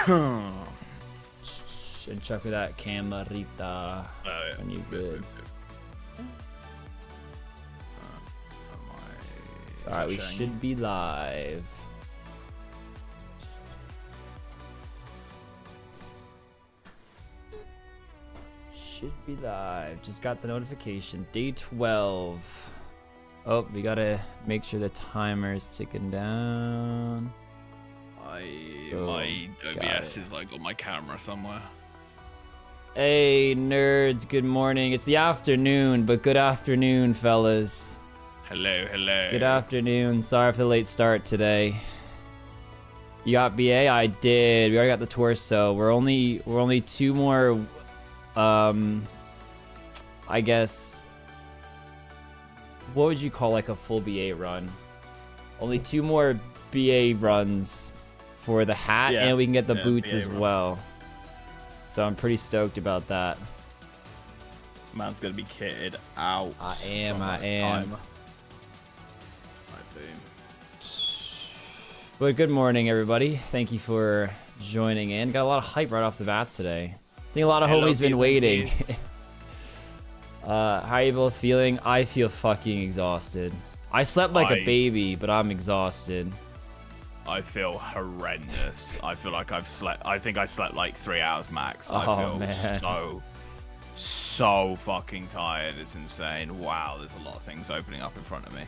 And check for that camarita. When you good. Alright, we should be live. Should be live. Just got the notification. Day 12. Oh, we gotta make sure the timer is ticking down. My OBS is like on my camera somewhere. Hey, nerds. Good morning. It's the afternoon, but good afternoon, fellas. Hello, hello. Good afternoon. Sorry for the late start today. You got BA? I did. We already got the torso. We're only two more. I guess. What would you call like a full BA run? Only two more BA runs for the hat, and we can get the boots as well. So I'm pretty stoked about that. Man's gonna be kitted out. I am. But good morning, everybody. Thank you for joining in. Got a lot of hype right off the bat today. I think a lot of homies been waiting. How are you both feeling? I feel fucking exhausted. I slept like a baby, but I'm exhausted. I feel horrendous. I feel like I think I slept like 3 hours max. I feel man. so fucking tired. It's insane. Wow, there's a lot of things opening up in front of me.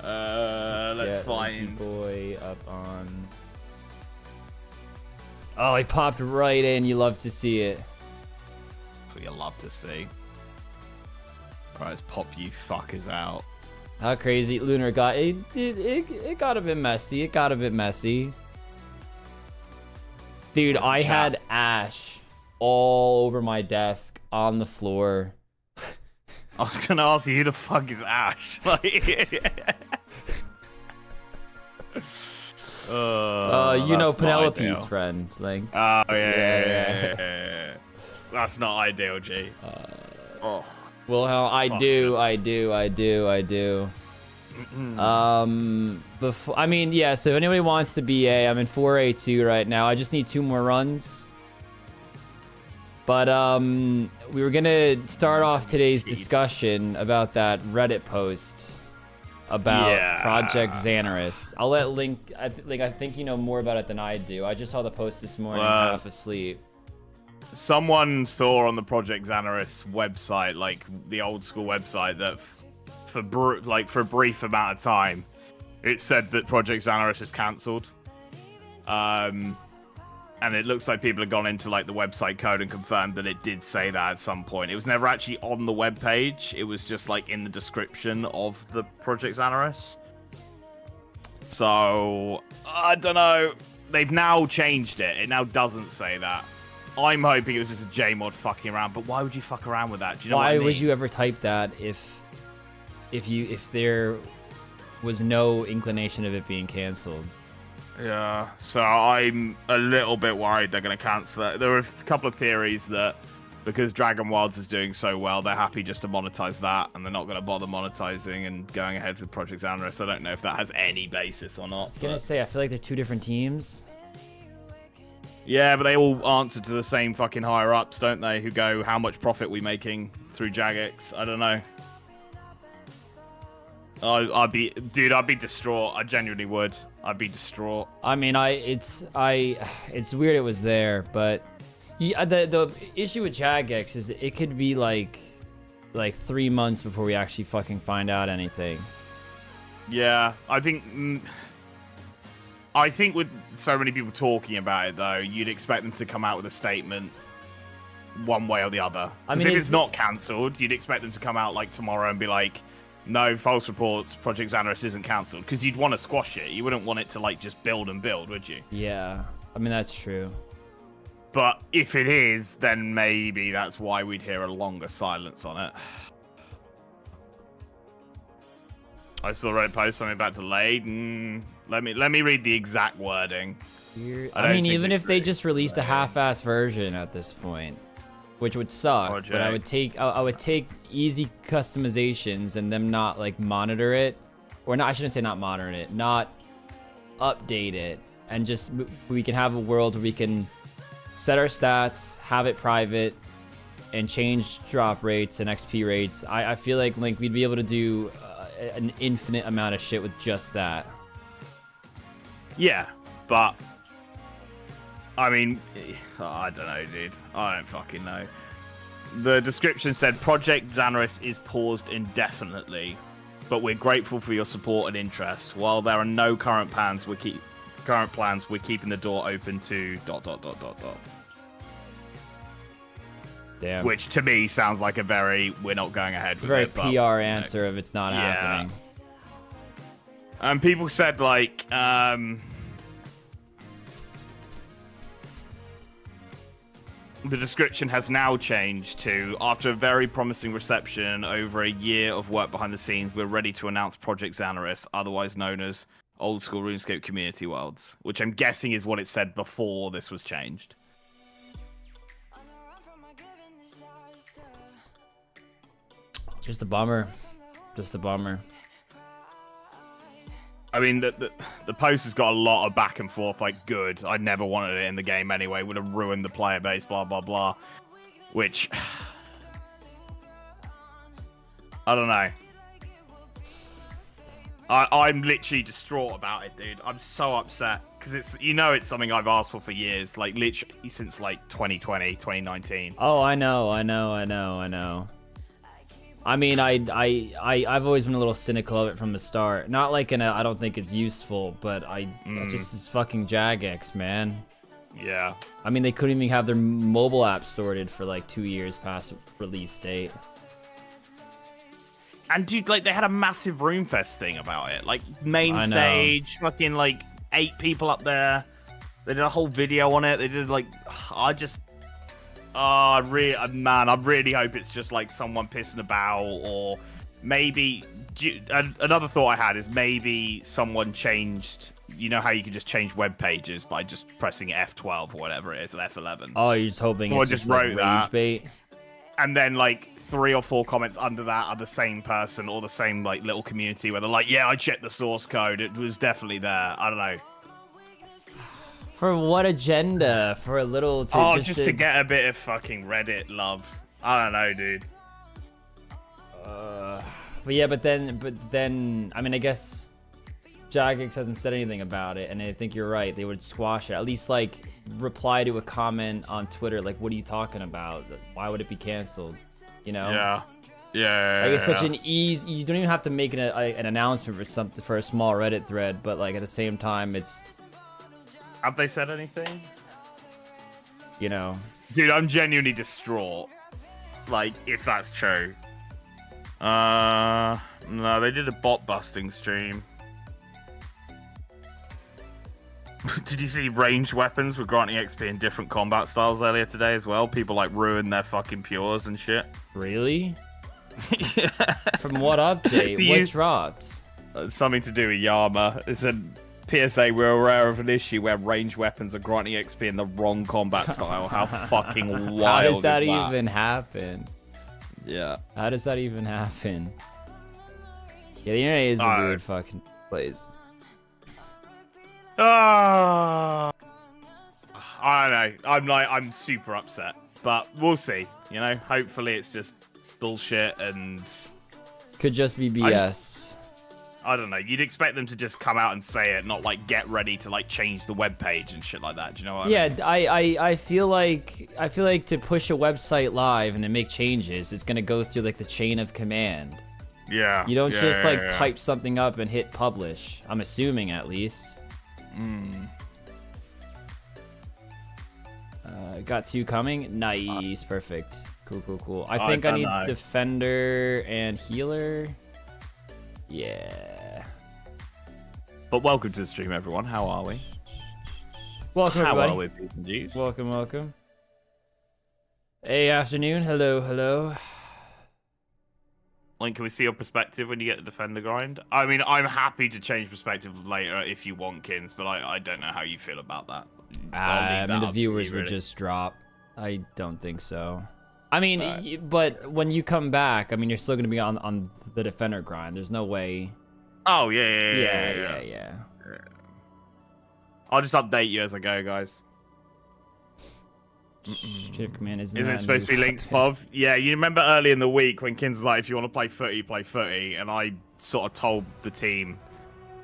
Let's find boy up on. Oh, he popped right in. You love to see it. What you love to see. Right, let's pop you fuckers out. How crazy Lunar got it got a bit messy. It got a bit messy. Dude, I had ash all over my desk on the floor. I was gonna ask you, who the fuck is Ash? Like, you know Penelope's friend. Like, oh yeah. That's not ideal, G. Well, I do. Before, I mean, yeah. So if anybody wants to BA, I'm in 4A2 right now. I just need 2 more runs. But we were gonna start off today's discussion about that Reddit post about Project Xanaris. I'll let Link. I think you know more about it than I do. I just saw the post this morning, half asleep. Someone saw on the Project Xanaris website, like the old school website, that for a brief amount of time, it said that Project Xanaris is cancelled. And it looks like people have gone into like the website code and confirmed that it did say that at some point. It was never actually on the web page. It was just like in the description of the Project Xanaris. So I don't know. They've now changed it. It now doesn't say that. I'm hoping it was just a JMod fucking around, but why would you fuck around with that? Do you know what I mean? Why would you ever type that if there was no inclination of it being canceled? Yeah, so I'm a little bit worried they're going to cancel it. There were a couple of theories that because Dragon Wilds is doing so well, they're happy just to monetize that, and they're not going to bother monetizing and going ahead with Project Xanaris. I don't know if that has any basis or not. I was going to say, I feel like they're 2 different teams. Yeah, but they all answer to the same fucking higher-ups, don't they? Who go, how much profit we making through Jagex? I don't know. I'd be distraught. I genuinely would. I'd be distraught. I mean, it's weird it was there, but the issue with Jagex is it could be like 3 months before we actually fucking find out anything. Yeah, I think with so many people talking about it though, you'd expect them to come out with a statement one way or the other. I mean, if it's not cancelled, you'd expect them to come out like tomorrow and be like, no, false reports, Project Xanaris isn't cancelled, because you'd want to squash it. You wouldn't want it to like just build and build, would you? Yeah, I mean, that's true. But if it is, then maybe that's why we'd hear a longer silence on it. I saw Reddit post something about delayed. Let me read the exact wording. I mean, even if they just released a half-ass version at this point, which would suck, but I would take easy customizations and them not like monitor it, or not. I shouldn't say not monitor it, not update it and just we can have a world where we can set our stats, have it private, and change drop rates and XP rates. I feel like we'd be able to do an infinite amount of shit with just that. Yeah, but I mean, I don't know, dude. I don't fucking know. The description said Project Xanaris is paused indefinitely, but we're grateful for your support and interest. While there are no current plans, we're keeping the door open to ... Damn. Which to me sounds like a very we're not going ahead it's with a very it. PR answer if it's not happening. And people said like the description has now changed to, after a very promising reception over a year of work behind the scenes, we're ready to announce Project Xanaris, otherwise known as Old School RuneScape Community Worlds, which I'm guessing is what it said before this was changed. Just a bummer. Just a bummer. I mean, the post has got a lot of back and forth, like, good. I never wanted it in the game anyway. Would have ruined the player base, blah, blah, blah. Which... I don't know. I'm literally distraught about it, dude. I'm so upset. Because it's, you know, it's something I've asked for years. Like, literally since, like, 2020, 2019. Oh, I know. I mean, I've always been a little cynical of it from the start. Not like in a, I don't think it's useful, but it's just this fucking Jagex, man. Yeah. I mean, they couldn't even have their mobile app sorted for like 2 years past release date. And dude, like, they had a massive RuneFest thing about it. Like, main stage, fucking like 8 people up there. They did a whole video on it. They did like, I really hope it's just like someone pissing about, or maybe another thought I had is maybe someone changed. You know how you can just change web pages by just pressing F12 or whatever it is, F11. Oh, you're just hoping someone it's just wrote like that, rage bait. And then like 3 or 4 comments under that are the same person or the same like little community where they're like, yeah, I checked the source code, it was definitely there. I don't know. For what agenda? For a little just to get a bit of fucking Reddit love. I don't know, dude. But yeah, but then, I mean, I guess Jagex hasn't said anything about it, and I think you're right. They would squash it. At least, like, reply to a comment on Twitter, like, what are you talking about? Why would it be canceled? You know? Yeah. Yeah. Like, it's such an easy. You don't even have to make an announcement for something for a small Reddit thread, but like at the same time, it's. Have they said anything? You know. Dude, I'm genuinely distraught. Like, if that's true. No, they did a bot busting stream. Did you see ranged weapons were granting XP in different combat styles earlier today as well? People like ruined their fucking pures and shit. Really? Yeah. From what update? What drops? Something to do with Yama. It said, PSA, we're aware of an issue where ranged weapons are granting XP in the wrong combat style. How fucking wild How does that is that even happen? Yeah. How does that even happen? Yeah, the internet is a weird fucking place. I don't know. I'm super upset, but we'll see. You know, hopefully it's just bullshit and could just be BS. I don't know. You'd expect them to just come out and say it, not like get ready to like change the web page and shit like that. Do you know what I mean? I feel like to push a website live and to make changes, it's gonna go through like the chain of command. Yeah. You don't just type something up and hit publish. I'm assuming at least. Got 2 coming. Nice, perfect. Cool. I think I need defender and healer. Yeah. But welcome to the stream, everyone. How are we? Welcome, everybody. How are we, P's and G's? Welcome. Hey, afternoon. Hello. Like, can we see your perspective when you get the defender grind? I mean, I'm happy to change perspective later if you want, Kins, but I don't know how you feel about that. I mean, the viewers would just drop. I don't think so. I mean, but when you come back, I mean, you're still going to be on the defender grind. There's no way. Oh, yeah. I'll just update you as I go, guys. Shit, man, isn't it supposed to be links, Pov? Yeah, you remember early in the week when Kins was like, if you want to play footy, play footy, and I sort of told the team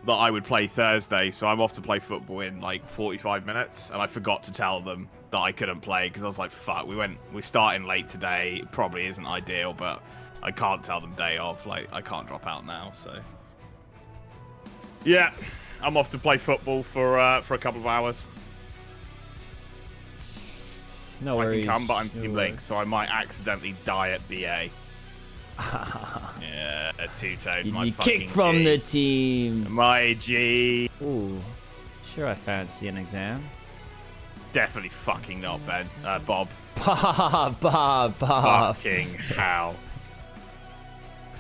that I would play Thursday, so I'm off to play football in like 45 minutes, and I forgot to tell them that I couldn't play because I was like, fuck, we're starting late today. It probably isn't ideal, but I can't tell them day off. Like, I can't drop out now, so yeah, I'm off to play football for a couple of hours. No worries. I can come, but I'm Team Link, so I might accidentally die at BA. Yeah, a two-tone. You kick from the team. My G. Ooh, sure I fancy an exam. Definitely fucking not, Ben. Bob. Bob. Fucking hell.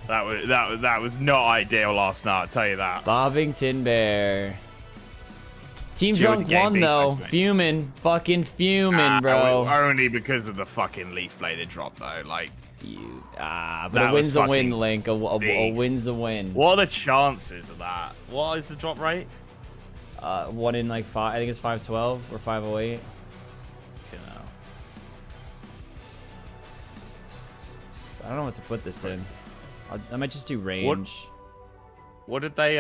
That was not ideal last night. I'll tell you that. Bobbington Bear. Team Drunk won though. Fuming. Fucking fuming, bro. Only because of the fucking leaf bladed drop though. Like, but a win's a win, Link. A win's a win. What are the chances of that? What is the drop rate? 1 in like 5. I think it's 512 or 508. I don't know what to put this in. I might just do range. What did they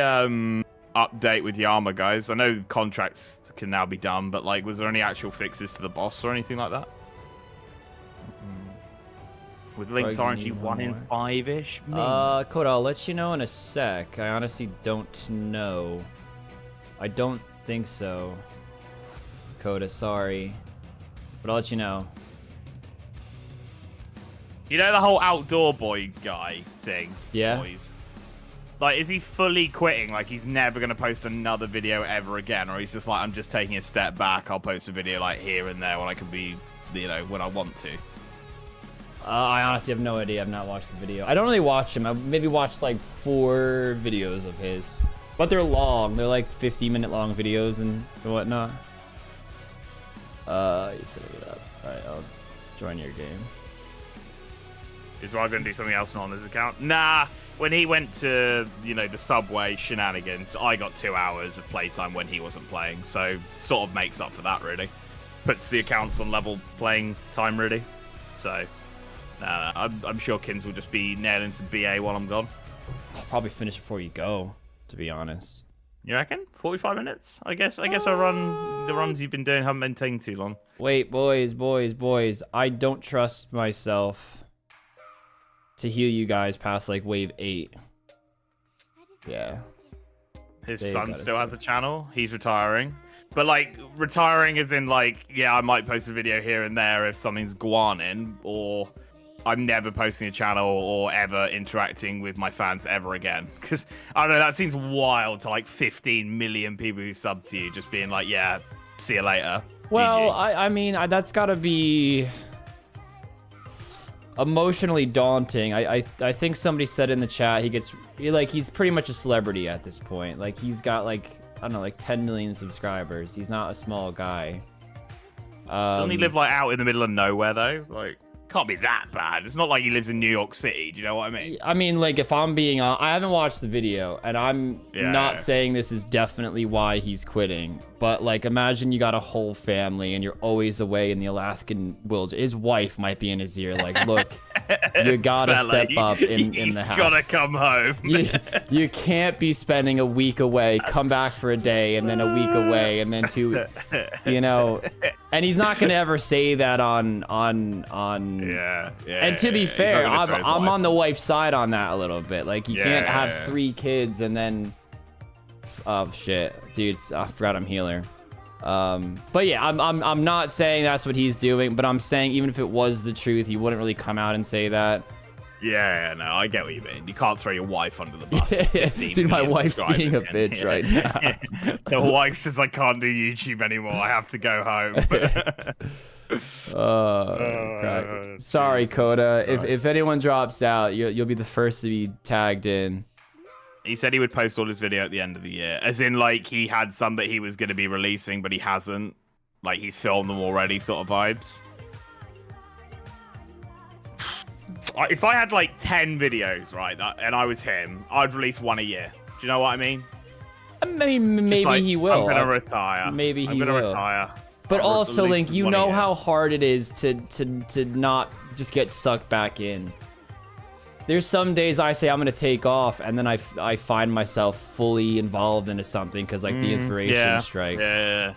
update with Yama, guys? I know contracts can now be done, but like, was there any actual fixes to the boss or anything like that? With Link's RNG 1 in 5-ish? Coda, I'll let you know in a sec. I honestly don't know. I don't think so. Coda, sorry. But I'll let you know. You know the whole outdoor boy guy thing? Yeah. Boys? Like, is he fully quitting? Like, he's never going to post another video ever again? Or he's just like, I'm just taking a step back. I'll post a video, like, here and there when I can be, you know, when I want to. I honestly have no idea. I've not watched the video. I don't really watch him. I've maybe watched, like, 4 videos of his. But they're long. They're, like, 50-minute long videos and whatnot. You setting it up. Alright, I'll join your game. Is Ryan going to do something else on his account? Nah. When he went to, you know, the subway shenanigans, I got 2 hours of playtime when he wasn't playing. So, sort of makes up for that, really. Puts the accounts on level playing time, really. So, I'm sure Kins will just be nailing some BA while I'm gone. I'll probably finish before you go, to be honest. You reckon? 45 minutes? I guess the runs you've been doing haven't been taking too long. Wait, boys. I don't trust myself to heal you guys past like wave 8. Yeah. His son still has a channel. He's retiring. But like, retiring is in like, yeah, I might post a video here and there if something's guanin, or I'm never posting a channel or ever interacting with my fans ever again. Because, I don't know, that seems wild to like 15 million people who sub to you just being like, yeah, see you later. Well, I mean, that's gotta be emotionally daunting. I think somebody said in the chat he's pretty much a celebrity at this point. Like, he's got like, I don't know, like 10 million subscribers. He's not a small guy. Doesn't he live like out in the middle of nowhere though? Like, can't be that bad. It's not like he lives in New York City. Do you know what I mean? I mean, like, if I'm being honest, I haven't watched the video, and I'm not saying this is definitely why he's quitting. But, like, imagine you got a whole family, and you're always away in the Alaskan wilderness. His wife might be in his ear, like, look, you gotta step up in the house. You gotta come home. you can't be spending a week away, come back for a day, and then a week away, and then 2, you know. And he's not gonna ever say that on. And to be fair, I'm on the wife's side on that a little bit. Like, you can't have 3 kids and then. Oh shit, dude! I forgot I'm healer. But yeah, I'm not saying that's what he's doing, but I'm saying even if it was the truth, he wouldn't really come out and say that. Yeah, no, I get what you mean. You can't throw your wife under the bus. Dude, my wife's being a bitch right now. The wife says I can't do YouTube anymore. I have to go home. Sorry, Jesus, Coda. If anyone drops out, you'll be the first to be tagged in. He said he would post all his video at the end of the year. As in, like, he had some that he was going to be releasing, but he hasn't. Like, he's filmed them already sort of vibes. If I had, like, 10 videos, right, and I was him, I'd release 1 a year. Do you know what I mean? I mean, maybe like, he will. I'm gonna retire. Maybe he will. I'm gonna retire. But also, Link, you know how in. hard it is to not just get sucked back in. There's some days I say I'm gonna take off, and then I find myself fully involved into something because like the inspiration strikes. Yeah.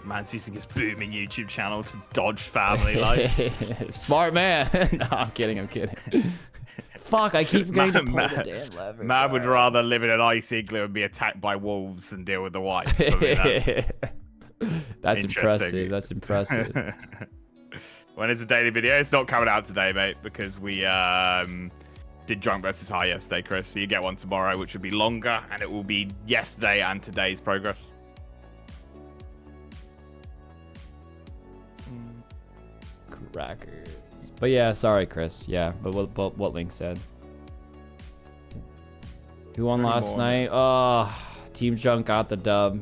Man's using his booming YouTube channel to dodge family life. Smart man. No, I'm kidding. Fuck, I keep forgetting to pull the damn lever. Man would rather live in an ice igloo and be attacked by wolves than deal with the wife. I mean, that's impressive. That's impressive. When it's a daily video, it's not coming out today, mate, because we did Drunk versus High yesterday, Chris. So you get one tomorrow, which would be longer, and it will be yesterday and today's progress. Crackers. But yeah, sorry, Chris. Yeah, but what Link said. Who won last night? Oh, Team Drunk got the dub.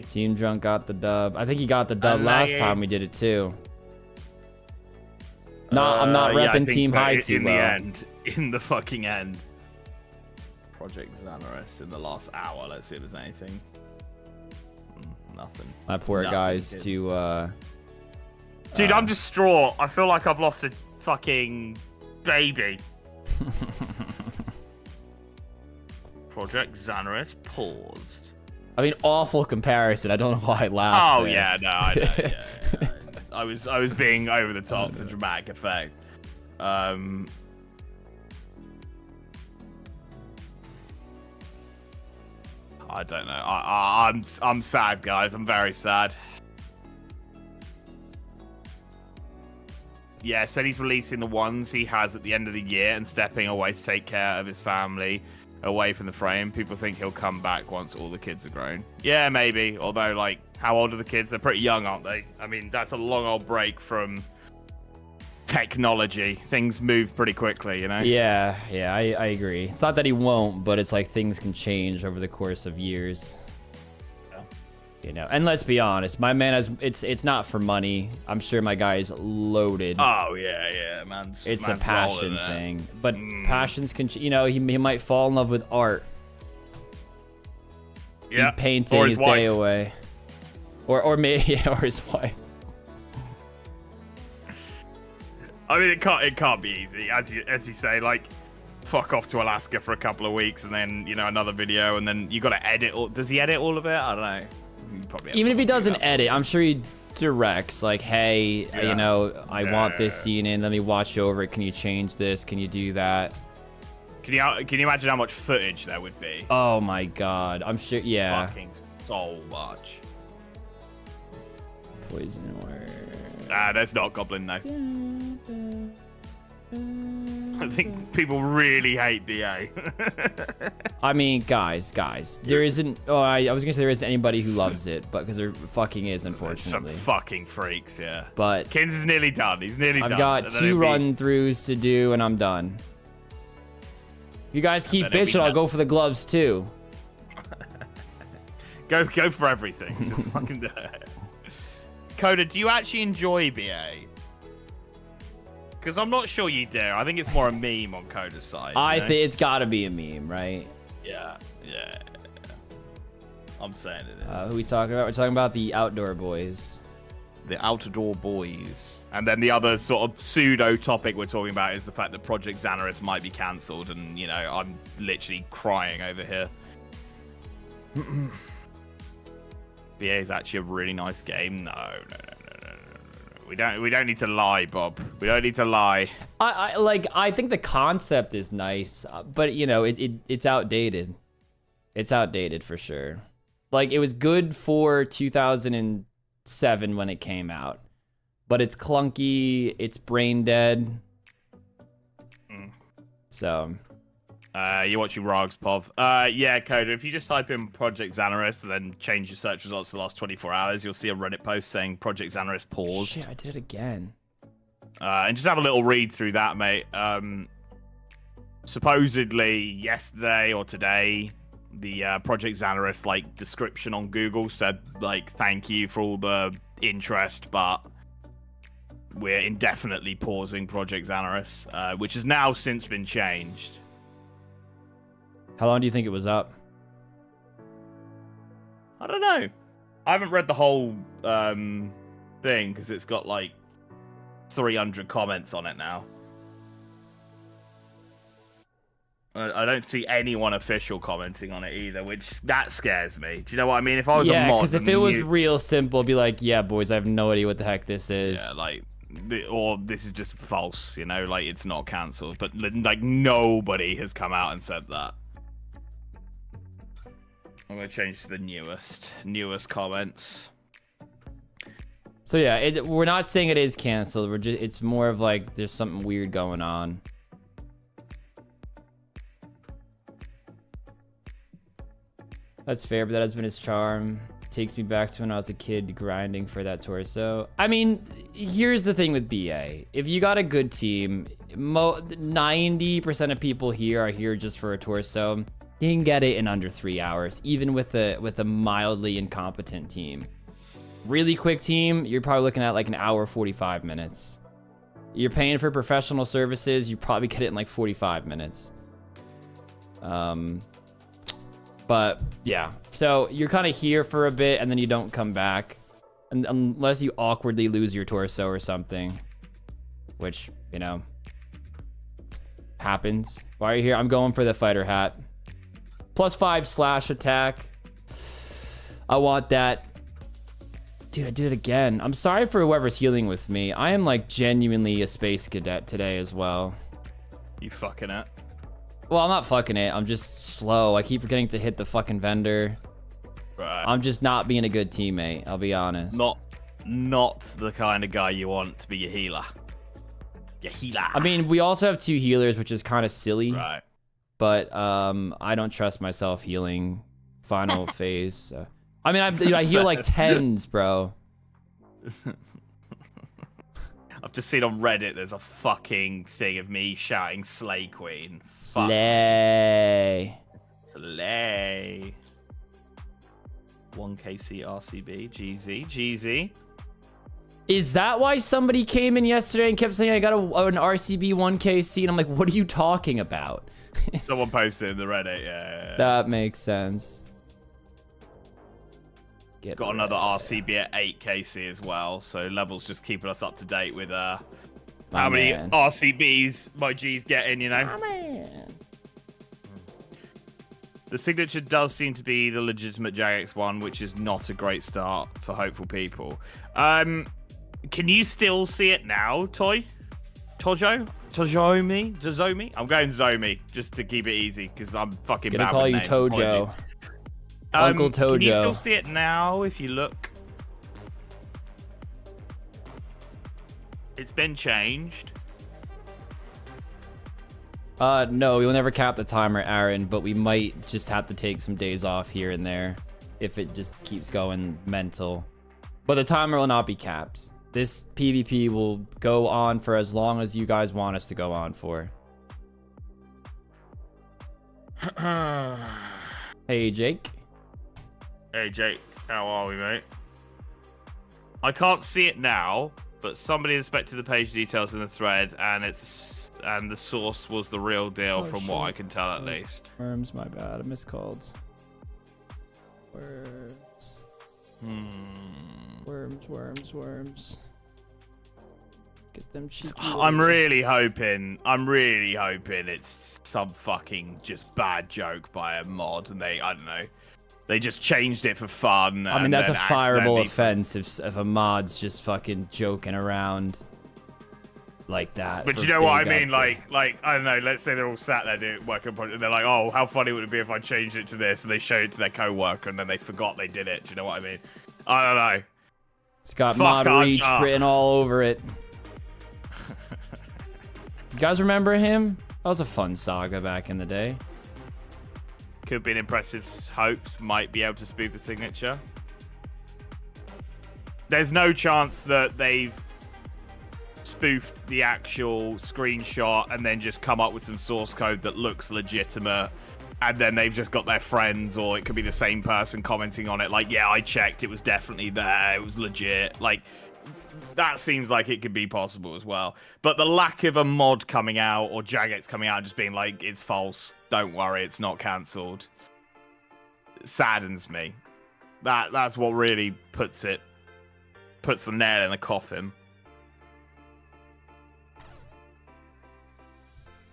Team Drunk got the dub. I think he got the dub last time we did it too. No, I'm not repping Team High too well. In the fucking end. Project Xanaris in the last hour. Let's see if there's anything. Nothing. My poor guys to Dude, I'm distraught. I feel like I've lost a fucking baby. Project Xanaris paused. I mean, awful comparison. I don't know why I laughed. Oh there. Yeah, no, I know. Yeah. I was being over the top for dramatic effect. I don't know. I'm sad, guys. I'm very sad. Yeah, said he's releasing the ones he has at the end of the year and stepping away to take care of his family away from the frame. People think he'll come back once all the kids are grown. Yeah, maybe. Although, like, how old are the kids? They're pretty young, aren't they? I mean, that's a long old break from technology. Things move pretty quickly, you know? Yeah, I agree. It's not that he won't, but it's like things can change over the course of years. You know, and let's be honest, my man has it's not for money. I'm sure my guy is loaded. Oh yeah, man. It's a passion thing, but passions can, you know, he might fall in love with art. Yeah, painting his day away, or maybe or his wife. I mean, it can't be easy, as you say, like. Fuck off to Alaska for a couple of weeks, and then another video, and then you got to edit. Does he edit all of it? I don't know. Even if he doesn't edit, I'm sure he directs. Like, hey, you know, I want this scene in. Let me watch over it. Can you change this? Can you do that? Can you imagine how much footage there would be? Oh my god, I'm sure. Yeah. Fucking so much. Poison word. There's not a goblin though. I think people really hate BA. I mean, guys, there isn't. Oh, I was gonna say there isn't anybody who loves it, but because there fucking is, unfortunately. Some fucking freaks, yeah. But Kins is nearly done. He's nearly done. I've got 2 run-throughs to do, and I'm done. If you guys keep bitching, I'll go for the gloves too. Go for everything. Just fucking do it. Coda, do you actually enjoy BA? Because I'm not sure you do. I think it's more a meme on Coda's side. I think it's got to be a meme, right? Yeah. I'm saying it is. Who are we talking about? We're talking about the Outdoor Boys. The Outdoor Boys. And then the other sort of pseudo topic we're talking about is the fact that Project Xanaris might be cancelled. And, you know, I'm literally crying over here. BA is actually a really nice game. No. We don't need to lie, Bob. We don't need to lie. I think the concept is nice, but you know, it's outdated. It's outdated for sure. Like, it was good for 2007 when it came out, but it's clunky, it's brain dead. So you're watching Rogs, Pov. Yeah, Coda, if you just type in Project Xanaris and then change your search results for the last 24 hours, you'll see a Reddit post saying Project Xanaris paused. Shit, I did it again. And just have a little read through that, mate. Supposedly yesterday or today, the Project Xanaris like description on Google said like, thank you for all the interest, but we're indefinitely pausing Project Xanaris, which has now since been changed. How long do you think it was up? I don't know. I haven't read the whole thing because it's got like 300 comments on it now. I don't see anyone official commenting on it either, which that scares me. Do you know what I mean? If I was a mod, yeah, because if it was real simple, it'd be like, yeah, boys, I have no idea what the heck this is. Yeah, like, or this is just false, you know, like it's not cancelled. But like nobody has come out and said that. I'm gonna change to the newest comments. So yeah, we're not saying it is canceled. It's more of like there's something weird going on. That's fair, but that has been his charm. Takes me back to when I was a kid grinding for that torso. I mean, here's the thing with BA. If you got a good team, 90% of people here are here just for a torso. You can get it in under 3 hours, even with a mildly incompetent team. Really quick team, you're probably looking at like an hour, 45 minutes. You're paying for professional services, you probably get it in like 45 minutes. But yeah, so you're kind of here for a bit and then you don't come back, and unless you awkwardly lose your torso or something, which, you know, happens. Why are you here? I'm going for the fighter hat. +5 slash attack. I want that. Dude, I did it again. I'm sorry for whoever's healing with me. I am like genuinely a space cadet today as well. You fucking it. Well, I'm not fucking it. I'm just slow. I keep forgetting to hit the fucking vendor. Right. I'm just not being a good teammate, I'll be honest. Not the kind of guy you want to be your healer. Your healer. I mean, we also have 2 healers, which is kind of silly. Right. But I don't trust myself healing final phase. So. I mean, I heal like 10s, bro. I've just seen on Reddit there's a fucking thing of me shouting Slay Queen. Slay. Slay. 1KC RCB. GZ. Is that why somebody came in yesterday and kept saying I got an RCB 1KC? And I'm like, what are you talking about? Someone posted in the Reddit, yeah. That makes sense. Got another RCB at 8KC as well, so Level's just keeping us up to date with how many RCBs my G's getting, you know? My man. The signature does seem to be the legitimate Jagex one, which is not a great start for hopeful people. Can you still see it now, Toy? Tozomi? I'm going Zomi, just to keep it easy, because I'm fucking bad with names. Gonna call you Tojo. Uncle Tojo. Can you still see it now if you look? It's been changed. No, we'll never cap the timer, Aaron, but we might just have to take some days off here and there if it just keeps going mental. But the timer will not be capped. This PvP will go on for as long as you guys want us to go on for. Hey, Jake. Hey, Jake. How are we, mate? I can't see it now, but somebody inspected the page details in the thread, and the source was the real deal from what I can tell, at least. Worms, my bad. I miscalled. Worms. Worms. Get them cheeky. I'm really hoping it's some fucking just bad joke by a mod, and I don't know. They just changed it for fun. I mean, that's a fireable offense if a mod's just fucking joking around like that. But you know what I mean? Like I don't know. Let's say they're all sat there working on a project, and they're like, "Oh, how funny would it be if I changed it to this?" And they show it to their coworker, and then they forgot they did it. Do you know what I mean? I don't know. It's got mod reach written all over it. You guys remember him? That was a fun saga back in the day. Could be an impressive hopes. Might be able to spoof the signature. There's no chance that they've spoofed the actual screenshot and then just come up with some source code that looks legitimate and then they've just got their friends, or it could be the same person commenting on it, like, yeah, I checked, it was definitely there, it was legit. Like, that seems like it could be possible as well. But the lack of a mod coming out, or Jagex coming out and just being like, it's false, don't worry, it's not cancelled, saddens me. That's what really puts the nail in the coffin.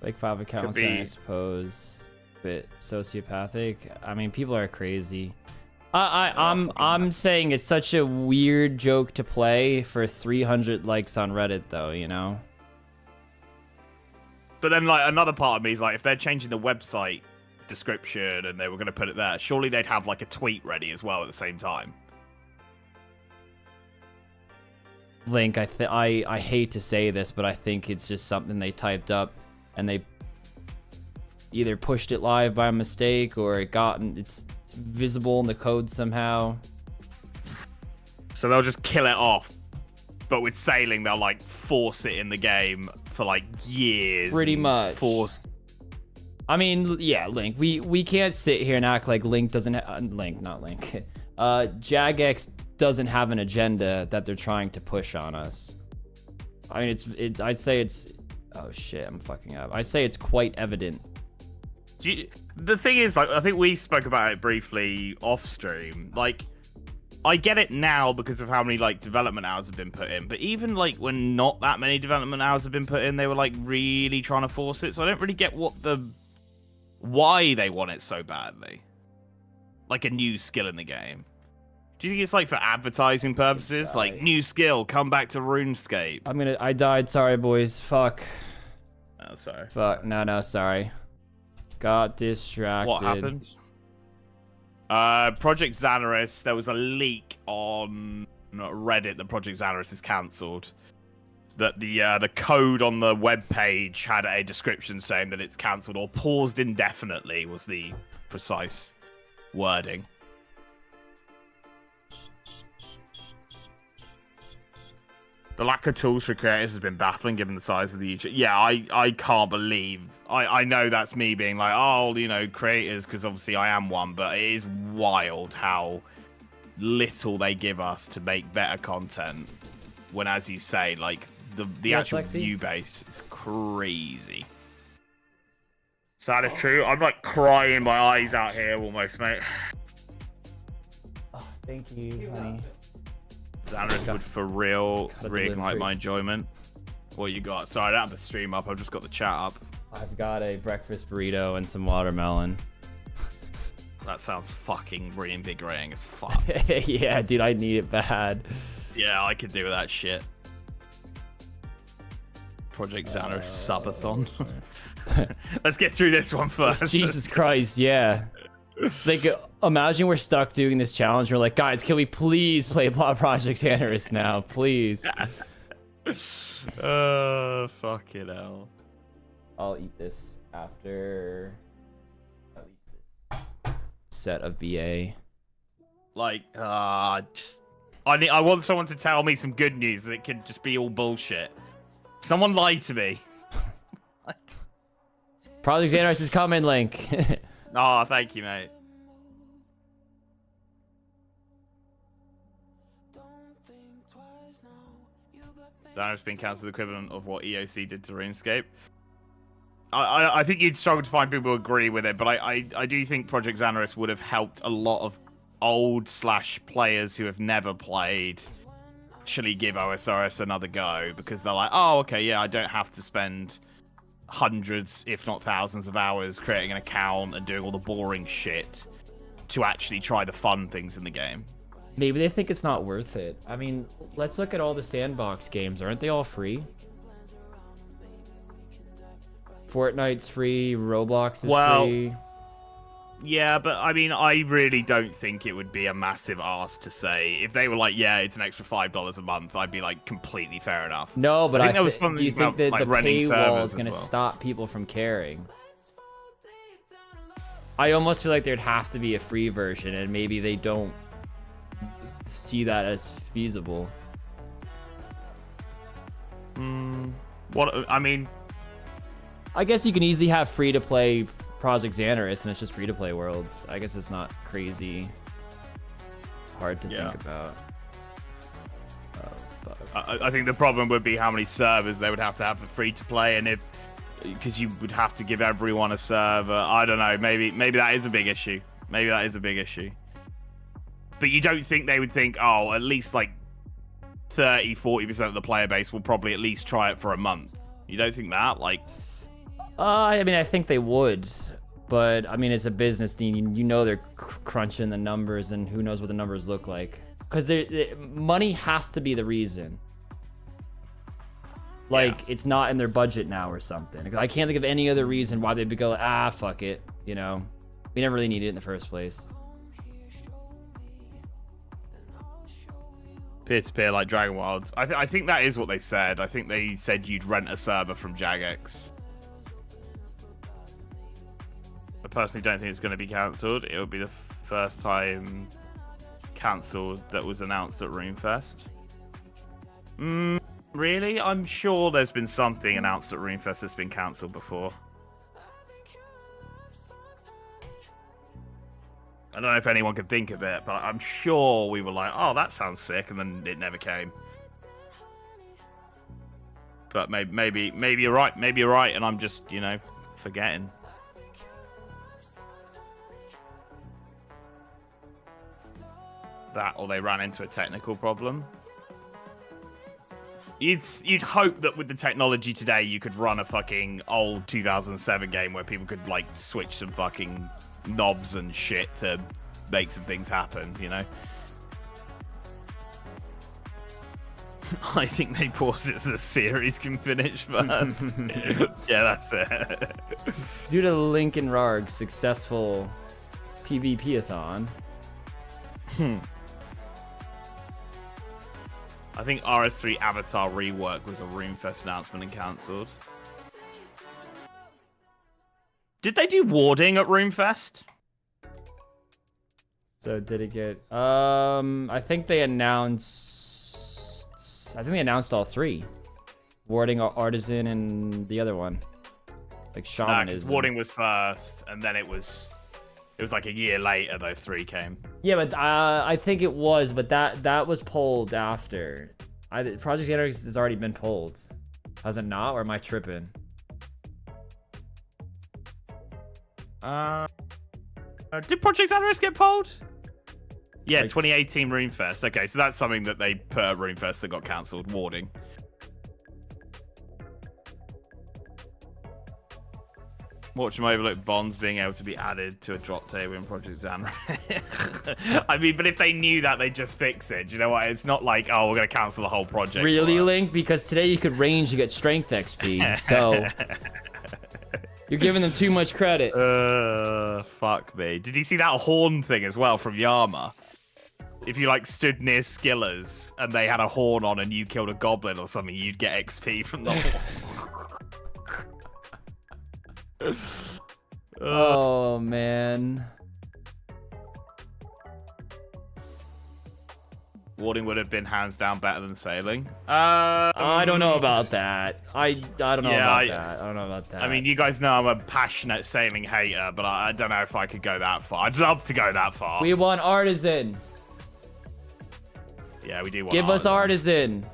Like 5 accounts, I suppose, a bit sociopathic. I mean, people are crazy. I'm saying it's such a weird joke to play for 300 likes on Reddit, though, you know? But then, like, another part of me is like, if they're changing the website description and they were going to put it there, surely they'd have, like, a tweet ready as well at the same time. Link, I hate to say this, but I think it's just something they typed up and they either pushed it live by mistake or it's visible in the code somehow. So they'll just kill it off, but with sailing they'll like force it in the game for like years. Pretty much. I mean, yeah, Link. We can't sit here and act like Link doesn't Jagex doesn't have an agenda that they're trying to push on us. I mean, I'd say it's. Oh shit, I'm fucking up. I'd say it's quite evident. The thing is, like, I think we spoke about it briefly off stream. Like, I get it now because of how many like development hours have been put in. But even like when not that many development hours have been put in, they were like really trying to force it. So I don't really get why they want it so badly. Like a new skill in the game. Do you think it's like for advertising purposes? Like, new skill, come back to RuneScape. I died, sorry boys. Fuck. Oh, sorry. Fuck, no, sorry. Got distracted. What happened? Project Xanaris, there was a leak on Reddit that Project Xanaris is cancelled. That the code on the web page had a description saying that it's cancelled or paused indefinitely was the precise wording. The lack of tools for creators has been baffling given the size of the YouTube. Yeah, I can't believe. I know that's me being like, oh, you know, creators, because obviously I am one, but it is wild how little they give us to make better content. When, as you say, like, the actual view base is crazy. So that is true. I'm like crying my eyes out here almost, mate. Oh, thank you, honey. Xanaris would for real reignite my enjoyment. What you got? Sorry, I don't have the stream up. I've just got the chat up. I've got a breakfast burrito and some watermelon. That sounds fucking reinvigorating as fuck. Yeah, dude, I need it bad. Yeah, I could do with that shit. Project Xanaris subathon. Let's get through this one first. Jesus Christ, yeah. Like, imagine we're stuck doing this challenge. We're like, guys, can we please play Project Xanaris now, please? Fucking hell. I'll eat this after at least this set of BA. Like, I want someone to tell me some good news that it could just be all bullshit. Someone lie to me. Project Xanaris is coming, Link. Oh, thank you, mate. Xanaris being cancelled, equivalent of what EOC did to RuneScape. I think you'd struggle to find people who agree with it, but I do think Project Xanaris would have helped a lot of old / players who have never played actually give OSRS another go, because they're like, oh, okay, yeah, I don't have to spend hundreds, if not thousands of hours creating an account and doing all the boring shit to actually try the fun things in the game. Maybe they think it's not worth it. I mean, let's look at all the sandbox games. Aren't they all free? Fortnite's free, Roblox is free. Yeah, but I mean, I really don't think it would be a massive ask to say. If they were like, yeah, it's an extra $5 a month, I'd be like, completely fair enough. No, but I think there was something do you think that like, the paywall is going to well. stop people from caring? I almost feel like there'd have to be a free version, and maybe they don't see that as feasible. What? I mean, I guess you can easily have free to play Project Xanarus and it's just free-to-play worlds. I guess it's not crazy hard to think about. I think the problem would be how many servers they would have to for free-to-play, and because you would have to give everyone a server. I don't know. Maybe that is a big issue. Maybe that is a big issue. But you don't think they would think, oh, at least like 30-40% of the player base will probably at least try it for a month? You don't think that? Like, I mean, I think they would, but I mean, it's a business thing. You know, they're crunching the numbers, and who knows what the numbers look like? Because money has to be the reason. Like, it's not in their budget now or something. I can't think of any other reason why they'd go, fuck it. You know, we never really needed it in the first place. Peer-to-peer like Dragon Wilds. I think that is what they said. I think they said you'd rent a server from Jagex. I personally don't think it's going to be cancelled. It will be the first time cancelled that was announced at RuneFest. Really? I'm sure there's been something announced at RuneFest that's been cancelled before. I don't know if anyone could think of it, but I'm sure we were like, oh, that sounds sick, and then it never came. But maybe you're right. Maybe you're right, and I'm just, you know, forgetting. That, or they ran into a technical problem. You'd hope that with the technology today, you could run a fucking old 2007 game where people could, like, switch some fucking knobs and shit to make some things happen, you know? I think they paused it so the series can finish first. Yeah, that's it. Due to Lincoln Rarg's successful PvP-a-thon. I think RS3 Avatar rework was a RuneFest announcement and cancelled. Did they do warding at RuneFest? So did it get? I think they announced. I think they announced all three: warding, artisan, and the other one, like shamanism. Warding was first, and then it was like a year later those three came. Yeah, but I think it was, but that was pulled after. Project Xanarus has already been pulled. Has it not, or am I tripping? Did Project Xanarus get pulled? Yeah, like, 2018 RuneFest. Okay, so that's something that they put at RuneFest that got cancelled. Warding. Watch them overlook bonds being able to be added to a drop table in Project Xanarus. I mean, but if they knew that, they'd just fix it. Do you know what? It's not like, oh, we're going to cancel the whole project. Really, Link? Because today you could range to get strength XP, so... You're giving them too much credit. Fuck me. Did you see that horn thing as well from Yama? If you, like, stood near Skillers and they had a horn on and you killed a goblin or something, you'd get XP from the horn. Oh, man. Warding would have been hands down better than sailing. I don't know about that. I don't know about that. I don't know about that. I mean, you guys know I'm a passionate sailing hater, but I don't know if I could go that far. I'd love to go that far. We want artisan. Yeah, we do want Give us artisan.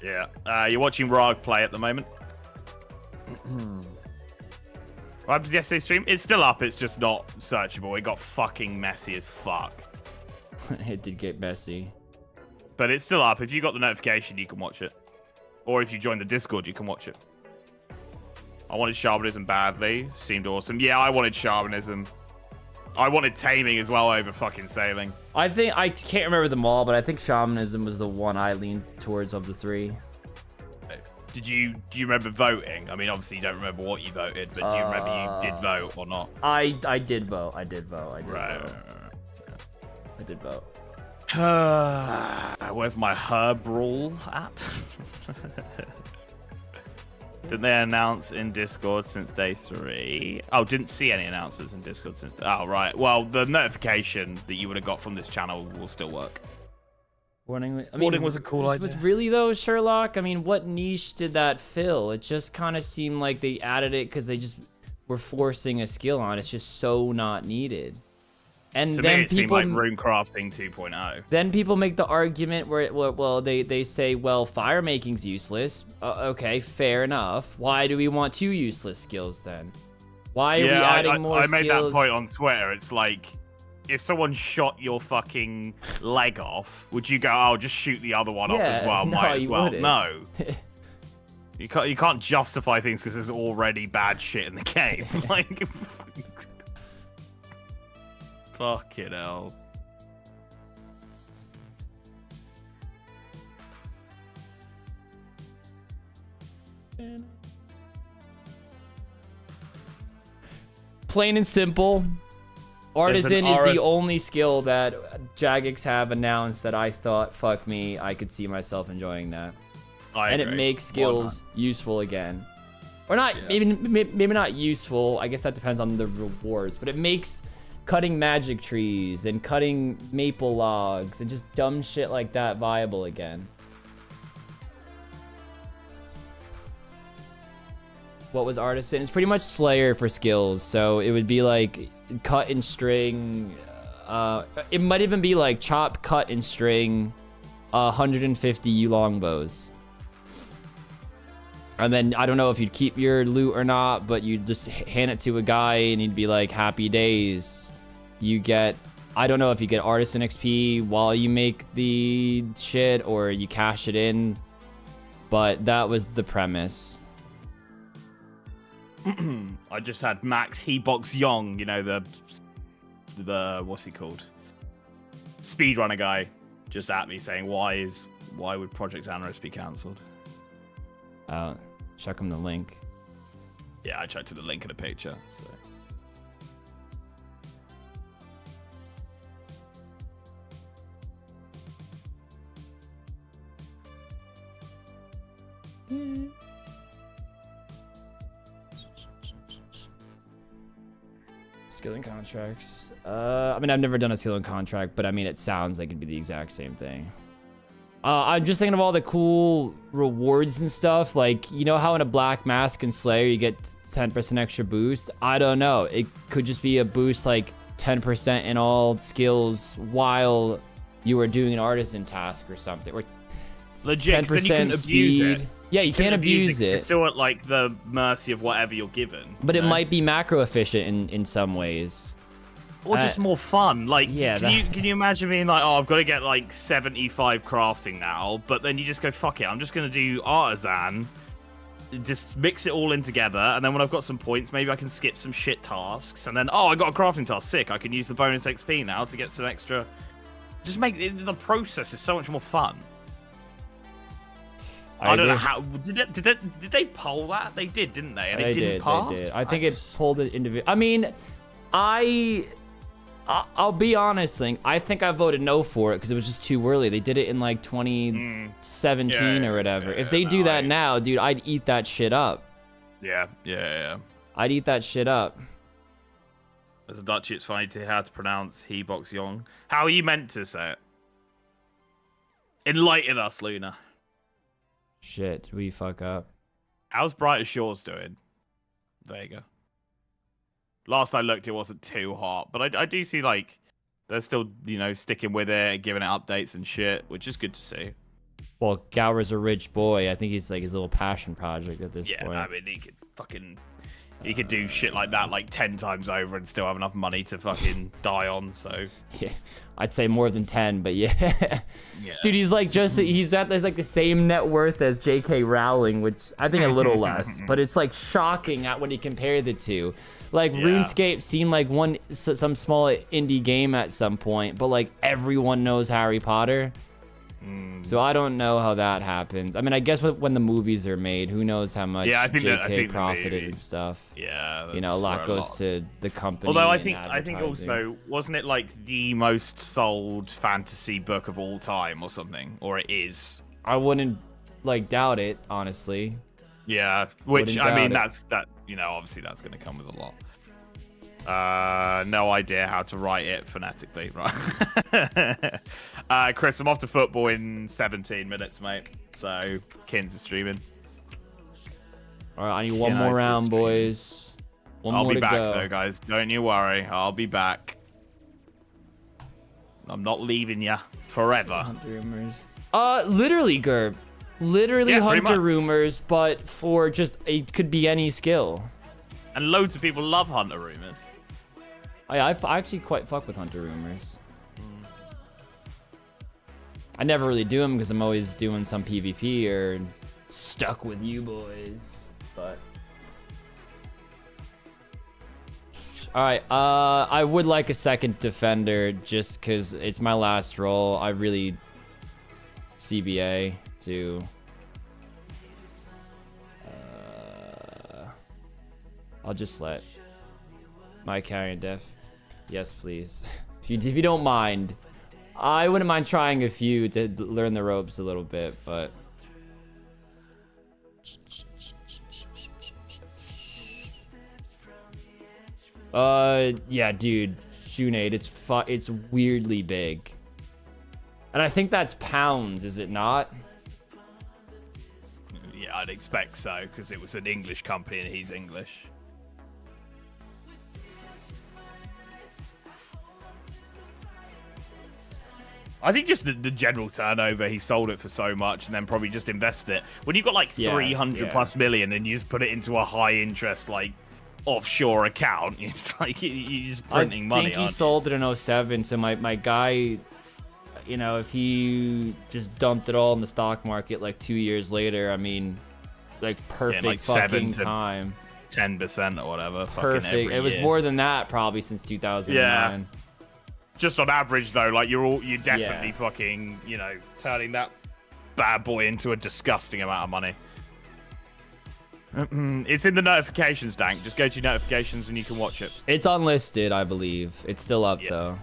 Yeah. You're watching Rog play at the moment. What happened to yesterday's stream? It's still up. It's just not searchable. It got fucking messy as fuck. It did get messy. But it's still up. If you got the notification, you can watch it. Or if you join the Discord, you can watch it. I wanted Shamanism badly. Seemed awesome. Yeah, I wanted Shamanism. I wanted Taming as well over fucking Sailing. I can't remember them all, but I think Shamanism was the one I leaned towards of the three. Do you remember voting? I mean, obviously you don't remember what you voted, but do you remember you did vote or not? I did vote. I did vote. Right. I did vote. Where's my herb rule at? Didn't they announce in Discord since day 3? Oh, didn't see any announcements in Discord since... Oh, right. Well, the notification that you would have got from this channel will still work. Warning was a cool idea. But really, though, Sherlock, I mean, what niche did that fill? It just kind of seemed like they added it because they just we're forcing a skill on. It's just so not needed. And to then me, it seemed like rune crafting 2.0. Then people make the argument where, well, they say, well, fire making's useless. Okay, fair enough. Why do we want 2 useless skills then? Why are we adding more skills? I made that point on Twitter. It's like, if someone shot your fucking leg off, would you go, oh, just shoot the other one off as well? No, Might as well. Wouldn't. No. You can't justify things because there's already bad shit in the game. Like, fucking hell. Plain and simple, Artisan is the only skill that Jagex have announced that I thought, fuck me, I could see myself enjoying that. And it makes skills useful again. Or not, maybe not useful. I guess that depends on the rewards. But it makes cutting magic trees and cutting maple logs and just dumb shit like that viable again. What was Artisan? It's pretty much Slayer for skills. So it would be like cut and string. It might even be like chop, cut, and string 150 longbows. And then I don't know if you'd keep your loot or not, but you'd just hand it to a guy and he'd be like, happy days. You get, I don't know if you get Artisan XP while you make the shit or you cash it in, but that was the premise. I just had Max Hebox Young, you know, the what's he called? Speedrunner guy, just at me saying, why would Project Analyst be cancelled? Check him the link. Yeah, I checked to the link in the picture. So. Skilling contracts. I mean, I've never done a skilling contract, but I mean, it sounds like it'd be the exact same thing. I'm just thinking of all the cool rewards and stuff. Like, you know how in a Black Mask and Slayer you get 10% extra boost? I don't know. It could just be a boost like 10% in all skills while you were doing an artisan task or something. Or legit, 10% then you can speed. Abuse it. Yeah, you can't abuse it. You're still at like the mercy of whatever you're given. But it might be macro efficient in some ways. Or just more fun. Like, yeah, can you imagine being like, oh, I've got to get like 75 crafting now, but then you just go, fuck it, I'm just going to do artisan, just mix it all in together, and then when I've got some points, maybe I can skip some shit tasks, and then, oh, I got a crafting task, sick, I can use the bonus XP now to get some extra. Just make the process is so much more fun. I don't know how. Did they poll that? They did, didn't they? And it didn't pass? They did. I think it pulled it individual. I mean, I'll be honest, I think I voted no for it because it was just too early. They did it in like 2017 or whatever. If they do that now, dude, I'd eat that shit up. Yeah. I'd eat that shit up. As a Dutchie, it's funny to how to pronounce Hebox Young. How are you meant to say it? Enlighten us, Luna. Shit, did we fuck up? How's Brighter Shores doing? There you go. Last I looked, it wasn't too hot, but I do see like they're still, you know, sticking with it, giving it updates and shit, which is good to see. Well, Gower's a rich boy. I think he's like his little passion project at this point. Yeah, I mean, he could do shit like that like 10 times over and still have enough money to fucking die on. So yeah, I'd say more than 10, but yeah. Dude, he's like he's at like the same net worth as J.K. Rowling, which I think a little less, but it's like shocking at when you compare the two. Like RuneScape seemed like some small indie game at some point, but like everyone knows Harry Potter. So I don't know how that happens. I mean, I guess when the movies are made, who knows how much JK profited and stuff. Yeah, you know, a lot goes to the company. Although I think also, wasn't it like the most sold fantasy book of all time or something? Or it is. I wouldn't like doubt it, honestly. Yeah, which I mean, that you know, obviously that's going to come with a lot. No idea how to write it phonetically, right? Chris, I'm off to football in 17 minutes, mate. So, Kins is streaming. All right, I need one more round, boys. I'll more be to back go. though, guys. Don't you worry. I'll be back. I'm not leaving you forever. Hunter rumors. Literally, Gerb. Literally Yeah, Hunter rumors, but for just it could be any skill. And loads of people love Hunter rumors. I actually quite fuck with Hunter rumors. I never really do them because I'm always doing some PvP or stuck with you boys. But all right, I would like a second defender just because it's my last role. I really CBA to. I'll just let my carrying def. Yes, please. If you don't mind. I wouldn't mind trying a few to learn the ropes a little bit, but yeah, dude, Junade, it's weirdly big, and I think that's pounds, is it not? Yeah, I'd expect so because it was an English company and he's English. I think just the general turnover, he sold it for so much and then probably just invested it. When you've got like 300 plus million and you just put it into a high interest, like offshore account, it's like you're just printing money. I think he sold it in 07, so my guy, you know, if he just dumped it all in the stock market like 2 years later, I mean, like perfect like fucking time. 10% or whatever. Perfect. It was more than that probably since 2009. Yeah. Just on average though, like you're definitely fucking, you know, turning that bad boy into a disgusting amount of money. It's in the notifications, Dank. Just go to your notifications and you can watch it. It's unlisted, I believe. It's still up though.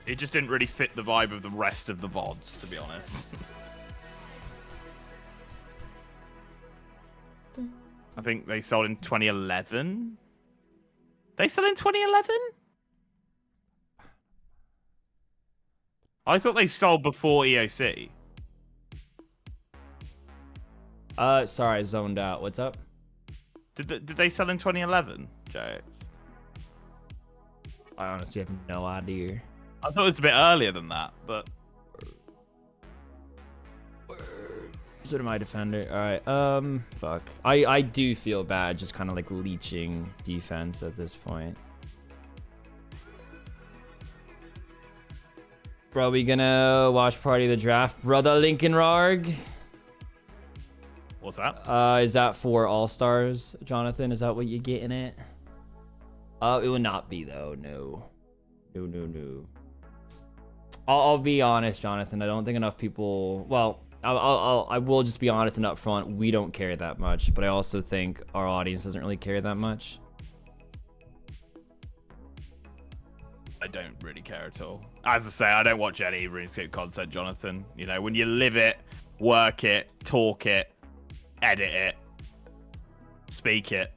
It just didn't really fit the vibe of the rest of the VODs, to be honest. I think they sold in 2011. They sold in 2011? I thought they sold before EOC. Sorry, I zoned out. What's up? Did they sell in 2011, Jay? I honestly have no idea. I thought it was a bit earlier than that, but... Sort of my defender. All right, fuck. I do feel bad just kind of like leeching defense at this point. Bro, we gonna watch Party of the Draft, brother Lincoln Rarg? What's that? Is that for All-Stars, Jonathan? Is that what you're getting at? It would not be though. No. I'll be honest, Jonathan. I don't think enough people. Well, I will just be honest and upfront. We don't care that much, but I also think our audience doesn't really care that much. I don't really care at all. As I say, I don't watch any RuneScape content, Jonathan. You know, when you live it, work it, talk it, edit it, speak it,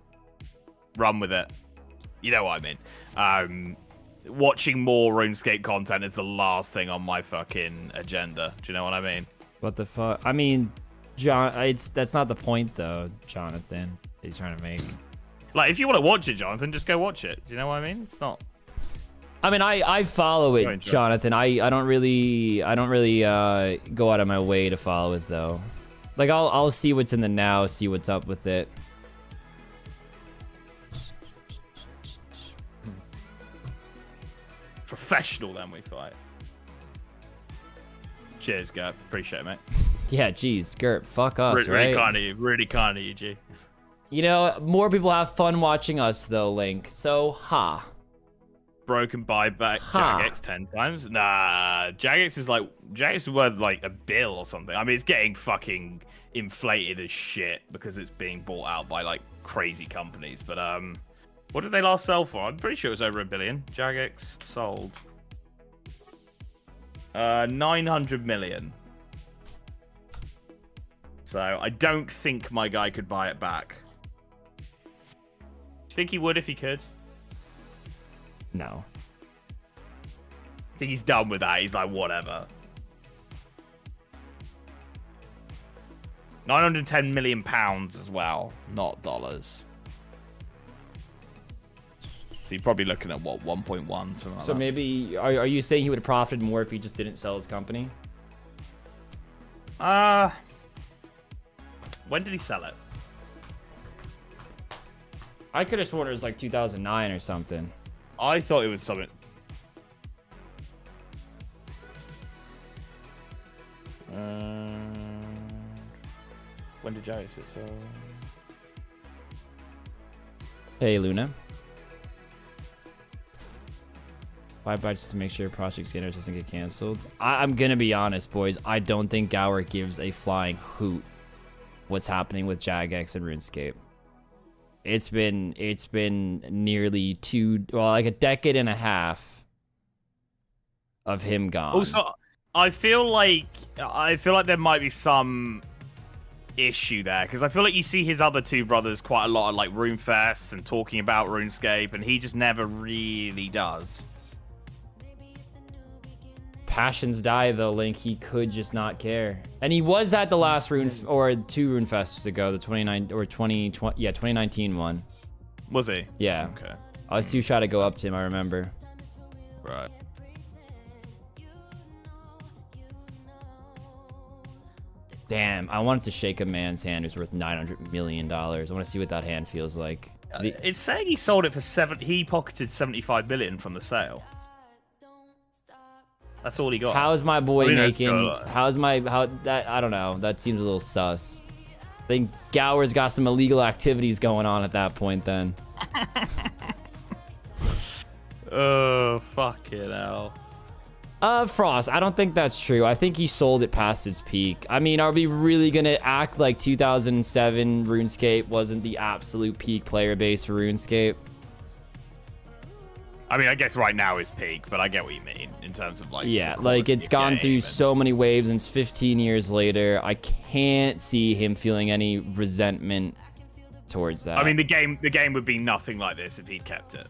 run with it. You know what I mean? Watching more RuneScape content is the last thing on my fucking agenda. Do you know what I mean? What the fuck? I mean, that's not the point though, Jonathan. He's trying to make. Like, if you want to watch it, Jonathan, just go watch it. Do you know what I mean? It's not. I mean, I follow it, Jonathan. I don't really go out of my way to follow it though. Like I'll see what's in the now, see what's up with it. Professional, then we fight. Cheers, Gert. Appreciate it, mate. Yeah, geez, Gert, fuck us, really right? Kind of you. Really kind of you, G. You know, more people have fun watching us though, Link. So, Broken buyback Jagex 10 times. Nah, Jagex is worth like a bill or something. I mean, it's getting fucking inflated as shit because it's being bought out by like crazy companies. But what did they last sell for? I'm pretty sure it was over $1 billion. Jagex sold 900 million. So I don't think my guy could buy it back. Do you think he would if he could? No. I think he's done with that. He's like, whatever. 910 million pounds as well, not dollars. So you're probably looking at what 1.1, something like So that. maybe are you saying he would have profited more if he just didn't sell his company? When did he sell it? I could have sworn it was like 2009 or something. I thought it was something. When did Jerry sit? Hey, Luna. Bye-bye just to make sure Project Xander doesn't get canceled. I'm going to be honest, boys. I don't think Gower gives a flying hoot what's happening with Jagex and RuneScape. It's been nearly like a decade and a half of him gone. Also, I feel like there might be some issue there, because I feel like you see his other two brothers quite a lot at like RuneFest and talking about RuneScape, and he just never really does. Passions die though, Link. He could just not care. And he was at the last two RuneFests ago, the 2019 one. Was he? Yeah. Okay. I was too shy to go up to him, I remember. Right. Damn, I wanted to shake a man's hand who's worth $900 million. I want to see what that hand feels like. It's saying he sold it for he pocketed 75 million from the sale. That's all he got. How's my boy making? That I don't know. That seems a little sus. I think Gower's got some illegal activities going on at that point then. Oh, fucking hell. Frost, I don't think that's true. I think he sold it past his peak. I mean, are we really gonna act like 2007 RuneScape wasn't the absolute peak player base for RuneScape? I mean, I guess right now is peak, but I get what you mean in terms of like... Yeah, like it's gone through so many waves and it's 15 years later. I can't see him feeling any resentment towards that. I mean, the game would be nothing like this if he'd kept it.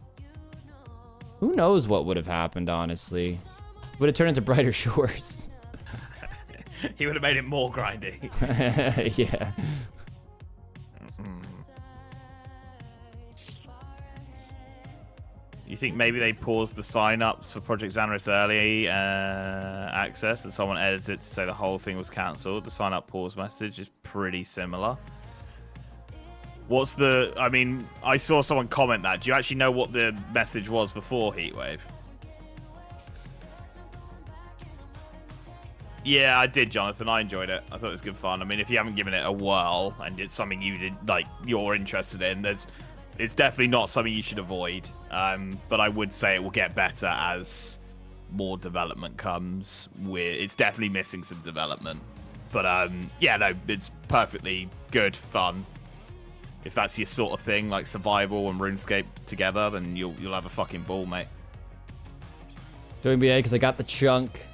Who knows what would have happened, honestly. Would have turned into Brighter Shores. He would have made it more grindy. Yeah. You think maybe they paused the sign-ups for Project Xanaris early access and someone edited it to say the whole thing was cancelled? The sign-up pause message is pretty similar. I mean, I saw someone comment that. Do you actually know what the message was before Heatwave? Yeah, I did, Jonathan. I enjoyed it. I thought it was good fun. I mean, if you haven't given it a whirl and it's something you're interested in, it's definitely not something you should avoid. But I would say it will get better as more development comes. It's definitely missing some development. But yeah, no, it's perfectly good fun. If that's your sort of thing, like survival and RuneScape together, then you'll have a fucking ball, mate. Doing BA because I got the chunk.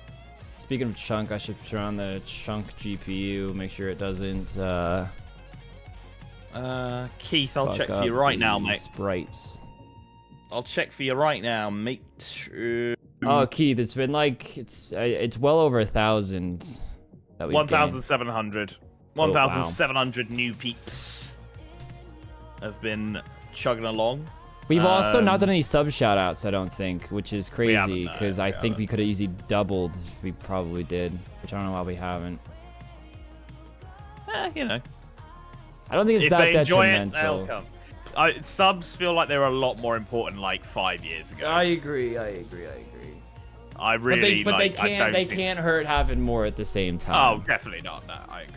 Speaking of chunk, I should turn on the chunk GPU, make sure it doesn't Keith, I'll check for you right now, mate. Sprites. I'll check for you right now, mate. Oh, Keith, it's been like it's well over 1,000 that we 1,700. Oh, 1,700 new peeps have been chugging along. We've also not done any sub shoutouts, I don't think, which is crazy because I think we could have easily doubled if we probably did, which I don't know why we haven't. You know. I don't think it's that detrimental. It, they'll come. Subs feel like they were a lot more important like 5 years ago. I agree. I really but they can't hurt having more at the same time. Oh, definitely not. No, I agree.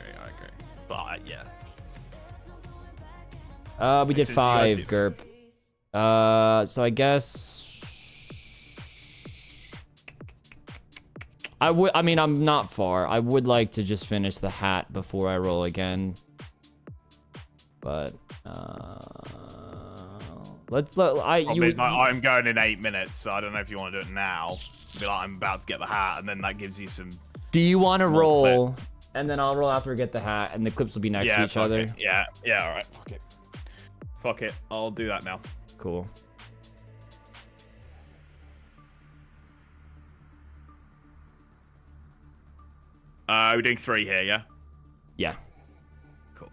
But yeah. We did 5, Gerp. So I guess I mean, I'm not far. I would like to just finish the hat before I roll again. But I'm going in 8 minutes, so I don't know if you want to do it now. Be like, I'm about to get the hat, and then that gives you some. Do you want to roll, and then I'll roll after we get the hat, and the clips will be next to each other? Yeah, all right. Fuck it. I'll do that now. Cool. We're doing 3 here, yeah? Yeah. Cool.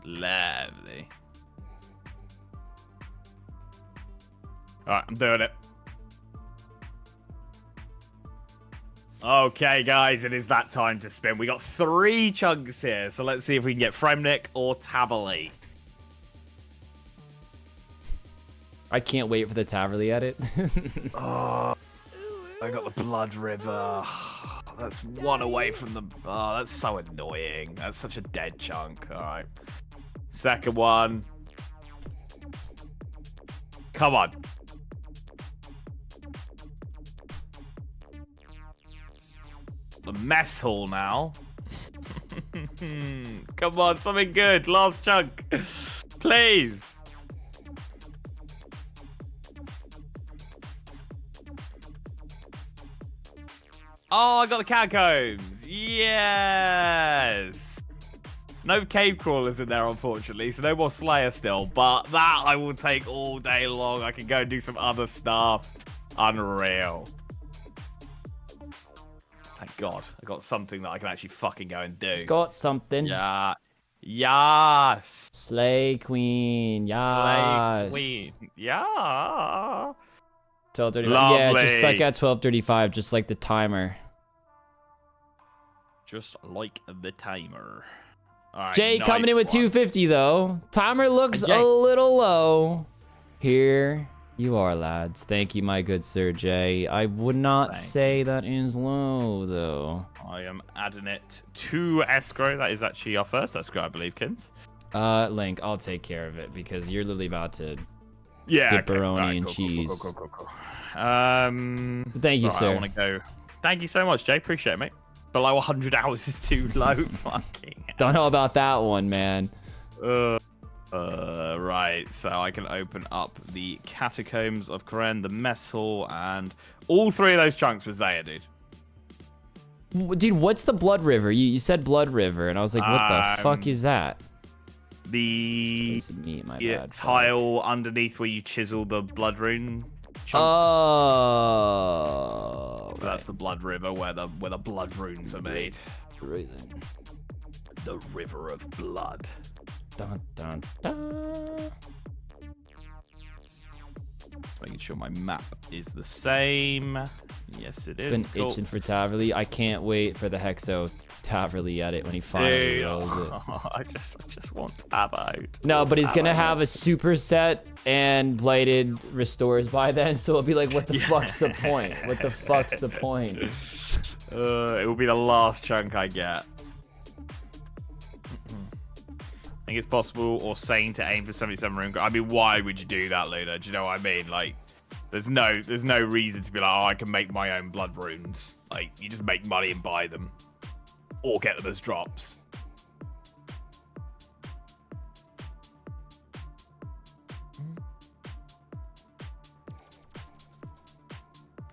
Lovely. Alright, I'm doing it. Okay, guys, it is that time to spin. We got 3 chunks here, so let's see if we can get Fremnik or Tavali. I can't wait for the Taverly edit. Oh, I got the Blood River. That's 1 away from the... Oh, that's so annoying. That's such a dead chunk. All right. Second one. Come on. The mess hall now. Come on, something good. Last chunk. Please. Oh, I got the catacombs. Yes. No cave crawlers in there, unfortunately, so no more Slayer still. But that I will take all day long. I can go and do some other stuff. Unreal. Thank God. I got something that I can actually fucking go and do. It's got something. Yeah. Yes. Slay Queen. Yes. Slay Queen. Yeah. 12:35. Lovely. Yeah, just like at 12:35, just like the timer. Just like the timer. All right, Jay nice coming in with one. 250 though. Timer looks a little low. Here you are, lads. Thank you, my good sir Jay. I would not say that is low though. I am adding it to escrow. That is actually our first escrow, I believe, Kins. Link, I'll take care of it because you're literally about to Yeah, pepperoni okay. and Cool, cheese. Cool. Thank you, right, sir. I want to go. Thank you so much, Jay. Appreciate it, mate. Below 100 hours is too low. Fucking hell. Don't know about that one, man. Right, so I can open up the Catacombs of Karen, the Mess Hall, and all 3 of those chunks with Zaya, dude. Dude, what's the Blood River? You said Blood River, and I was like, what the fuck is that? The My bad. tile underneath where you chisel the blood rune chunks. Oh, so that's the Blood River where the blood runes are made. Right then. The River of Blood. Dun, dun, dun. Making sure my map is the same. Yes, it is. Been itching for Taverly. I can't wait for the Hexo Taverly edit when he finally rolls it. I just want Tab out. No, but he's gonna have a superset and blighted restores by then, so it'll be like, what the fuck's the point? What the fuck's the point? It will be the last chunk I get. I think it's possible or sane to aim for 77 rune. I mean, why would you do that, Luna? Do you know what I mean? Like, there's no reason to be like, oh, I can make my own blood runes. Like, you just make money and buy them, or get them as drops.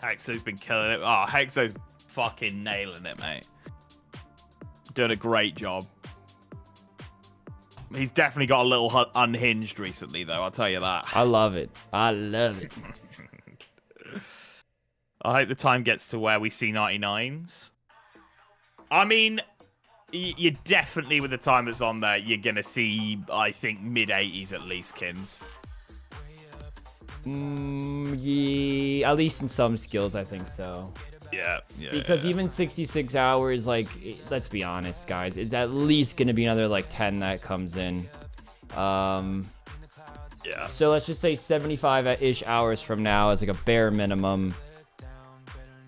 Hexo's been killing it. Oh, Hexo's fucking nailing it, mate. Doing a great job. He's definitely got a little unhinged recently, though. I'll tell you that. I love it. I love it. I hope the time gets to where we see 99s. I mean, you definitely, with the time that's on there, you're going to see, I think, mid-80s at least, Kins. Yeah, at least in some skills, I think so. Yeah. Because even 66 hours, like, let's be honest, guys, it's at least going to be another, like, 10 that comes in. Yeah. So let's just say 75-ish hours from now is, like, a bare minimum.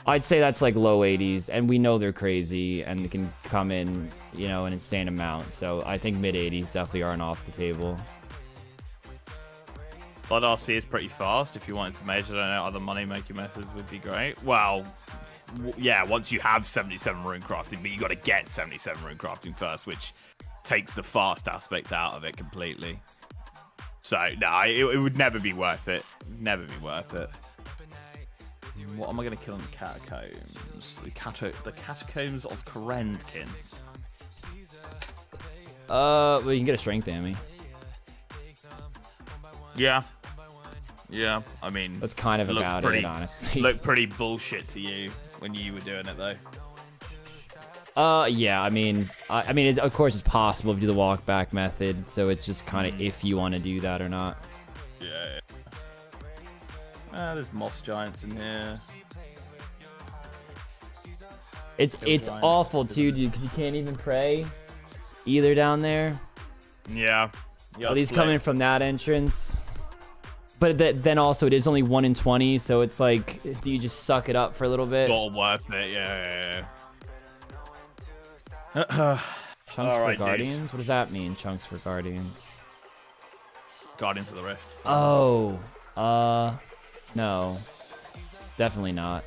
I'd say that's, like, low 80s, and we know they're crazy, and they can come in, you know, an insane amount. So I think mid-80s definitely aren't off the table. Blood RC is pretty fast. If you wanted to measure, I don't know, other money-making methods would be great. Well, yeah, once you have 77 rune crafting, but you got to get 77 rune crafting first, which takes the fast aspect out of it completely. So, no, it would never be worth it. Never be worth it. What am I going to kill in the catacombs? The catacombs of Korendkins. Well, you can get a strength ammy. Yeah. Yeah, I mean... That's kind of about it, honestly. Looked pretty bullshit to you when you were doing it, though. Yeah, I mean, of course it's possible to do the walk back method, so it's just kind of if you want to do that or not. Yeah. There's moss giants in here. It's awful too, dude, because you can't even pray either down there. Yeah. At least coming from that entrance. But then also it is only 1 in 20, so it's like, do you just suck it up for a little bit? It's all worth it, yeah. Chunks for Guardians? What does that mean, chunks for Guardians? Guardians of the Rift. Oh, no. Definitely not.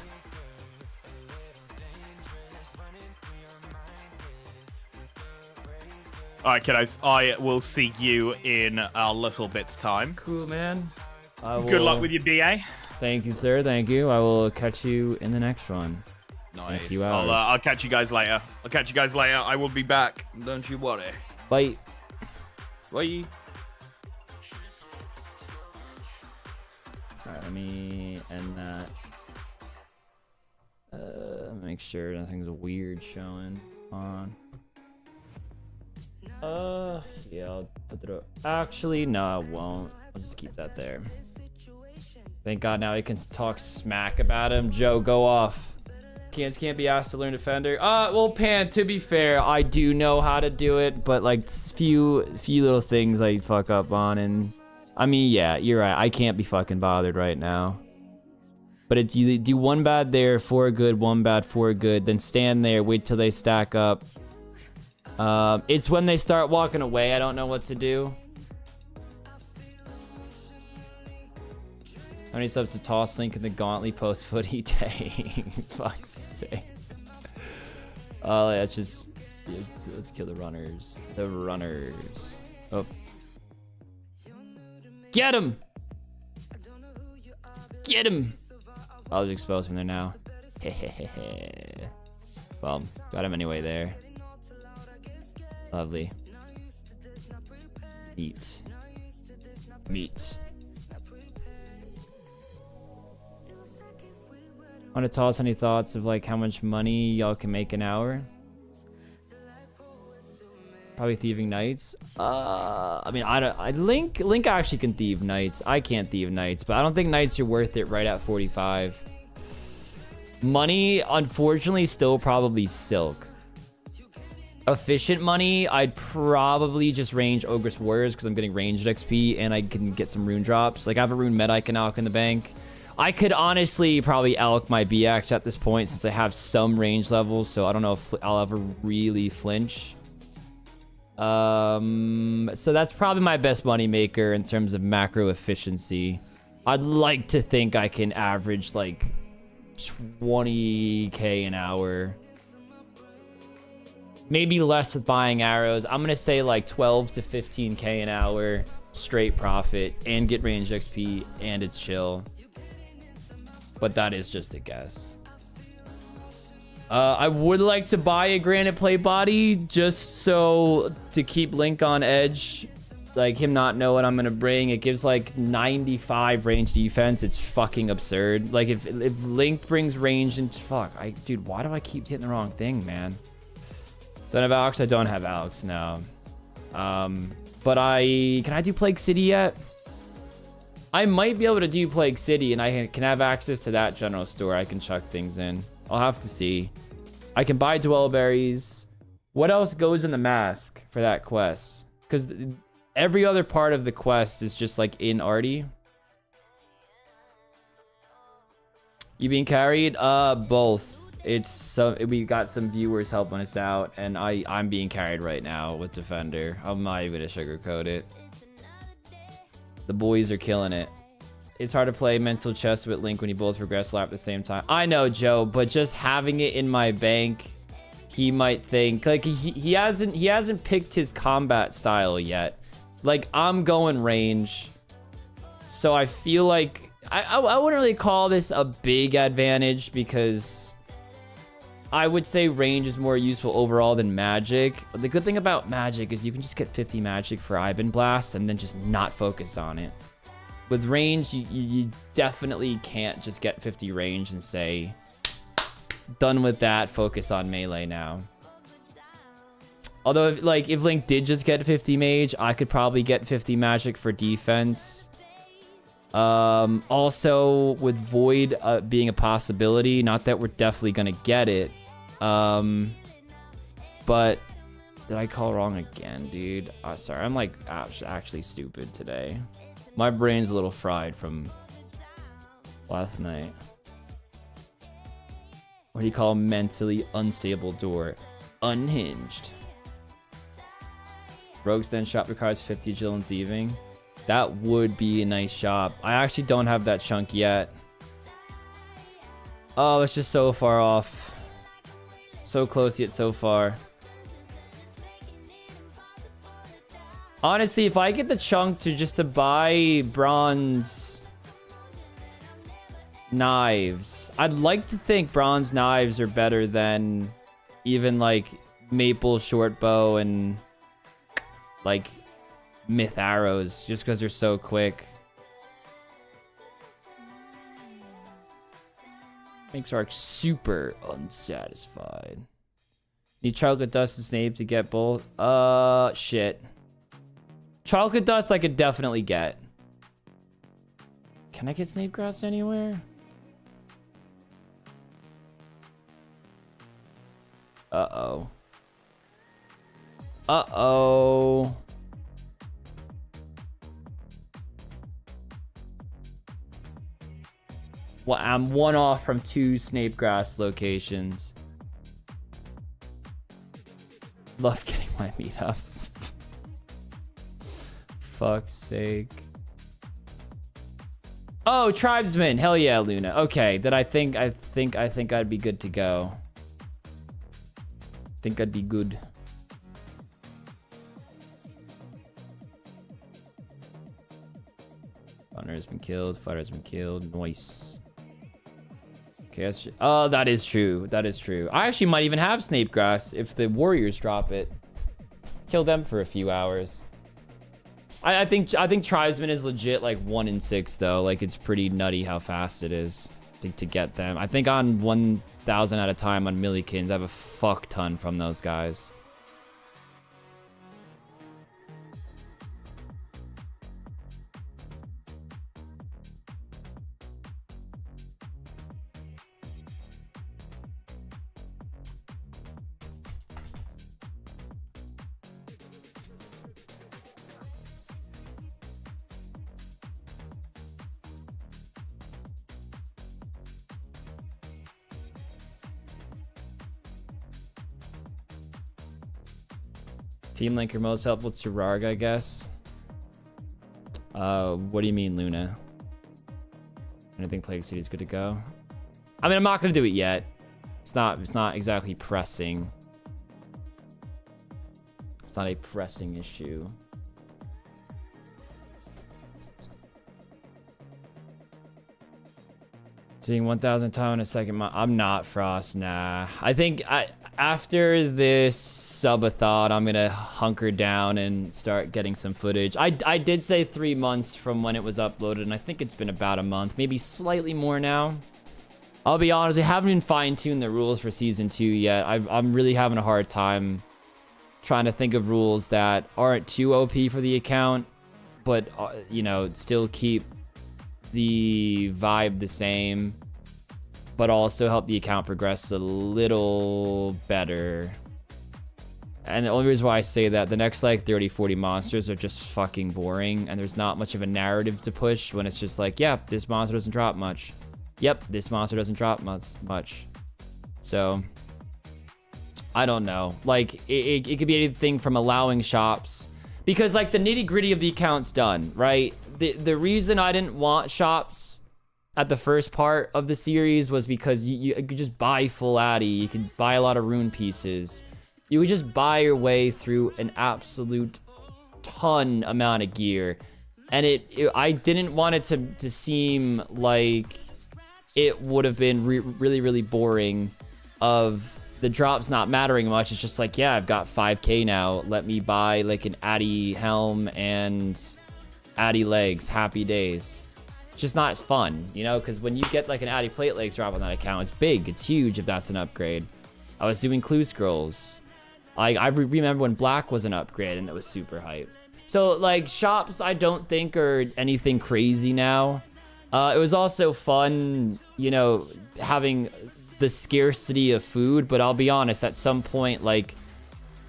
Alright, kiddos. I will see you in a little bit's time. Cool, man. Good luck with your BA. Thank you, sir. Thank you. I will catch you in the next one. Nice. In a few hours. I'll catch you guys later. I will be back. Don't you worry. Bye. Bye. Alright, let me end that. Make sure nothing's weird showing on. Yeah, I'll put it up. Actually, no, I won't. I'll just keep that there. Thank God now I can talk smack about him. Joe, go off. Can't be asked to learn Defender. Well, Pan, to be fair, I do know how to do it, but like few little things I fuck up on, and I mean, yeah, you're right. I can't be fucking bothered right now. But it's you do 1 bad there, 4 good, 1 bad, 4 good, then stand there, wait till they stack up. It's when they start walking away, I don't know what to do. How many subs to toss link in the gauntlet post footy day? Fuck's sake. Let's kill the runners. The runners. Oh. Get him! Get him! I'll just expose him there now. Well, got him anyway there. Lovely. Meat. Want to toss any thoughts of like how much money y'all can make an hour? Probably thieving knights. I mean, Link actually can thieve knights. I can't thieve knights, but I don't think knights are worth it right at 45. Money, unfortunately, still probably silk. Efficient money, I'd probably just range Ogress Warriors because I'm getting ranged XP and I can get some rune drops. Like I have a rune meta I can alch in the bank. I could honestly probably alch my BX at this point since I have some range levels, so I don't know if I'll ever really flinch. So that's probably my best money maker in terms of macro efficiency. I'd like to think I can average like 20k an hour. Maybe less with buying arrows. I'm gonna say like 12 to 15k an hour straight profit and get ranged XP and it's chill. But that is just a guess. I would like to buy a granite plate body just so to keep Link on edge, like him not know what I'm gonna bring. It gives like 95 range defense. It's fucking absurd. Like if Link brings range into dude, why do I keep hitting the wrong thing, man? Don't have Alex. I don't have Alex now. But can I do Plague City yet? I might be able to do Plague City, and I can have access to that general store. I can chuck things in. I'll have to see. I can buy Dwell Berries. What else goes in the mask for that quest? Because every other part of the quest is just like in Artie. You being carried? Both. We got some viewers helping us out, and I'm being carried right now with Defender. I'm not even gonna sugarcoat it. The boys are killing it. It's hard to play mental chess with Link when you both progress live at the same time. I know, Joe, but just having it in my bank, he might think like he hasn't picked his combat style yet. Like I'm going range, so I feel like I wouldn't really call this a big advantage because I would say range is more useful overall than magic. But the good thing about magic is you can just get 50 magic for Ivan Blast and then just not focus on it. With range, you definitely can't just get 50 range and say, done with that, focus on melee now. Although, if Link did just get 50 mage, I could probably get 50 magic for defense. Also, with Void being a possibility, not that we're definitely gonna get it. But did I call wrong again, dude? Sorry, I'm like actually stupid today. My brain's a little fried from last night. What do you call mentally unstable door? Unhinged. Rogue's Den shop requires 50 Jill and thieving. That would be a nice shop. I actually don't have that chunk yet. Oh, it's just so far off. So close yet so far. Honestly, if I get the chunk to buy bronze knives, I'd like to think bronze knives are better than even like maple short bow and like myth arrows, just because they're so quick. Makes Ark super unsatisfied. Need chocolate dust and Snape to get both. Shit. Chocolate dust I could definitely get. Can I get Snape grass anywhere? Uh-oh. Uh-oh. Well, I'm one off from 2 Snapegrass locations. Love getting my meat up. Fuck's sake. Oh, tribesman. Hell yeah, Luna. Okay, then I think I'd be good to go. Think I'd be good. Hunter has been killed. Fighter has been killed. Nice. Okay, oh, that is true. That is true. I actually might even have Snapegrass if the warriors drop it. Kill them for a few hours. I think tribesman is legit like 1 in 6 though. Like it's pretty nutty how fast it is to get them. I think on 1,000 at a time on Millikins, I have a fuck ton from those guys. Team Linker most helpful to Rarg, I guess. What do you mean, Luna? I think Plague City is good to go. I mean, I'm not gonna do it yet. It's not exactly pressing. It's not a pressing issue. Seeing 1,000 time in a second month. I'm not Frost, nah. I think after this subathon, I'm gonna hunker down and start getting some footage. I did say 3 months from when it was uploaded, and I think it's been about a month, maybe slightly more now. I'll be honest, I haven't even fine-tuned the rules for season 2 yet. I'm really having a hard time trying to think of rules that aren't too OP for the account, but you know, still keep the vibe the same, but also help the account progress a little better. And the only reason why I say that, the next like 30-40 monsters are just fucking boring, and there's not much of a narrative to push when it's just like, yeah, this monster doesn't drop much. Yep, this monster doesn't drop much. So, I don't know. Like, it could be anything from allowing shops, because like the nitty gritty of the account's done, right? The reason I didn't want shops at the first part of the series was because you could just buy full Addy, you could buy a lot of rune pieces. You would just buy your way through an absolute ton amount of gear. And I didn't want it to seem like it would have been really, really boring of the drops not mattering much. It's just like, yeah, I've got 5k now. Let me buy like an Addy helm and Addy legs. Happy days. It's just not fun, you know? Because when you get like an Addy plate legs drop on that account, it's big. It's huge if that's an upgrade. I was doing clue scrolls. I remember when Black was an upgrade and it was super hype. So like shops, I don't think are anything crazy now. It was also fun, you know, having the scarcity of food, but I'll be honest, at some point, like,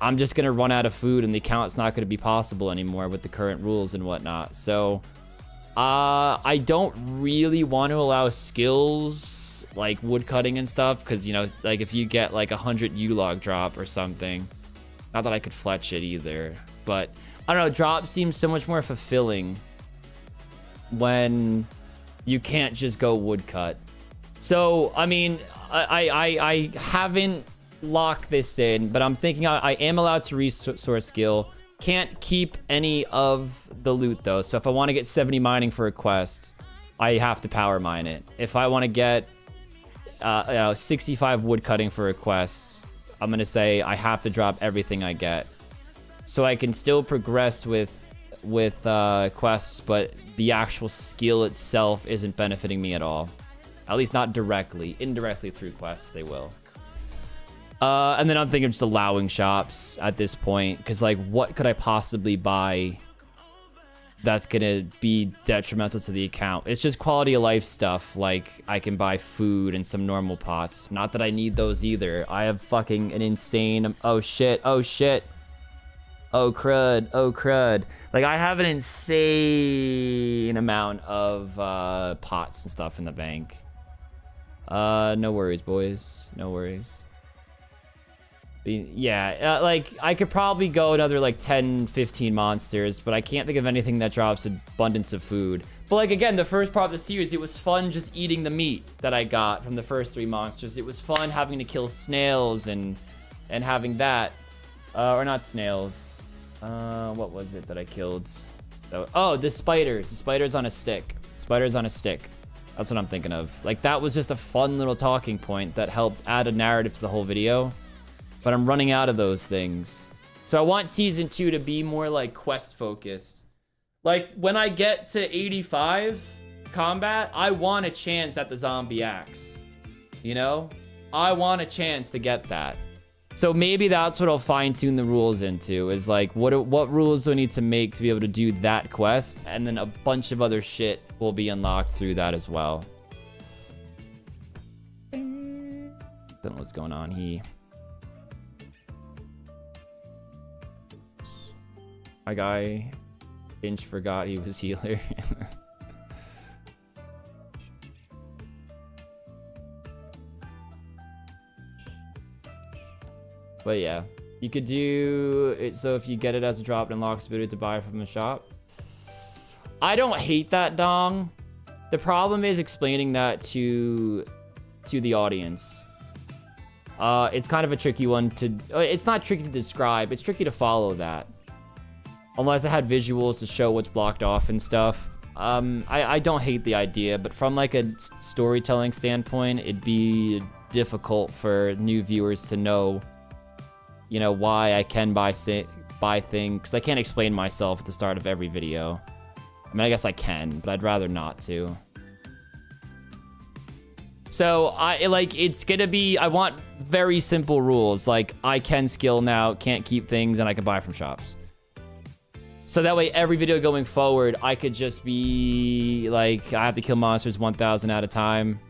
I'm just gonna run out of food and the account's not gonna be possible anymore with the current rules and whatnot. So, I don't really want to allow skills like woodcutting and stuff, because, you know, like if you get like 100 U-log drop or something, not that I could fletch it either, but I don't know, drop seems so much more fulfilling when you can't just go woodcut. So, I mean, I haven't locked this in, but I'm thinking I am allowed to resource skill. Can't keep any of the loot, though. So if I want to get 70 mining for a quest, I have to power mine it. If I want to get 65 wood cutting for a quest, I'm going to say I have to drop everything I get. So I can still progress with quests, but the actual skill itself isn't benefiting me at all. At least not directly. Indirectly through quests, they will. And then I'm thinking of just allowing shops at this point, because, like, what could I possibly buy that's going to be detrimental to the account? It's just quality of life stuff, like I can buy food and some normal pots. Not that I need those either. I have fucking an insane... Oh, shit. Oh, shit. Oh, crud. Oh, crud. Like, I have an insane amount of pots and stuff in the bank. No worries, boys. No worries. Yeah, like, I could probably go another, like, 10, 15 monsters, but I can't think of anything that drops abundance of food. But, like, again, the first part of the series, it was fun just eating the meat that I got from the first 3 monsters. It was fun having to kill snails and having that. Or not snails. What was it that I killed? Oh, the spiders. The spiders on a stick. Spiders on a stick. That's what I'm thinking of. Like, that was just a fun little talking point that helped add a narrative to the whole video. But I'm running out of those things. So I want season 2 to be more like quest focused. Like, when I get to 85 combat, I want a chance at the zombie axe. You know? I want a chance to get that. So maybe that's what I'll fine-tune the rules into, is like, what rules do I need to make to be able to do that quest? And then a bunch of other shit will be unlocked through that as well. Don't know what's going on here. My guy, Finch, forgot he was healer. But yeah, you could do it so if you get it as a drop, it unlocks ability to buy from the shop. I don't hate that, Dong. The problem is explaining that to the audience. It's kind of a tricky one to... It's not tricky to describe. It's tricky to follow that. Unless I had visuals to show what's blocked off and stuff. I don't hate the idea, but from like a storytelling standpoint, it'd be difficult for new viewers to know, you know, why I can buy things. Because I can't explain myself at the start of every video. I mean, I guess I can, but I'd rather not to. So, it's gonna be... I want very simple rules. Like, I can skill now, can't keep things, and I can buy from shops. So that way, every video going forward, I could just be like, I have to kill monsters 1,000 at a time.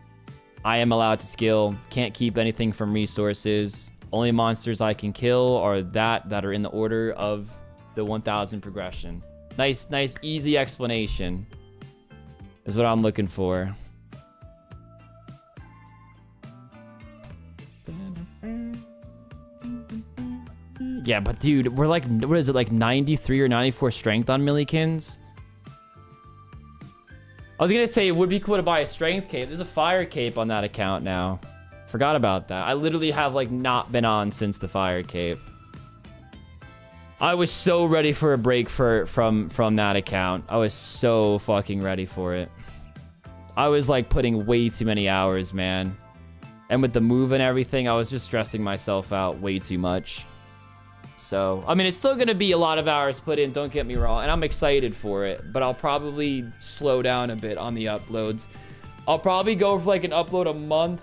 I am allowed to skill. Can't keep anything from resources. Only monsters I can kill are that are in the order of the 1,000 progression. Nice, easy explanation is what I'm looking for. Yeah, but dude, we're like, what is it, like 93 or 94 strength on Millykins? I was gonna say it would be cool to buy a strength cape. There's a fire cape on that account now. Forgot about that. I literally have like not been on since the fire cape. I was so ready for a break from that account. I was so fucking ready for it. I was like putting way too many hours, man. And with the move and everything, I was just stressing myself out way too much. So, I mean, it's still going to be a lot of hours put in, don't get me wrong, and I'm excited for it, but I'll probably slow down a bit on the uploads. I'll probably go for like an upload a month,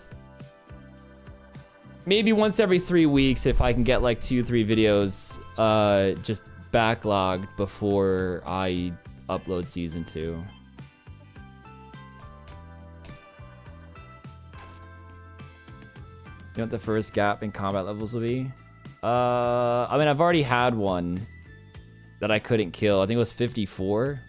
maybe once every 3 weeks if I can get like 2-3 videos just backlogged before I upload season 2. You know what the first gap in combat levels will be? I mean, I've already had one that I couldn't kill. I think it was 54.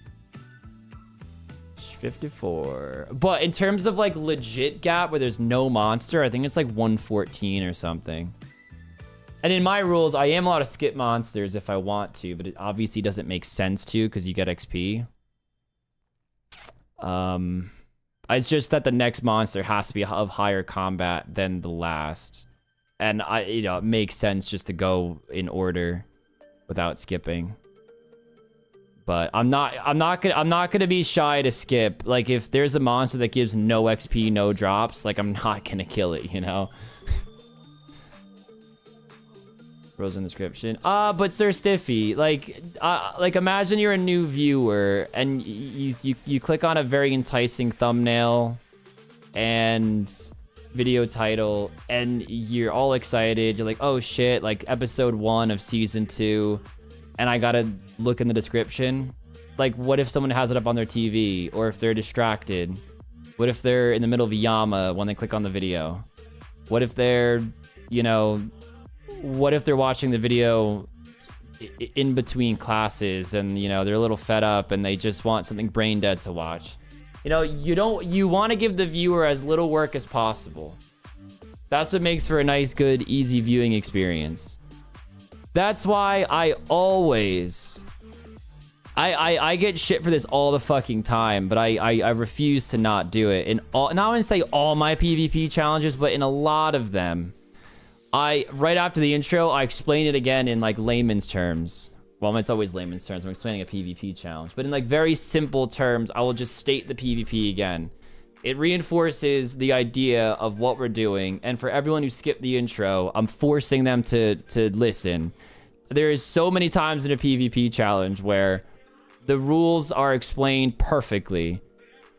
54. But in terms of like legit gap where there's no monster, I think it's like 114 or something. And in my rules, I am allowed to skip monsters if I want to, but it obviously doesn't make sense to because you get XP. It's just that the next monster has to be of higher combat than the last. And it makes sense just to go in order without skipping. But I'm not gonna be shy to skip. Like if there's a monster that gives no XP, no drops, like I'm not gonna kill it, you know? Rules in the description. But Sir Stiffy, like imagine you're a new viewer and you click on a very enticing thumbnail and video title and you're all excited. You're like, oh shit, like episode 1 of season 2, and I gotta look in the description. Like, what if someone has it up on their TV, or if they're distracted? What if they're in the middle of a Yama when they click on the video? What if they're, what if they're watching the video in between classes and, they're a little fed up and they just want something brain dead to watch? You want to give the viewer as little work as possible. That's what makes for a nice, good, easy viewing experience. That's why I always... I get shit for this all the fucking time, but I refuse to not do it. In all, not going to say all my PvP challenges, but in a lot of them, right after the intro, I explain it again in like layman's terms. Well, it's always layman's terms. I'm explaining a PvP challenge, but in like very simple terms, I will just state the PvP again. It reinforces the idea of what we're doing, and for everyone who skipped the intro, I'm forcing them to listen. There is so many times in a PvP challenge where the rules are explained perfectly,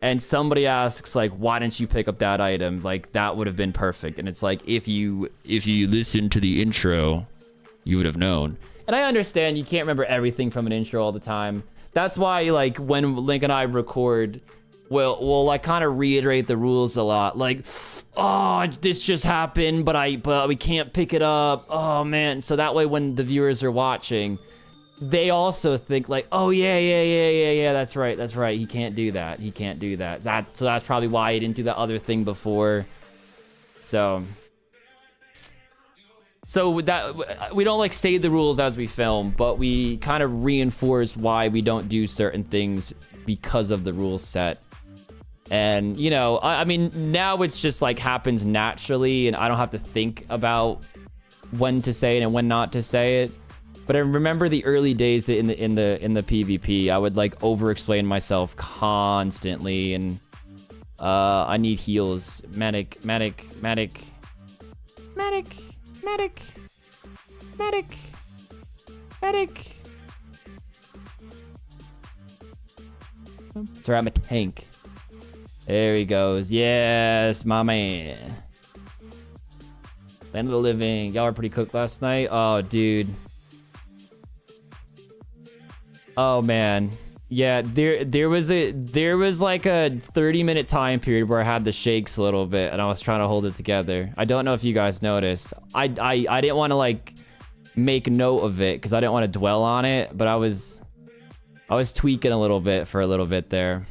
and somebody asks like, why didn't you pick up that item? Like, that would have been perfect. And it's like, if you listened to the intro, you would have known. And I understand you can't remember everything from an intro all the time. That's why, like, when Link and I record, we'll like kind of reiterate the rules a lot. Like, oh, this just happened, but we can't pick it up. Oh man. So that way when the viewers are watching, they also think like, oh yeah, that's right. He can't do that. So that's probably why he didn't do that other thing before. So that we don't like say the rules as we film, but we kind of reinforce why we don't do certain things because of the rule set. And I mean, now it's just like happens naturally, and I don't have to think about when to say it and when not to say it. But I remember the early days in the PvP, I would like over-explain myself constantly, and I need heals. Medic. Sorry, I'm a tank. There he goes. Yes, my man. Land of the living. Y'all were pretty cooked last night. Oh, dude. Oh man. Yeah, there was like a 30-minute time period where I had the shakes a little bit and I was trying to hold it together. I don't know if you guys noticed. I didn't want to like make note of it because I didn't want to dwell on it, but I was tweaking a little bit for a little bit there.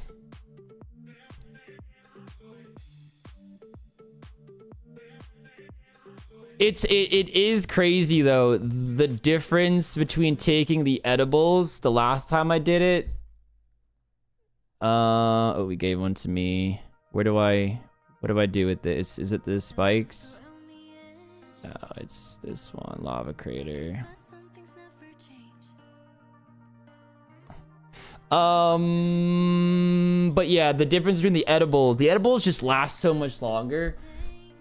It is crazy though, the difference between taking the edibles the last time I did it. Oh, we gave one to me. What do I do with this? Is it the spikes? No, it's this one, lava crater. But yeah, the difference between the edibles just last so much longer.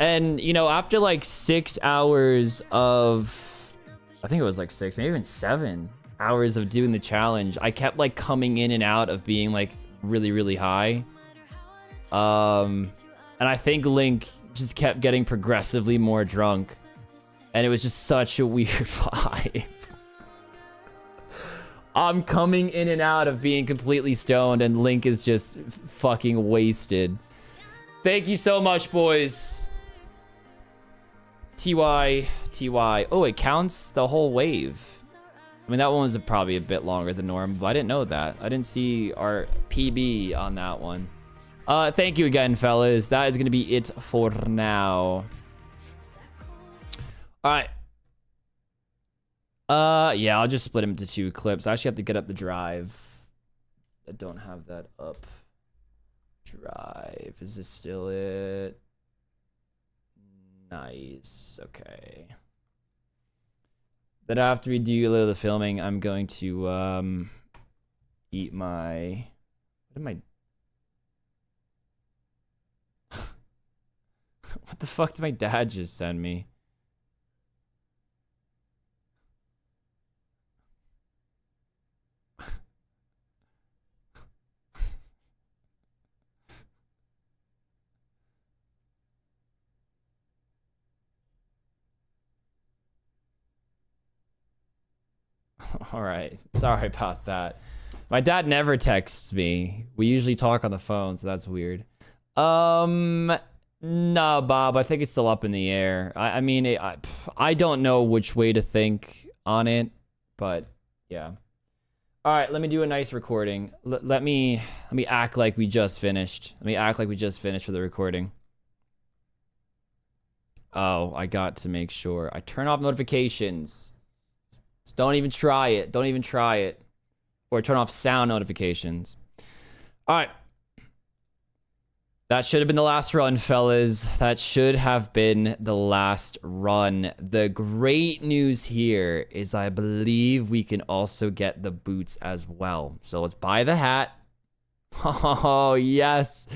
And, after like 6 hours of, I think it was like 6, maybe even 7 hours of doing the challenge, I kept like coming in and out of being like really, really high. And I think Link just kept getting progressively more drunk. And it was just such a weird vibe. I'm coming in and out of being completely stoned, and Link is just fucking wasted. Thank you so much, boys. TY. Oh, it counts the whole wave. I mean, that one was probably a bit longer than normal, but I didn't know that. I didn't see our PB on that one. Thank you again, fellas. That is going to be it for now. All right. Yeah, I'll just split them into 2 clips. I actually have to get up the drive. I don't have that up. Drive. Is this still it? Nice. Okay. Then after we do a little of the filming, I'm going to eat my... What am I... What the fuck did my dad just send me? All right. Sorry about that. My dad never texts me. We usually talk on the phone, so that's weird. No, Bob, I think it's still up in the air. I mean, I don't know which way to think on it, but yeah. All right, let me do a nice recording. Let me act like we just finished. Let me act like we just finished for the recording. Oh, I got to make sure I turn off notifications. So don't even try it. Don't even try it. Or turn off sound notifications. All right. That should have been the last run, fellas. That should have been the last run. The great news here is I believe we can also get the boots as well. So let's buy the hat. Oh, yes.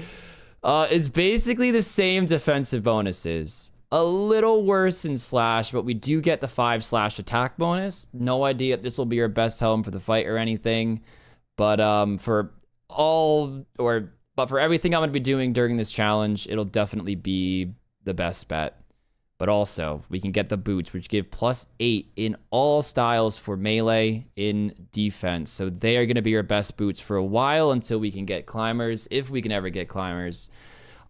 It's basically the same defensive bonuses. A little worse in slash, but we do get the 5 slash attack bonus. No idea if this will be our best helm for the fight or anything. But for everything I'm going to be doing during this challenge, it'll definitely be the best bet. But also, we can get the boots, which give +8 in all styles for melee in defense. So they are going to be our best boots for a while until we can get climbers, if we can ever get climbers.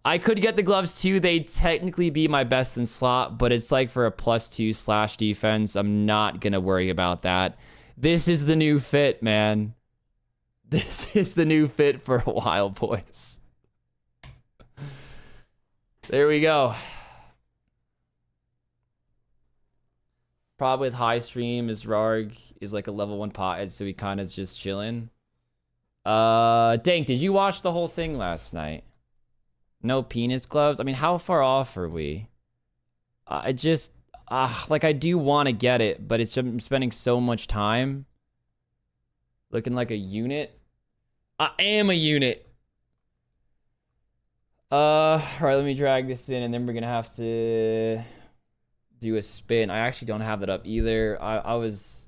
I could get the gloves too. They'd technically be my best in slot, but it's like for a +2 slash defense. I'm not going to worry about that. This is the new fit, man. This is the new fit for a while, boys. There we go. Problem with high stream is Rarg is like a level 1 pothead, so he kind of just chilling. Dank, did you watch the whole thing last night? No penis gloves? I mean, how far off are we? I just, like, I do want to get it, but it's I'm spending so much time looking like a unit. I am a unit. All right, let me drag this in, and then we're gonna have to do a spin. I actually don't have that up either. I was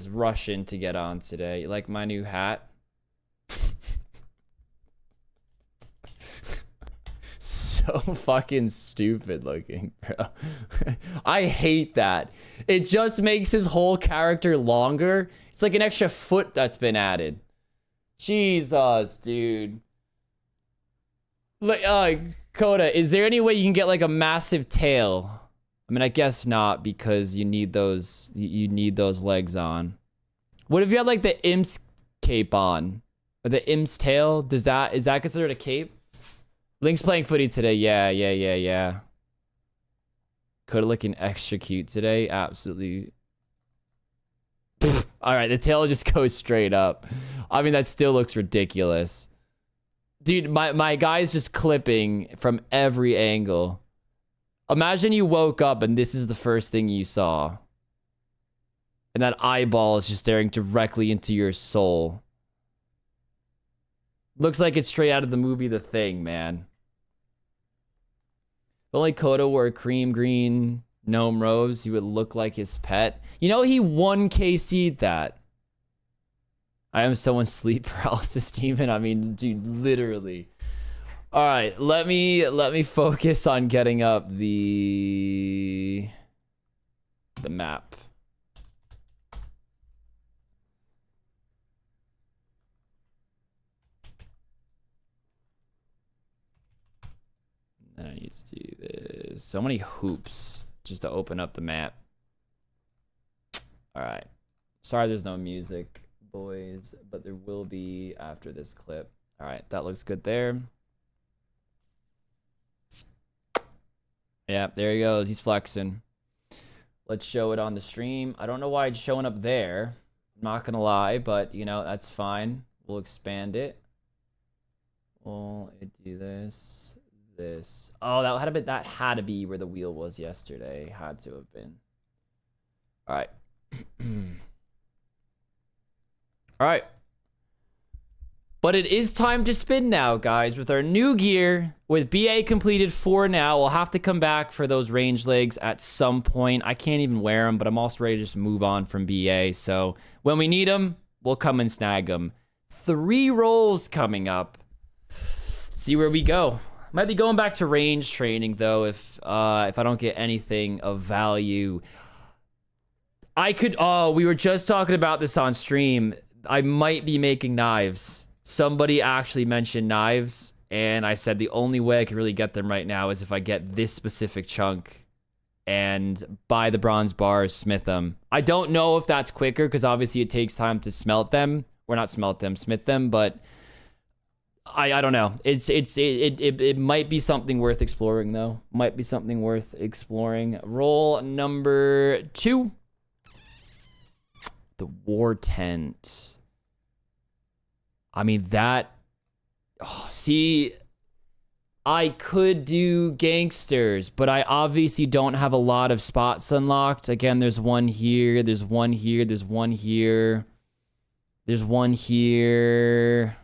rushing to get on today. You like my new hat? So fucking stupid looking, bro. I hate that. It just makes his whole character longer. It's like an extra foot that's been added. Jesus, dude. Like, Coda, is there any way you can get like a massive tail? I mean, I guess not, because you need those. You need those legs on. What if you had like the imp's cape on, or the imp's tail? Is that considered a cape? Link's playing footy today. Yeah. Coda looking extra cute today. Absolutely. All right, the tail just goes straight up. I mean, that still looks ridiculous. Dude, my guy's just clipping from every angle. Imagine you woke up and this is the first thing you saw. And that eyeball is just staring directly into your soul. Looks like it's straight out of the movie The Thing, man. If only Kodo wore a cream green gnome robes, he would look like his pet. You know, he 1KC'd that. I am someone's sleep paralysis demon. I mean, dude, literally. All right, let me focus on getting up the the map. And I need to do this. So many hoops just to open up the map. All right. Sorry there's no music, boys, but there will be after this clip. All right, that looks good there. Yeah, there he goes. He's flexing. Let's show it on the stream. I don't know why it's showing up there. I'm not going to lie, but, you know, that's fine. We'll expand it. We'll do this. This. Oh, that had to be where the wheel was yesterday. Had to have been. All right. All right. But it is time to spin now, guys. With our new gear, with BA completed 4 now, we'll have to come back for those range legs at some point. I can't even wear them, but I'm also ready to just move on from BA. So when we need them, we'll come and snag them. 3 rolls coming up. See where we go. Might be going back to range training, though, if I don't get anything of value. I could... Oh, we were just talking about this on stream. I might be making knives. Somebody actually mentioned knives, and I said the only way I could really get them right now is if I get this specific chunk and buy the bronze bars, smith them. I don't know if that's quicker, because obviously it takes time to smelt them. Or not smelt them, smith them, but I don't know. It might be something worth exploring, though. Might be something worth exploring. Roll number 2. The war tent. I mean, that... Oh, see, I could do gangsters, but I obviously don't have a lot of spots unlocked. Again, there's one here, there's one here, there's one here. There's one here.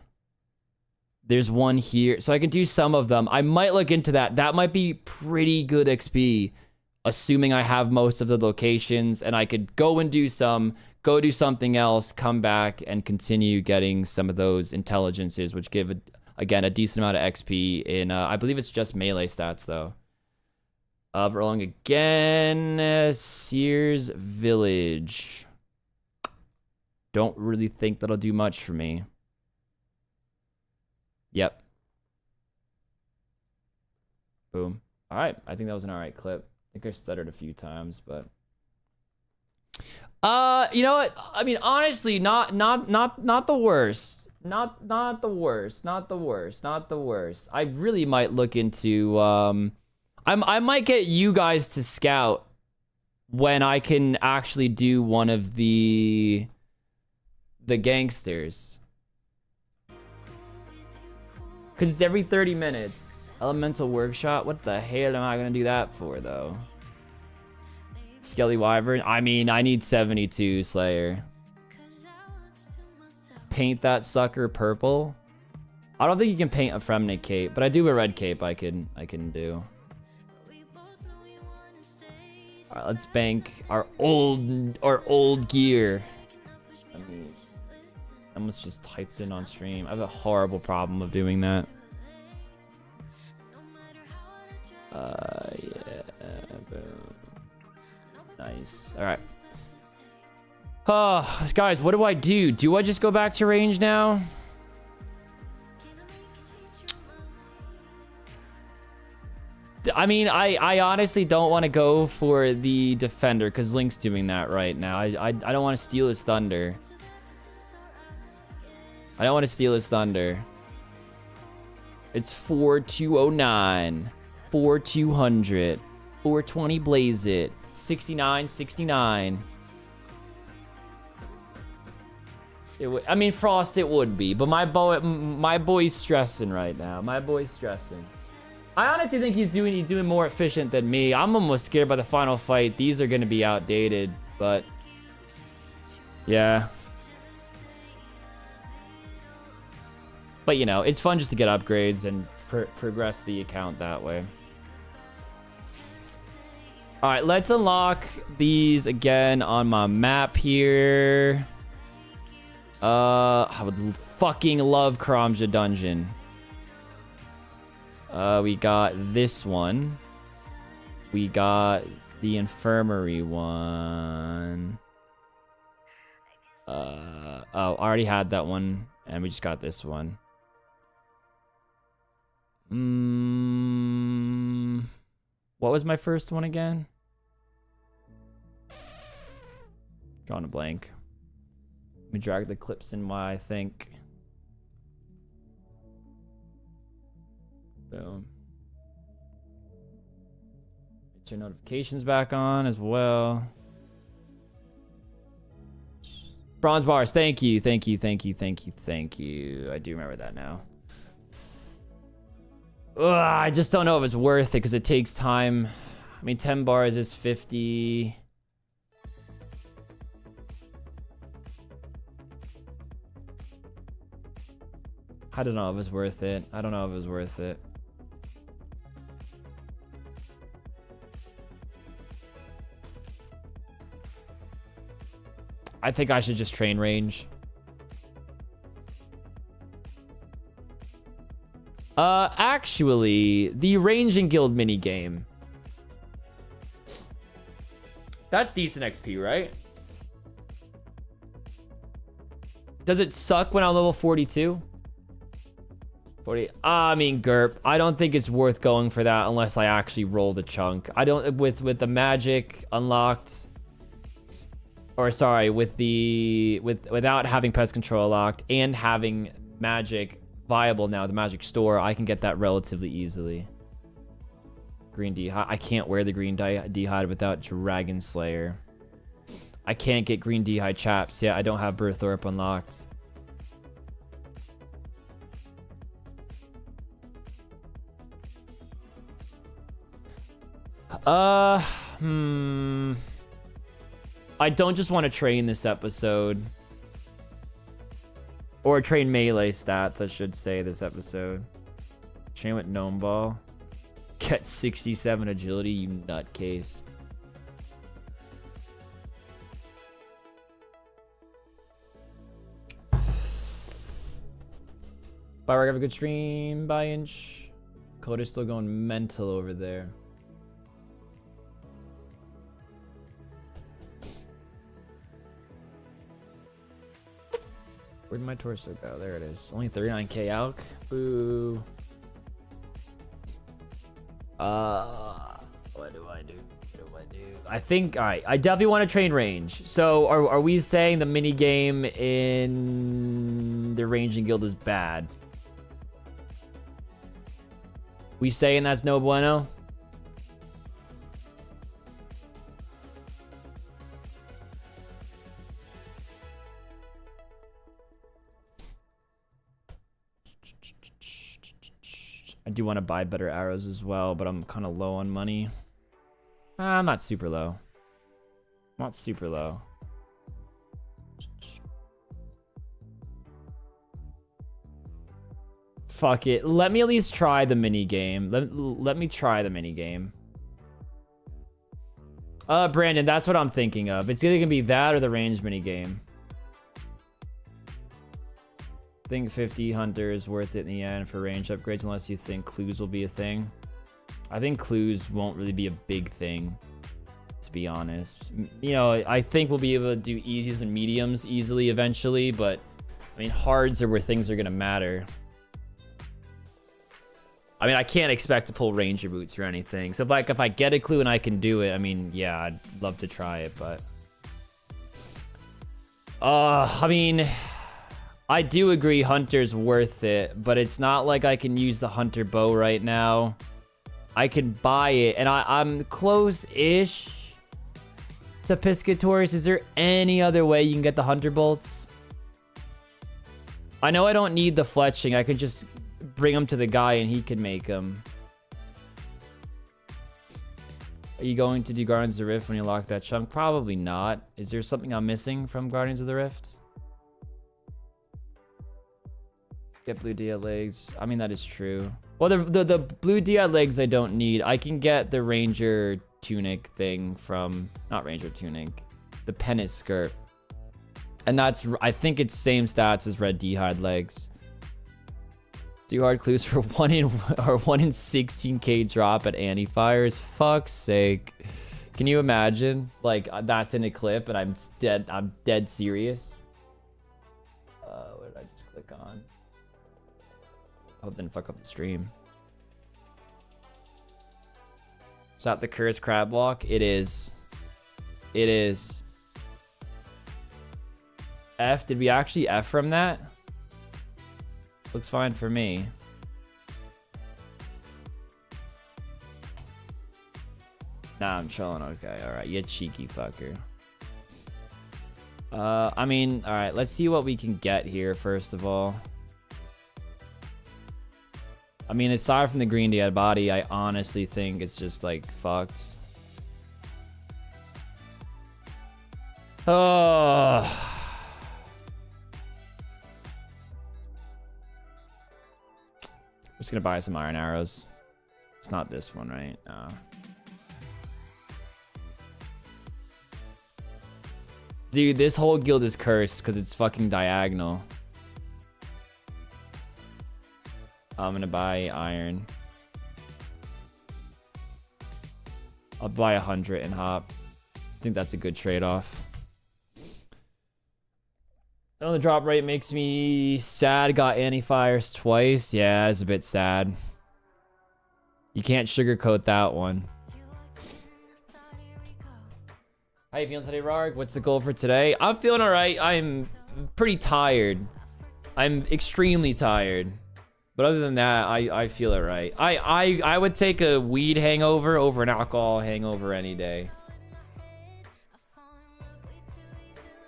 There's one here. So I can do some of them. I might look into that. That might be pretty good XP, assuming I have most of the locations, and I could go and do some... Go do something else, come back, and continue getting some of those intelligences, which give, again, a decent amount of XP in, I believe it's just melee stats, though. Rolling again, Sears Village. Don't really think that'll do much for me. Yep. Boom. All right, I think that was an all right clip. I think I stuttered a few times, but... You know what? I mean, honestly, not the worst. Not the worst. Not the worst. Not the worst. I really might look into I might get you guys to scout when I can actually do one of the gangsters. Cuz it's every 30 minutes. Elemental workshop. What the hell am I going to do that for, though? Skelly Wyvern. I mean, I need 72 Slayer. Paint that sucker purple. I don't think you can paint a Fremne cape, but I do have a red cape I can do. All right, let's bank our old gear. I mean, I almost just typed in on stream. I have a horrible problem of doing that. Yeah. Boom. Nice. All right. Oh, guys, what do I do? Do I just go back to range now? I mean, I honestly don't want to go for the defender because Link's doing that right now. I don't want to steal his thunder. I don't want to steal his thunder. It's 4209, 4200, 420 blaze it. 69, 69. I mean, Frost it would be, but my boy's stressing right now. My boy's stressing. I honestly think he's doing more efficient than me. I'm almost scared by the final fight. These are going to be outdated, but yeah. But you know, it's fun just to get upgrades and progress the account that way. All right, let's unlock these again on my map here. I would fucking love Karamja Dungeon. We got this one. We got the infirmary one. Oh, I already had that one, and we just got this one. What was my first one again? Drawing a blank. Let me drag the clips in while I think. Boom. Get your notifications back on as well. Bronze bars, thank you, thank you, thank you, thank you, thank you. I do remember that now. Ugh, I just don't know if it's worth it because it takes time. I mean, 10 bars is 50. I don't know if it's worth it. I don't know if it's worth it. I think I should just train range. Actually, the ranging guild minigame. That's decent XP, right? Does it suck when I'm level 42? 40. I mean, Gerp. I don't think it's worth going for that unless I actually roll the chunk. I don't with the magic unlocked. Or sorry, without having pest control locked and having magic viable now, the magic store, I can get that relatively easily. Green D'hide. I can't wear the green D'hide without Dragon Slayer. I can't get green D'hide chaps. Yeah, I don't have Birthorpe unlocked. I don't just want to train this episode. Or train melee stats, I should say, this episode. Train with Gnome Ball. Get 67 agility, you nutcase. Bye, have a good stream. Bye, Inch. Coda's still going mental over there. Where'd my torso go? There it is. Only 39k alk. Boo. What do I do? What do I do? I think, alright, I definitely want to train range. So are we saying the mini game in the ranging guild is bad? We saying that's no bueno? I do want to buy better arrows as well, but I'm kind of low on money. I'm not super low. Not super low. Fuck it. Let me at least try the mini game. Let me try the mini game. Brandon, that's what I'm thinking of. It's either gonna be that or the range mini game. I think 50 hunter is worth it in the end for range upgrades unless you think clues will be a thing. I think clues won't really be a big thing, to be honest. You know, I think we'll be able to do easies and mediums easily eventually, but I mean, hards are where things are gonna matter. I mean, I can't expect to pull ranger boots or anything. So if I get a clue and I can do it, I mean, yeah, I'd love to try it, but I mean, I do agree Hunter's worth it, but it's not like I can use the Hunter bow right now. I can buy it, and I'm close-ish to Piscators. Is there any other way you can get the Hunter bolts? I know I don't need the fletching. I could just bring them to the guy and he can make them. Are you going to do Guardians of the Rift when you lock that chunk? Probably not. Is there something I'm missing from Guardians of the Rift? Get blue dia legs. I mean, that is true. Well, the blue dia legs I don't need. I can get the ranger tunic thing from, not ranger tunic, the pennant skirt. And that's, I think it's same stats as red D'hide legs. Do hard clues for 1 in 16k drop at anti-fires. Fuck's sake. Can you imagine? Like, that's in a clip and I'm dead serious. What did I just click on? Hope didn't fuck up the stream. Is that the cursed crab walk? It is. It is. F? Did we actually F from that? Looks fine for me. Nah, I'm chilling. Okay, alright. You cheeky fucker. I mean, alright. Let's see what we can get here, first of all. I mean, aside from the green dead body, I honestly think it's just, like, fucked. Oh. I'm just gonna buy some iron arrows. It's not this one, right? No. Dude, this whole guild is cursed because it's fucking diagonal. I'm gonna buy iron. I'll buy 100 and hop. I think that's a good trade-off. Oh, the drop rate makes me sad. Got anti-fires twice. Yeah, it's a bit sad. You can't sugarcoat that one. How you feeling today, Rarg? What's the goal for today? I'm feeling alright. I'm pretty tired. I'm extremely tired. But other than that, I feel alright. I would take a weed hangover over an alcohol hangover any day.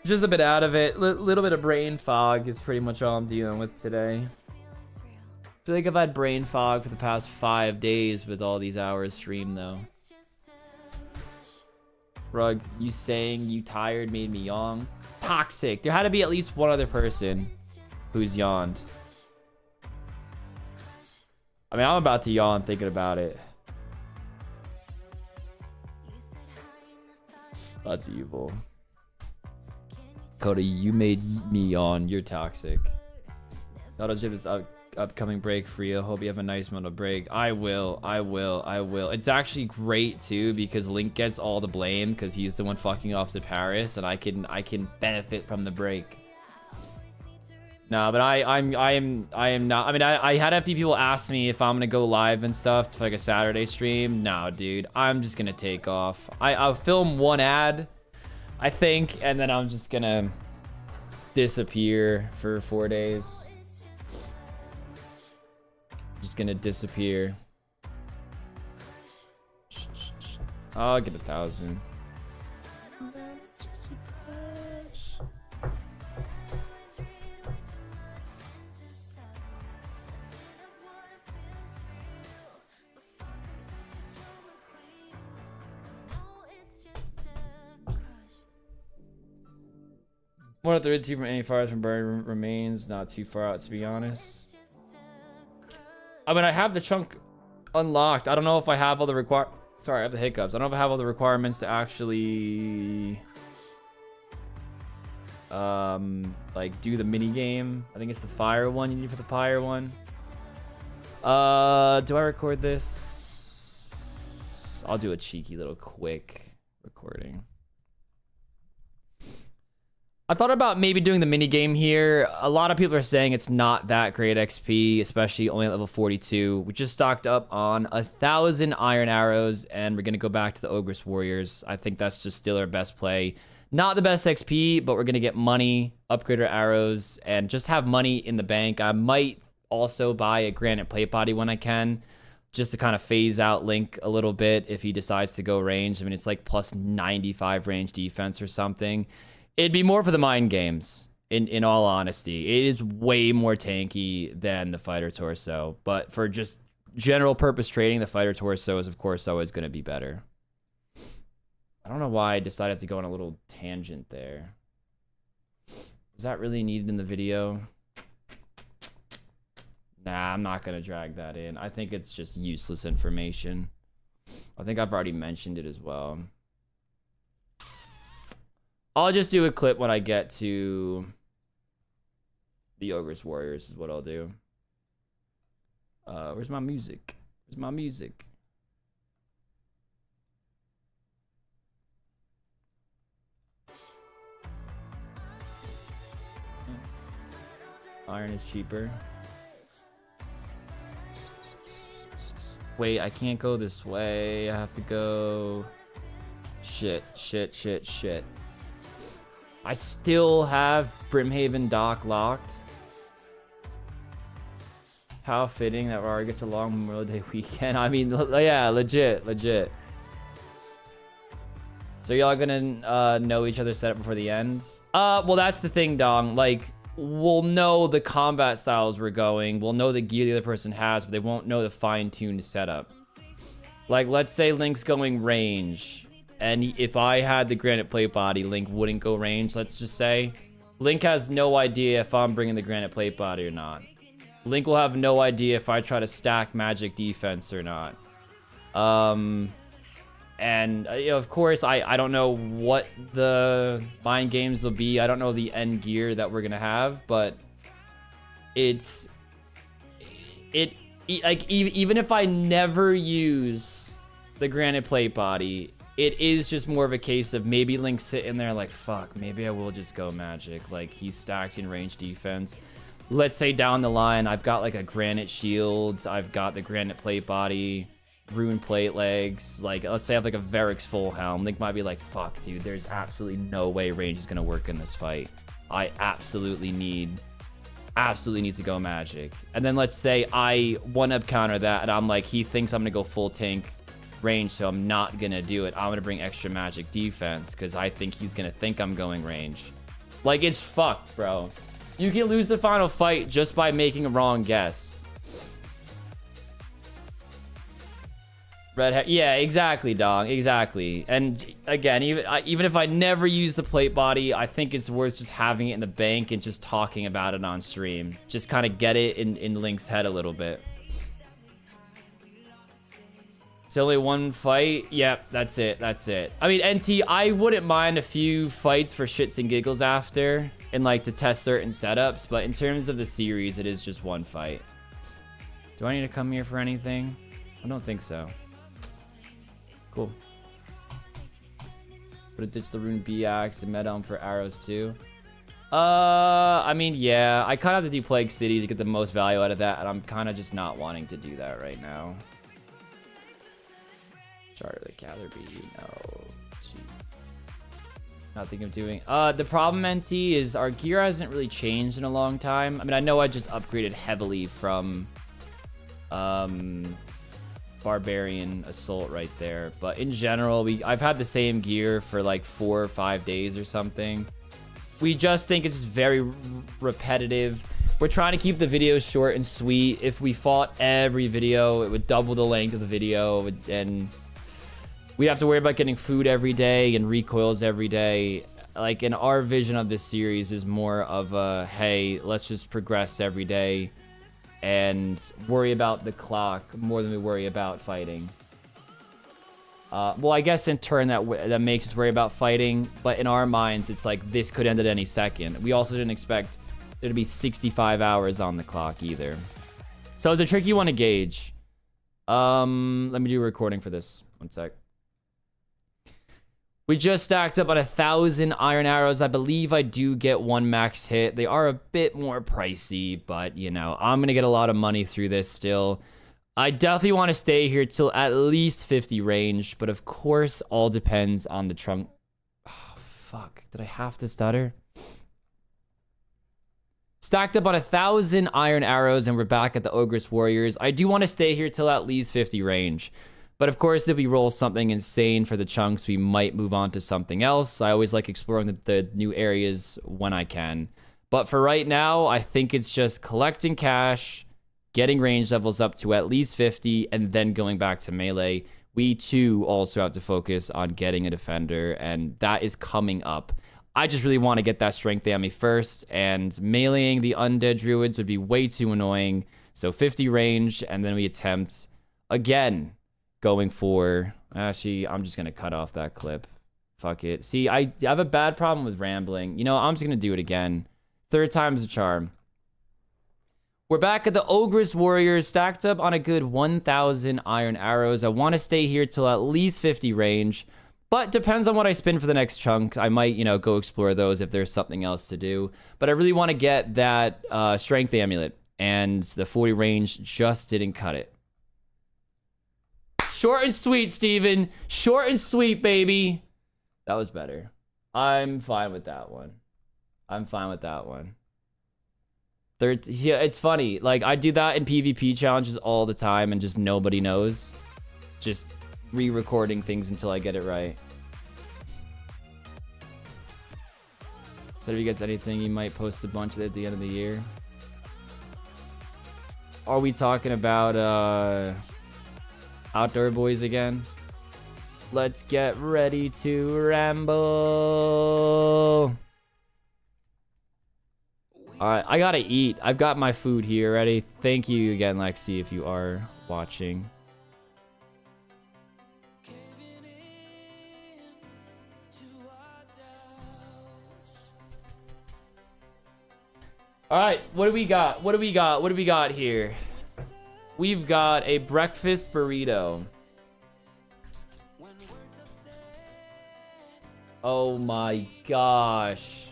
Just a bit out of it. Little bit of brain fog is pretty much all I'm dealing with today. I feel like I've had brain fog for the past 5 days with all these hours streamed, though. Rug, you saying you tired made me yawn. Toxic. There had to be at least one other person who's yawned. I mean, I'm about to yawn thinking about it. That's evil. Cody, you made me yawn. You're toxic. Autoship is upcoming break for you. Hope you have a nice amount of break. I will. It's actually great too because Link gets all the blame because he's the one fucking off to Paris, and I can benefit from the break. No, but I am not. I mean, I had a few people ask me if I'm gonna go live and stuff for like a Saturday stream. No, dude, I'm just gonna take off. I'll film one ad, I think, and then I'm just gonna disappear for 4 days. Just gonna disappear. I'll get 1,000. One of the red team from any fires from burn remains not too far out, to be honest. I mean, I have the chunk unlocked. I don't know if I have all the Sorry, I have the hiccups. I don't know if I have all the requirements to actually like do the mini game. I think it's the fire one you need for the fire one. Do I record this? I'll do a cheeky little quick recording. I thought about maybe doing the mini game here. A lot of people are saying it's not that great XP, especially only at level 42. We just stocked up on 1,000 iron arrows, and we're gonna go back to the Ogress Warriors. I think that's just still our best play. Not the best XP, but we're gonna get money, upgrade our arrows, and just have money in the bank. I might also buy a granite plate body when I can, just to kind of phase out Link a little bit if he decides to go range. I mean, it's like plus 95 range defense or something. It'd be more for the mind games, in all honesty. It is way more tanky than the fighter torso, but for just general purpose trading, the fighter torso is, of course, always going to be better. I don't know why I decided to go on a little tangent there. Is that really needed in the video? Nah, I'm not going to drag that in. I think it's just useless information. I think I've already mentioned it as well. I'll just do a clip when I get to the Ogress Warriors is what I'll do. Where's my music? Where's my music? Iron is cheaper. Wait, I can't go this way. I have to go... Shit. I still have Brimhaven Dock locked. How fitting that Rara gets a long Memorial Day weekend. I mean, yeah, legit. So y'all gonna know each other's setup before the end? Well, that's the thing, Dong. Like, we'll know the combat styles we're going. We'll know the gear the other person has, but they won't know the fine-tuned setup. Like, let's say Link's going range, and if I had the granite plate body, Link wouldn't go range, let's just say. Link has no idea if I'm bringing the granite plate body or not. Link will have no idea if I try to stack magic defense or not. And, you know, of course, I don't know what the mind games will be. I don't know the end gear that we're going to have, but like, even if I never use the granite plate body, it is just more of a case of maybe Link sitting there like, fuck, maybe I will just go magic. Like, he's stacked in range defense. Let's say down the line, I've got like a granite shield. I've got the granite plate body. Rune plate legs. Like, let's say I have like a Varix full helm. Link might be like, fuck, dude, there's absolutely no way range is gonna work in this fight. I absolutely needs to go magic. And then let's say I one-up counter that, and I'm like, he thinks I'm gonna go full tank range, so I'm not gonna do it. I'm gonna bring extra magic defense because I think he's gonna think I'm going range. Like, it's fucked, bro. You can lose the final fight just by making a wrong guess. Red hair. Yeah, exactly, dog. Exactly. And again, even if I never use the plate body, I think it's worth just having it in the bank and just talking about it on stream. Just kind of get it in Link's head a little bit. It's only one fight. Yep, that's it. That's it. I mean, NT, I wouldn't mind a few fights for shits and giggles after and like to test certain setups, but in terms of the series, it is just one fight. Do I need to come here for anything? I don't think so. Cool. Would it ditch the rune B-Axe and meta for arrows too? I mean, yeah. I kind of have to do Plague City to get the most value out of that, and I'm kind of just not wanting to do that right now. Charter the Catherby, no. Not thinking of doing. The problem, NT, is our gear hasn't really changed in a long time. I mean, I know I just upgraded heavily from Barbarian Assault right there, but in general, I've had the same gear for like 4 or 5 days or something. We just think it's just very repetitive. We're trying to keep the videos short and sweet. If we fought every video, it would double the length of the video, and we'd have to worry about getting food every day and recoils every day. Like, in our vision of this series is more of a, hey, let's just progress every day and worry about the clock more than we worry about fighting. Well, I guess in turn that makes us worry about fighting, but in our minds, it's like this could end at any second. We also didn't expect there to be 65 hours on the clock either. So it's a tricky one to gauge. Let me do a recording for this. One sec. We just stacked up on 1,000 iron arrows. I believe I do get one max hit. They are a bit more pricey, but, you know, I'm going to get a lot of money through this still. I definitely want to stay here till at least 50 range, but of course, all depends on the trunk. Oh, fuck. Did I have to stutter? Stacked up on 1,000 iron arrows, and we're back at the Ogress Warriors. I do want to stay here till at least 50 range. But of course, if we roll something insane for the chunks, we might move on to something else. I always like exploring the new areas when I can. But for right now, I think it's just collecting cash, getting range levels up to at least 50, and then going back to melee. We too also have to focus on getting a defender, and that is coming up. I just really want to get that strength ammo first, and meleeing the undead druids would be way too annoying. So 50 range, and then we attempt again. Going for, actually, I'm just going to cut off that clip. Fuck it. See, I have a bad problem with rambling. You know, I'm just going to do it again. Third time's a charm. We're back at the Ogress Warriors, stacked up on a good 1,000 iron arrows. I want to stay here till at least 50 range. But depends on what I spin for the next chunk. I might, you know, go explore those if there's something else to do. But I really want to get that strength amulet. And the 40 range just didn't cut it. Short and sweet, Steven. Short and sweet, baby. That was better. I'm fine with that one. I'm fine with that one. Yeah, it's funny. Like, I do that in PvP challenges all the time and just nobody knows. Just re-recording things until I get it right. So if he gets anything, he might post a bunch at the end of the year. Are we talking about Outdoor Boys again? Let's get ready to ramble. Alright, I gotta eat. I've got my food here ready. Thank you again, Lexi, if you are watching. Alright, what do we got? What do we got? What do we got here? We've got a breakfast burrito. Oh my gosh.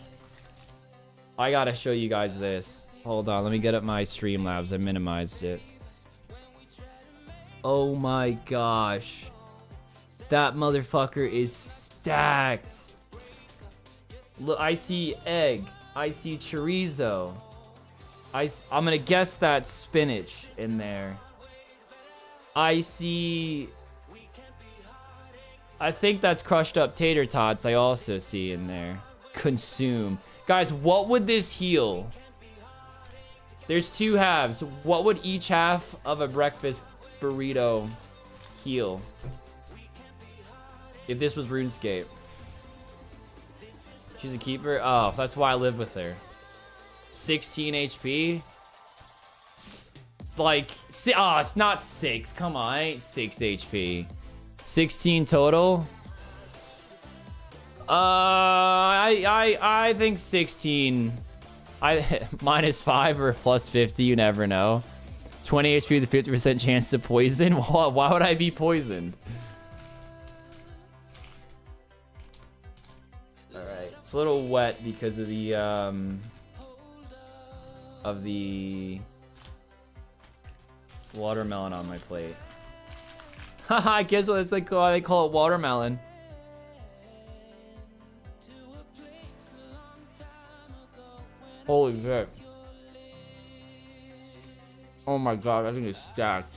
I gotta show you guys this. Hold on, let me get up my Streamlabs. I minimized it. Oh my gosh. That motherfucker is stacked. Look, I see egg. I see chorizo. I'm gonna guess that's spinach in there. I see... I think that's crushed up tater tots I also see in there. Consume. Guys, what would this heal? There's two halves. What would each half of a breakfast burrito heal? If this was RuneScape. She's a keeper? Oh, that's why I live with her. 16 HP? Like, oh, it's not 6. Come on, it ain't 6 HP. 16 total? I think 16. Minus 5 or plus 50, you never know. 20 HP with a 50% chance to poison? Why would I be poisoned? Alright, it's a little wet because of the watermelon on my plate. Haha, I guess what it's like, they call it watermelon. Holy shit. Oh my god, I think it's stacked.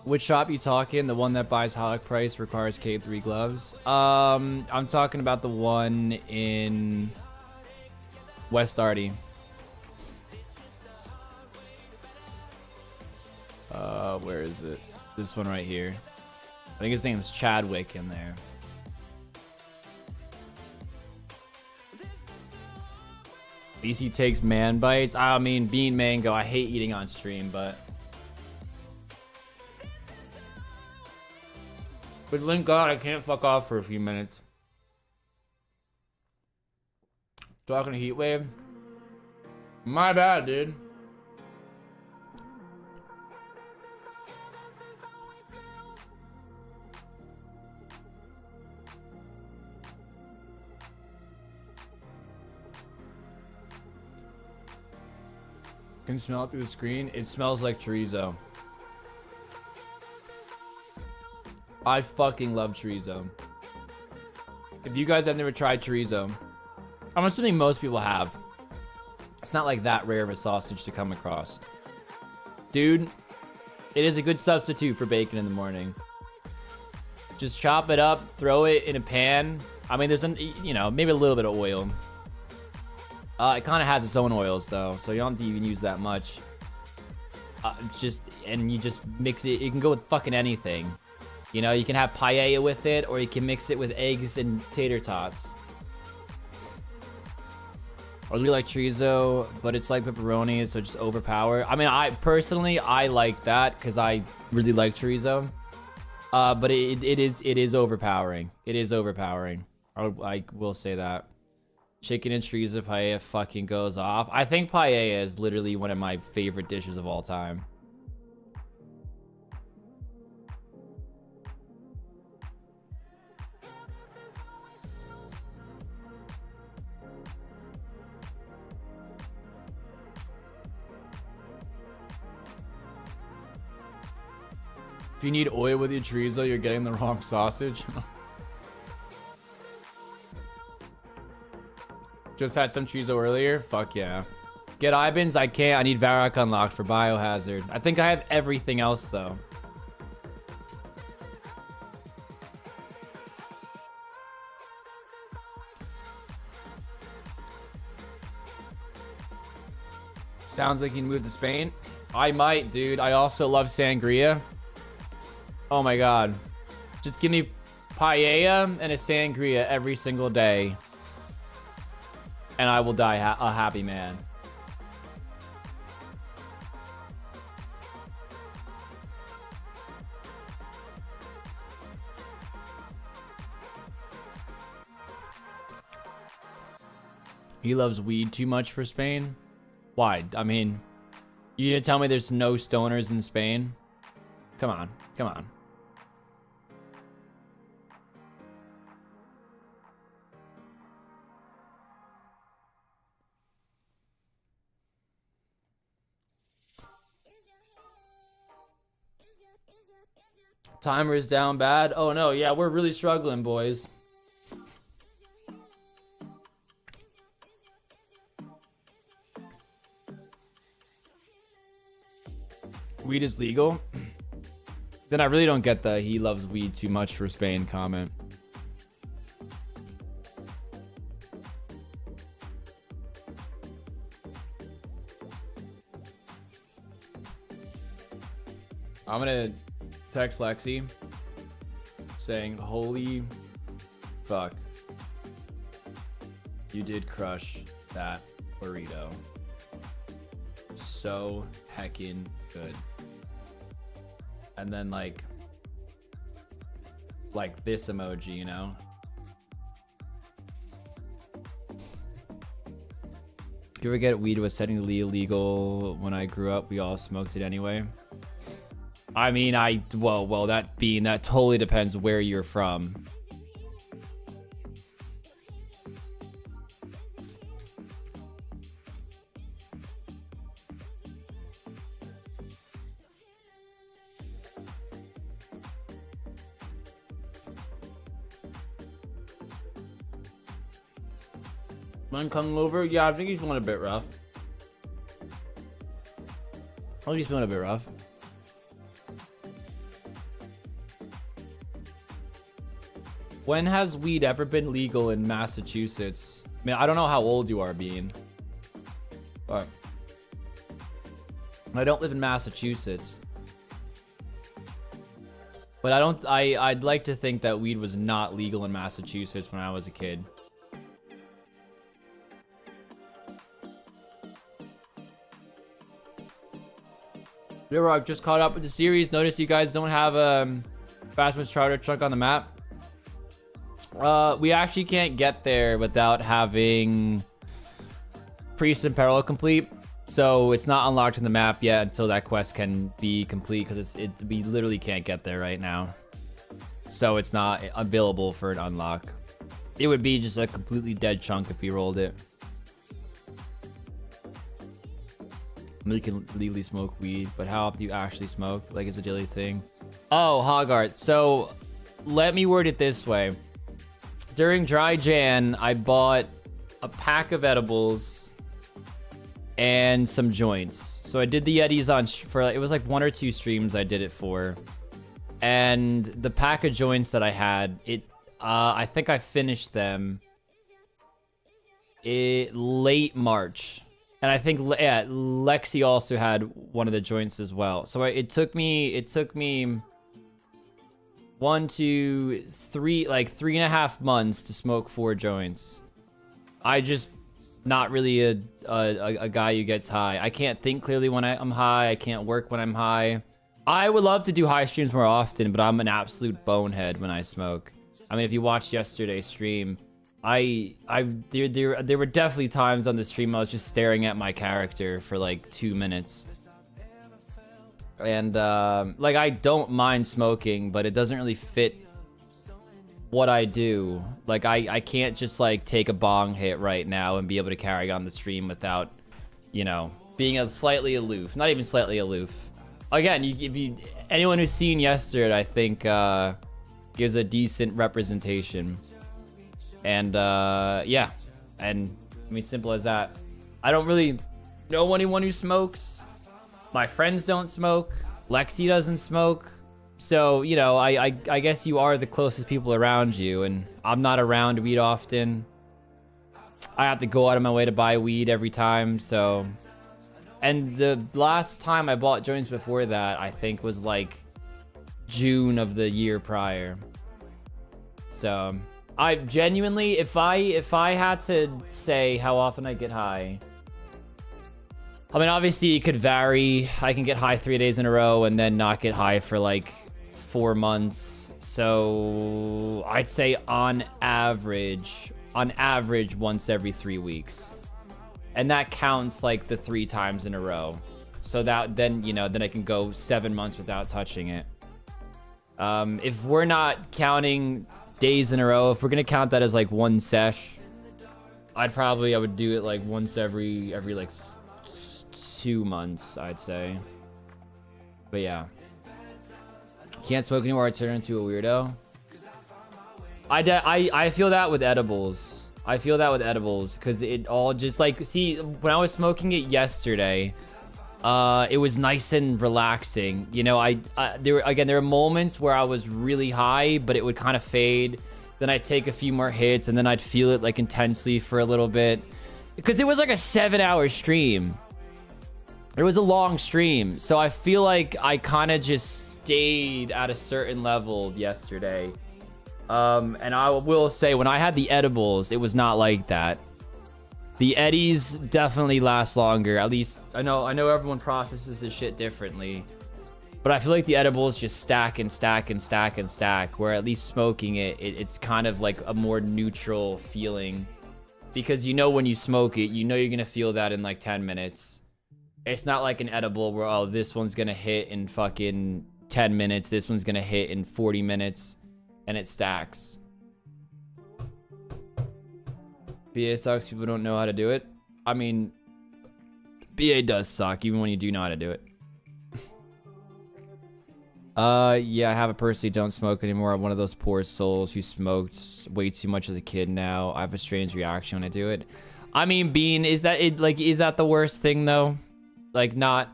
Which shop you talking? The one that buys Holic price requires K3 gloves? I'm talking about the one in West Arty. Where is it? This one right here. I think his name is Chadwick in there. BC takes man bites. I mean, bean mango. I hate eating on stream, but thank God I can't fuck off for a few minutes. Talking to Heatwave. My bad, dude. Can smell it through the screen. It smells like chorizo. I fucking love chorizo. If you guys have never tried chorizo, I'm assuming most people have. It's not like that rare of a sausage to come across. Dude, it is a good substitute for bacon in the morning. Just chop it up, throw it in a pan. I mean, there's, you know, maybe a little bit of oil. It kind of has its own oils though, so you don't have to even use that much. And you just mix it. You can go with fucking anything. You know, you can have paella with it, or you can mix it with eggs and tater tots. I really like chorizo, but it's like pepperoni, so just overpower. I mean, I personally like that because I really like chorizo. But it is overpowering. It is overpowering. I will say that. Chicken and chorizo paella fucking goes off. I think paella is literally one of my favorite dishes of all time. If you need oil with your chorizo, you're getting the wrong sausage. Just had some chorizo earlier. Fuck yeah. Get Ibans? I can't. I need Varrock unlocked for Biohazard. I think I have everything else, though. Sounds like you can move to Spain. I might, dude. I also love sangria. Oh my god. Just give me paella and a sangria every single day. And I will die a happy man. He loves weed too much for Spain? Why? I mean, you gonna tell me there's no stoners in Spain? Come on. Come on. Timer is down bad. Oh no, yeah, we're really struggling, boys. Weed is legal? Then I really don't get the he loves weed too much for Spain comment. I'm gonna text Lexi saying, holy fuck, you did crush that burrito. So heckin' good. And then like this emoji, you know? You ever get weed was technically illegal when I grew up? We all smoked it anyway. I mean, well, that totally depends where you're from. Man coming over? Yeah, I think he's feeling a bit rough. I think he's feeling a bit rough. When has weed ever been legal in Massachusetts? I mean, I don't know how old you are, Bean. But I don't live in Massachusetts. But I'd like to think that weed was not legal in Massachusetts when I was a kid. Rock just caught up with the series. Notice you guys don't have Fastman's Charter Chunk on the map. We actually can't get there without having Priest and Peril complete. So it's not unlocked in the map yet until that quest can be complete, because we literally can't get there right now. So it's not available for an unlock. It would be just a completely dead chunk if we rolled it. You can legally smoke weed, but how often do you actually smoke? Like, it's a daily thing. Oh, Hoggart. So let me word it this way. During Dry Jan, I bought a pack of edibles and some joints. So I did the Yetis for it was like 1 or 2 streams I did it for. And the pack of joints that I had, I think I finished them late March. And I think, yeah, Lexi also had one of the joints as well. So it took me 1, 2, 3, like 3.5 months to smoke 4 joints. I just not really a guy who gets high. I can't think clearly when I'm high. I can't work when I'm high. I would love to do high streams more often, but I'm an absolute bonehead when I smoke. I mean, if you watched yesterday's stream, There were definitely times on the stream I was just staring at my character for like 2 minutes. And like, I don't mind smoking, but it doesn't really fit what I do. Like, I can't just like take a bong hit right now and be able to carry on the stream without, you know, being slightly aloof. Not even slightly aloof. Again, anyone who's seen yesterday, I think gives a decent representation. And yeah, and I mean, simple as that. I don't really know anyone who smokes. My friends don't smoke. Lexi doesn't smoke. So, you know, I guess you are the closest people around you, and I'm not around weed often. I have to go out of my way to buy weed every time, so. And the last time I bought joints before that, I think was like June of the year prior. So, I genuinely, if I had to say how often I get high, I mean, obviously it could vary. I can get high 3 days in a row and then not get high for like 4 months. So I'd say on average once every 3 weeks. And that counts like the 3 times in a row. So that then, you know, then I can go 7 months without touching it. If we're not counting days in a row, if we're going to count that as like one sesh, I would do it like once every like 2 months, I'd say. But yeah, can't smoke anymore. I turn into a weirdo. I feel that with edibles. I feel that with edibles because it all just like, see, when I was smoking it yesterday, it was nice and relaxing. You know, there were moments where I was really high, but it would kind of fade. Then I'd take a few more hits, and then I'd feel it like intensely for a little bit, because it was like a 7-hour stream. It was a long stream, so I feel like I kind of just stayed at a certain level yesterday. And I will say, when I had the edibles, it was not like that. The eddies definitely last longer. At least I know everyone processes this shit differently, but I feel like the edibles just stack and stack and stack and stack. Where at least smoking it's kind of like a more neutral feeling, because you know when you smoke it, you know you're gonna feel that in like 10 minutes. It's not like an edible where, oh, this one's gonna hit in fucking 10 minutes, this one's gonna hit in 40 minutes, and it stacks. BA sucks, people don't know how to do it. I mean, BA does suck, even when you do know how to do it. Yeah, I have a personally don't smoke anymore. I'm one of those poor souls who smoked way too much as a kid now. I have a strange reaction when I do it. I mean, Bean, is that the worst thing though? Like, not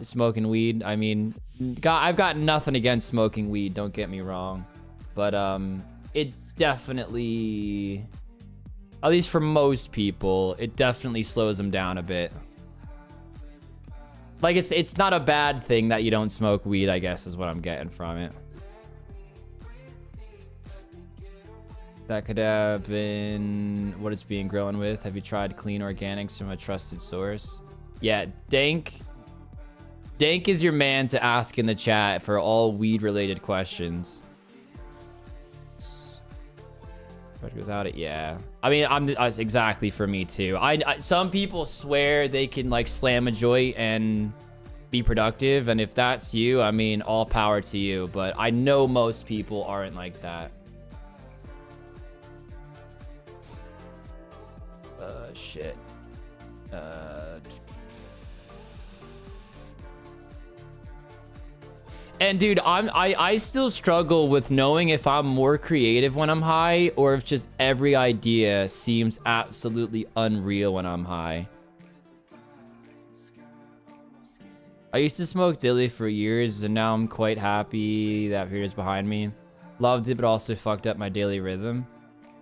smoking weed? I mean, I've got nothing against smoking weed, don't get me wrong. But, it definitely, at least for most people, it definitely slows them down a bit. Like, it's not a bad thing that you don't smoke weed, I guess, is what I'm getting from it. That could have been what it's being grown with. Have you tried clean organics from a trusted source? Yeah, Dank is your man to ask in the chat for all weed-related questions. Without it, yeah. I mean, that's exactly for me too. Some people swear they can like slam a joint and be productive, and if that's you, I mean, all power to you. But I know most people aren't like that. Shit. And dude, I still struggle with knowing if I'm more creative when I'm high, or if just every idea seems absolutely unreal when I'm high. I used to smoke dilly for years, and now I'm quite happy that period is behind me. Loved it, but also fucked up my daily rhythm.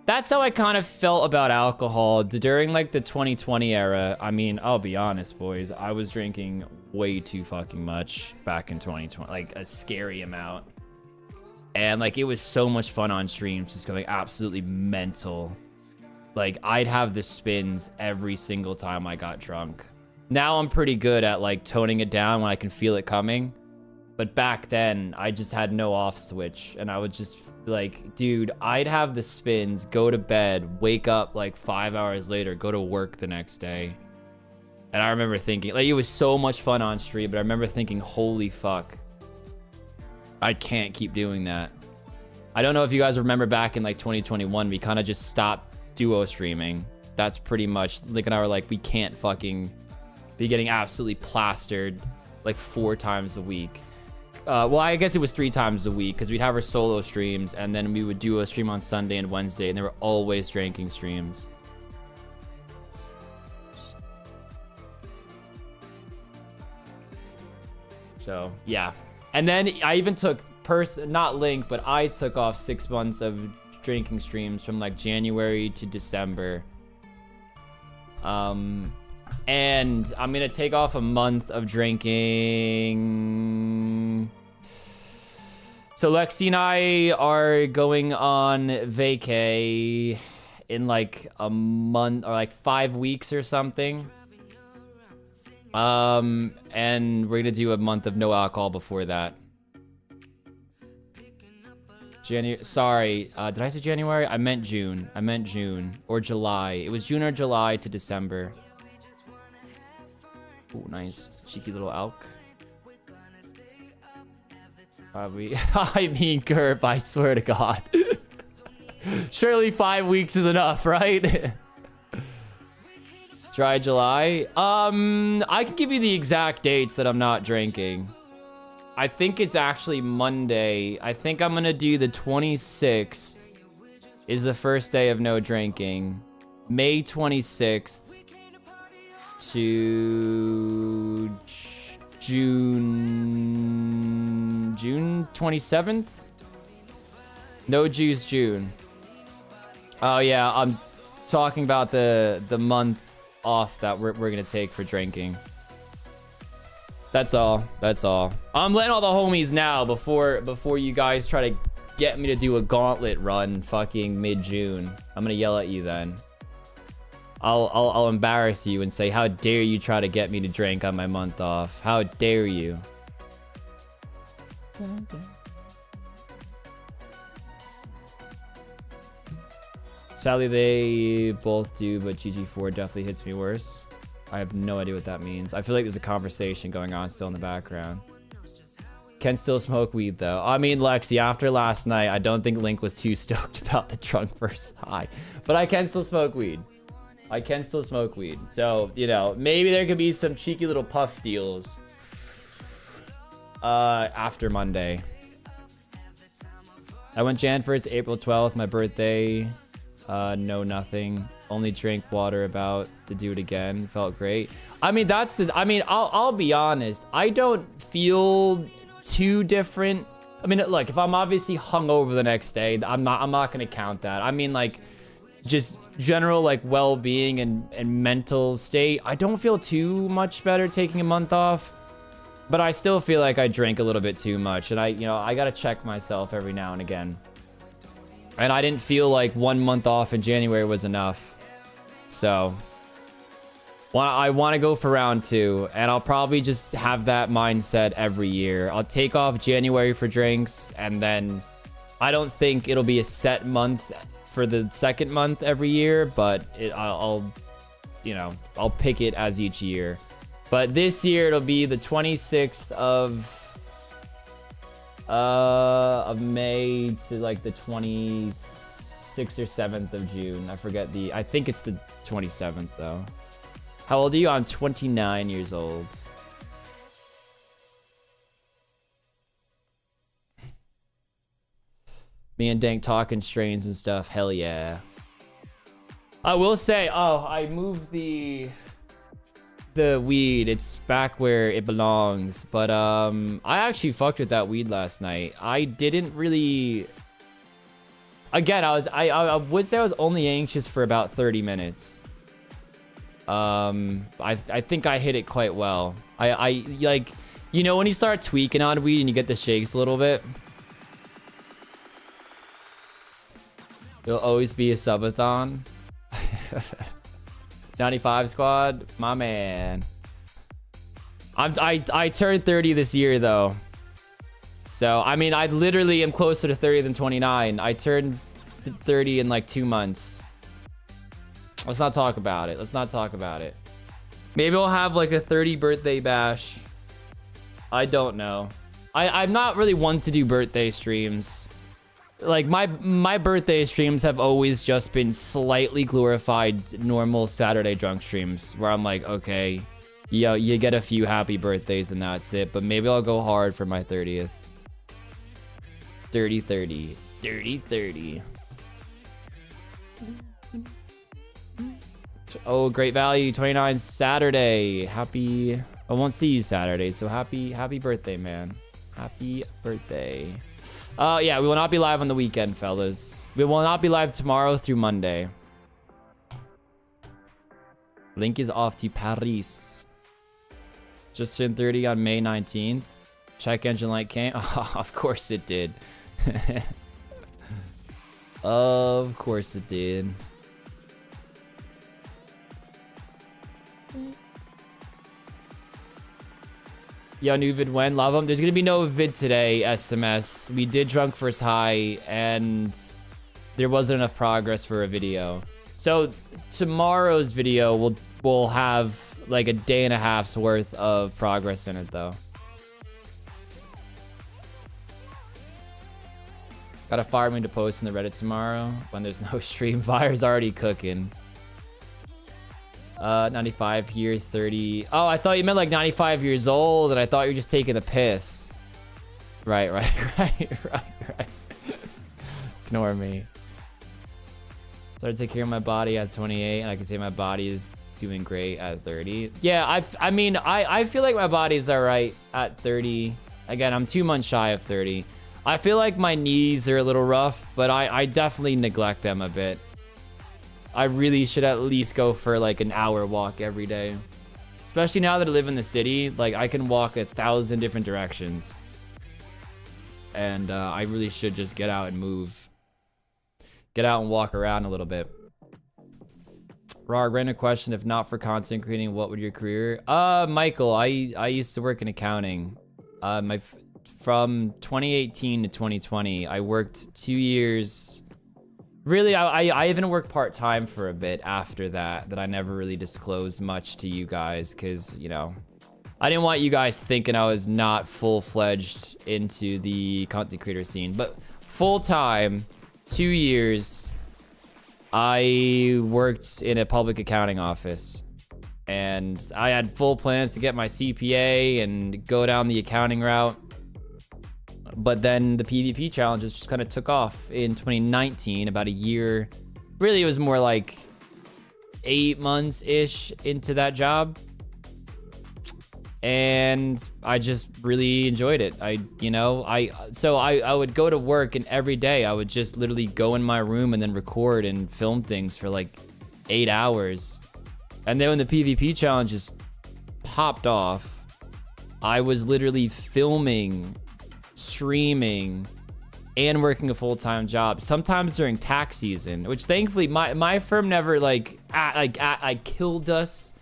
That's how I kind of felt about alcohol during like the 2020 era. I mean, I'll be honest, boys. I was drinking way too fucking much back in 2020, like a scary amount. And like, it was so much fun on streams, just going absolutely mental. Like, I'd have the spins every single time I got drunk. Now I'm pretty good at like toning it down when I can feel it coming. But back then, I just had no off switch, and I would just like, dude, I'd have the spins, go to bed, wake up like 5 hours later, go to work the next day. And I remember thinking, like, it was so much fun on stream, but I remember thinking, holy fuck, I can't keep doing that. I don't know if you guys remember back in like 2021, we kind of just stopped duo streaming. That's pretty much, Link and I were like, we can't fucking be getting absolutely plastered like 4 times a week. Well, I guess it was 3 times a week because we'd have our solo streams and then we would do a stream on Sunday and Wednesday, and they were always drinking streams. So yeah, and then I even took not Link, but I took off 6 months of drinking streams from like January to December. And I'm gonna take off a month of drinking. So Lexi and I are going on vacay in like a month or like 5 weeks or something. And we're gonna do a month of no alcohol before that. Sorry, did I say January? I meant June. I meant June or July. It was June or July to December. Ooh, nice. Cheeky little elk. I mean, Gerb, I swear to God. Surely 5 weeks is enough, right? Dry July. I can give you the exact dates that I'm not drinking. I think it's actually Monday. I think I'm gonna do the 26th is the first day of no drinking. May 26th to June 27th. No juice June. Oh yeah, I'm talking about the month off that we're gonna take for drinking. That's all. That's all. I'm letting all the homies now before you guys try to get me to do a gauntlet run fucking mid-June. I'm gonna yell at you then. I'll embarrass you and say, how dare you try to get me to drink on my month off? How dare you? Sadly, they both do, but GG4 definitely hits me worse. I have no idea what that means. I feel like there's a conversation going on still in the background. Can still smoke weed, though. I mean, Lexi, after last night, I don't think Link was too stoked about the drunk versus high. But I can still smoke weed. I can still smoke weed. So, you know, maybe there could be some cheeky little puff deals after Monday. I went Jan 1st, April 12th, my birthday. No, nothing. Only drink water about to do it again. Felt great. I mean, I'll be honest. I don't feel too different. I mean, look, if I'm obviously hungover the next day, I'm not gonna count that. I mean, like, just general like well-being and mental state. I don't feel too much better taking a month off, but I still feel like I drank a little bit too much, and I gotta check myself every now and again. And I didn't feel like 1 month off in January was enough. So I want to go for round 2, and I'll probably just have that mindset every year. I'll take off January for drinks, and then I don't think it'll be a set month for the second month every year, but I'll pick it as each year. But this year it'll be the 26th of May to like the 26th or 7th of June. I forget I think it's the 27th though. How old are you? I'm 29 years old. Me and Dank talking strains and stuff. Hell yeah. I will say, I moved the weed. It's back where it belongs. But I actually fucked with that weed last night. I didn't really. Again, I would say I was only anxious for about 30 minutes. I think I hit it quite well. I like, you know, when you start tweaking on weed and you get the shakes a little bit. It'll always be a subathon. 95 squad, my man. I turned 30 this year though. So, I mean, I literally am closer to 30 than 29. I turned 30 in like 2 months. Let's not talk about it. Let's not talk about it. Maybe I'll have like a 30 birthday bash. I don't know. I'm not really one to do birthday streams. Like my birthday streams have always just been slightly glorified normal Saturday drunk streams where I'm like, okay, yo, you get a few happy birthdays and that's it. But maybe I'll go hard for my 30th. Dirty 30. Dirty 30. Oh, great value. 29 Saturday. Happy. I won't see you Saturday, so happy birthday, man. Happy birthday. Yeah, we will not be live on the weekend, fellas. We will not be live tomorrow through Monday. Link is off to Paris. Just turned 30 on May 19th. Check engine light came. Oh, of course it did. Of course it did. Yo, new vid when? Love them. There's gonna be no vid today, SMS. We did drunk first high, and there wasn't enough progress for a video. So tomorrow's video will have like a day and a half's worth of progress in it, though. Got a fire me to post in the Reddit tomorrow when there's no stream. Fire's already cooking. 95 here, 30. Oh, I thought you meant like 95 years old, and I thought you were just taking the piss. Right. Ignore me. Started to take care of my body at 28, and I can say my body is doing great at 30. Yeah, I mean, I feel like my body's all right at 30. Again, I'm 2 months shy of 30. I feel like my knees are a little rough, but I definitely neglect them a bit. I really should at least go for like an hour walk every day. Especially now that I live in the city, like I can walk 1,000 different directions. And I really should just get out and move. Get out and walk around a little bit. Rog, random question, if not for content creating, what would your career? Michael, I used to work in accounting. From 2018 to 2020, I worked 2 years. Really, I even worked part-time for a bit after that I never really disclosed much to you guys because, you know, I didn't want you guys thinking I was not full-fledged into the content creator scene. But full-time, 2 years, I worked in a public accounting office. And I had full plans to get my CPA and go down the accounting route. But then the PvP challenges just kind of took off in 2019, about a year. Really, it was more like 8 months-ish into that job. And I just really enjoyed it. I would go to work, and every day I would just literally go in my room and then record and film things for like 8 hours. And then when the PvP challenges popped off, I was literally filming, streaming, and working a full-time job, sometimes during tax season, which thankfully my firm never killed us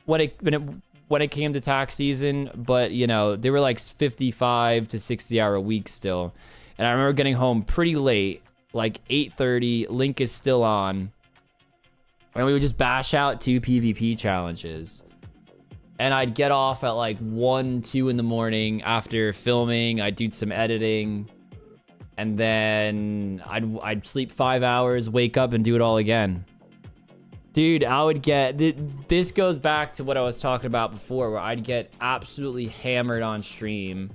when it came to tax season. But you know, they were like 55 to 60 hour weeks still. And I remember getting home pretty late, like 8:30. Link is still on, and we would just bash out 2 PvP challenges. And I'd get off at like 1, 2 in the morning after filming. I'd do some editing, and then I'd sleep 5 hours, wake up, and do it all again. Dude, I would get... This goes back to what I was talking about before, where I'd get absolutely hammered on stream,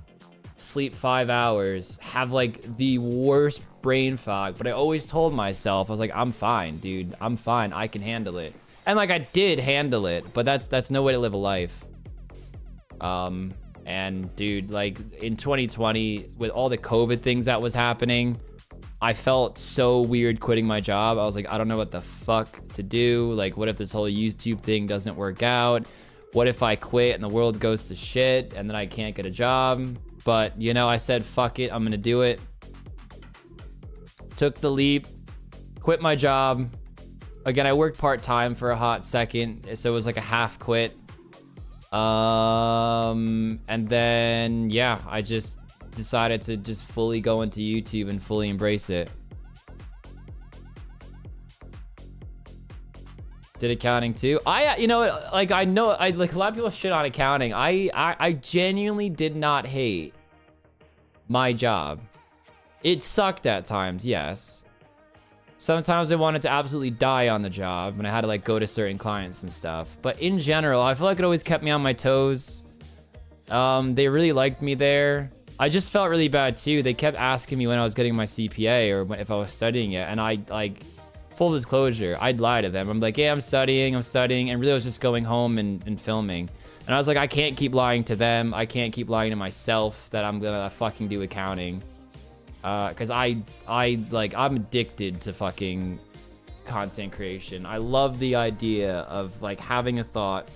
sleep 5 hours, have like the worst brain fog. But I always told myself, I was like, I'm fine, dude. I'm fine. I can handle it. And like I did handle it, but that's no way to live a life. And dude, like in 2020, with all the COVID things that was happening, I felt so weird quitting my job. I was like, I don't know what the fuck to do. Like, what if this whole YouTube thing doesn't work out? What if I quit and the world goes to shit and then I can't get a job? But you know, I said, fuck it, I'm gonna do it. Took the leap, quit my job. Again, I worked part-time for a hot second, so it was like a half quit. And then, yeah, I just decided to just fully go into YouTube and fully embrace it. Did accounting too. You know, like I know, like a lot of people shit on accounting. I genuinely did not hate my job. It sucked at times, yes. Sometimes I wanted to absolutely die on the job and I had to like go to certain clients and stuff. But in general, I feel like it always kept me on my toes. They really liked me there. I just felt really bad too. They kept asking me when I was getting my CPA or if I was studying it. And I like, full disclosure, I'd lie to them. I'm like, yeah, I'm studying. And really I was just going home and filming. And I was like, I can't keep lying to them. I can't keep lying to myself that I'm gonna fucking do accounting. Cause I'm addicted to fucking content creation. I love the idea of like having a thought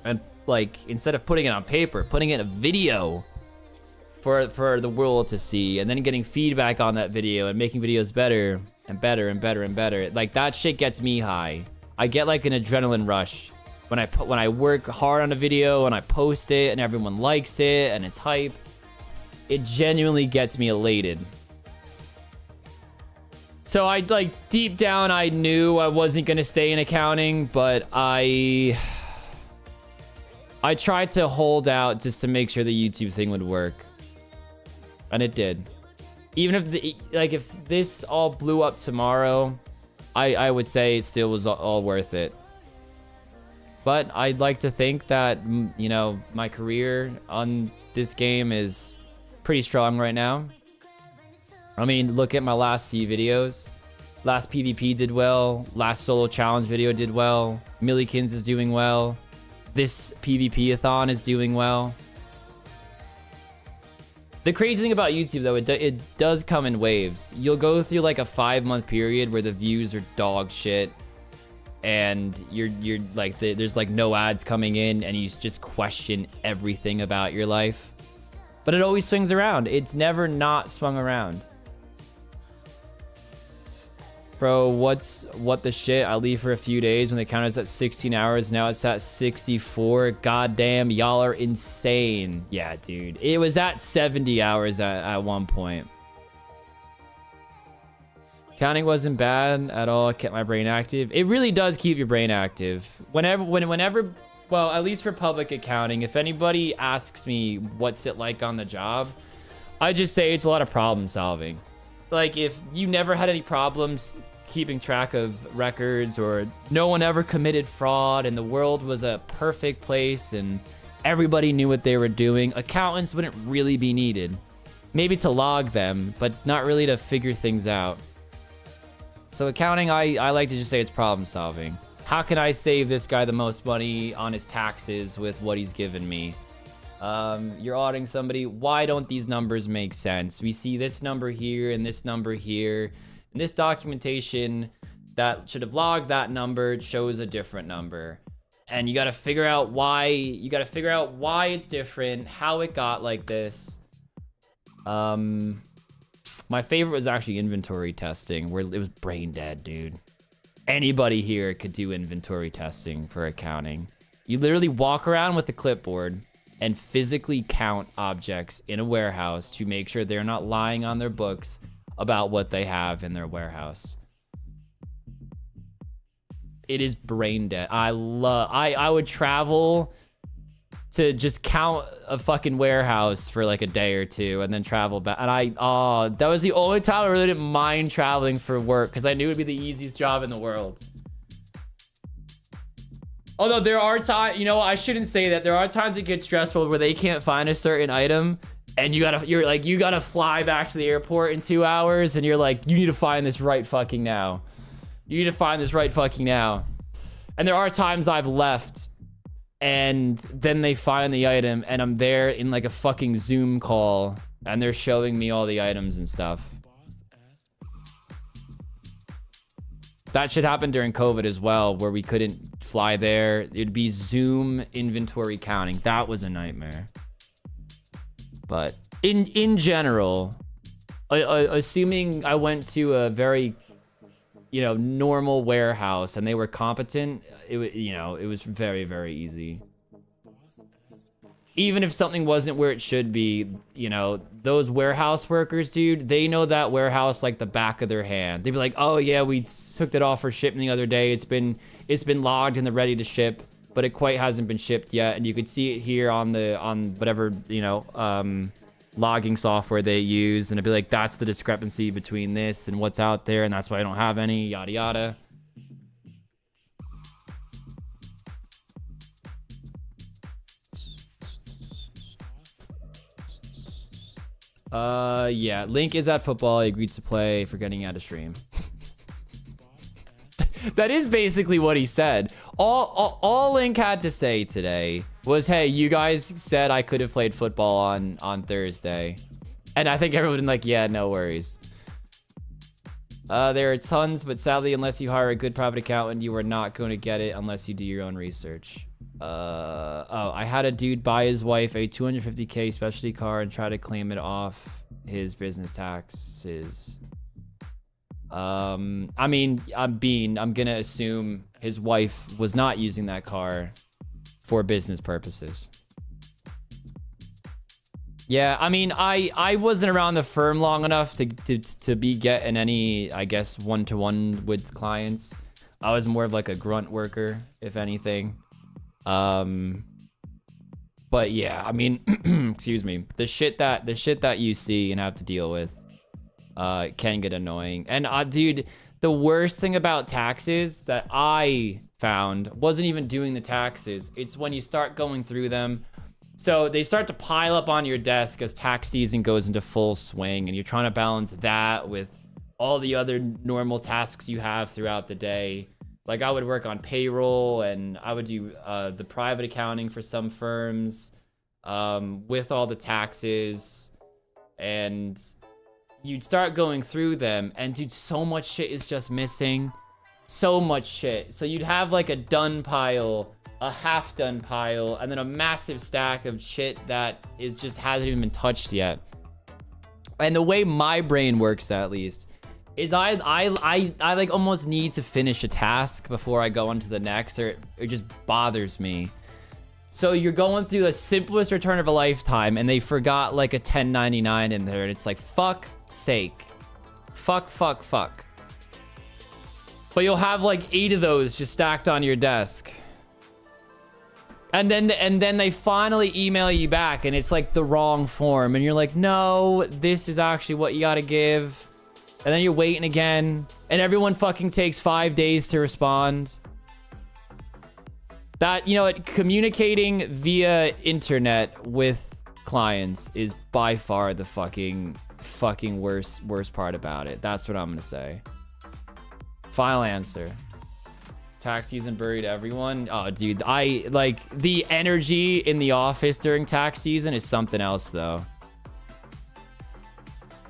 and like, instead of putting it on paper, putting it in a video for the world to see, and then getting feedback on that video and making videos better and better and better and better. Like that shit gets me high. I get like an adrenaline rush when I work hard on a video and I post it and everyone likes it and it's hype. It genuinely gets me elated. So I like deep down I knew I wasn't gonna stay in accounting, but I tried to hold out just to make sure the YouTube thing would work. And it did. Even if this all blew up tomorrow, I would say it still was all worth it. But I'd like to think that, you know, my career on this game is pretty strong right now. I mean, look at my last few videos. Last PvP did well. Last solo challenge video did well. Millykins is doing well. This PvP-a-thon is doing well. The crazy thing about YouTube, though, it does come in waves. You'll go through like a 5-month period where the views are dog shit, and you're like there's like no ads coming in, and you just question everything about your life. But it always swings around. It's never not swung around. Bro, what the shit? I leave for a few days when the counter's at 16 hours. Now it's at 64. Goddamn, y'all are insane. Yeah, dude. It was at 70 hours at one point. Counting wasn't bad at all. It kept my brain active. It really does keep your brain active. Whenever, well, at least for public accounting, if anybody asks me what's it like on the job, I just say it's a lot of problem solving. Like, if you never had any problems keeping track of records, or no one ever committed fraud and the world was a perfect place and everybody knew what they were doing, accountants wouldn't really be needed. Maybe to log them, but not really to figure things out. So accounting, I like to just say it's problem solving. How can I save this guy the most money on his taxes with what he's given me? You're auditing somebody. Why don't these numbers make sense? We see this number here and this number here. And this documentation that should have logged that number shows a different number. And you got to figure out why. You got to figure out why it's different, how it got like this. My favorite was actually inventory testing, where it was brain dead, dude. Anybody here could do inventory testing for accounting. You literally walk around with a clipboard and physically count objects in a warehouse to make sure they're not lying on their books about what they have in their warehouse. It is brain dead. I would travel to just count a fucking warehouse for like a day or two and then travel back. And that was the only time I really didn't mind traveling for work, because I knew it'd be the easiest job in the world. Although there are times, you know, I shouldn't say that. There are times it gets stressful where they can't find a certain item, and you gotta fly back to the airport in 2 hours, and you're like, you need to find this right fucking now. You need to find this right fucking now. And there are times I've left, and then they find the item, and I'm there in like a fucking Zoom call, and they're showing me all the items and stuff. That should happen during COVID as well, where we couldn't fly there. It'd be Zoom inventory counting. That was a nightmare. But in general, assuming I went to a very, you know, normal warehouse and they were competent, it was very, very easy. even if something wasn't where it should be, you know, those warehouse workers, dude, they know that warehouse like the back of their hand. They'd be like, oh yeah, we took it off for shipping the other day. It's been logged and they're ready to ship, but it quite hasn't been shipped yet. And you could see it here on whatever, you know, logging software they use. And it'd be like, that's the discrepancy between this and what's out there. And that's why I don't have any, yada, yada. Yeah, Link is at football. He agreed to play, forgetting how to stream. That is basically what he said. All Link had to say today was, hey, you guys said I could have played football on Thursday. And I think everyone like, yeah, no worries. There are tons, but sadly, unless you hire a good private accountant, you are not going to get it unless you do your own research. Oh, I had a dude buy his wife a $250K specialty car and try to claim it off his business taxes. I mean, I'm gonna assume his wife was not using that car for business purposes. Yeah, I mean, I wasn't around the firm long enough to be getting any, I guess, one-to-one with clients. I was more of like a grunt worker, if anything. But yeah, I mean, excuse me, the shit that you see and have to deal with, can get annoying. And dude, the worst thing about taxes that I found wasn't even doing the taxes. It's when you start going through them. So they start to pile up on your desk as tax season goes into full swing, and you're trying to balance that with all the other normal tasks you have throughout the day. Like I would work on payroll, and I would do the private accounting for some firms with all the taxes, and you'd start going through them, and dude, so much shit is just missing. So much shit. So you'd have like a done pile, a half done pile, and then a massive stack of shit that is just hasn't even been touched yet. And the way my brain works, at least, is I like almost need to finish a task before I go on to the next, or it just bothers me. So you're going through the simplest return of a lifetime, and they forgot like a 1099 in there, and it's like, fuck sake. Fuck. But you'll have like 8 of those just stacked on your desk. And then they finally email you back, and it's like the wrong form, and you're like, no, this is actually what you gotta give. And then you're waiting again, and everyone fucking takes 5 days to respond. That, you know, communicating via internet with clients is by far the fucking worst part about it. That's what I'm gonna say. Final answer. Tax season buried everyone. Oh, dude, I like the energy in the office during tax season is something else, though.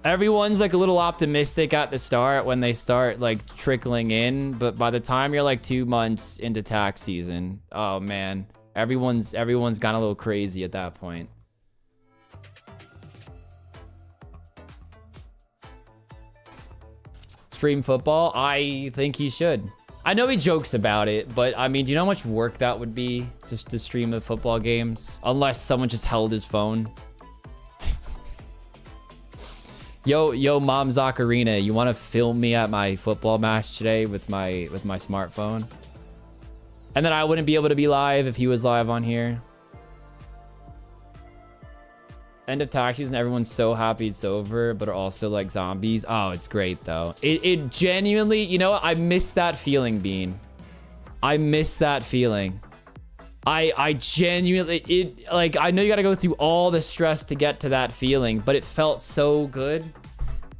Everyone's like a little optimistic at the start when they start like trickling in, but by the time you're like 2 months into tax season, oh man, everyone's gone a little crazy at that point. Stream football? I think he should. I know he jokes about it, but I mean, do you know how much work that would be just to stream the football games? Unless someone just held his phone. Yo, Mom Zakarina, you want to film me at my football match today with my smartphone? And then I wouldn't be able to be live if he was live on here. End of tax season, everyone's so happy it's over, but are also like zombies. Oh, it's great though. It genuinely, you know what? I miss that feeling, Bean. I miss that feeling. I genuinely, like, I know you gotta go through all the stress to get to that feeling, but it felt so good.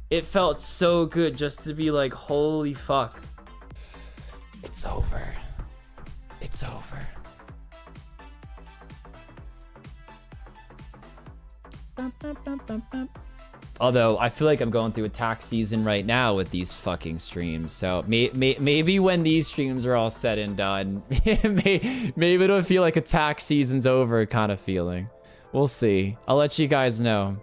It felt so good just to be like, holy fuck. It's over. It's over. Although I feel like I'm going through a tax season right now with these fucking streams, so maybe when these streams are all said and done, maybe it'll feel like a tax season's over kind of feeling. We'll see. I'll let you guys know.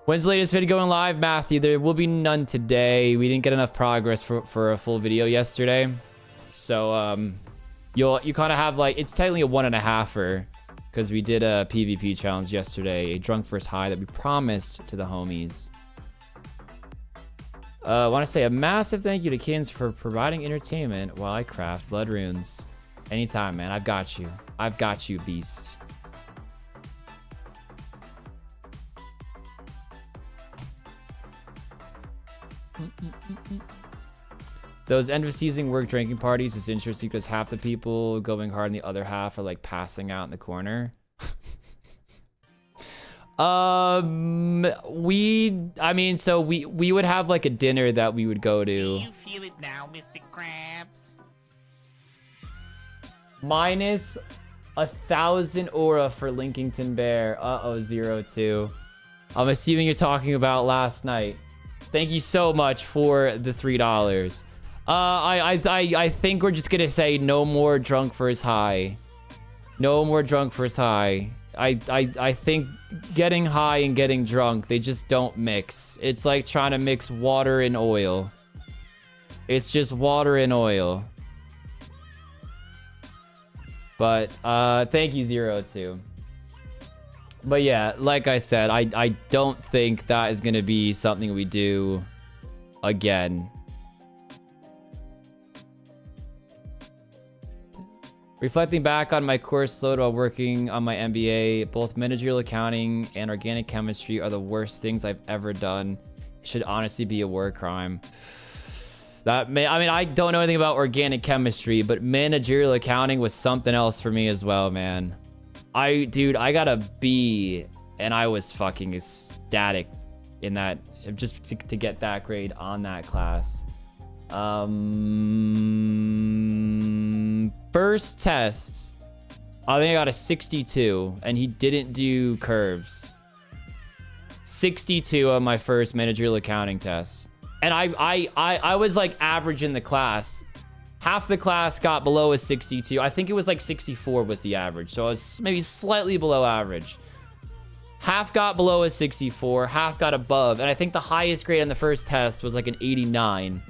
When's the latest video going live, Matthew? There will be none today. We didn't get enough progress for a full video yesterday, so you kind of have like, it's technically a 1.5-er. because we did a PvP challenge yesterday, a drunk first high that we promised to the homies. I want to say a massive thank you to Kins for providing entertainment while I craft blood runes. Anytime, man. I've got you. I've got you, beast. Those end of season work drinking parties is interesting because half the people going hard and the other half are like passing out in the corner. I mean, so we would have like a dinner that we would go to. Do you feel it now, Mr. Krabs? Minus 1,000 aura for Linkington Bear. Uh-oh, 02. I'm assuming you're talking about last night. Thank you so much for the $3. I think we're just gonna say no more drunk first high. No more drunk first high. I think getting high and getting drunk, they just don't mix. It's like trying to mix water and oil. It's just water and oil. But thank you 02. But yeah, like I said, I don't think that is gonna be something we do again. Reflecting back on my course load while working on my MBA, both managerial accounting and organic chemistry are the worst things I've ever done. It should honestly be a war crime. I mean, I don't know anything about organic chemistry, but managerial accounting was something else for me as well, man. Dude, I got a B and I was fucking ecstatic in that, just to get that grade on that class. First test, I think I got a 62 and he didn't do curves. 62 on my first managerial accounting test. And I was like average in the class. Half the class got below a 62. I think it was like 64 was the average. So I was maybe slightly below average. Half got below a 64, half got above. And I think the highest grade on the first test was like an 89.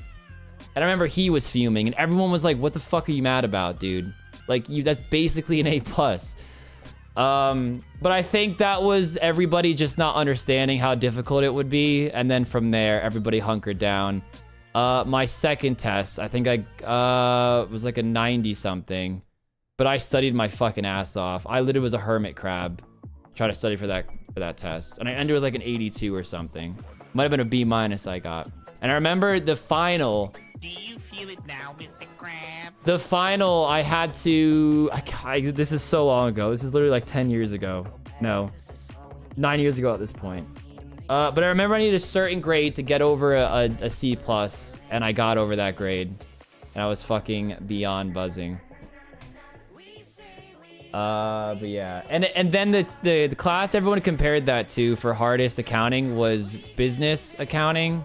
And I remember he was fuming and everyone was like, what the fuck are you mad about, dude? Like, that's basically an A+. But I think that was everybody just not understanding how difficult it would be. And then from there, everybody hunkered down. My second test, I think I was like a 90 something. But I studied my fucking ass off. I literally was a hermit crab trying to study for that test. And I ended with like an 82 or something. Might have been a B- I got. And I remember the final. Do you feel it now, Mr. Krabs? The final, I had to... this is so long ago. This is literally like 10 years ago. No. 9 years ago at this point. But I remember I needed a certain grade to get over a C+, and I got over that grade. And I was fucking beyond buzzing. But yeah. And then the class everyone compared that to for hardest accounting was business accounting.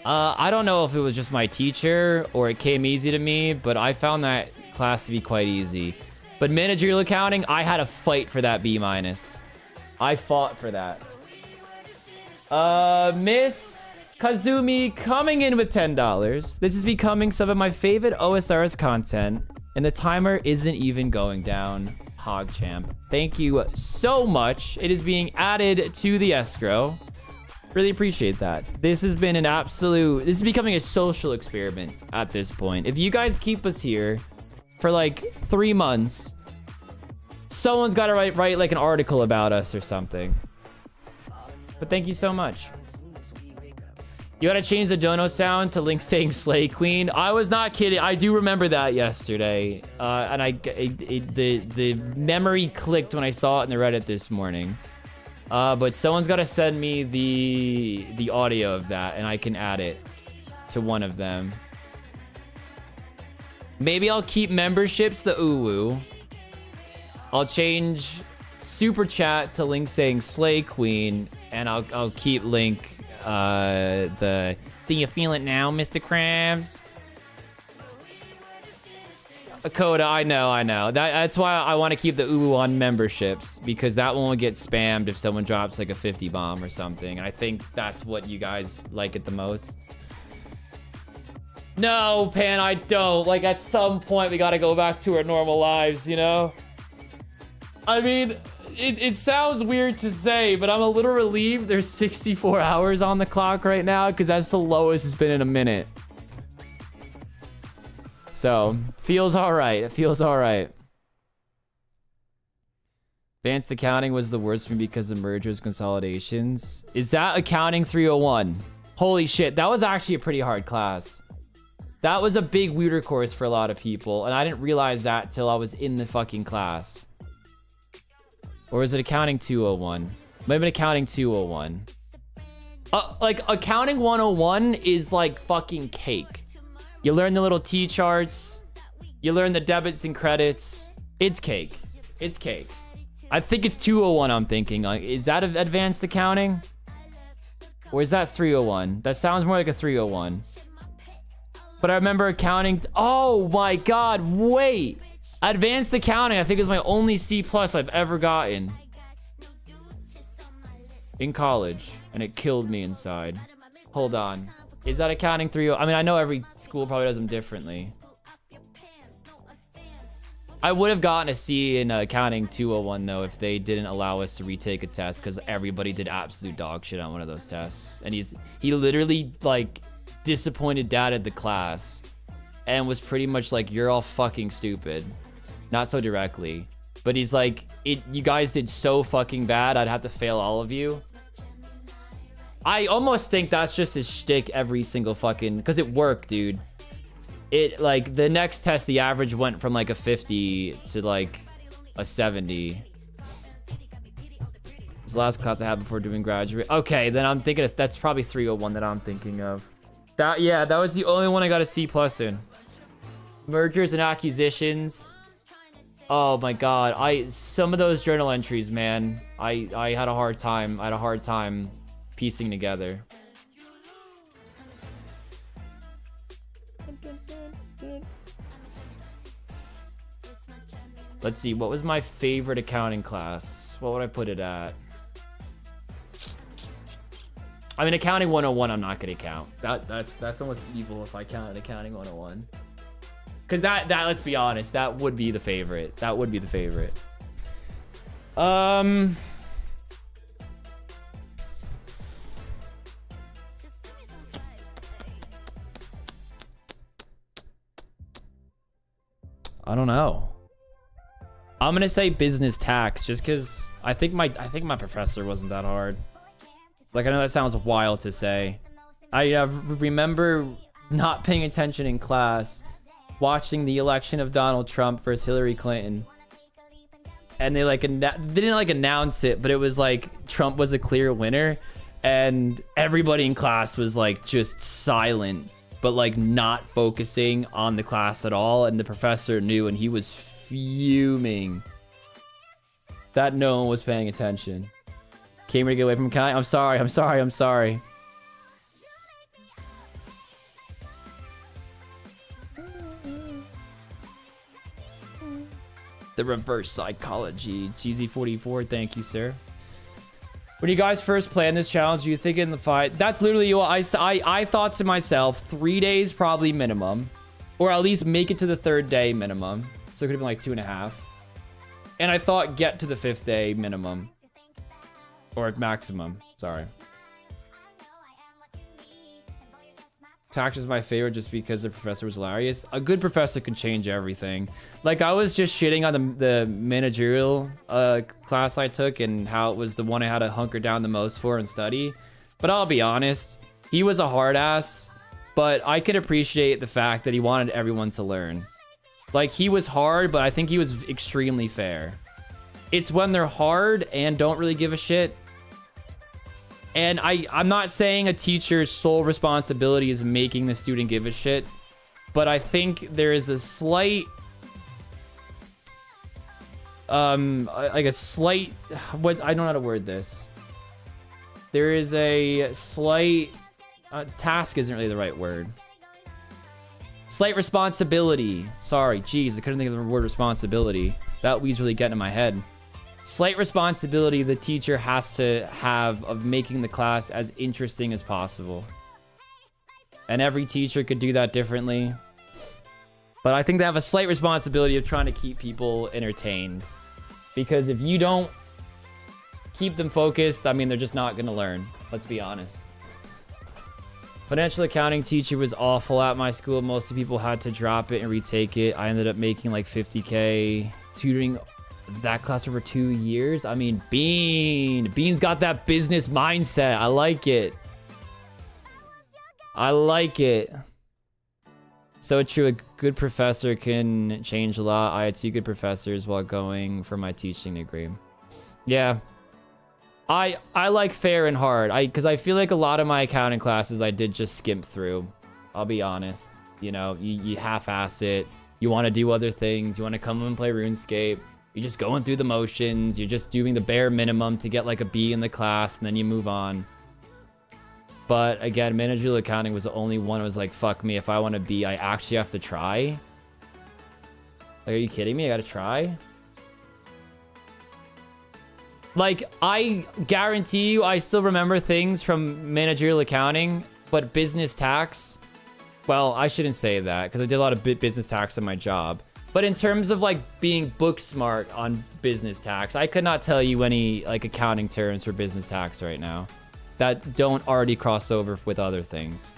I don't know if it was just my teacher or it came easy to me, but I found that class to be quite easy. But managerial accounting, I had to fight for that B-. I fought for that. Miss Kazumi coming in with $10. This is becoming some of my favorite OSR's content, and the timer isn't even going down. PogChamp. Thank you so much. It is being added to the escrow. Really appreciate that. This has been an absolute... This is becoming a social experiment at this point. If you guys keep us here for like 3 months, someone's got to write like an article about us or something. But thank you so much. You gotta change the dono sound to Link saying Slay Queen. I was not kidding. I do remember that yesterday. And the memory clicked when I saw it in the Reddit this morning. But someone's got to send me the audio of that, and I can add it to one of them. Maybe I'll keep memberships the uwu. I'll change super chat to Link saying Slay Queen, and I'll keep Link the do you feel it now, Mr. Krabs? Coda, I know. That's why I want to keep the uwu on memberships, because that one will get spammed if someone drops like a 50 bomb or something. And I think that's what you guys like it the most. No, Pan, I don't. Like, at some point, we gotta go back to our normal lives, you know? I mean, it sounds weird to say, but I'm a little relieved there's 64 hours on the clock right now because that's the lowest it's been in a minute. So, feels all right. It feels all right. Advanced accounting was the worst for me because of mergers, consolidations. Is that accounting 301? Holy shit, that was actually a pretty hard class. That was a big weirder course for a lot of people, and I didn't realize that till I was in the fucking class. Or is it accounting 201? Might have been accounting 201. Like, accounting 101 is like fucking cake. You learn the little T-charts. You learn the debits and credits. It's cake. It's cake. I think it's 201 I'm thinking. Like, is that advanced accounting? Or is that 301? That sounds more like a 301. But I remember accounting... Oh my god, wait! Advanced accounting, I think, is my only C+ I've ever gotten. In college. And it killed me inside. Hold on. Is that accounting 301? I mean, I know every school probably does them differently. I would have gotten a C in accounting 201 though if they didn't allow us to retake a test because everybody did absolute dog shit on one of those tests. And he literally like disappointed dad at the class and was pretty much like, you're all fucking stupid. Not so directly, but he's like, you guys did so fucking bad, I'd have to fail all of you. I almost think that's just his shtick every single fucking... Because it worked, dude. It, like, the next test, the average went from, like, a 50 to, like, a 70. It's the last class I had before doing graduate. Okay, then I'm thinking that's probably 301 that I'm thinking of. Yeah, that was the only one I got a C+ in. Mergers and acquisitions. Oh, my God. Some of those journal entries, man. I had a hard time. I had a hard time piecing together. Let's see, what was my favorite accounting class? What would I put it at? I mean, accounting 101 I'm not gonna count. That's almost evil if I counted accounting 101. Cause that let's be honest, that would be the favorite. That would be the favorite. I don't know. I'm gonna say business tax just because I think my professor wasn't that hard. Like, I know that sounds wild to say. I remember not paying attention in class, watching the election of Donald Trump versus Hillary Clinton, and they didn't like announce it, but it was like Trump was a clear winner, and everybody in class was like just silent, but like not focusing on the class at all, and the professor knew, and he was fuming that no one was paying attention. Came here to get away from accounting. I'm sorry. The reverse psychology. GZ44, thank you, sir. When you guys first planned this challenge, you think in the fight? That's literally what I thought to myself. 3 days probably minimum, or at least make it to the 3rd day minimum. So it could have been like 2.5. And I thought get to the 5th day minimum, or maximum. Sorry. Tax is my favorite just because the professor was hilarious. A good professor can change everything. Like, I was just shitting on the managerial class I took and how it was the one I had to hunker down the most for and study. But I'll be honest, he was a hard ass, but I could appreciate the fact that he wanted everyone to learn. Like, he was hard, but I think he was extremely fair. It's when they're hard and don't really give a shit. And I'm not saying a teacher's sole responsibility is making the student give a shit, but I think there is a slight, like a slight, what, I don't know how to word this. There is a slight, task isn't really the right word. Slight responsibility. Sorry, geez, I couldn't think of the word responsibility. That was really getting in my head. Slight responsibility the teacher has to have of making the class as interesting as possible. And every teacher could do that differently. But I think they have a slight responsibility of trying to keep people entertained. Because if you don't keep them focused, I mean, they're just not going to learn. Let's be honest. Financial accounting teacher was awful at my school. Most of the people had to drop it and retake it. I ended up making like 50K tutoring that class over 2 years. I mean, Bean's got that business mindset. I like it. I like it. So true, a good professor can change a lot. I had 2 good professors while going for my teaching degree. Yeah. I like fair and hard. Because I feel like a lot of my accounting classes I did just skimp through. I'll be honest. You know, you half-ass it. You want to do other things. You want to come and play RuneScape. You're just going through the motions. You're just doing the bare minimum to get like a B in the class, and then you move on. But again, managerial accounting was the only one that was like, fuck me, if I want to be, I actually have to try. Like, are you kidding me? I gotta try? Like, I guarantee you, I still remember things from managerial accounting, but business tax, well, I shouldn't say that, because I did a lot of business tax in my job. But in terms of like being book smart on business tax, I could not tell you any like accounting terms for business tax right now that don't already cross over with other things.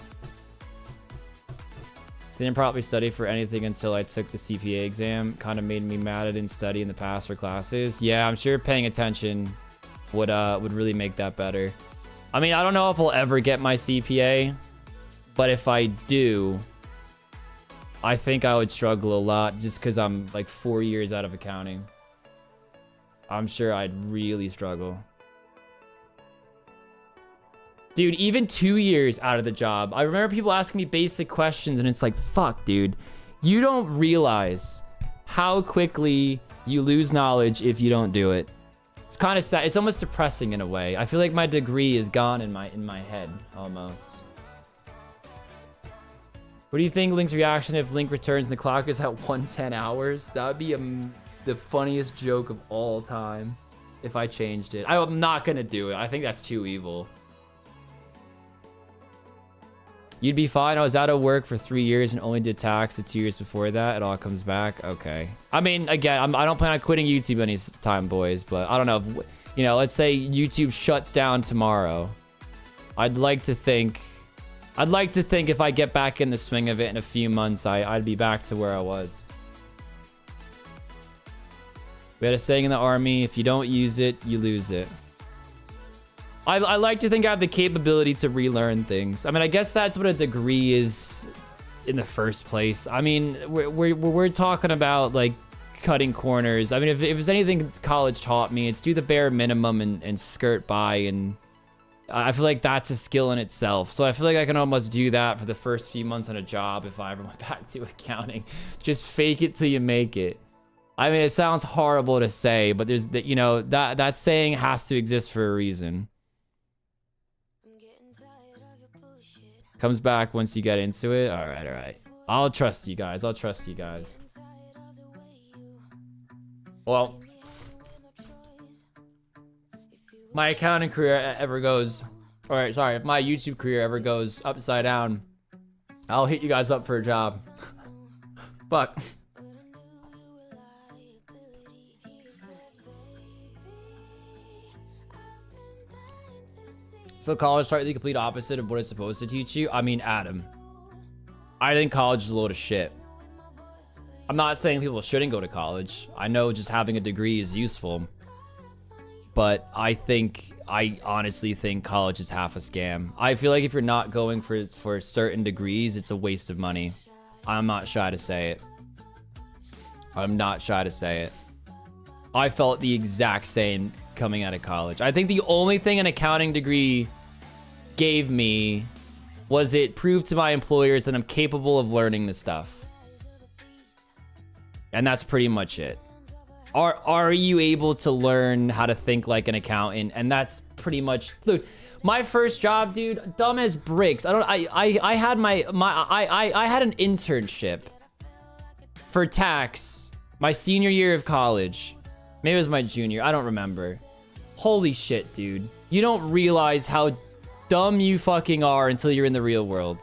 Didn't probably study for anything until I took the CPA exam. Kind of made me mad I didn't study in the past for classes. Yeah, I'm sure paying attention would really make that better. I mean, I don't know if I'll ever get my CPA, but if I do, I think I would struggle a lot just because I'm like 4 years out of accounting. I'm sure I'd really struggle. Dude, even 2 years out of the job. I remember people asking me basic questions and it's like, fuck, dude. You don't realize how quickly you lose knowledge if you don't do it. It's kind of sad. It's almost depressing in a way. I feel like my degree is gone in my head almost. What do you think Link's reaction if Link returns and the clock is at 110 hours? That would be the funniest joke of all time if I changed it. I'm not gonna do it. I think that's too evil. You'd be fine. I was out of work for 3 years and only did tax the 2 years before that. It all comes back. Okay. I mean, again, I don't plan on quitting YouTube anytime, boys, but I don't know. If, you know, let's say YouTube shuts down tomorrow. I'd like to think if I get back in the swing of it in a few months, I'd be back to where I was. We had a saying in the army, if you don't use it, you lose it. I like to think I have the capability to relearn things. I mean, I guess that's what a degree is in the first place. I mean, we're talking about like cutting corners. I mean, if there's anything college taught me, it's do the bare minimum and skirt by, and I feel like that's a skill in itself. So I feel like I can almost do that for the first few months on a job if I ever went back to accounting. Just fake it till you make it. I mean, it sounds horrible to say, but there's that, you know, that saying has to exist for a reason. Comes back once you get into it. All right. I'll trust you guys. Well, my accounting career ever goes, or sorry, if my YouTube career ever goes upside down, I'll hit you guys up for a job. Fuck. So college started the complete opposite of what it's supposed to teach you. I mean, Adam, I think college is a load of shit. I'm not saying people shouldn't go to college. I know just having a degree is useful. But I honestly think college is half a scam. I feel like if you're not going for certain degrees, it's a waste of money. I'm not shy to say it. I felt the exact same coming out of college. I think the only thing an accounting degree gave me was it proved to my employers that I'm capable of learning this stuff. And that's pretty much it. Are you able to learn how to think like an accountant? And that's pretty much, dude, my first job, dude, dumb as bricks. I had I had an internship for tax my senior year of college. Maybe it was my junior, I don't remember. Holy shit, dude. You don't realize how dumb you fucking are until you're in the real world.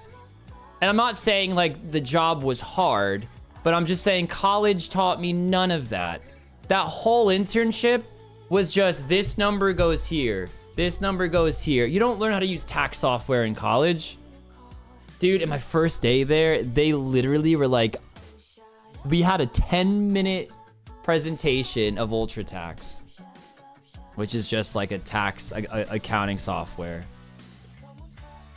And I'm not saying like the job was hard, but I'm just saying college taught me none of that. That whole internship was just this number goes here. This number goes here. You don't learn how to use tax software in college. Dude, in my first day there, they literally were like, we had a 10-minute presentation of UltraTax, which is just like a tax accounting software.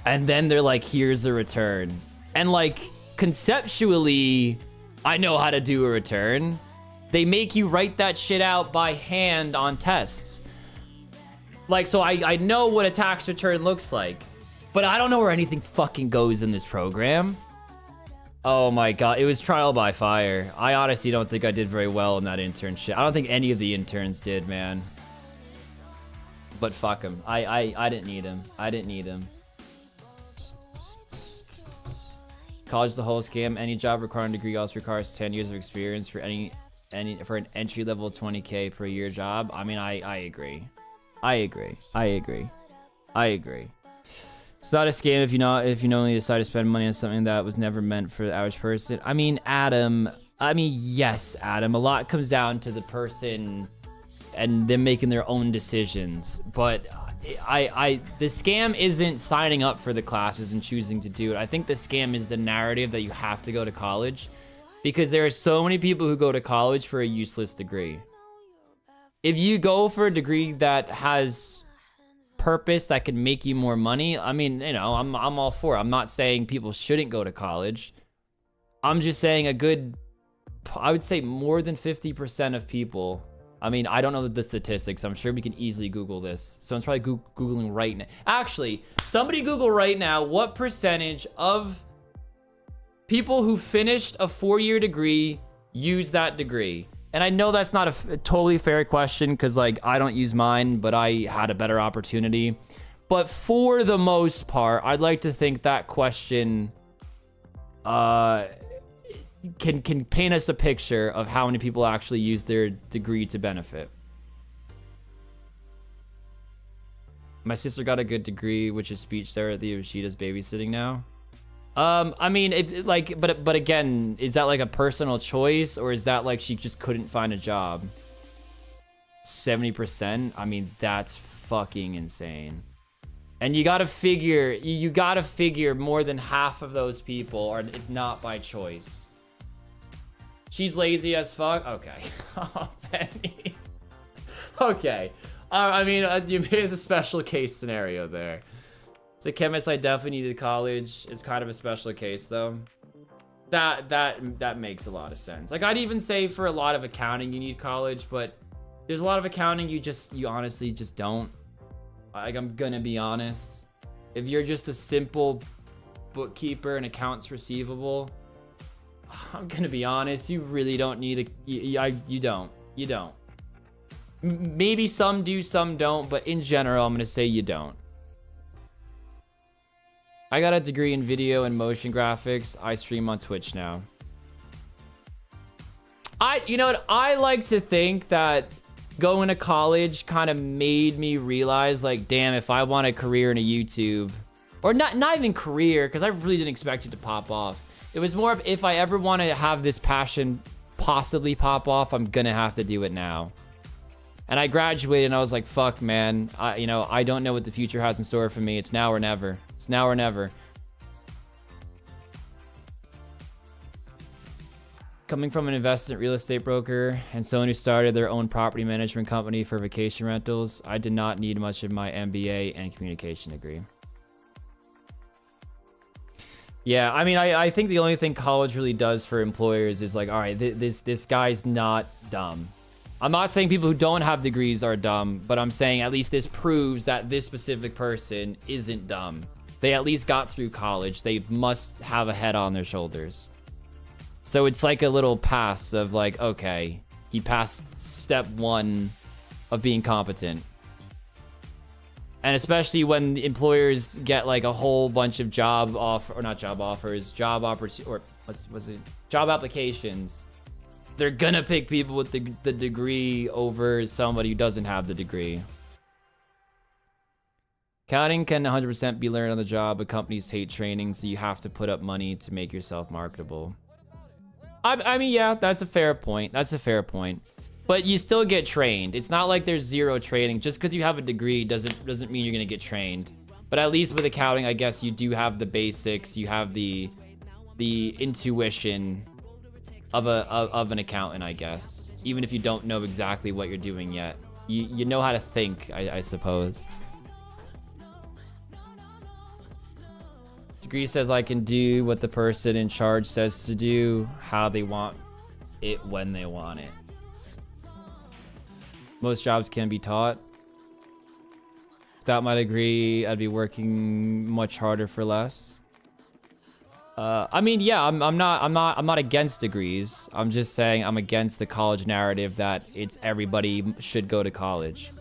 And then they're like, here's a return. And like, conceptually, I know how to do a return. They make you write that shit out by hand on tests. Like, so I know what a tax return looks like, but I don't know where anything fucking goes in this program. Oh my God, it was trial by fire. I honestly don't think I did very well in that internship. I don't think any of the interns did, man. But fuck him. I didn't need him. I didn't need him. College is the whole scam. Any job requiring a degree also requires 10 years of experience for for an entry level 20K per year job. I mean, I agree. I agree. It's not a scam if you knowingly decide to spend money on something that was never meant for the average person. I mean, Adam. Yes, Adam. A lot comes down to the person and them making their own decisions. But the scam isn't signing up for the classes and choosing to do it. I think the scam is the narrative that you have to go to college, because there are so many people who go to college for a useless degree. If you go for a degree that has purpose that can make you more money, I mean, you know, I'm all for it. I'm not saying people shouldn't go to college. I'm just saying I would say more than 50% of people. I mean, I don't know the statistics. I'm sure we can easily Google this. Someone's probably Googling right now. Actually, somebody Google right now, what percentage of people who finished a 4-year degree use that degree? And I know that's not a totally fair question, because like I don't use mine, but I had a better opportunity. But for the most part, I'd like to think that question can paint us a picture of how many people actually use their degree to benefit. My sister got a good degree, which is speech therapy. She does babysitting now. I mean, but again, is that like a personal choice, or is that like she just couldn't find a job? 70%. I mean, that's fucking insane. And you gotta figure more than half of those people it's not by choice. She's lazy as fuck. Okay. Oh, Penny. Okay. I mean, it's a special case scenario there. As a chemist, I definitely needed college. It's kind of a special case, though. That makes a lot of sense. Like, I'd even say for a lot of accounting, you need college, but there's a lot of accounting you honestly just don't. Like, I'm gonna be honest. If you're just a simple bookkeeper and accounts receivable, I'm gonna be honest, you really don't need you don't. Maybe some do, some don't, but in general, I'm gonna say you don't. I got a degree in video and motion graphics. I stream on Twitch now. You know what? I like to think that going to college kind of made me realize, like, damn, if I want a career in a YouTube, or not even career, because I really didn't expect it to pop off. It was more of, if I ever want to have this passion possibly pop off, I'm gonna have to do it now. And I graduated and I was like, fuck, man. I don't know what the future has in store for me. It's now or never. It's now or never. Coming from an investment real estate broker and someone who started their own property management company for vacation rentals, I did not need much of my MBA and communication degree. Yeah, I mean, I think the only thing college really does for employers is like, all right, this guy's not dumb. I'm not saying people who don't have degrees are dumb, but I'm saying at least this proves that this specific person isn't dumb. They at least got through college. They must have a head on their shoulders. So it's like a little pass of like, okay, he passed step 1 of being competent. And especially when employers get like a whole bunch of job applications, they're gonna pick people with the degree over somebody who doesn't have the degree. Coding can 100% be learned on the job, but companies hate training, so you have to put up money to make yourself marketable. I mean, yeah, that's a fair point. That's a fair point. But you still get trained. It's not like there's zero training. Just because you have a degree doesn't mean you're gonna get trained. But at least with accounting, I guess you do have the basics. You have the intuition of an accountant, I guess. Even if you don't know exactly what you're doing yet, you know how to think, I suppose. Degree says I can do what the person in charge says to do, how they want it, when they want it. Most jobs can be taught. Without my degree, I'd be working much harder for less. I mean, yeah, I'm not against degrees. I'm just saying I'm against the college narrative that it's everybody should go to college.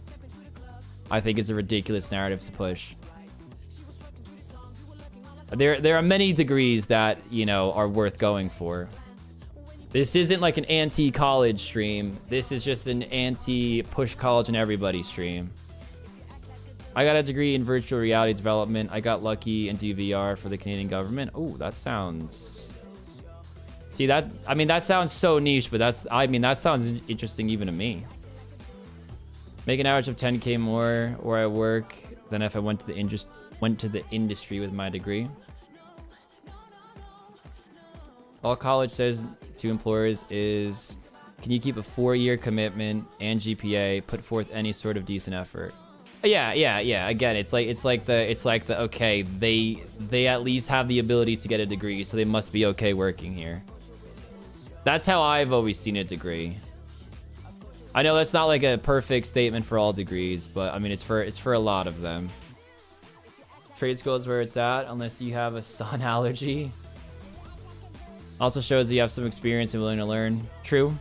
I think it's a ridiculous narrative to push. There are many degrees that, you know, are worth going for. This isn't like an anti-college stream. This is just an anti-push college and everybody stream. I got a degree in virtual reality development. I got lucky and do VR for the Canadian government. Oh, that sounds... See, that... I mean, that sounds so niche, but that's... I mean, that sounds interesting even to me. Make an average of 10K more where I work than if I went to the industry with my degree. All college says to employers is, can you keep a 4-year commitment and GPA, put forth any sort of decent effort? Yeah. Again, it's like the okay, they at least have the ability to get a degree, so they must be okay working here. That's how I've always seen a degree. I know that's not like a perfect statement for all degrees, but I mean it's for a lot of them. Trade school is where it's at, unless you have a sun allergy. Also shows that you have some experience and willing to learn. True.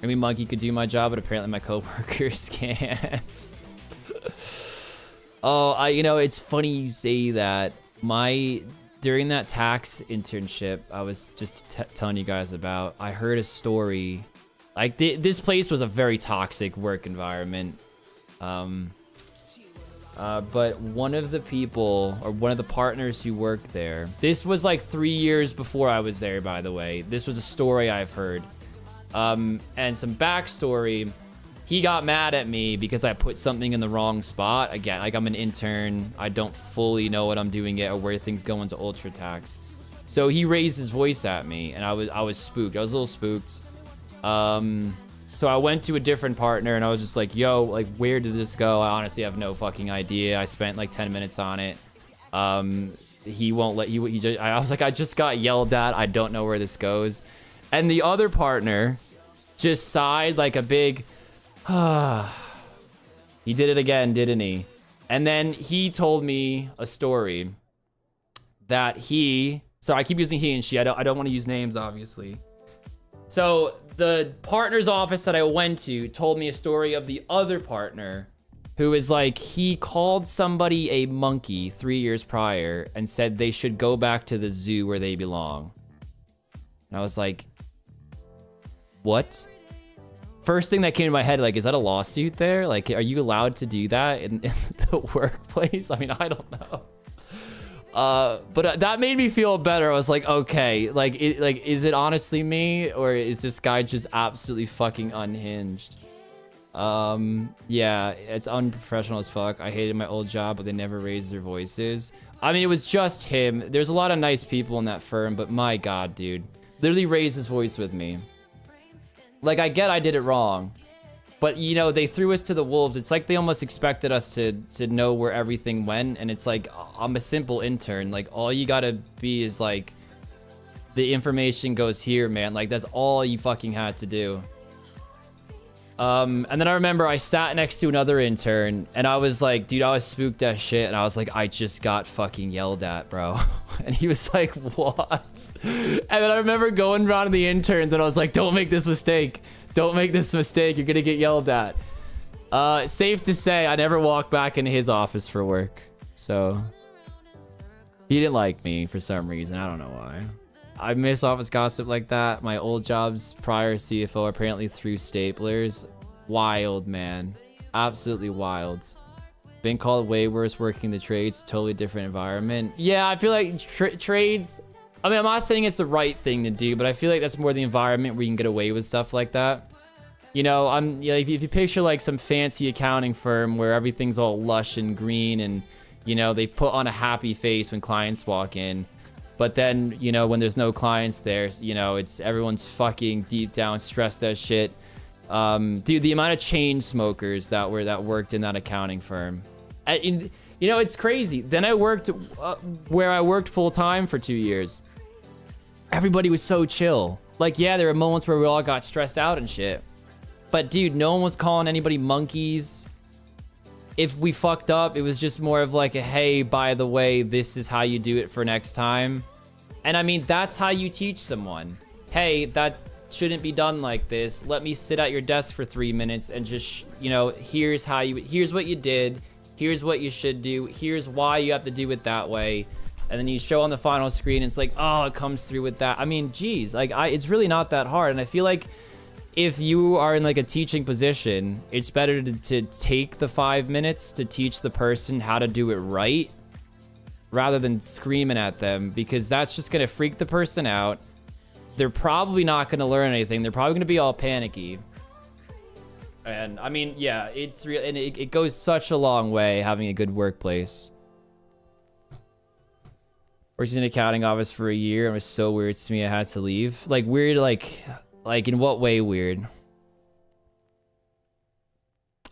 I mean, Monkey could do my job, but apparently my coworkers can't. Oh, you know, it's funny you say that. During that tax internship, I was just telling you guys about, I heard a story. Like, this place was a very toxic work environment. But one of the people, or one of the partners who worked there, this was like 3 years before I was there, by the way. This was a story I've heard. And some backstory, he got mad at me because I put something in the wrong spot. Again, like I'm an intern. I don't fully know what I'm doing yet or where things go into Ultra Tax. So he raised his voice at me and I was spooked. I was a little spooked. So I went to a different partner and I was just like, yo, like, where did this go? I honestly have no fucking idea. I spent like 10 minutes on it. He won't let you, I was like, I just got yelled at. I don't know where this goes. And the other partner just sighed like a big, he did it again, didn't he? And then he told me a story that so I keep using he and she. I don't want to use names, obviously. So the partner's office that I went to told me a story of the other partner who is like, he called somebody a monkey 3 years prior and said they should go back to the zoo where they belong. And I was like, what? First thing that came to my head, like, is that a lawsuit there? Like, are you allowed to do that in the workplace? I mean, I don't know. But that made me feel better. I was like, okay, like, is it honestly me, or is this guy just absolutely fucking unhinged? Yeah, it's unprofessional as fuck. I hated my old job, but they never raised their voices. I mean, it was just him. There's a lot of nice people in that firm, but my God, dude, literally raised his voice with me. Like, I get I did it wrong, but, you know, they threw us to the wolves. It's like they almost expected us to know where everything went. And it's like, I'm a simple intern. Like, all you gotta be is like, the information goes here, man. Like, that's all you fucking had to do. And then I remember I sat next to another intern and I was like, dude, I was spooked as shit. And I was like, I just got fucking yelled at, bro. And he was like, what? And then I remember going around to the interns and I was like, don't make this mistake. Don't make this mistake. You're gonna get yelled at. Safe to say, I never walked back into his office for work. So he didn't like me for some reason. I don't know why. I miss office gossip like that. My old job's prior CFO apparently threw staplers. Wild, man. Absolutely wild. Been called way worse working the trades. Totally different environment. Yeah, I feel like trades I mean, I'm not saying it's the right thing to do, but I feel like that's more the environment where you can get away with stuff like that. You know, if you picture like some fancy accounting firm where everything's all lush and green and, you know, they put on a happy face when clients walk in. But then, you know, when there's no clients there, you know, everyone's fucking deep down stressed as shit. Dude, the amount of chain smokers that worked in that accounting firm. You know, it's crazy. Then I worked where I worked full time for 2 years. Everybody was so chill. Like, yeah, there were moments where we all got stressed out and shit. But dude, no one was calling anybody monkeys. If we fucked up, it was just more of like a, hey, by the way, this is how you do it for next time. And I mean, that's how you teach someone. Hey, that shouldn't be done like this. Let me sit at your desk for 3 minutes and just, you know, here's what you did. Here's what you should do. Here's why you have to do it that way. And then you show on the final screen, it's like, oh, it comes through with that. I mean, geez, like it's really not that hard. And I feel like if you are in like a teaching position, it's better to take the 5 minutes to teach the person how to do it right rather than screaming at them, because that's just going to freak the person out. They're probably not going to learn anything. They're probably going to be all panicky. And I mean, yeah, it's real, and it goes such a long way having a good workplace. Worked in an accounting office for a year and it was so weird to me I had to leave. Like weird, like in what way weird?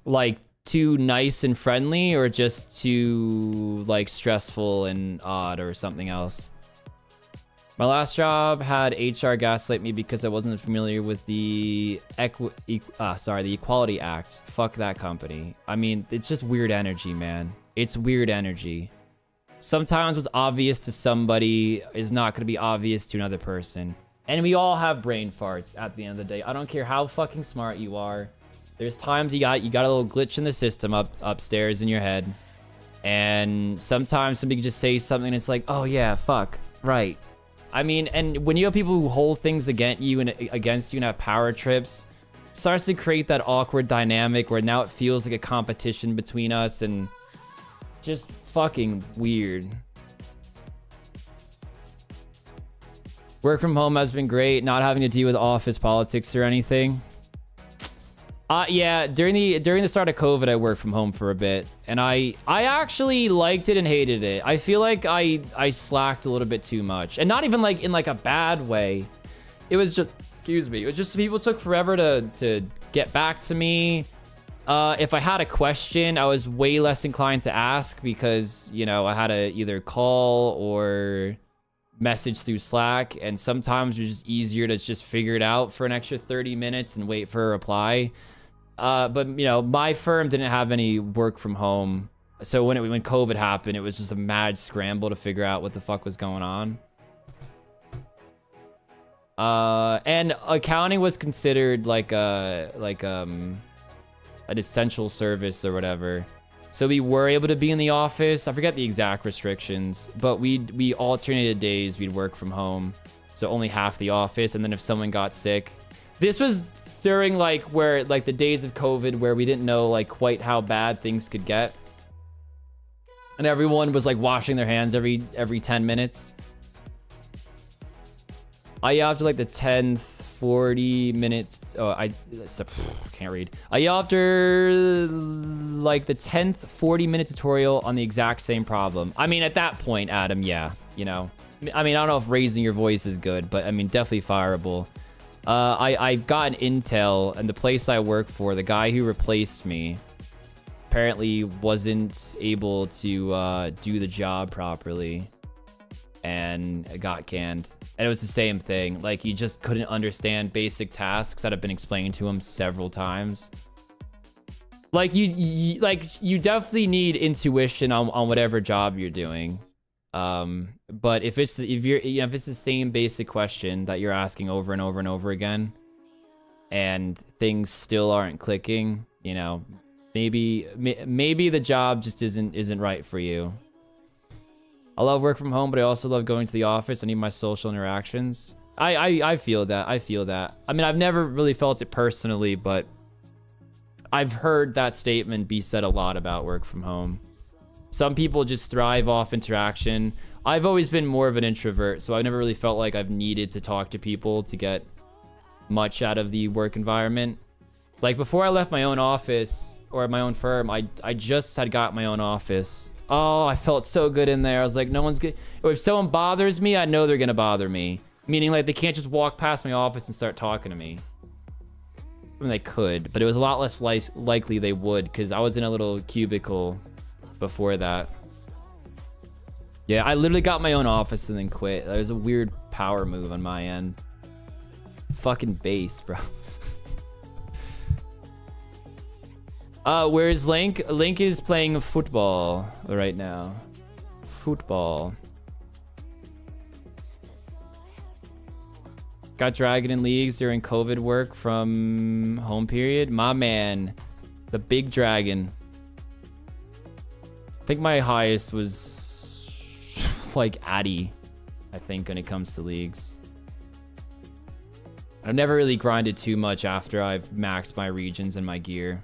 Like too nice and friendly, or just too like stressful and odd, or something else? My last job had HR gaslight me because I wasn't familiar with the Equality Act. Fuck that company. I mean, it's just weird energy, man. It's weird energy. Sometimes what's obvious to somebody is not going to be obvious to another person. And we all have brain farts at the end of the day. I don't care how fucking smart you are. There's times you got a little glitch in the system upstairs in your head. And sometimes somebody can just say something and it's like, oh yeah, fuck, right. I mean, and when you have people who hold things against you and have power trips, it starts to create that awkward dynamic where now it feels like a competition between us, and just fucking weird. Work from home has been great, not having to deal with office politics or anything. Yeah, during the start of COVID, I worked from home for a bit, and I actually liked it and hated it. I feel like I slacked a little bit too much, and not even like in like a bad way. It was just, excuse me, it was just people took forever to get back to me. If I had a question, I was way less inclined to ask because, you know, I had to either call or message through Slack, and sometimes it was just easier to just figure it out for an extra 30 minutes and wait for a reply. But, you know, my firm didn't have any work from home. So when COVID happened, it was just a mad scramble to figure out what the fuck was going on. And accounting was considered like an essential service or whatever. So we were able to be in the office. I forget the exact restrictions, but we alternated days. We'd work from home. So only half the office. And then if someone got sick, this was during like the days of COVID where we didn't know like quite how bad things could get. And everyone was like washing their hands every 10 minutes. I yapped like the 10th 40 minutes. Oh, I can't read. I yapped like the 10th 40-minute tutorial on the exact same problem. I mean, at that point, Adam, yeah, you know. I mean, I don't know if raising your voice is good, but I mean, definitely fireable. I've gotten intel, and the place I work for, the guy who replaced me apparently wasn't able to do the job properly and got canned. And it was the same thing. Like, he just couldn't understand basic tasks that have been explained to him several times. Like, you definitely need intuition on whatever job you're doing. But if it's the same basic question that you're asking over and over and over again, and things still aren't clicking, you know, maybe the job just isn't right for you. I love work from home, but I also love going to the office. I need my social interactions. I feel that. I mean, I've never really felt it personally, but I've heard that statement be said a lot about work from home. Some people just thrive off interaction. I've always been more of an introvert, so I've never really felt like I've needed to talk to people to get much out of the work environment. Like before I left my own office or my own firm, I just had got my own office. Oh, I felt so good in there. I was like, no one's good. If someone bothers me, I know they're gonna bother me. Meaning like they can't just walk past my office and start talking to me. I mean, they could, but it was a lot less likely they would because I was in a little cubicle before that. Yeah, I literally got my own office and then quit. That was a weird power move on my end. Fucking base, bro. Where's Link? Link is playing football right now. Football. Got Dragon in leagues during COVID work from home period. My man, the big dragon. I think my highest was like Addy, I think, when it comes to leagues. I've never really grinded too much after I've maxed my regions and my gear.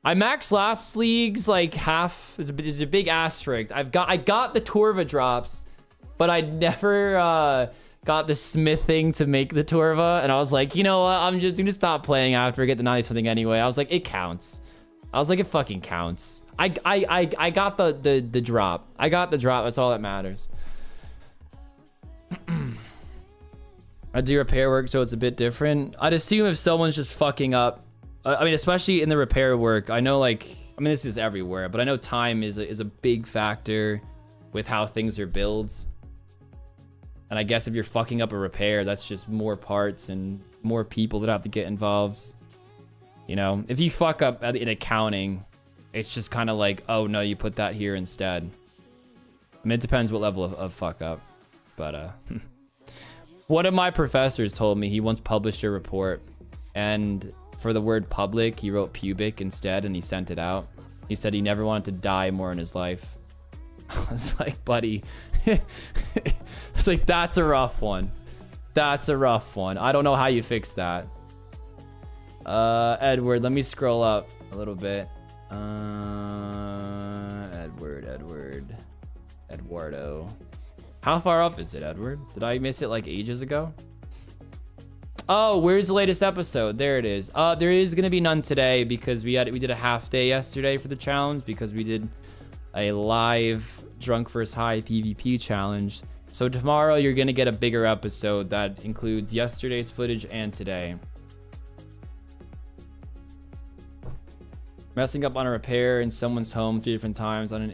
I maxed last leagues like half. There's a big asterisk. I got the Torva drops, but I never got the smithing to make the Torva, and I was like, you know what? I'm just gonna stop playing after I get the 90 something anyway. I was like, it counts. I was like, it fucking counts. I got the drop. I got the drop. That's all that matters. I do repair work, so it's a bit different. I'd assume if someone's just fucking up, I mean, especially in the repair work, I know like, I mean, this is everywhere, but I know time is a big factor with how things are built. And I guess if you're fucking up a repair, that's just more parts and more people that have to get involved. You know, if you fuck up in accounting, it's just kind of like, oh no, you put that here instead. I mean, it depends what level of fuck up, but one of my professors told me he once published a report, and for the word public, he wrote pubic instead, and he sent it out. He said he never wanted to die more in his life. I was like, buddy, it's like, that's a rough one. That's a rough one. I don't know how you fix that. Edward, let me scroll up a little bit. Eduardo. How far up is it, Edward? Did I miss it like ages ago? Oh, where's the latest episode? There it is. There is gonna be none today because we did a half day yesterday for the challenge because we did a live drunk vs high PvP challenge. So tomorrow you're gonna get a bigger episode that includes yesterday's footage and today. Messing up on a repair in someone's home 3 different times on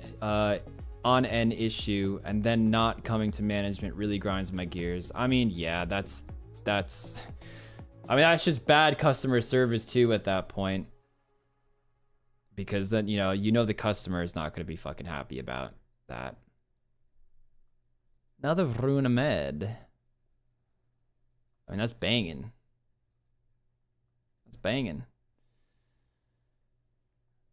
an issue and then not coming to management really grinds my gears. I mean, yeah, that's I mean, that's just bad customer service too at that point. Because then, you know the customer is not going to be fucking happy about that. Another Runa Med. I mean, that's banging. That's banging.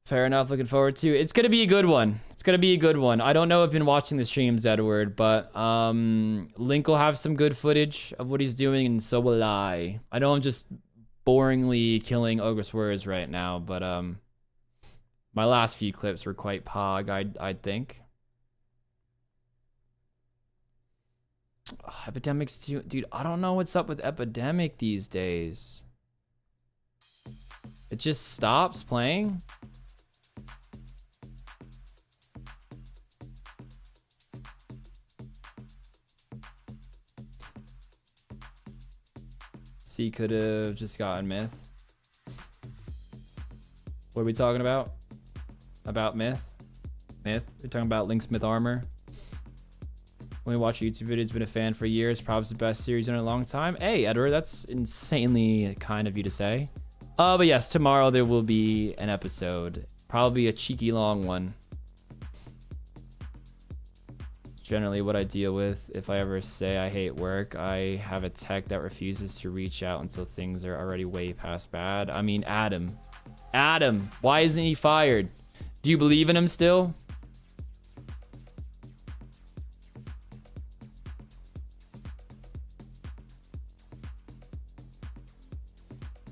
Fair enough. Looking forward to it. It's going to be a good one. It's going to be a good one. I don't know if you've been watching the streams, Edward, but Link will have some good footage of what he's doing, and so will I. I know I'm just boringly killing Ogress Warriors right now, but my last few clips were quite pog, I'd think. Epidemic's too, dude, I don't know what's up with Epidemic these days. It just stops playing. C could have just gotten Myth. What are we talking about? About Myth? Myth? We're talking about Link's Myth Armor. When we watch a YouTube video, it's been a fan for years. Probably the best series in a long time. Hey, Edward, that's insanely kind of you to say. But yes, tomorrow there will be an episode. Probably a cheeky long one. Generally what I deal with if I ever say I hate work. I have a tech that refuses to reach out until things are already way past bad. I mean, Adam, why isn't he fired? Do you believe in him still?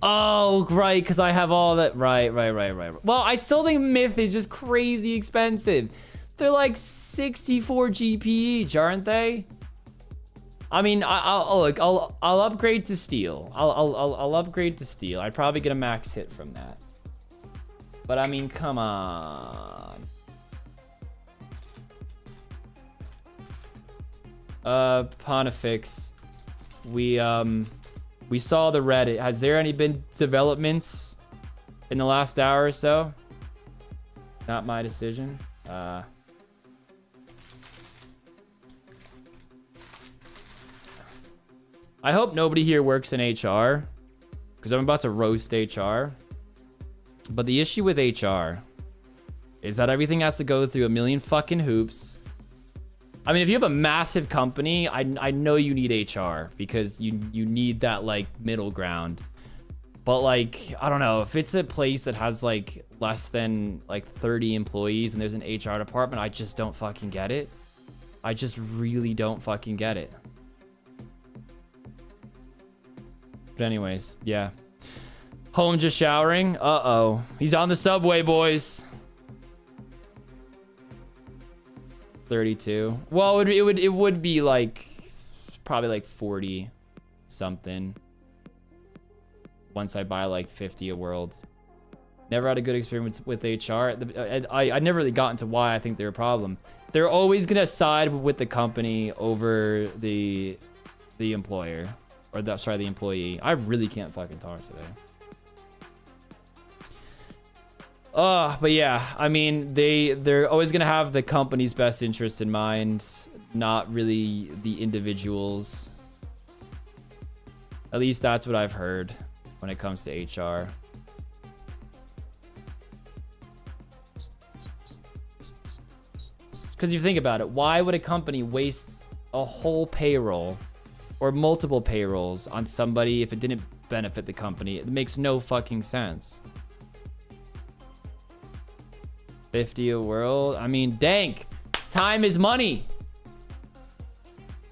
Oh, right, because I have all that. Right. Well, I still think Myth is just crazy expensive. They're like 64 GP each, aren't they? I mean, I'll upgrade to Steel. I'll upgrade to Steel. I'd probably get a max hit from that. But I mean, come on. Pontifex. We saw the Reddit. Has there any been developments in the last hour or so? Not my decision. I hope nobody here works in HR, because I'm about to roast HR. But the issue with HR is that everything has to go through a million fucking hoops. I mean, if you have a massive company, I know you need HR because you need that like middle ground. But like, I don't know, if it's a place that has like less than like 30 employees and there's an HR department, I just don't fucking get it. I just really don't fucking get it. But anyways, yeah. Home just showering. Uh-oh. He's on the subway, boys. 32. Well, it would be like probably like 40 something once I buy like 50 a world. Never had a good experience with HR. I never really got into why I think they're a problem. They're always gonna side with the company over the employer, or the employee. I really can't fucking talk today. But yeah, I mean, they're always gonna have the company's best interest in mind, not really the individuals. At least that's what I've heard when it comes to HR. Because you think about it, why would a company waste a whole payroll or multiple payrolls on somebody if it didn't benefit the company? It makes no fucking sense. 50 a world. I mean, dank. Time is money.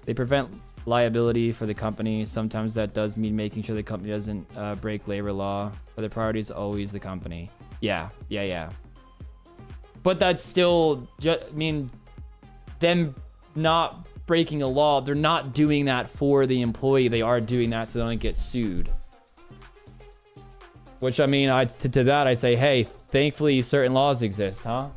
They prevent liability for the company. Sometimes that does mean making sure the company doesn't break labor law, but the priority is always the company. Yeah. But that's still, I mean, them not breaking a law, they're not doing that for the employee. They are doing that so they don't get sued. Which, I mean, to that, I say, hey, thankfully certain laws exist, huh?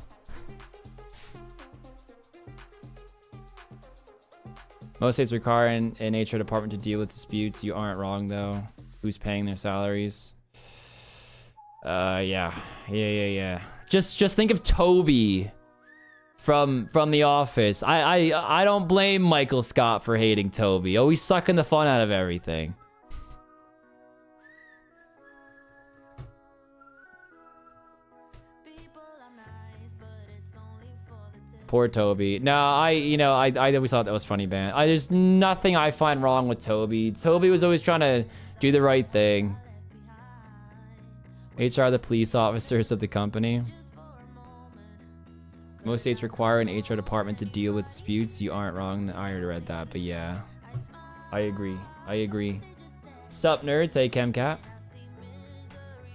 Most states require an HR department to deal with disputes. You aren't wrong, though. Who's paying their salaries? Yeah. Just think of Toby from The Office. I don't blame Michael Scott for hating Toby. Always sucking the fun out of everything. Poor Toby. No, I always thought that was funny, man. There's nothing I find wrong with Toby. Toby was always trying to do the right thing. HR, the police officers of the company. Most states require an HR department to deal with disputes. You aren't wrong. I already read that, but yeah. I agree. Sup, nerds? Hey, ChemCat.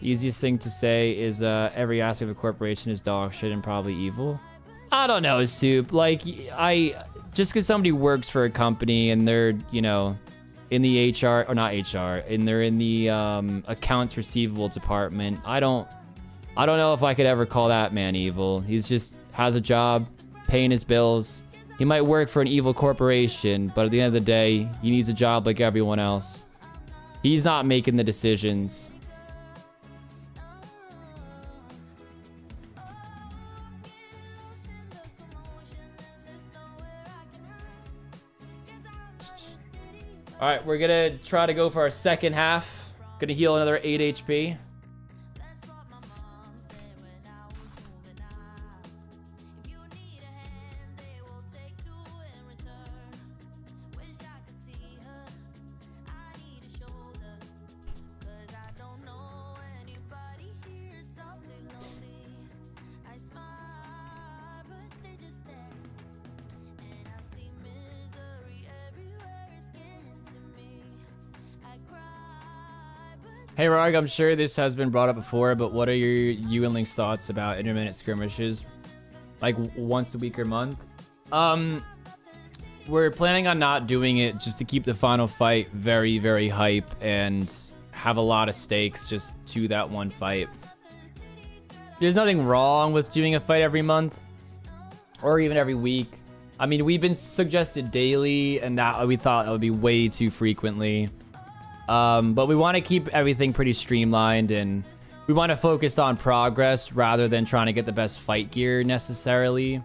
Easiest thing to say is every aspect of a corporation is dog shit and probably evil. I don't know, Soup. Like, just because somebody works for a company and they're, in the HR, or not HR, and they're in the accounts receivable department, I don't know if I could ever call that man evil. He's just has a job, paying his bills. He might work for an evil corporation, but at the end of the day, he needs a job like everyone else. He's not making the decisions. All right, we're gonna try to go for our second half. Gonna heal another 8 HP. Hey Rog, I'm sure this has been brought up before, but what are you and Link's thoughts about intermittent skirmishes? Like once a week or month? We're planning on not doing it just to keep the final fight very, very hype and have a lot of stakes just to that one fight. There's nothing wrong with doing a fight every month or even every week. I mean, we've been suggested daily and that we thought that would be way too frequently. But we want to keep everything pretty streamlined and we want to focus on progress rather than trying to get the best fight gear necessarily.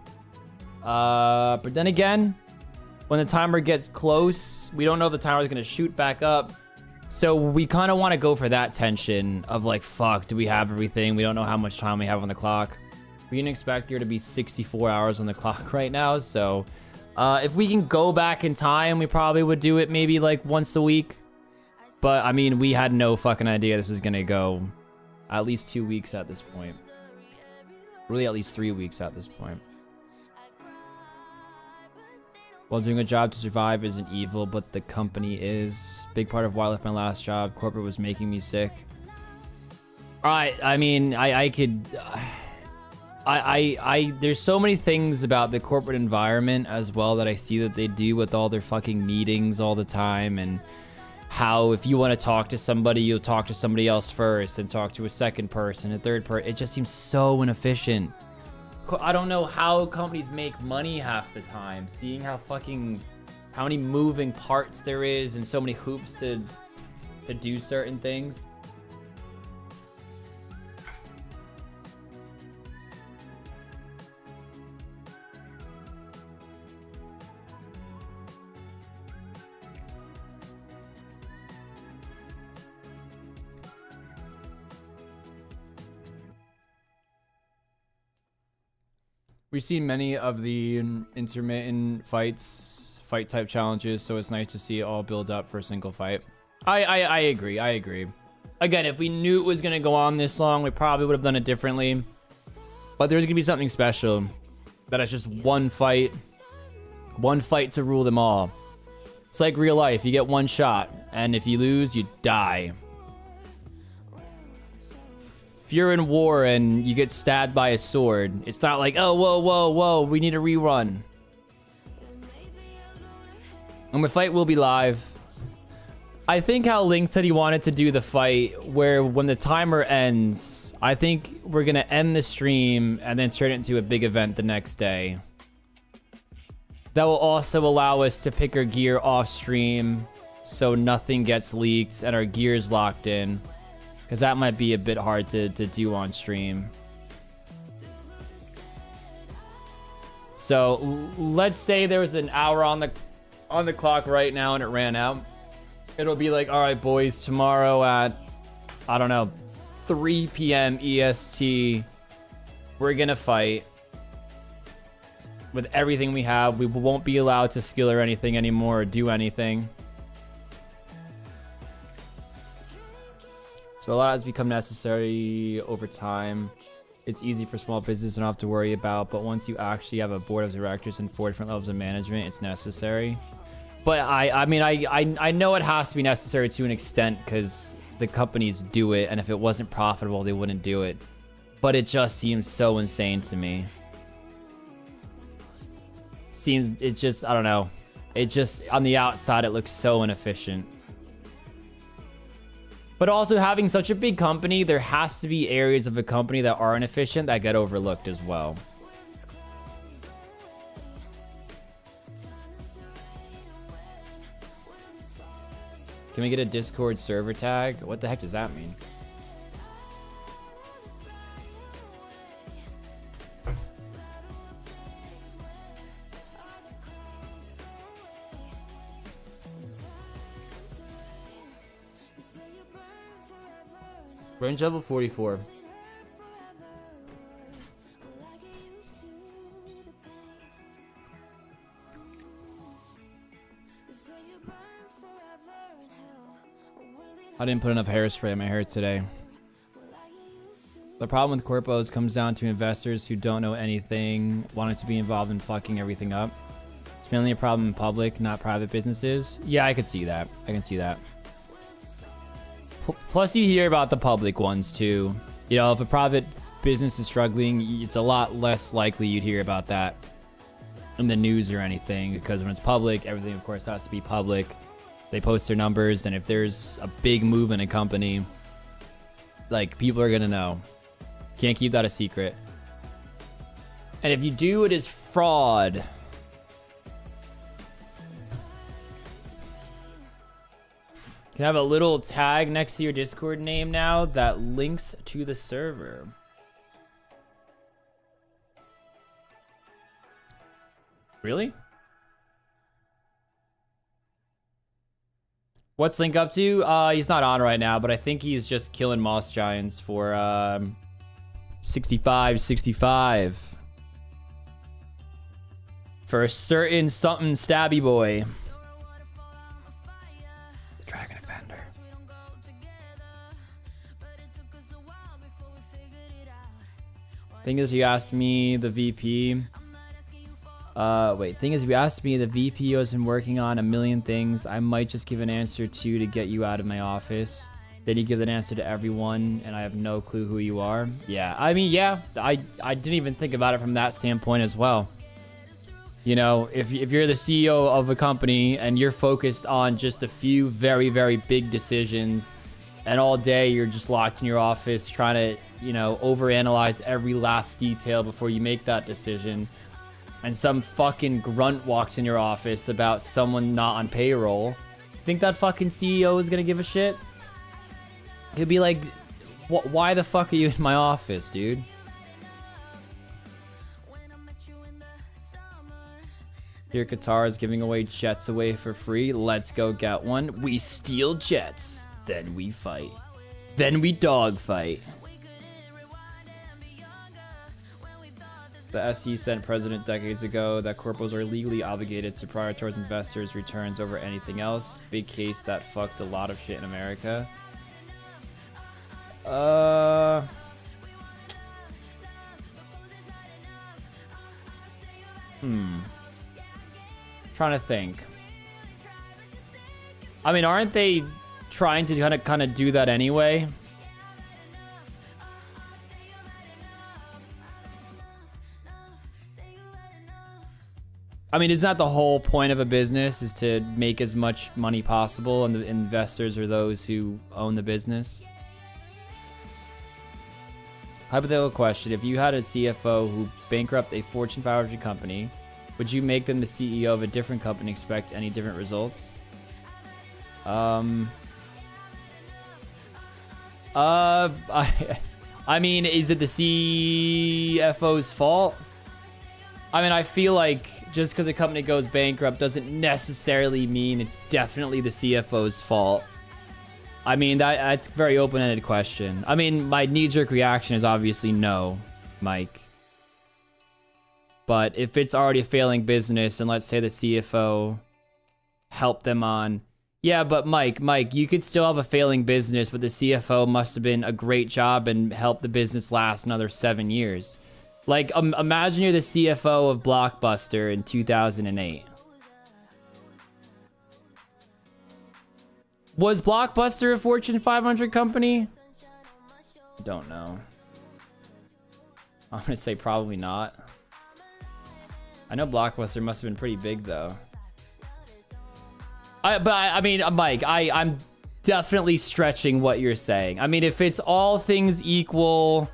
But then again, when the timer gets close, we don't know if the timer is going to shoot back up. So we kind of want to go for that tension of like, fuck, do we have everything? We don't know how much time we have on the clock. We can expect there to be 64 hours on the clock right now. So if we can go back in time, we probably would do it maybe like once a week. But I mean, we had no fucking idea this was going to go at least 2 weeks at this point. Really at least 3 weeks at this point. While doing a job to survive isn't evil, but the company is. Big part of why I left my last job. Corporate was making me sick. Alright, I mean, I could... there's so many things about the corporate environment as well that I see that they do with all their fucking meetings all the time, and how if you want to talk to somebody, you'll talk to somebody else first and talk to a second person, a third person. It just seems so inefficient. I don't know how companies make money half the time, seeing how many moving parts there is and so many hoops to do certain things. We've seen many of the intermittent fight type challenges, so it's nice to see it all build up for a single fight. I agree. Again, if we knew it was going to go on this long, we probably would have done it differently. But there's going to be something special that it's just one fight to rule them all. It's like real life. You get one shot, and if you lose, you die. If you're in war and you get stabbed by a sword, it's not like, oh, whoa, we need a rerun. And the fight will be live. I think how Link said he wanted to do the fight where when the timer ends, I think we're going to end the stream and then turn it into a big event the next day. That will also allow us to pick our gear off stream so nothing gets leaked and our gear is locked in. Because that might be a bit hard to do on stream. So let's say there was an hour on the clock right now and it ran out. It'll be like, all right, boys, tomorrow at, I don't know, 3 p.m. EST, we're going to fight. With everything we have, we won't be allowed to skill or anything anymore or do anything. So a lot has become necessary over time. It's easy for small business to not have to worry about, but once you actually have a board of directors and 4 different levels of management, it's necessary. But I mean, I know it has to be necessary to an extent because the companies do it, and if it wasn't profitable, they wouldn't do it. But it just seems so insane to me. I don't know. It just, on the outside, it looks so inefficient. But also having such a big company, there has to be areas of a company that are inefficient that get overlooked as well. Can we get a Discord server tag? What the heck does that mean? Range level 44. I didn't put enough hairspray in my hair today. The problem with corpos comes down to investors who don't know anything, wanting to be involved in fucking everything up. It's mainly a problem in public, not private businesses. Yeah, I could see that. I can see that. Plus, you hear about the public ones too. You know, if a private business is struggling, it's a lot less likely you'd hear about that in the news or anything, because when it's public, everything of course has to be public. They post their numbers, and if there's a big move in a company, like, people are gonna know. Can't keep that a secret. And if you do, it is fraud. You can have a little tag next to your Discord name now that links to the server. Really? What's Link up to? He's not on right now, but I think he's just killing Moss Giants for 65. For a certain something stabby boy. The Dragon Offender. Thing is, you asked me the VP. Thing is, if you asked me the VP has been working on a million things, I might just give an answer to get you out of my office. Then you give an answer to everyone, and I have no clue who you are. Yeah, I mean, yeah, I didn't even think about it from that standpoint as well. You know, if you're the CEO of a company and you're focused on just a few very, very big decisions, and all day you're just locked in your office trying to, you know, overanalyze every last detail before you make that decision, and some fucking grunt walks in your office about someone not on payroll, think that fucking CEO is gonna give a shit? He'll be like, why the fuck are you in my office, dude? Here, Qatar is giving away jets away for free. Let's go get one. We steal jets, then we fight. Then we dogfight. The SE sent president decades ago that corporals are legally obligated to prioritize investors' returns over anything else. Big case that fucked a lot of shit in America. Trying to think. I mean, aren't they trying to kind of do that anyway? I mean, isn't that the whole point of a business, is to make as much money possible, and the investors are those who own the business? Hypothetical question. If you had a CFO who bankrupted a Fortune 500 company, would you make them the CEO of a different company and expect any different results? I mean, is it the CFO's fault? I mean, I feel like just because a company goes bankrupt doesn't necessarily mean it's definitely the CFO's fault. I mean, that's a very open-ended question. I mean, my knee-jerk reaction is obviously no, Mike. But if it's already a failing business, and let's say the CFO helped them on... Yeah, but Mike, you could still have a failing business, but the CFO must have been a great job and helped the business last another 7 years. Like, imagine you're the CFO of Blockbuster in 2008. Was Blockbuster a Fortune 500 company? Don't know. I'm gonna say probably not. I know Blockbuster must have been pretty big, though. I mean, Mike, I'm definitely stretching what you're saying. I mean, if it's all things equal,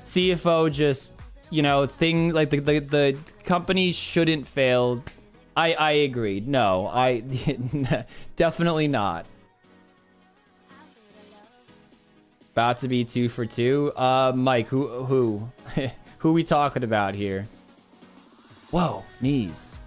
CFO just... You know, like the company shouldn't fail. I agree. No, definitely not. About to be 2 for 2. Mike, who we talking about here? Whoa, knees.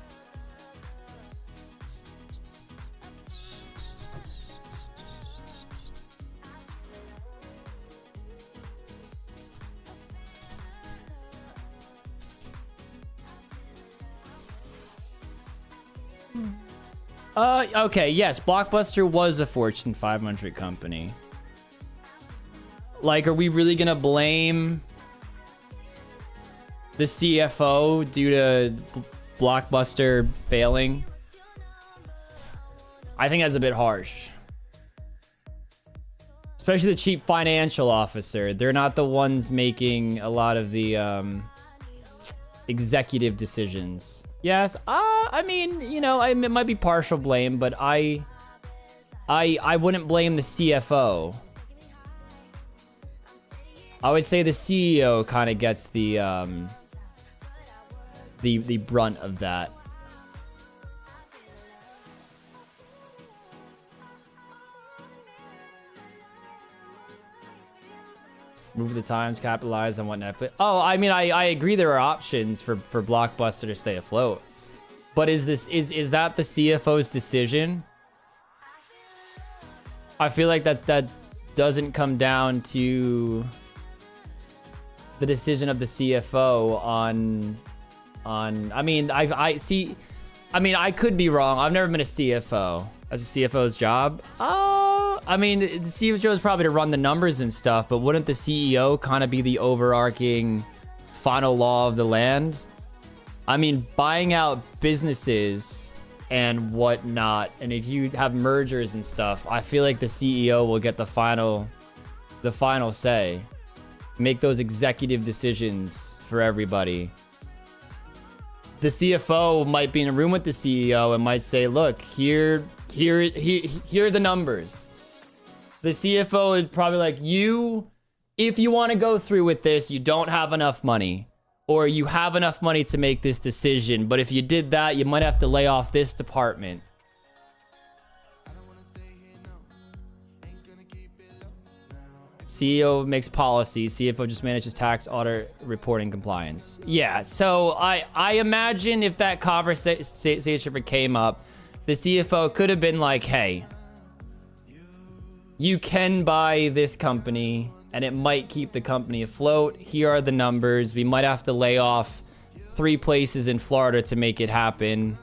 Okay, yes, Blockbuster was a Fortune 500 company. Like, are we really gonna blame the CFO due to Blockbuster failing? I think that's a bit harsh. Especially the chief financial officer. They're not the ones making a lot of the executive decisions. Yes, I mean, you know, it might be partial blame, but I wouldn't blame the CFO. I would say the CEO kind of gets the brunt of that. Move the times, capitalize on what Netflix. Oh, I mean, I agree there are options for Blockbuster to stay afloat. But is that the CFO's decision? I feel like that doesn't come down to the decision of the CFO on I mean, I see. I mean, I could be wrong. I've never been a CFO. As a CFO's job, I mean, the CFO is probably to run the numbers and stuff, but wouldn't the CEO kind of be the overarching final law of the land? I mean, buying out businesses and whatnot, and if you have mergers and stuff, I feel like the CEO will get the final say, make those executive decisions for everybody. The CFO might be in a room with the CEO and might say, look, here are the numbers. The CFO would probably like, if you want to go through with this, you don't have enough money, or you have enough money to make this decision, but if you did that, you might have to lay off this department. CEO makes policy, CFO just manages tax, audit, reporting, compliance. Yeah, so I imagine if that conversation came up, the CFO could have been like, hey, you can buy this company and it might keep the company afloat. Here are the numbers. We might have to lay off 3 places in Florida to make it happen,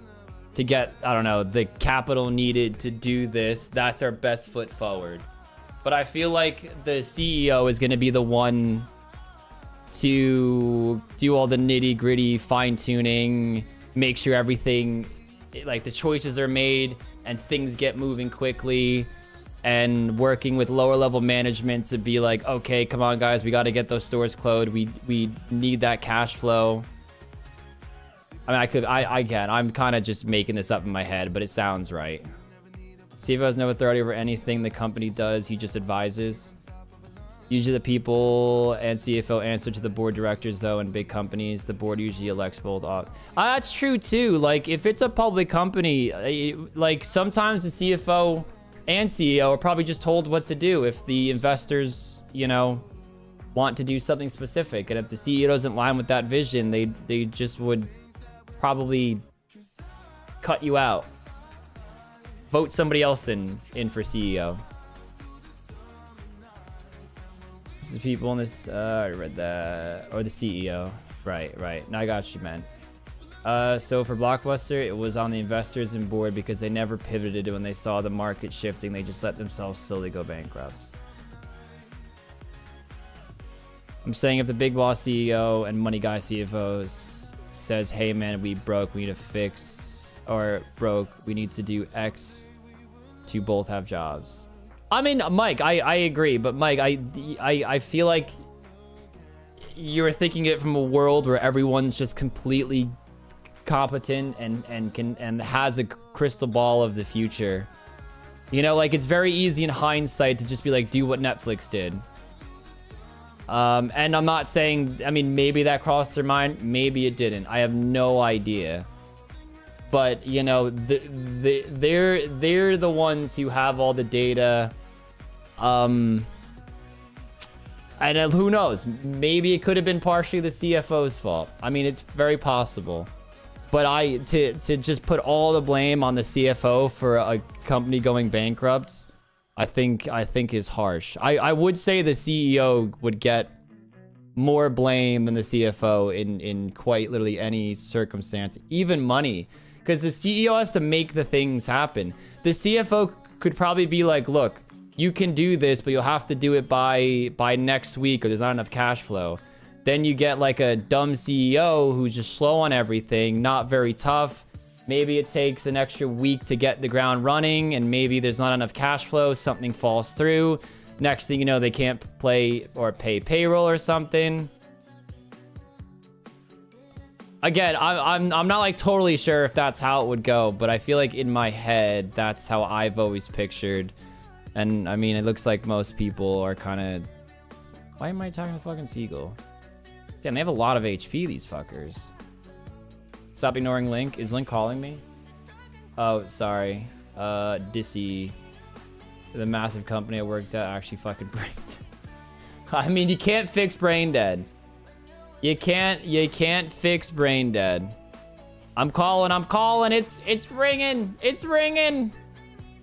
to get, I don't know, the capital needed to do this. That's our best foot forward. But I feel like the CEO is going to be the one to do all the nitty gritty fine tuning, make sure everything, like the choices are made and things get moving quickly, and working with lower level management to be like, okay, come on guys, we got to get those stores closed. We need that cash flow. I mean, I'm kind of just making this up in my head, but it sounds right. CFO has no authority over anything the company does. He just advises. Usually the people and CFO answer to the board directors, though. In big companies, the board usually elects both off. That's true, too. Like, if it's a public company, like, sometimes the CFO and CEO are probably just told what to do if the investors, you know, want to do something specific. And if the CEO doesn't line with that vision, they just would probably cut you out. Vote somebody else in for CEO. This is people in this. I read that. Or the CEO. Right. Now I got what you meant. So for Blockbuster, it was on the investors and board because they never pivoted when they saw the market shifting. They just let themselves slowly go bankrupt. I'm saying if the big boss CEO and money guy CFO says, hey man, we broke, we need to fix, or broke, we need to do X to both have jobs. I mean, Mike, I agree, but Mike, I feel like you're thinking it from a world where everyone's just completely competent and has a crystal ball of the future. You know, like, it's very easy in hindsight to just be like, do what Netflix did. And I'm not saying, I mean, maybe that crossed their mind, maybe it didn't. I have no idea. But, you know, they're the ones who have all the data. And who knows? Maybe it could have been partially the CFO's fault. I mean, it's very possible. But to just put all the blame on the CFO for a company going bankrupt, I think is harsh. I would say the CEO would get more blame than the CFO in quite literally any circumstance, even money. Because the CEO has to make the things happen. The CFO could probably be like, look, you can do this, but you'll have to do it by next week, or there's not enough cash flow. Then you get like a dumb CEO who's just slow on everything, not very tough. Maybe it takes an extra week to get the ground running, and maybe there's not enough cash flow, something falls through. Next thing you know, they can't play or pay payroll or something. Again, I'm not like totally sure if that's how it would go, but I feel like in my head, that's how I've always pictured. And I mean, it looks like most people are kind of... Why am I talking to fucking Seagull? Damn, they have a lot of HP, these fuckers. Stop ignoring Link. Is Link calling me? Oh, sorry. Dissy. The massive company I worked at actually fucking brain dead. I mean, you can't fix brain dead. You can't fix brain dead. I'm calling. It's ringing. It's ringing.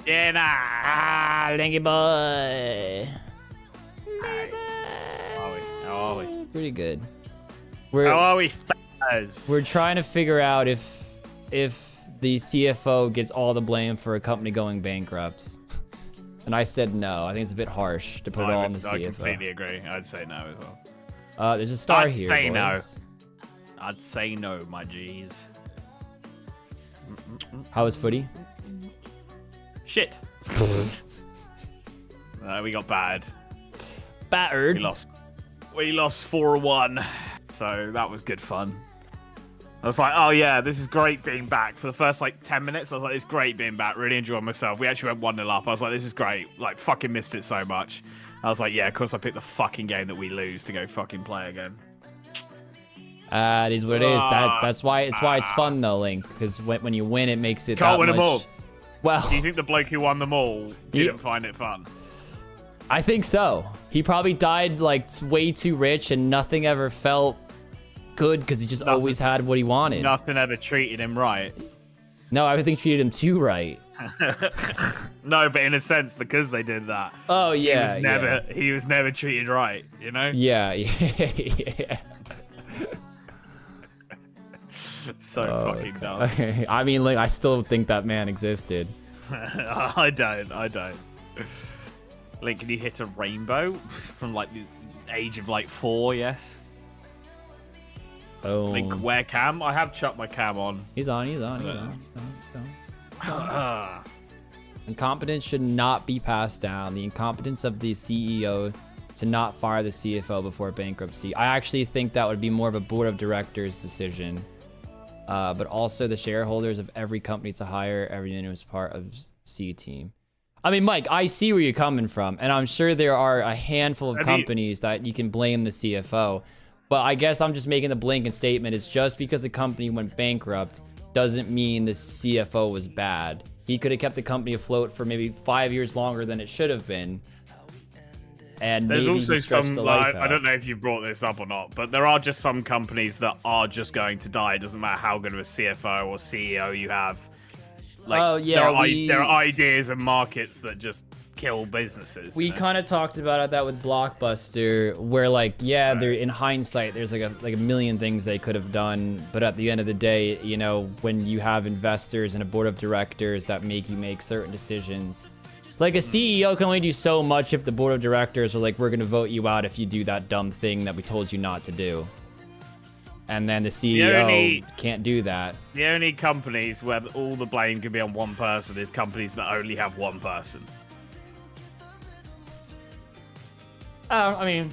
Yeah, nah. Ah, Linky boy. How are we? Pretty good. How are we? We're trying to figure out if the CFO gets all the blame for a company going bankrupt. And I said no. I think it's a bit harsh to put it all on the CFO. I completely agree. I'd say no as well. There's a star here. I'd say no. boys. I'd say no, my G's. How was footy? Shit. We got bad. Battered. We lost 4-1. So that was good fun. I was like, oh yeah, this is great being back. For the first like 10 minutes, I was like, it's great being back. Really enjoyed myself. We actually went 1-0 up. I was like, this is great. Like, fucking missed it so much. I was like, yeah, of course I picked the fucking game that we lose to go fucking play again. It is what it is. That's why it's fun though, Link. Because when you win, it makes it Can't that win much... them all. Well, do you think the bloke who won them all didn't find it fun? I think so. He probably died like way too rich and nothing ever felt good because he just always had what he wanted. Nothing ever treated him right. No, everything treated him too right. No, but in a sense, because they did that. Oh yeah, he was never treated right. You know? Yeah. So fucking dumb. I mean, like, I still think that man existed. I don't. Link, can you hit a rainbow from like the age of like 4? Yes. Oh. Link, wear cam. I have chucked my cam on. He's on. Incompetence should not be passed down. The incompetence of the CEO to not fire the CFO before bankruptcy. I actually think that would be more of a board of directors decision. But also the shareholders of every company to hire everyone who is part of C team. I mean, Mike, I see where you're coming from, and I'm sure there are a handful of companies that you can blame the CFO. But I guess I'm just making the blanket statement. It's just because a company went bankrupt doesn't mean the CFO was bad. He could have kept the company afloat for maybe 5 years longer than it should have been. And there's maybe also some, like, I don't know if you brought this up or not, but there are just some companies that are just going to die. It doesn't matter how good of a CFO or CEO you have. Like, oh, yeah, there are ideas and markets that just kill businesses. We kind of talked about that with Blockbuster, where like, yeah, there in hindsight, there's like a million things they could have done, but at the end of the day, you know, when you have investors and a board of directors that make you make certain decisions, like a CEO can only do so much if the board of directors are like, we're gonna vote you out if you do that dumb thing that we told you not to do. And then the CEO can't do that. The only companies where all the blame can be on one person is companies that only have one person. I mean,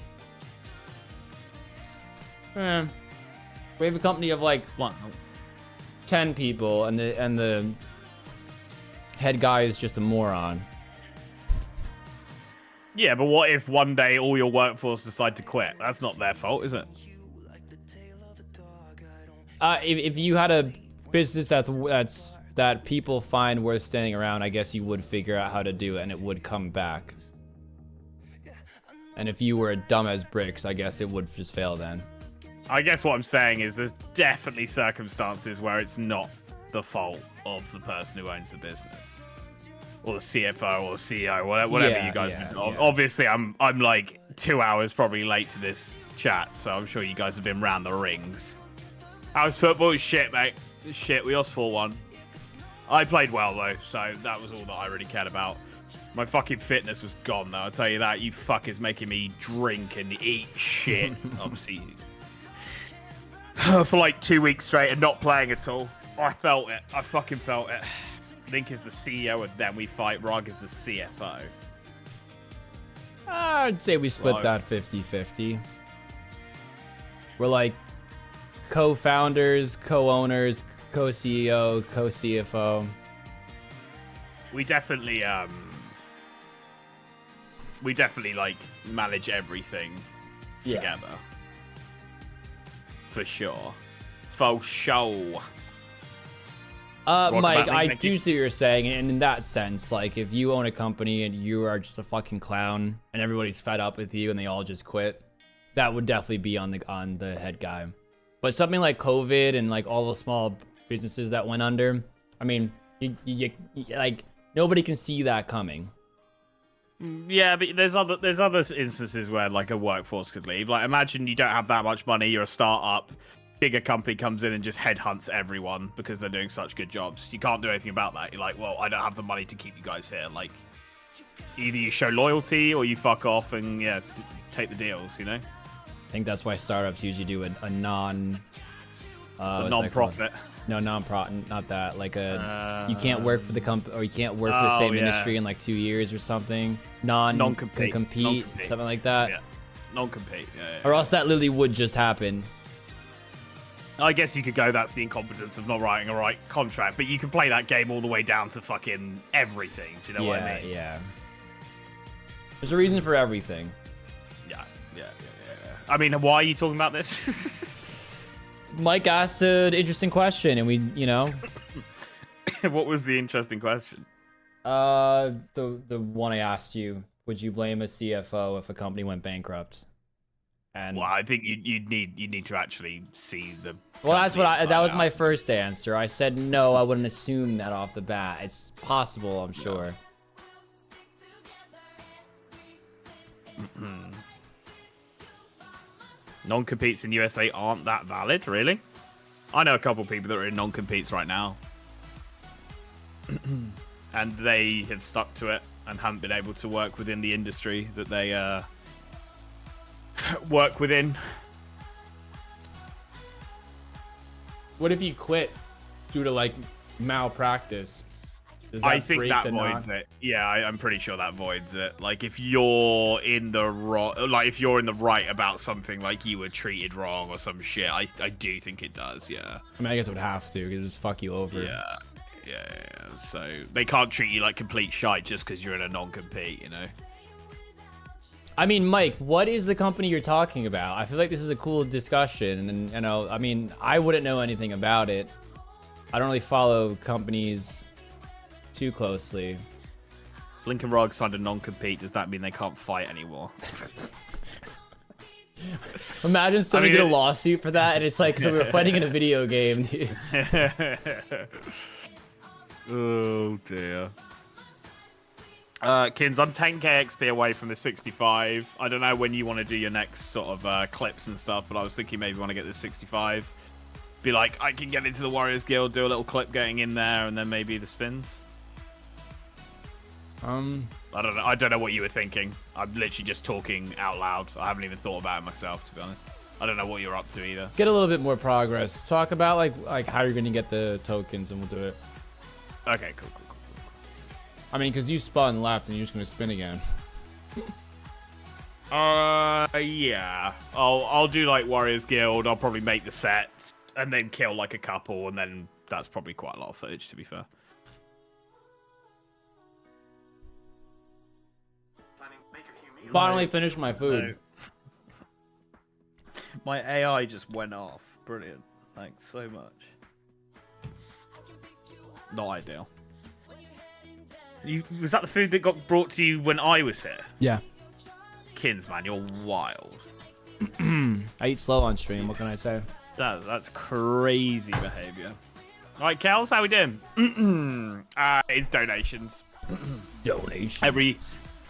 we have a company of like 10 people, and the head guy is just a moron. Yeah, but what if one day all your workforce decide to quit? That's not their fault, is it? If you had a business that people find worth staying around, I guess you would figure out how to do it, and it would come back. And if you were dumb as bricks, I guess it would just fail then. I guess what I'm saying is there's definitely circumstances where it's not the fault of the person who owns the business. Or the CFO or the CEO, whatever you guys do. Obviously, I'm like 2 hours probably late to this chat, so I'm sure you guys have been round the rings. How's football? Shit, mate. Shit, we lost 4-1. I played well, though, so that was all that I really cared about. My fucking fitness was gone, though. I'll tell you that. You fuckers making me drink and eat shit, obviously. For like 2 weeks straight and not playing at all. I felt it. I fucking felt it. Link is the CEO and then we fight. Rog is the CFO. I'd say we split that 50-50. We're like co-founders, co-owners, co-CEO, co-CFO. We definitely like manage everything together. For sure. For sure. Mike, I do see what you're saying, and in that sense, like, if you own a company and you are just a fucking clown and everybody's fed up with you and they all just quit, that would definitely be on the head guy. But something like COVID and like all the small businesses that went under, I mean, you like nobody can see that coming. Yeah, but there's other instances where like a workforce could leave. Like, imagine you don't have that much money, you're a startup. Bigger company comes in and just headhunts everyone because they're doing such good jobs. You can't do anything about that. You're like, well, I don't have the money to keep you guys here. Like, either you show loyalty or you fuck off and yeah, take the deals. You know. I think that's why startups usually do a non-profit. No, non-profit, not that. Like you can't work for the company or you can't work for the same industry in like 2 years or something. Non-compete, something like that. Yeah, non-compete. Yeah. Or else that literally would just happen. I guess you could go, that's the incompetence of not writing a right contract, but you can play that game all the way down to fucking everything. Do you know what I mean? Yeah. There's a reason for everything. Yeah. I mean, why are you talking about this? Mike asked an interesting question, and we, you know. What was the interesting question? The one I asked you. Would you blame a CFO if a company went bankrupt? And well, I think you need to actually see the. Well, that's what that was my first answer. I said no, I wouldn't assume that off the bat. It's possible, I'm sure. Non-competes in USA aren't that valid, really. I know a couple people that are in non-competes right now, and they have stuck to it and haven't been able to work within the industry that they work within. What if you quit due to like malpractice? I think that voids it. Yeah, I'm pretty sure that voids it. Like, if you're in the right about something, like you were treated wrong or some shit, I do think it does. Yeah. I mean, I guess it would have to, because it just fuck you over. Yeah. So they can't treat you like complete shite just because you're in a non-compete, you know. I mean, Mike, what is the company you're talking about? I feel like this is a cool discussion, and you know, I mean, I wouldn't know anything about it. I don't really follow companies too closely. Lincoln Rog signed a non-compete. Does that mean they can't fight anymore? Imagine somebody did a lawsuit for that, and it's like, so we were fighting in a video game, dude. Oh dear. Kins, I'm 10k XP away from the 65. I don't know when you want to do your next sort of clips and stuff, but I was thinking maybe you want to get the 65. Be like, I can get into the Warriors Guild, do a little clip getting in there, and then maybe the spins. I don't know what you were thinking. I'm literally just talking out loud. I haven't even thought about it myself, to be honest. I don't know what you're up to either. Get a little bit more progress. Talk about like how you're gonna get the tokens, and we'll do it. Okay, cool. I mean, because you spun left and you're just gonna spin again. Yeah. I'll do like Warriors Guild. I'll probably make the sets and then kill like a couple, and then that's probably quite a lot of footage, to be fair. Finally finished my food. My AI just went off. Brilliant. Thanks so much. Not ideal. Was that the food that got brought to you when I was here? Yeah. Kins, man, you're wild. I eat slow on stream. What can I say? That's crazy behavior. All right, Kels, how we doing? It's donations. Donations. Every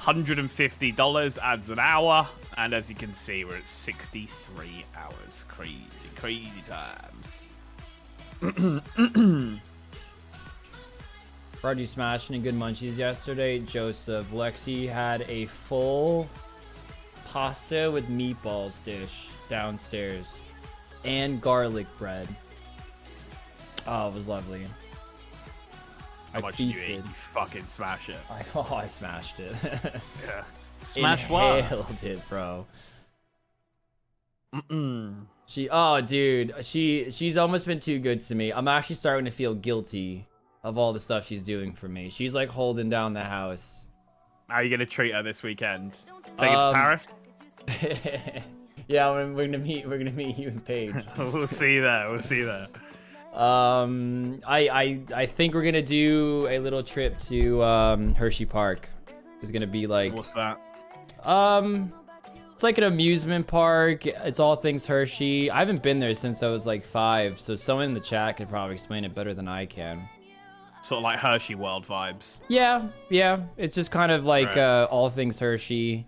$150 adds an hour, and as you can see, we're at 63 hours. Crazy times. Brad, you smashed any good munchies yesterday? Joseph. Lexi had a full pasta with meatballs dish downstairs and garlic bread. Oh, it was lovely. How much did you eat? You fucking smash it. I smashed it. Yeah. Smash one. Inhaled it, bro. Mm-mm. She's almost been too good to me. I'm actually starting to feel guilty of all the stuff she's doing for me. She's like holding down the house. How are you gonna treat her this weekend? Take her to Paris? Yeah, we're gonna meet you and Paige. We'll see you there. We'll see you there. I think we're gonna do a little trip to Hershey Park. It's gonna be like, What's that? it's like an amusement park. It's all things Hershey. I haven't been there since I was like 5, so someone in the chat could probably explain it better than I can. Sort of like Hershey World vibes. Yeah. It's just kind of like all things Hershey,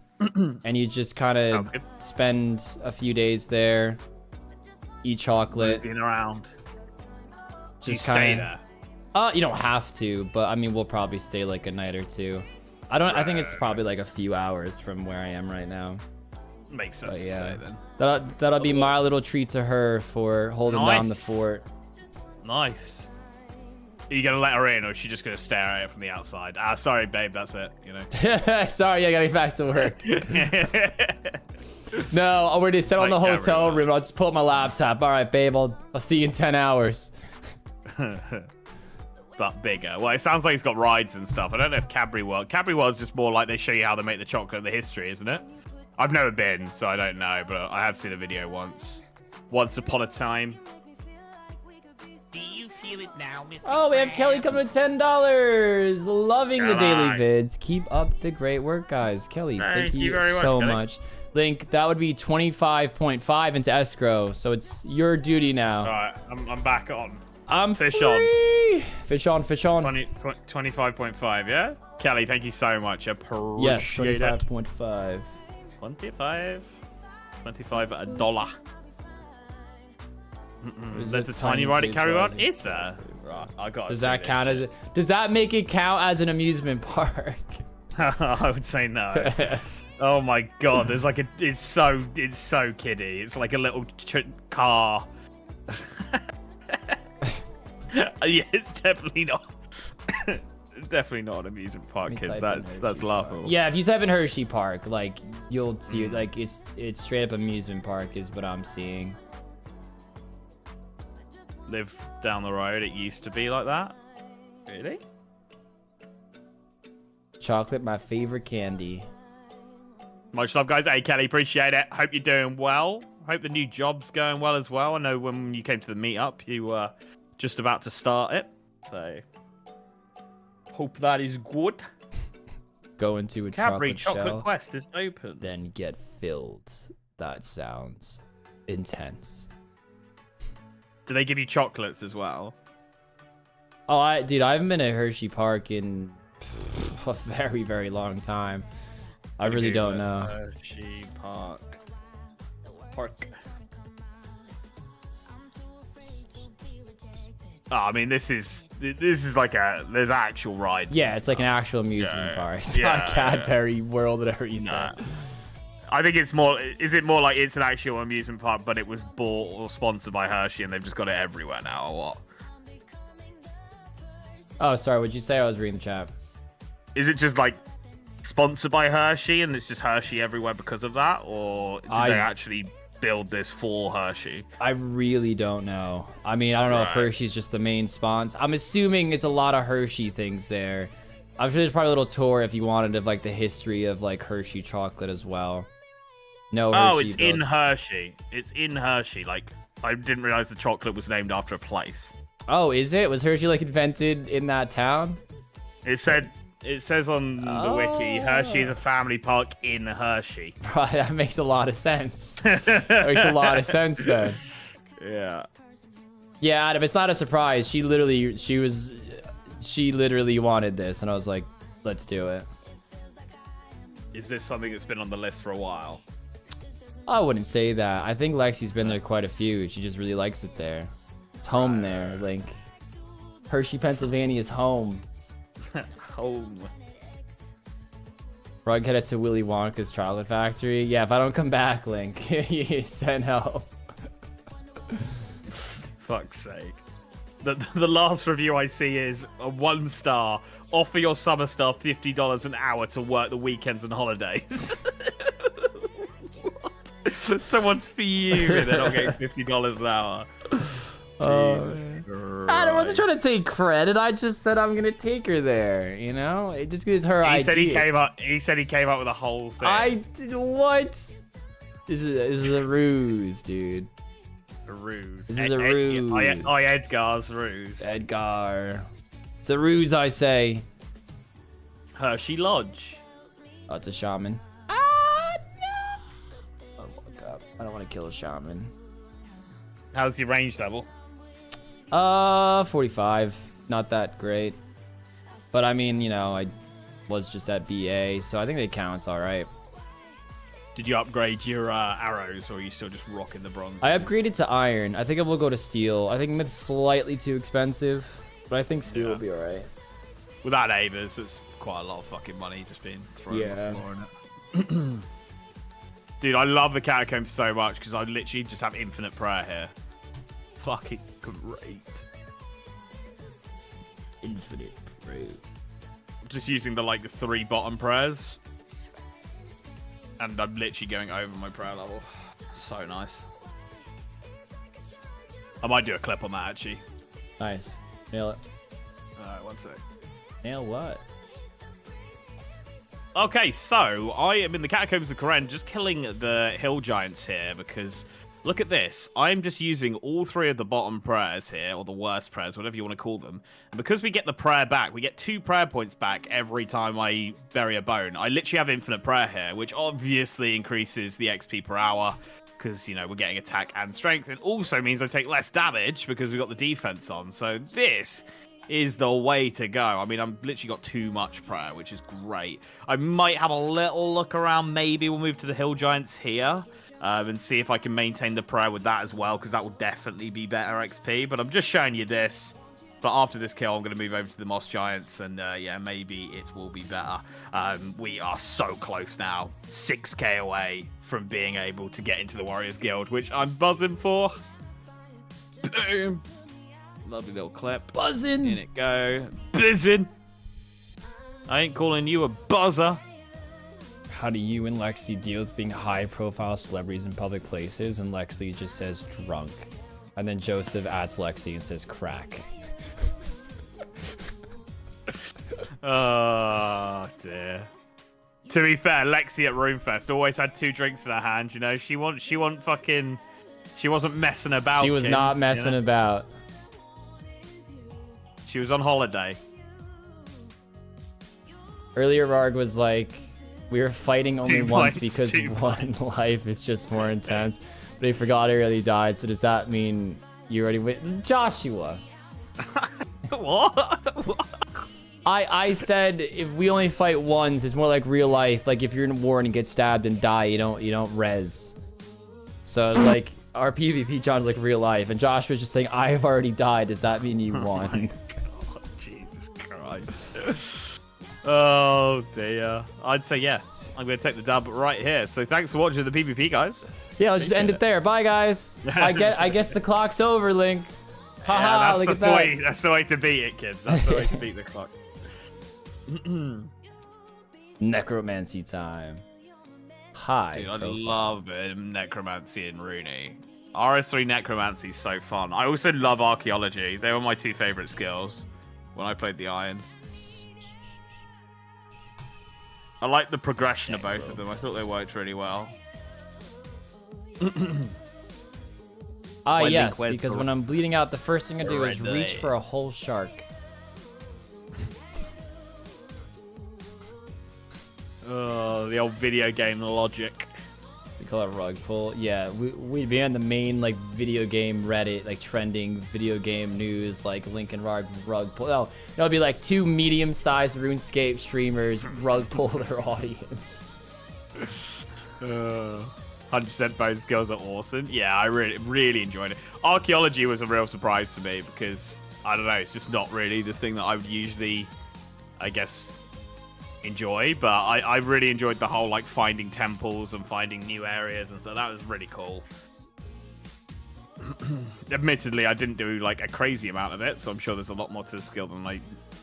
and you just kind of spend a few days there, eat chocolate, Nosing around. just kind kind of. of. You don't have to, but I mean, we'll probably stay like a night or two. I think it's probably like a few hours from where I am right now. Makes sense. But To yeah, stay then. that'll be my little treat to her for holding down the Nice. fort. Nice. Are you gonna let her in, or is she just gonna stare at it from the outside? Sorry, babe, that's it. You know. Sorry, I gotta get back to work. No, I'm already set on the Like hotel everyone. room. I'll just pull up my laptop. All right, babe, I'll see you in 10 hours. But bigger. Well, it sounds like it's got rides and stuff. I don't know if Cadbury World's just more like they show you how they make the chocolate and the history, isn't it? I've never been, so I don't know, but I have seen a video once. Once upon a time. Do you feel it now, Mr. Oh, we have Kelly coming to $10. Loving the daily Come on. vids. Keep up the great work, guys. Kelly, thank you very much, so Kelly. much. Link, that would be 25.5 into escrow, so it's your duty now. Alright, I'm back on. I'm Fish free. Fish on. 25.5, yeah? Kelly, thank you so much. Appreciate Yes, it. 25.5. 25 a dollar. There's There's a tiny ride at kids Carry On? ride. Is there? Right, I got. Does that count as? Does that make it count as an amusement park? I would say no. Oh my god, there's like a. It's so kiddie. It's like a little car. Yeah, it's definitely not. Definitely not an amusement park, Let me kids. type in That's Hershey laughable. Yeah, if you type in Hershey Park, like you'll see, like it's straight up amusement park is what I'm seeing. Live down the road. It used to be like that. Really? Chocolate, my favorite candy. Much love, guys. Hey, Kelly, appreciate it. Hope you're doing well. Hope the new job's going well as well. I know when you came to the meetup, you were just about to start it. So, hope that is good. Go into a Cadbury chocolate Chocolate shell, Quest is open. then get filled. That sounds intense. Do they give you chocolates as well? Oh, dude, I haven't been at Hershey Park in a very, very long time. I really don't know. Hershey Park. Oh, I mean, this is like there's actual rides. Yeah, and it's like an stuff. actual amusement Yeah, park. It's yeah, not Cadbury World, whatever you Nah. said. I think it's more. Is it more like it's an actual amusement park, but it was bought or sponsored by Hershey, and they've just got it everywhere now, or what? Oh, sorry. What'd you say? I was reading the chat. Is it just like sponsored by Hershey, and it's just Hershey everywhere because of that, or did they actually build this for Hershey? I really don't know. I mean, I don't know if Right. Hershey's just the main sponsor. I'm assuming it's a lot of Hershey things there. I'm sure there's probably a little tour if you wanted of like the history of like Hershey chocolate as well. No Hershey. Oh, it's in built- Hershey. It's in Hershey. Like, I didn't realize the chocolate was named after a place. Oh, is it? Was Hershey like invented in that town? It says on the wiki, Hershey is a family park in Hershey. Right, that makes a lot of sense. That makes a lot of sense then. Yeah. Yeah, Adam, it's not a surprise. She literally wanted this, and I was like, let's do it. Is this something that's been on the list for a while? I wouldn't say that. I think Lexi's been there quite a few. She just really likes it there. It's home there, Link. Hershey, Pennsylvania is home. Home. Rug headed to Willy Wonka's chocolate factory. Yeah, if I don't come back, Link, you send help. Fuck's sake. The last review I see is a 1 star offer your summer staff $50 an hour to work the weekends and holidays. Someone's fuming they're not getting $50 an hour. Jesus Christ. I wasn't trying to take credit. I just said I'm gonna take her there. You know, it just gives her idea. He said he came up with a whole thing. I did what? This is a ruse, dude. A ruse. This is a ruse. Edgar's ruse. Edgar. It's a ruse, I say. Hershey Lodge. Oh, it's a shaman. No! Oh, fuck up. I don't want to kill a shaman. How's your range level? 45. Not that great. But I mean, you know, I was just at BA, so I think it counts all right. Did you upgrade your arrows, or are you still just rocking the bronze? I upgraded to iron. I think I will go to steel. I think myth's slightly too expensive, but I think steel will be all right. Without Avers, it's quite a lot of fucking money just being thrown on the floor in it. Dude, I love the catacombs so much because I literally just have infinite prayer here. Fucking great. Infinite prayer. Just using the 3 bottom prayers. And I'm literally going over my prayer level. So nice. I might do a clip on that, actually. Nice. Nail it. Alright, one sec. Nail what? Okay, so I am in the Catacombs of Karen, just killing the hill giants here because look at this. I'm just using all 3 of the bottom prayers here, or the worst prayers, whatever you want to call them. And because we get the prayer back, we get 2 prayer points back every time I bury a bone. I literally have infinite prayer here, which obviously increases the XP per hour because, you know, we're getting attack and strength. It also means I take less damage because we've got the defense on. So this is the way to go. I mean, I'm literally got too much prayer, which is great. I might have a little look around. Maybe we'll move to the hill giants here and see if I can maintain the prayer with that as well, because that will definitely be better XP. But I'm just showing you this. But after this kill, I'm going to move over to the moss giants, and yeah, maybe it will be better. We are so close now, 6k away from being able to get into the Warriors Guild, which I'm buzzing for. Boom. Lovely little clip. Buzzing. In it go. Buzzing. I ain't calling you a buzzer. How do you and Lexi deal with being high-profile celebrities in public places? And Lexi just says drunk. And then Joseph adds Lexi and says crack. Oh, dear. To be fair, Lexi at Roomfest always had 2 drinks in her hand, you know. She wasn't messing about. She was not messing about. She was on holiday. Earlier, Varg was like, we were fighting only once because 2 one life is just more intense. But he forgot he really died, so does that mean you already went? Joshua. What? I said if we only fight once, it's more like real life. Like if you're in a war and you get stabbed and die, you don't res. So it's like our PvP John's like real life, and Josh was just saying, I've already died. Does that mean you won? Oh, Jesus Christ. Oh dear. I'd say yeah. I'm gonna take the dub right here. So thanks for watching the PvP, guys. Yeah, let's just end it there. Bye, guys. I guess the clock's over, Link. Haha, yeah, look at that. That's the way to beat it, kids. That's the way to beat the clock. Necromancy time. Hi. Dude, I love necromancy and Rooney. RS3 necromancy is so fun. I also love archaeology. They were my 2 favorite skills when I played the Iron. I like the progression of both of them. I thought they worked really well. Yes, because when I'm bleeding out, the first thing I do is reach for a whole shark. Oh, the old video game logic. We call it rug pull. Yeah, we'd be on the main like video game Reddit, like trending video game news, like Lincoln rug pull. No, it'd be like 2 medium-sized RuneScape streamers rug pull their audience. 100% both skills are awesome. Yeah, I really enjoyed it. Archaeology was a real surprise for me because I don't know, it's just not really the thing that I would usually, I guess, enjoy. But I really enjoyed the whole like finding temples and finding new areas and stuff. That was really cool. Admittedly, I didn't do like a crazy amount of it, so I'm sure there's a lot more to the skill than I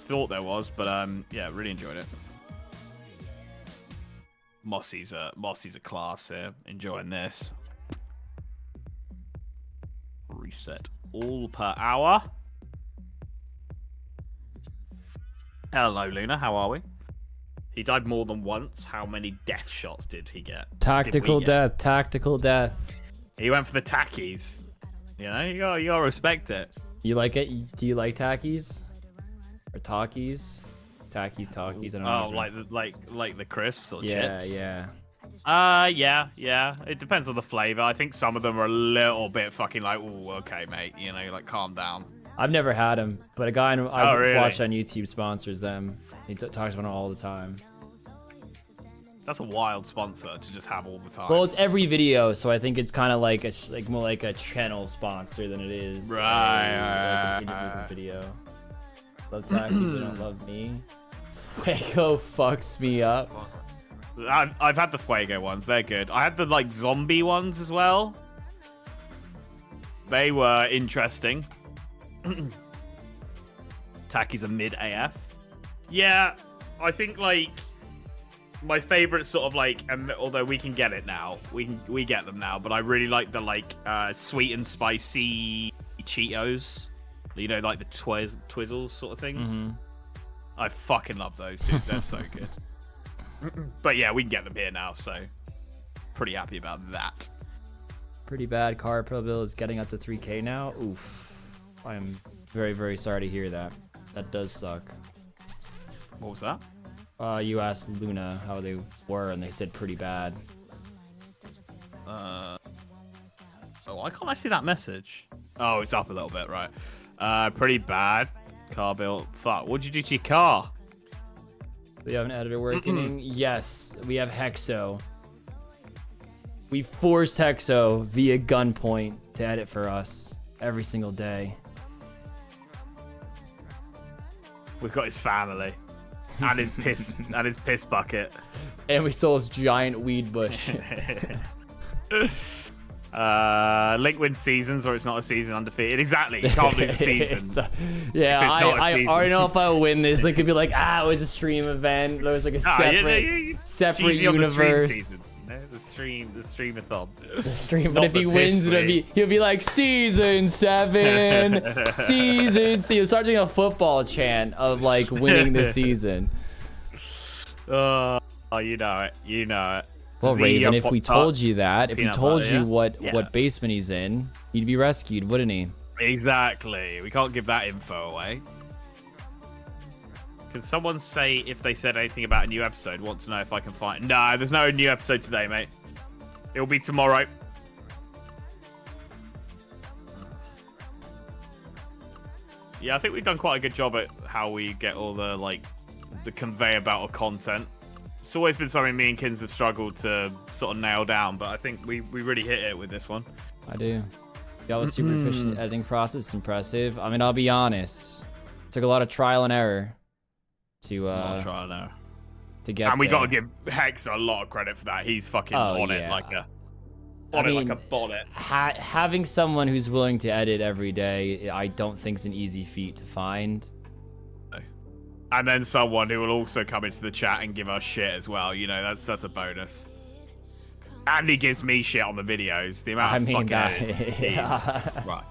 thought there was. But yeah, really enjoyed it. Mossy's a class here. Enjoying this. Reset all per hour. Hello, Luna. How are we? He died more than once. How many death shots did he get? Tactical death. Tactical death. He went for the tackies. You know, you gotta respect it. You like it? Do you like tackies? Or talkies? Tackies, talkies. I don't know. Oh, like the crisps or chips? Yeah. Yeah. It depends on the flavor. I think some of them are a little bit fucking like, ooh, okay, mate. You know, like calm down. I've never had them, but a guy I've really? watched on YouTube sponsors them. He talks about them all the time. That's a wild sponsor to just have all the time. Well, it's every video, so I think it's kind of like more like a channel sponsor than it is like an individual video. Love tackies, they don't love me. Fuego fucks me up. I've had the Fuego ones. They're good. I had the like zombie ones as well. They were interesting. Tackies are mid AF. Yeah, I think like my favorite sort of like, and although we can get it now, we get them now, but I really like the like sweet and spicy Cheetos. You know, like the Twizzles sort of things. Mm-hmm. I fucking love those, dude. They're so good. But yeah, we can get them here now, so pretty happy about that. Pretty bad. Car Pro bill is getting up to 3K now. Oof. I am very, very sorry to hear that. That does suck. What was that? You asked Luna how they were, and they said pretty bad. Oh, why can't I see that message? Oh, it's up a little bit, right? Pretty bad. Car bill. Fuck. What'd you do to your car? We have an editor working. Yes, we have Hexo. We force Hexo via gunpoint to edit for us every single day. We've got his family and his piss bucket. And we stole his giant weed bush. Link wins seasons, or it's not a season undefeated. Exactly, you can't lose a season. Yeah, I already know if I win this. Like, it'd be like, it was a stream event. There was like a separate universe. The streamathon. The stream, but if he wins, he'll be like season 7, season. He'll start doing a football chant of like winning the season. Oh, you know it. Well, Raven, if we told you that, if we told you what basement he's in, he'd be rescued, wouldn't he? Exactly. We can't give that info away. Can someone say if they said anything about a new episode? Want to know if I can find... No, there's no new episode today, mate. It'll be tomorrow. Yeah, I think we've done quite a good job at how we get all the, like, the conveyor belt of content. It's always been something me and Kins have struggled to sort of nail down, but I think we really hit it with this one. I do. Y'all was super efficient editing process, impressive. I mean, I'll be honest. Took a lot of trial and error to get and we got to give Hex a lot of credit for that. He's fucking on it like a bonnet. Having someone who's willing to edit every day, I don't think is an easy feat to find. And then someone who will also come into the chat and give us shit as well. You know, that's a bonus. And he gives me shit on the videos. The amount of fucking editing. Right.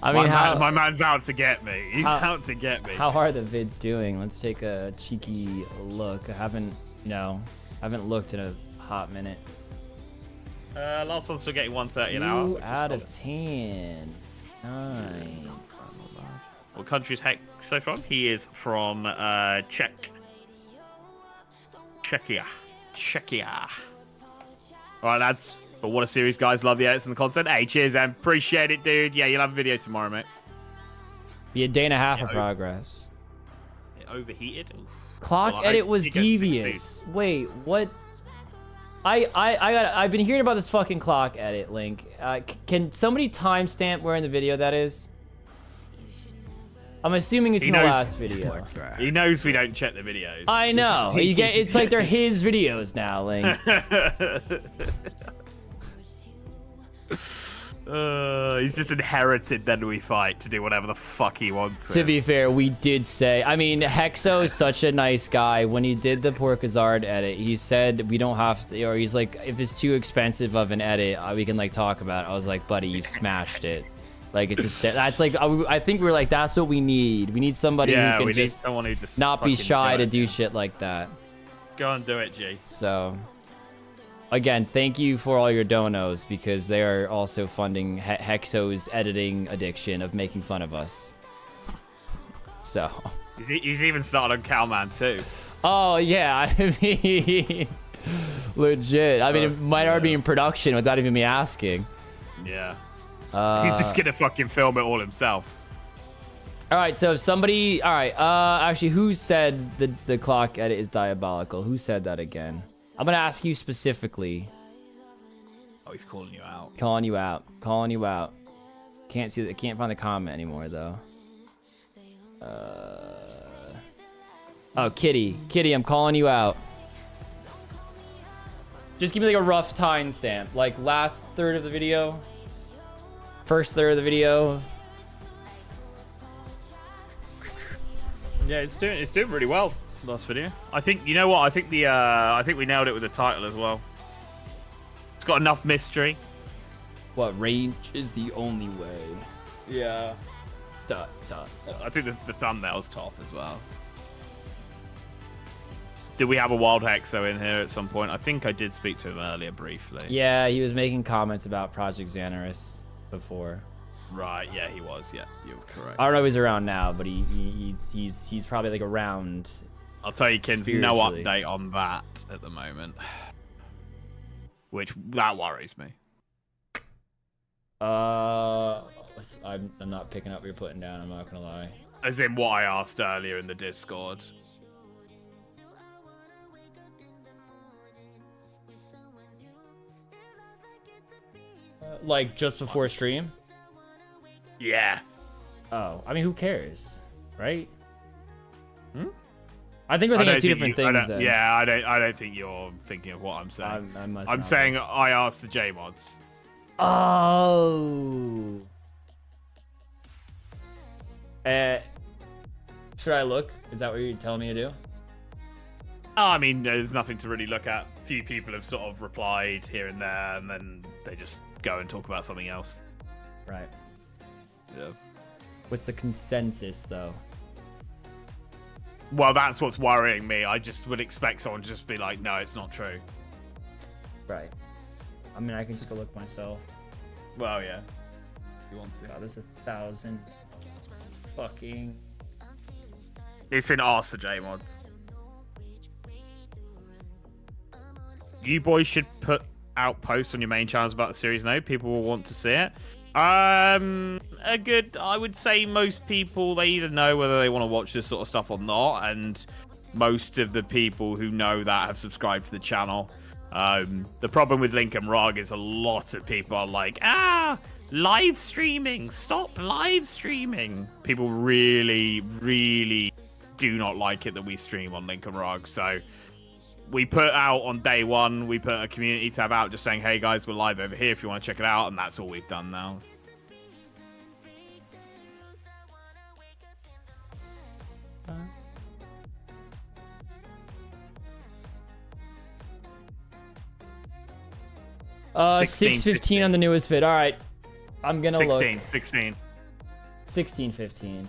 I mean, my man's out to get me. He's out to get me. How are the vids doing? Let's take a cheeky look. I haven't looked in a hot minute. Last one's still getting 130 an hour. 2 out of 10. Nice. What country is Hexo from? He is from Czechia. All right, lads. But what a series, guys. Love the edits and the content. Hey, cheers, and appreciate it, dude. Yeah, you'll have a video tomorrow, mate. Be a day and a half of progress. It overheated? Oof. Clock edit was devious. Wait, what? I've been hearing about this fucking clock edit, Link. Can somebody timestamp where in the video that is? I'm assuming it's in the last video. He knows we don't check the videos. I know. It's like they're his videos now, Link. He's just inherited Then We Fight to do whatever the fuck he wants. To be fair, we did say, I mean, Hexo is such a nice guy. When he did the Porkazard edit, he said we don't have to, or he's like, if it's too expensive of an edit, we can like talk about it. I was like, buddy, you've smashed it. Like, it's a that's like, I think we're like, that's what we need. We need somebody who can just, someone who just not be shy to do shit like that. Go and do it, G. So, again, thank you for all your donos, because they are also funding Hexo's editing addiction of making fun of us. So. He's even started on Cowman too. Oh, yeah. I mean, legit. I mean, it might already be in production without even me asking. Yeah. He's just gonna fucking film it all himself. All right, so if somebody... All right, actually, who said the clock edit is diabolical? Who said that again? I'm gonna ask you specifically. Oh, he's calling you out. Calling you out. Calling you out. Can't see that. Can't find the comment anymore though. Oh, Kitty. Kitty, I'm calling you out. Just give me like a rough timestamp, like last third of the video, first third of the video. Yeah, it's doing really well. Last video. I think, you know what? I think we nailed it with the title as well. It's got enough mystery. What, rage is the only way? Yeah. Duh. I think the thumbnail's top as well. Did we have a wild Hexo in here at some point? I think I did speak to him earlier briefly. Yeah, he was making comments about Project Xanaris before. Right, yeah, he was. Yeah, you're correct. I don't know if he's around now, but he's probably like around. I'll tell you, Kins, no update on that at the moment. That worries me. I'm not picking up what you're putting down, I'm not gonna lie. As in what I asked earlier in the Discord. Like just before stream? Yeah. Oh, I mean, who cares, right? Hmm? I think we're thinking of two different things. Then. Yeah, I don't think you're thinking of what I'm saying. I'm saying I asked the J mods. Oh. Should I look? Is that what you're telling me to do? Oh, I mean, there's nothing to really look at. A few people have sort of replied here and there, and then they just go and talk about something else. Right. Yeah. What's the consensus, though? Well, that's what's worrying me. I just would expect someone to just be like, no, it's not true. Right. I mean, I can just go look myself. Well, yeah. If you want to. God, there's 1,000 fucking... It's in Ask the J mods. You boys should put out posts on your main channels about the series now. People will want to see it. I would say most people, they either know whether they want to watch this sort of stuff or not, and most of the people who know that have subscribed to the channel. The problem with Lincoln Rog is a lot of people are like, live streaming, stop live streaming. People really, really do not like it that we stream on Lincoln Rog, so we put out on day one, we put a community tab out just saying, hey guys, we're live over here if you want to check it out, and that's all we've done now. Uh, 6:15 on the newest vid. All right, I'm gonna 16, look. 16. 16:15.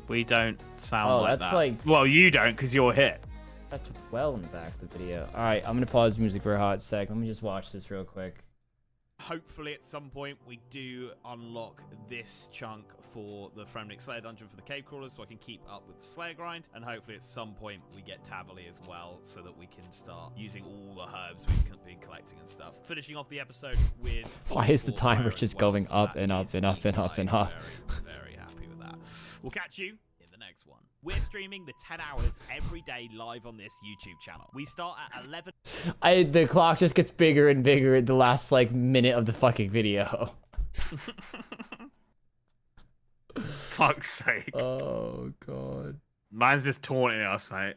We don't sound like that's that. like... Well, you don't, because you're hit. That's well in the back of the video. All right, I'm gonna pause the music for a hot sec. Let me just watch this real quick. Hopefully at some point we do unlock this chunk for the Fremnick Slayer dungeon for the cave crawlers so I can keep up with the Slayer grind, and hopefully at some point we get Tavali as well so that we can start using all the herbs we've been collecting and stuff. Finishing off the episode with... Why is the timer just going up and up and up and up and up? Very happy with that. We'll catch you in the next one. We're streaming the 10 hours every day live on this YouTube channel. We start at 11... The clock just gets bigger and bigger at the last, like, minute of the fucking video. Fuck's sake. Oh, God. Man's just taunting us, mate.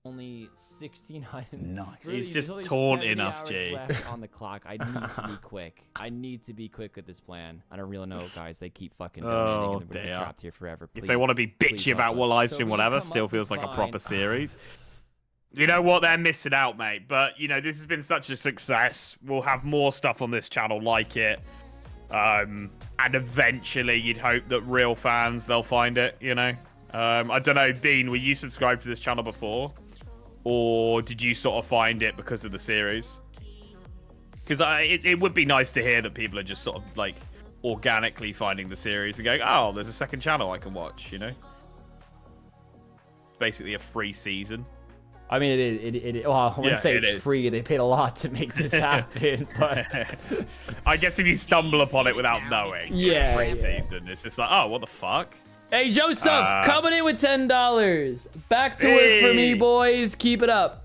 Only 69. Nice. Really, He's there's just only taunting 70 us, hours G. left on the clock. I need to be quick. I need to be quick with this plan. I don't really know, guys. They keep fucking donating, and we're gonna be trapped here forever. Please, If they want to be please bitchy about help what us. live So stream, we just whatever, come still up feels this like a line. proper series. You know what? They're missing out, mate. But, you know, this has been such a success. We'll have more stuff on this channel like it. And eventually, you'd hope that real fans, they'll find it, you know? I don't know, Bean, were you subscribed to this channel before? Or did you sort of find it because of the series? Because it would be nice to hear that people are just sort of, like, organically finding the series and going, oh, there's a second channel I can watch, you know? Basically a free season. I mean, well, I wouldn't say it's free. They paid a lot to make this happen, but I guess if you stumble upon it without knowing, yeah, it's free season. It's just like, oh, what the fuck? Hey, Joseph, coming in with $10. Back to work for me, boys. Keep it up,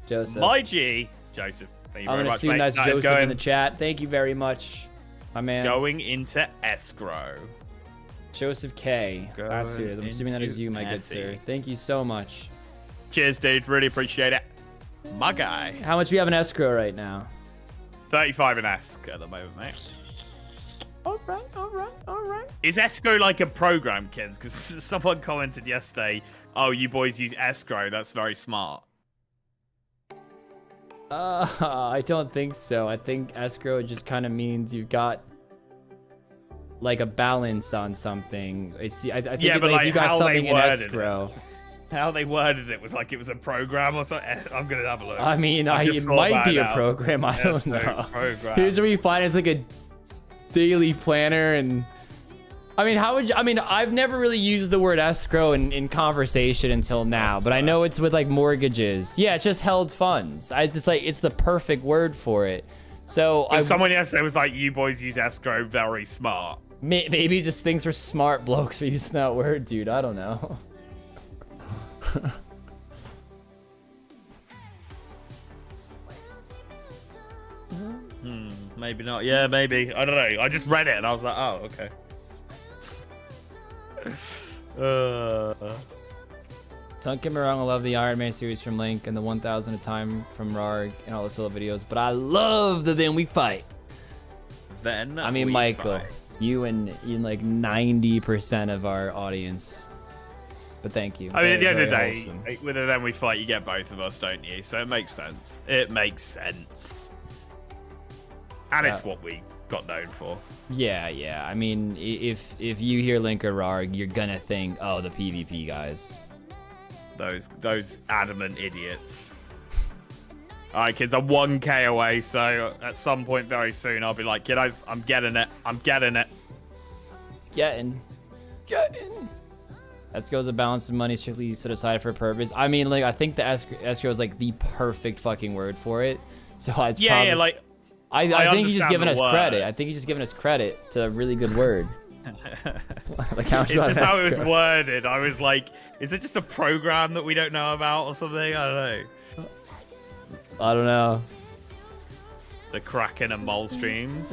Joseph. My G, Joseph. Thank you I'm very gonna much, assume mate. that's That is Joseph in the chat. Thank you very much, my man. Going into escrow. Joseph K. That's who it is. I'm assuming that is you, my good sir. Thank you so much. Cheers, dude. Really appreciate it. My guy. How much we have in escrow right now? 35 in Esc at the moment, mate. All right. Is escrow like a program, kids? Because someone commented yesterday, oh, you boys use escrow. That's very smart. I don't think so. I think escrow just kind of means you've got like a balance on something. It's I think yeah, but like like you got how something they in worded escrow. How they worded it was like it was a program or something. I'm gonna have a look. I mean, it just thought might about be it a now. program. I don't Escrow know. program. Here's where you find it's like a daily planner, and I mean, how would you? I mean, I've never really used the word escrow in conversation until now, but I know it's with like mortgages. Yeah, it's just held funds. It's the perfect word for it. So someone yesterday was like, "You boys use escrow, very smart." Maybe just thinks we're smart blokes for using that word, dude. I don't know. Maybe not. Yeah, maybe. I don't know. I just read it and I was like, oh, okay. Don't get me wrong, I love the Iron Man series from Link and the 1000 a time from Rarg and all the solo videos, but I love the Then We Fight. I mean, Michael, you and like 90% of our audience. But thank you. I mean, at the end of the day, with the Then We Fight, you get both of us, don't you? So it makes sense. It makes sense. And it's what we got known for. Yeah. I mean, if you hear Link or Rarg, you're gonna think, oh, the PvP guys. Those adamant idiots. All right, kids, I'm 1K away, so at some point very soon, I'll be like, kiddos, I'm getting it. It's getting. Escrow is a balance of money strictly set aside for a purpose. I mean, like, I think the escrow is like the perfect fucking word for it. So it's like. I think he's just giving us credit. I think he's just giving us credit to a really good word. Like it's just how it was worded. I was like, is it just a program that we don't know about or something? I don't know. The Kraken and mole streams.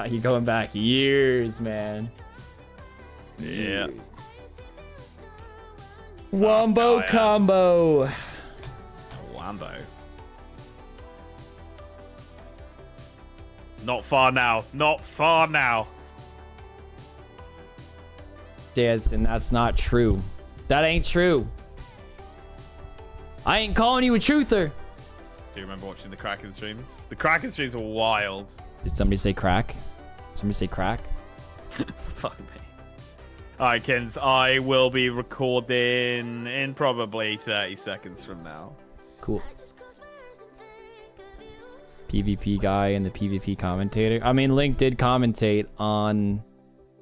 You're going back years, man. Yeah. Wombo combo. Wombo. Not far now. And that's not true. That ain't true. I ain't calling you a truther. Do you remember watching the Kraken streams? The Kraken streams were wild. Did somebody say crack? Somebody say crack? Fuck me. Alright, Kins, I will be recording in probably 30 seconds from now. Cool. PvP guy and the PvP commentator. I mean, Link did commentate on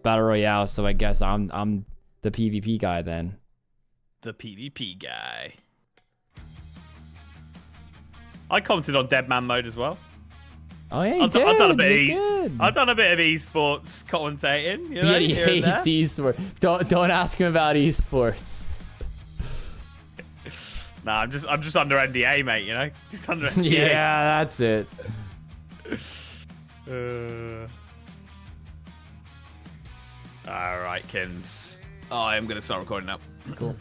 Battle Royale, so I guess I'm the PvP guy then. The PvP guy. I commented on Deadman mode as well. Oh yeah, I've done a bit of esports commentating. You know, yeah, he hates esports. Don't ask him about esports. Nah, I'm just under NDA, mate. You know, just under NDA. Yeah, that's it. All right, Kins. I am gonna start recording now. Cool.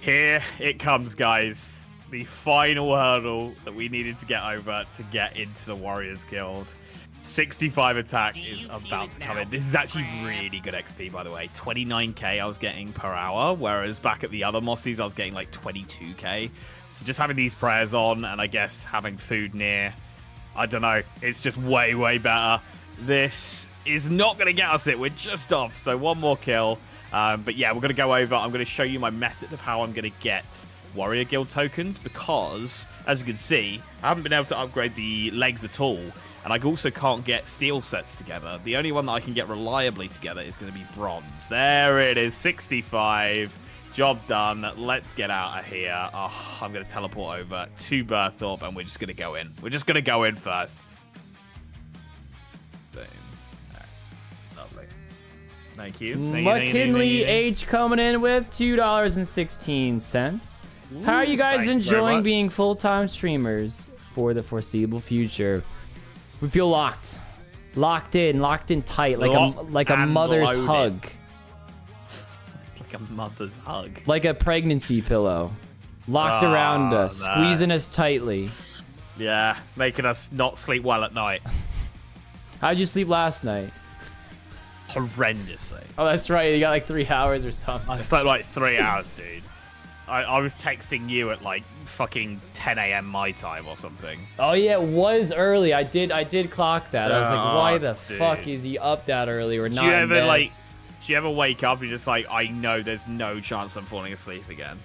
Here it comes, guys. The final hurdle that we needed to get over to get into the Warriors Guild. 65 attack is about to come in. This is actually really good XP, by the way. 29k I was getting per hour, whereas back at the other Mossies, I was getting like 22k. So just having these prayers on, and I guess having food near, I don't know. It's just way, way better. This is not going to get us it. We're just off. So one more kill. But yeah, we're going to go over. I'm going to show you my method of how I'm going to get Warrior Guild tokens, because, as you can see, I haven't been able to upgrade the legs at all. And I also can't get steel sets together. The only one that I can get reliably together is going to be bronze. There it is, 65. Job done. Let's get out of here. Oh, I'm going to teleport over to Berthorpe, and we're just going to go in. We're just going to go in first. Boom. Right. Lovely. Thank you. McKinley H coming in with $2.16. How are you guys enjoying being full-time streamers for the foreseeable future? We feel locked in tight, like a mother's hug. Like a mother's hug. Like a pregnancy pillow. Locked around us, squeezing us tightly. Yeah, making us not sleep well at night. How'd you sleep last night? Horrendously. Oh, that's right. You got like 3 hours or something. I slept like 3 hours, dude. I was texting you at like fucking 10 a.m. my time or something. Oh yeah, it was early. I did clock that. I was like, why the fuck is he up that early? We're not in bed. Do you ever wake up and you're just like, I know there's no chance I'm falling asleep again?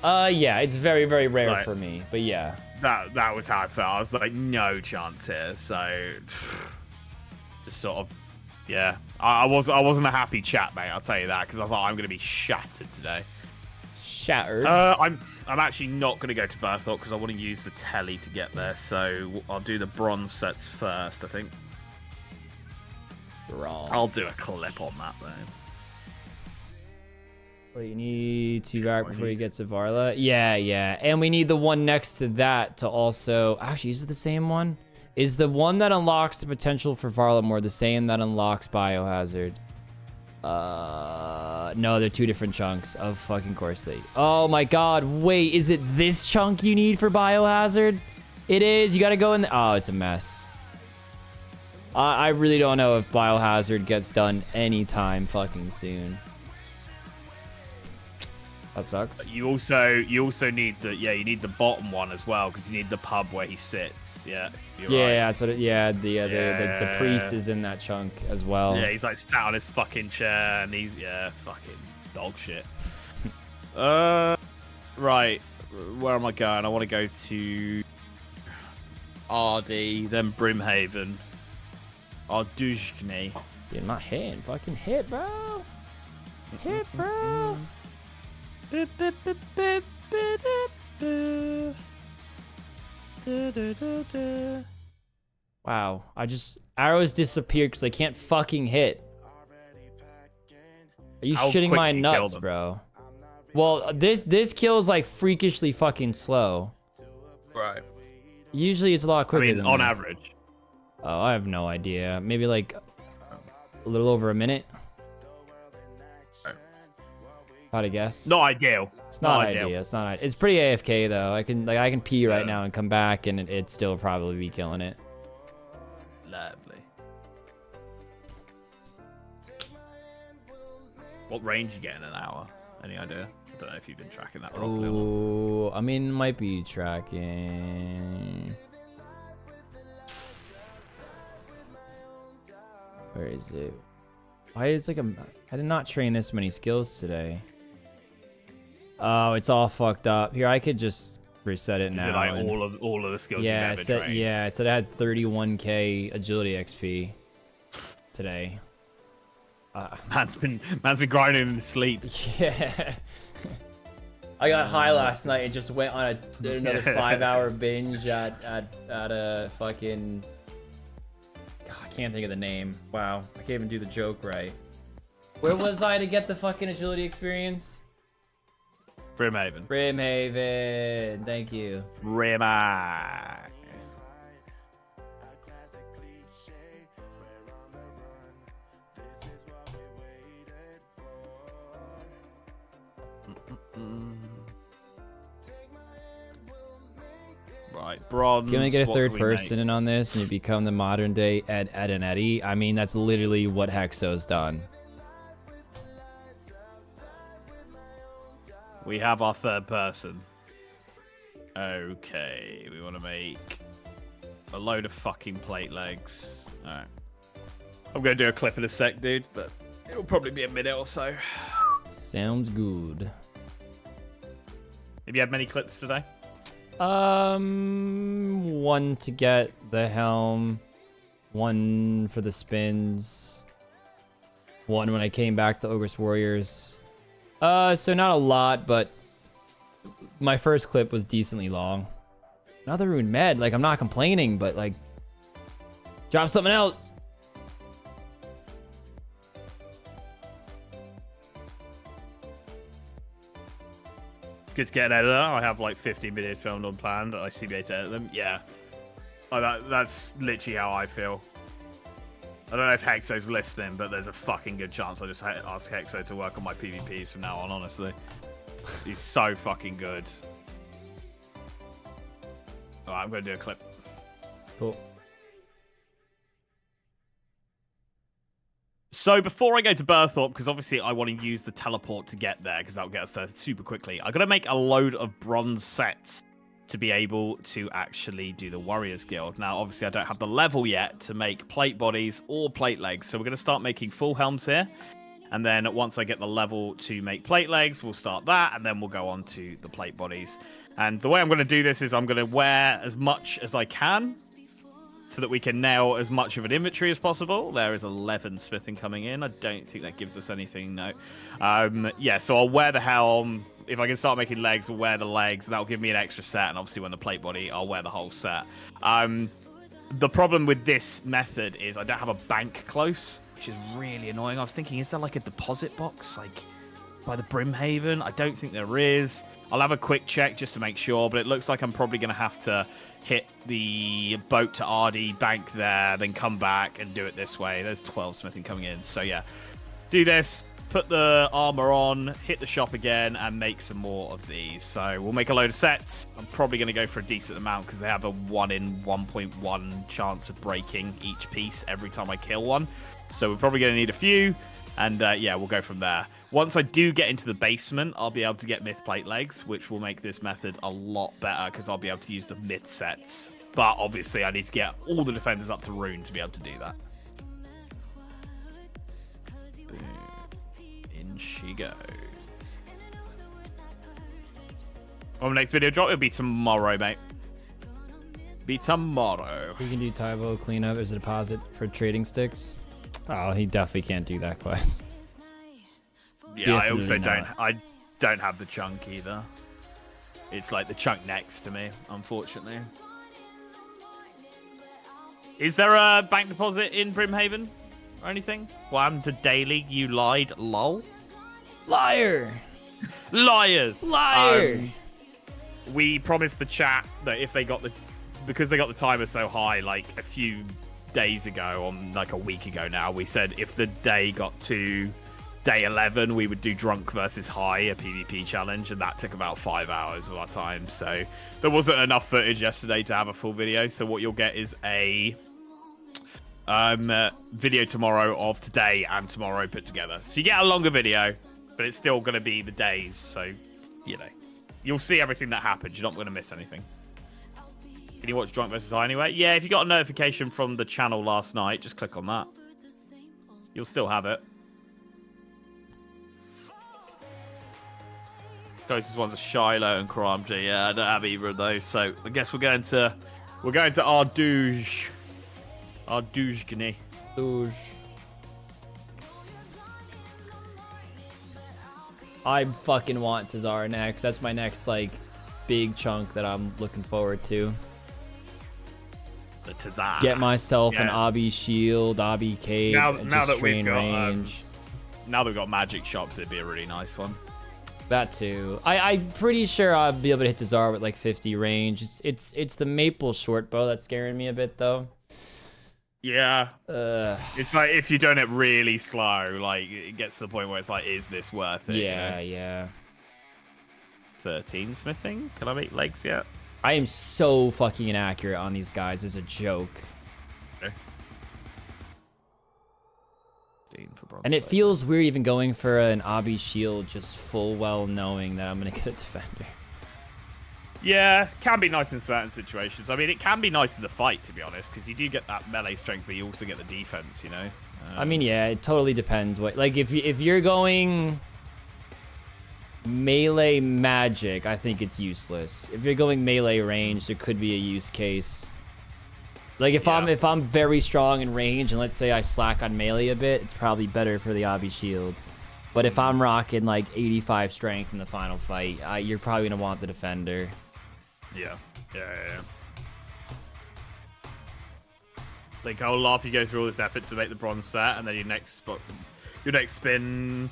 Yeah, it's very, very rare for me, but yeah. That was how I felt. I was like, no chance here. So just sort of, yeah. I wasn't a happy chat, mate. I'll tell you that, because I thought I'm gonna be shattered today. Shattered. I'm actually not going to go to Berthorpe because I want to use the telly to get there. So I'll do the bronze sets first, I think. Wrong. I'll do a clip on that though. Well, you need to back before you get to Varla. Yeah. And we need the one next to that to also... Actually, is it the same one? Is the one that unlocks the potential for Varla more the same that unlocks Biohazard? No, they're 2 different chunks of fucking course they. Oh my god, wait, is it this chunk you need for Biohazard? It is. You gotta go in. Oh, it's a mess. I really don't know if Biohazard gets done anytime fucking soon. That sucks. You also need you need the bottom one as well, because you need the pub where he sits. Yeah. Yeah, that's what the priest is in that chunk as well. Yeah, he's like sat on his fucking chair and he's fucking dog shit. Right. Where am I going? I want to go to RD, then Brimhaven. Ardujny. Dude, not hitting. Fucking hit, bro. Hit, bro. Wow, arrows disappeared because I can't fucking hit. Are you shitting my nuts, bro? Well, this kills like freakishly fucking slow. Right. Usually it's a lot quicker than on that. average. Oh, I have no idea. Maybe like a little over a minute. How'd I guess? Not ideal. It's not ideal. It's not. It's pretty AFK though. I can pee right now and come back, and it'd still probably be killing it. Lovely. What range you get in an hour? Any idea? I don't know if you've been tracking that properly. Oh, I mean, might be tracking. Where is it? Why is like I did not train this many skills today. Oh, it's all fucked up. Here, I could just reset it now. Is it like all of the skills you've ever trained? Yeah, it said I had 31k agility XP today. Man's been grinding in his sleep. Yeah. I got high last night and just went on another 5-hour binge at a fucking... God, I can't think of the name. Wow, I can't even do the joke right. Where was I to get the fucking agility experience? Brimhaven. Brimhaven. Thank you. Brimhaven. Right, bronze. Can we get a what third can we person make? in on this and you become the modern day Ed and Eddie? I mean, that's literally what Hexo's done. We have our third person. Okay, we want to make a load of fucking plate legs. Alright. I'm going to do a clip in a sec, dude, but it'll probably be a minute or so. Sounds good. Have you had many clips today? One to get the helm, one for the spins, one when I came back to Ogress Warriors. So not a lot, but my first clip was decently long. Another rune med, like I'm not complaining, but like, drop something else. It's good to get an editor. I have like 15 videos filmed on plan that I CBA to edit them. Yeah. Oh, that's literally how I feel. I don't know if Hexo's listening, but there's a fucking good chance I just ask Hexo to work on my PvPs from now on, honestly. He's so fucking good. Alright, I'm going to do a clip. Cool. So before I go to Berthorpe, because obviously I want to use the teleport to get there, because that'll get us there super quickly, I'm going to make a load of bronze sets to be able to actually do the Warriors Guild. Now, obviously, I don't have the level yet to make plate bodies or plate legs, so we're going to start making full helms here. And then once I get the level to make plate legs, we'll start that, and then we'll go on to the plate bodies. And the way I'm going to do this is I'm going to wear as much as I can so that we can nail as much of an inventory as possible. There is 11 smithing coming in. I don't think that gives us anything, no. Yeah, so I'll wear the helm. If I can start making legs, we'll wear the legs. That'll give me an extra set, and obviously when the plate body, I'll wear the whole set. The problem with this method is I don't have a bank close, which is really annoying. I was thinking, is there like a deposit box, like by the Brimhaven? I don't think there is. I'll have a quick check just to make sure, but it looks like I'm probably going to have to hit the boat to RD, bank there, then come back and do it this way. There's 12 smithing coming in. So yeah, do this, put the armor on, hit the shop again, and make some more of these. So we'll make a load of sets. I'm probably going to go for a decent amount because they have a 1 in 1.1 chance of breaking each piece every time I kill one. So we're probably going to need a few, and yeah, we'll go from there. Once I do get into the basement, I'll be able to get myth plate legs, which will make this method a lot better because I'll be able to use the myth sets. But obviously, I need to get all the defenders up to rune to be able to do that. Boom. In she go. On the next video drop, it'll be tomorrow, mate. Be tomorrow. You can do Tyvo cleanup as a deposit for trading sticks. Oh, he definitely can't do that quest. Yeah, I also don't have the chunk either. It's like the chunk next to me, unfortunately. Is there a bank deposit in Brimhaven or anything? What happened to daily? You lied, lol. Liar! Liars! Liar! We promised the chat that if they got because they got the timer so high, like a few days ago, or like a week ago now, we said if the day got to day 11, we would do drunk versus high, a PvP challenge, and that took about 5 hours of our time. So there wasn't enough footage yesterday to have a full video. So what you'll get is a video tomorrow of today and tomorrow put together. So you get a longer video, but it's still going to be the days. So, you know, you'll see everything that happens. You're not going to miss anything. Can you watch Drunk vs. High anyway? Yeah, if you got a notification from the channel last night, just click on that. You'll still have it. Closest ones are Shiloh and Karamji. Yeah, I don't have either of those. So I guess we're going to Ardouge. Ardouge. Douche. I fucking want Tazar next. That's my next like big chunk that I'm looking forward to. The Tazar. Get myself an Obby shield, Obby cave, and now just that we've train got range. now that we've got magic shops, it'd be a really nice one. That too. I'm pretty sure I'll be able to hit Tazar with like 50 range. It's the maple short bow that's scaring me a bit though. Yeah. It's like if you've done it really slow, like it gets to the point where it's like, is this worth it? Yeah, you know? yeah. 13 smithing. Can I make legs yet? I am so fucking inaccurate on these guys. It's a joke. Okay. And it feels weird even going for an obby shield just full well knowing that I'm going to get a defender. Yeah, can be nice in certain situations. I mean, it can be nice in the fight, to be honest, because you do get that melee strength, but you also get the defense, you know? I mean, yeah, it totally depends. What, like, if you're going melee magic, I think it's useless. If you're going melee range, there could be a use case. Like, if I'm very strong in range, and let's say I slack on melee a bit, it's probably better for the obby shield. But if I'm rocking, like, 85 strength in the final fight, you're probably going to want the defender. Yeah. Like, I'll laugh you go through all this effort to make the bronze set, and then your next spin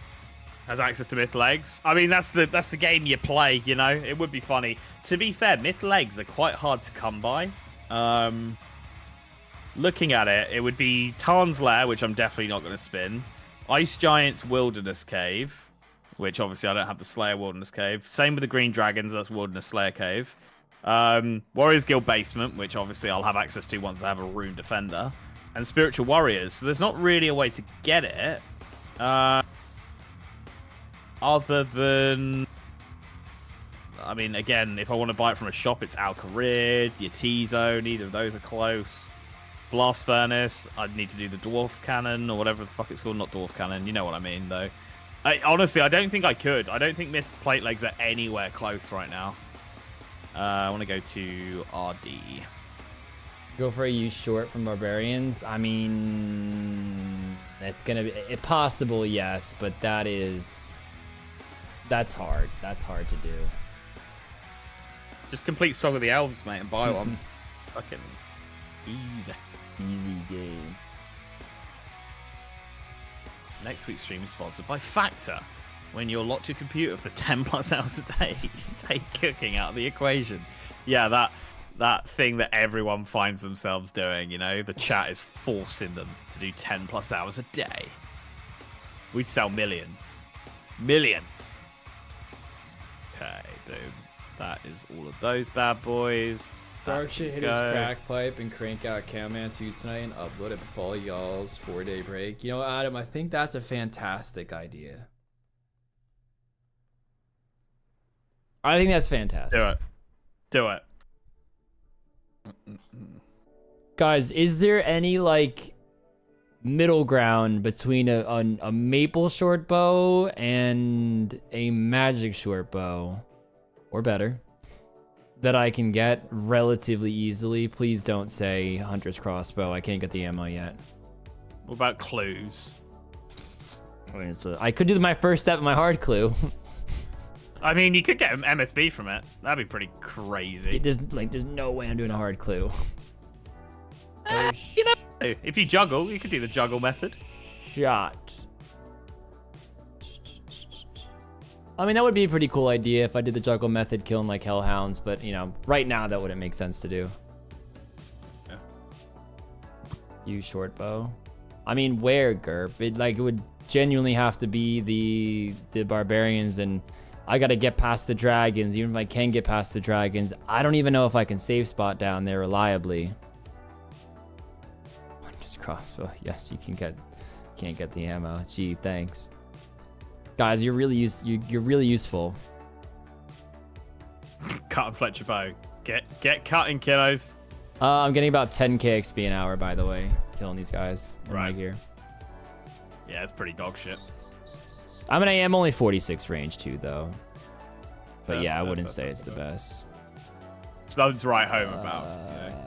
has access to myth legs. I mean, that's the game you play, you know? It would be funny. To be fair, myth legs are quite hard to come by. Looking at it, it would be Tarn's Lair, which I'm definitely not going to spin. Ice Giant's Wilderness Cave, which obviously I don't have the Slayer Wilderness Cave. Same with the Green Dragons, that's Wilderness Slayer Cave. Warriors Guild Basement, which obviously I'll have access to once I have a Rune Defender. And Spiritual Warriors, so there's not really a way to get it. Other than... I mean, again, if I want to buy it from a shop, it's Alcarid, your T-Zone, either of those are close. Blast Furnace, I'd need to do the Dwarf Cannon, or whatever the fuck it's called. Not Dwarf Cannon, you know what I mean, though. Honestly, I don't think I could. I don't think Myth Plate Legs are anywhere close right now. I want to go to RD. Go for a use short from Barbarians? I mean, it's going to be possible, yes, but that's hard. That's hard to do. Just complete Song of the Elves, mate, and buy one. Fucking easy. Easy game. Next week's stream is sponsored by Factor. When you're locked your computer for 10 plus hours a day, you can take cooking out of the equation. Yeah, that thing that everyone finds themselves doing, you know? The chat is forcing them to do 10 plus hours a day. We'd sell millions. Millions. Okay, dude. That is all of those bad boys. Dark shit hit his crack pipe and crank out Cowman 2 tonight and upload it before y'all's 4-day break. You know, Adam, I think that's a fantastic idea. I think that's fantastic. Do it. Guys, is there any, like, middle ground between a maple short bow and a magic short bow, or better, that I can get relatively easily? Please don't say Hunter's Crossbow. I can't get the ammo yet. What about clues? I could do my first step in my hard clue. I mean, you could get an MSB from it. That'd be pretty crazy. There's no way I'm doing a hard clue. You know, if you juggle, you could do the juggle method. Shot. I mean, that would be a pretty cool idea if I did the juggle method, killing like hellhounds. But you know, right now that wouldn't make sense to do. Yeah. Use short bow. I mean, where Gerp? It would genuinely have to be the barbarians, and I gotta get past the dragons. Even if I can get past the dragons, I don't even know if I can safe spot down there reliably. Just crossbow. Yes, you can get. Can't get the ammo. Gee, thanks. Guys, you're really useful. Cut and Fletcher bow. Get cutting, kiddos. I'm getting about 10k XP an hour, by the way, killing these guys in my gear. Yeah, it's pretty dog shit. I mean, I am only 46 range too, though. But yeah, I wouldn't say it's the best. It's nothing to write home about. You know?